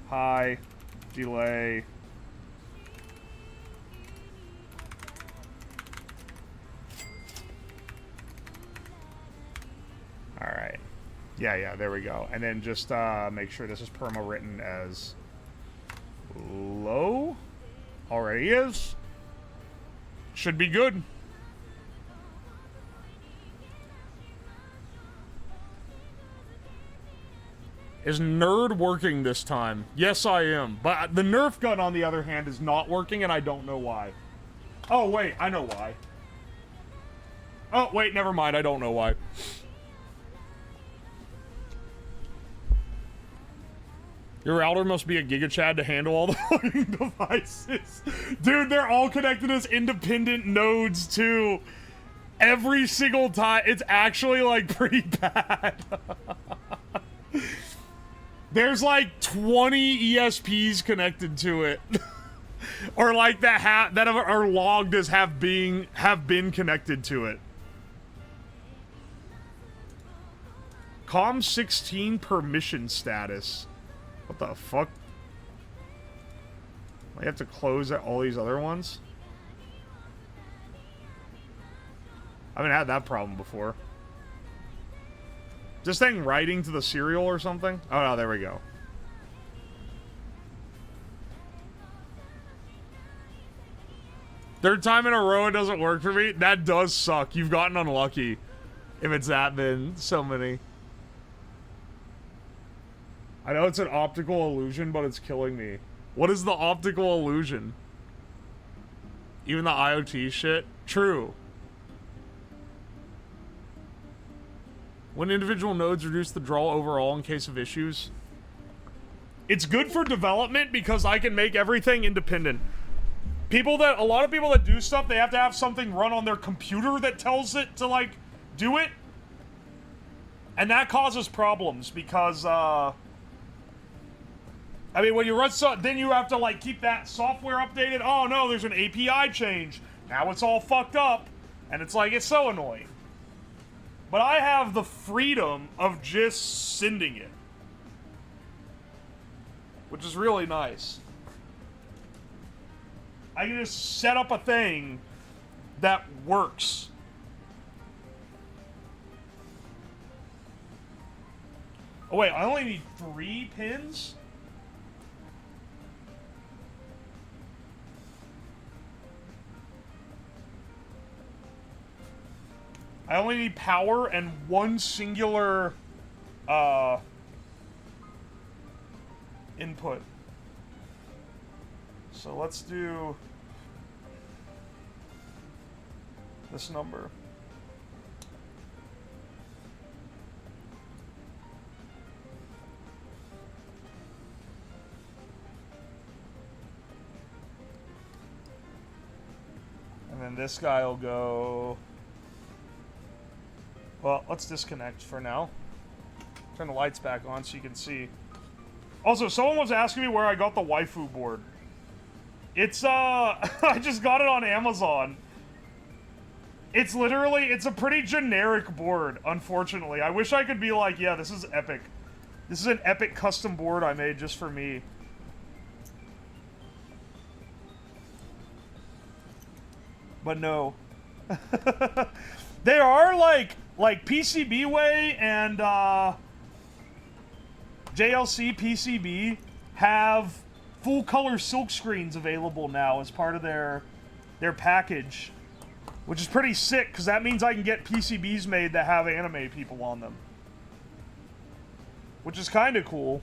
hi, delay. Alright. Yeah, there we go. And then just make sure this is perma written as low. Already is. Should be good. Is Nerd working this time? Yes, I am. But the Nerf gun, on the other hand, is not working, and I don't know why. Oh, wait, I know why. Oh, wait, never mind. I don't know why. Your router must be a GigaChad to handle all the fucking devices. Dude, they're all connected as independent nodes, too. Every single time. It's actually, like, pretty bad. There's like 20 ESPs connected to it. Or like that are logged as have been connected to it. COM16 permission status. What the fuck? I have to close all these other ones? I haven't had that problem before. This thing writing to the serial or something? Oh, no, there we go. Third time in a row it doesn't work for me? That does suck. You've gotten unlucky. If it's that, then so many. I know it's an optical illusion, but it's killing me. What is the optical illusion? Even the IoT shit? True. When individual nodes reduce the draw overall in case of issues. It's good for development because I can make everything independent. A lot of people that do stuff, they have to have something run on their computer that tells it to, like, do it. And that causes problems because, I mean, when you run then you have to, like, keep that software updated. Oh, no, there's an API change. Now it's all fucked up. And it's like, it's so annoying. But I have the freedom of just sending it. Which is really nice. I can just set up a thing that works. Oh wait, I only need 3 pins? I only need power and one singular input. So let's do this number. And then this guy will go... Well, let's disconnect for now. Turn the lights back on so you can see. Also, someone was asking me where I got the waifu board. It's, I just got it on Amazon. It's literally, it's a pretty generic board, unfortunately. I wish I could be like, yeah, this is epic. This is an epic custom board I made just for me. But no. They are like PCBWay and JLC PCB have full color silk screens available now as part of their package, which is pretty sick because that means I can get PCBs made that have anime people on them, which is kind of cool.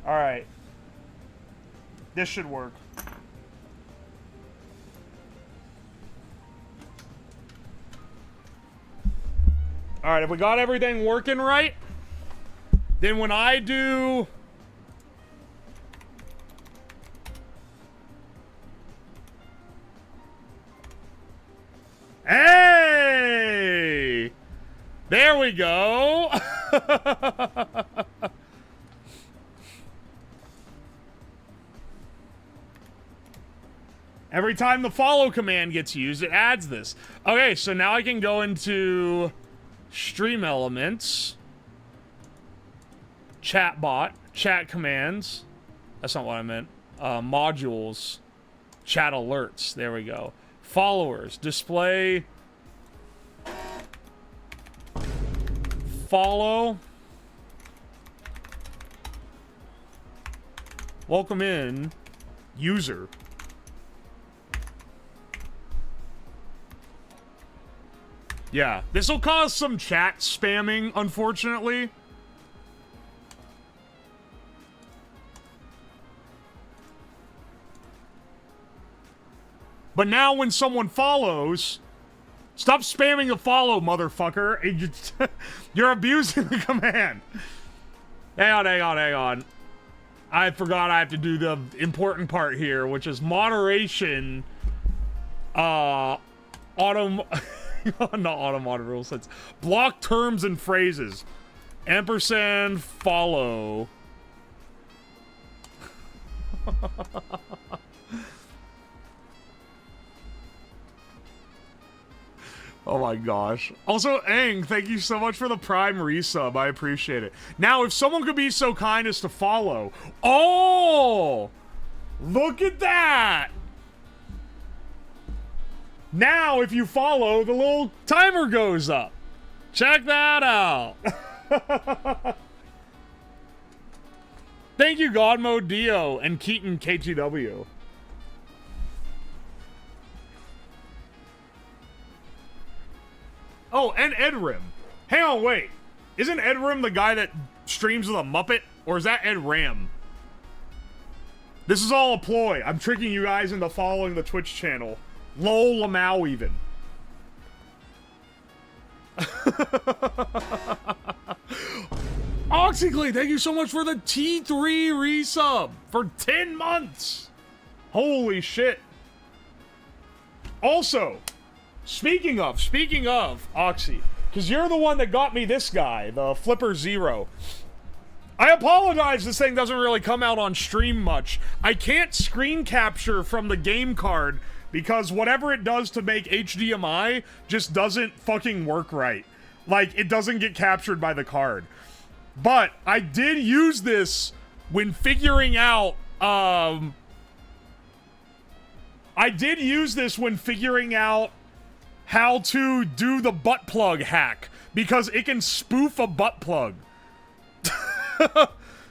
All right. This should work. Alright, if we got everything working right, then when I do... Hey! There we go! Every time the follow command gets used, it adds this. Okay, so now I can go into stream elements, chatbot, chat commands. That's not what I meant. Modules, chat alerts. There we go. Followers, display, follow, welcome in, user. Yeah, this will cause some chat spamming, unfortunately. But now when someone follows, stop spamming the follow, motherfucker. You're abusing the command. Hang on. I forgot I have to do the important part here, which is moderation. Not automated rule sets. Block terms and phrases. Ampersand follow. Oh my gosh. Also, Aang, thank you so much for the Prime resub. I appreciate it. Now, if someone could be so kind as to follow. Oh! Look at that! Now, if you follow, the little timer goes up. Check that out. Thank you, Godmode Dio and Keaton KTW. Oh, and Edrim. Hang on, wait. Isn't Edrim the guy that streams with a Muppet? Or is that Ed Ram? This is all a ploy. I'm tricking you guys into following the Twitch channel. Lol Lamau even. Oxyclee, thank you so much for the T3 resub for 10 months. Holy shit. Also, speaking of Oxy, because you're the one that got me this guy, the Flipper Zero. I apologize, this thing doesn't really come out on stream much. I can't screen capture from the game card because whatever it does to make HDMI just doesn't fucking work right. Like, it doesn't get captured by the card. But I did use this when figuring out, how to do the butt plug hack, because it can spoof a butt plug.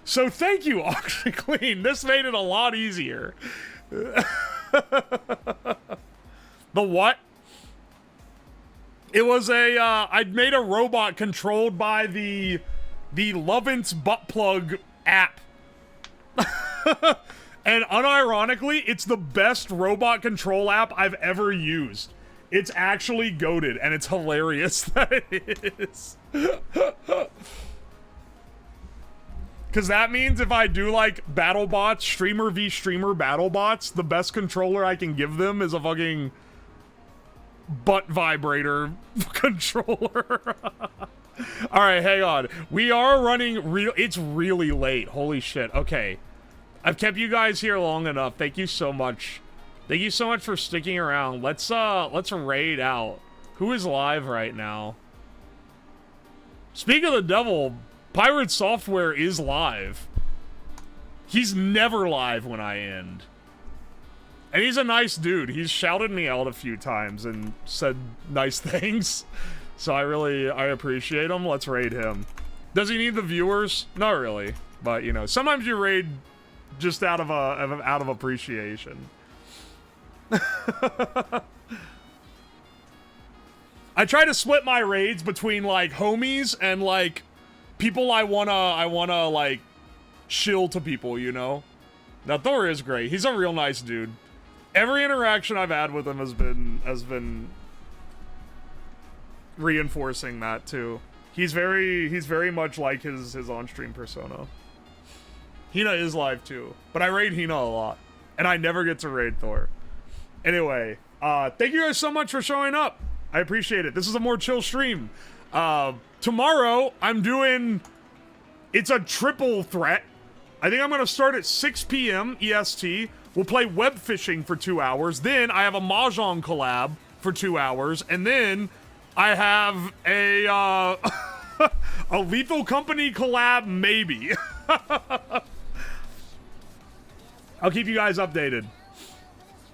So thank you, OxyClean. This made it a lot easier. The what? It was a, I'd made a robot controlled by the Lovance butt plug app. And unironically, it's the best robot control app I've ever used. It's actually goated, and it's hilarious that it is. Because that means if I do, like, battle bots, streamer v streamer battle bots, the best controller I can give them is a fucking butt vibrator controller. Alright, hang on. We are running it's really late. Holy shit. Okay. I've kept you guys here long enough. Thank you so much. Thank you so much for sticking around. Let's raid out. Who is live right now? Speak of the devil, Pirate Software is live. He's never live when I end. And he's a nice dude. He's shouted me out a few times and said nice things. So I appreciate him. Let's raid him. Does he need the viewers? Not really. But, you know, sometimes you raid just out of appreciation. I try to split my raids between, like, homies and, like, people I wanna, like, shill to people, you know? Now, Thor is great. He's a real nice dude. Every interaction I've had with him has been reinforcing that, too. He's very much like his on-stream persona. Hina is live, too. But I raid Hina a lot. And I never get to raid Thor. Anyway, thank you guys so much for showing up. I appreciate it. This is a more chill stream. Tomorrow, I'm doing... It's a triple threat. I think I'm going to start at 6 p.m. EST. We'll play web fishing for 2 hours. Then I have a Mahjong collab for 2 hours. And then I have a, a Lethal Company collab, maybe. I'll keep you guys updated.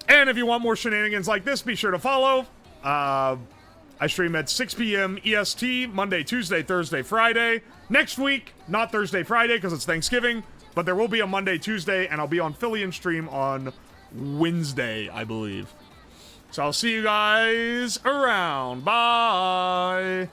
And if you want more shenanigans like this, be sure to follow. I stream at 6 p.m. EST, Monday, Tuesday, Thursday, Friday. Next week, not Thursday, Friday, because it's Thanksgiving, but there will be a Monday, Tuesday, and I'll be on Philly stream on Wednesday, I believe. So I'll see you guys around. Bye!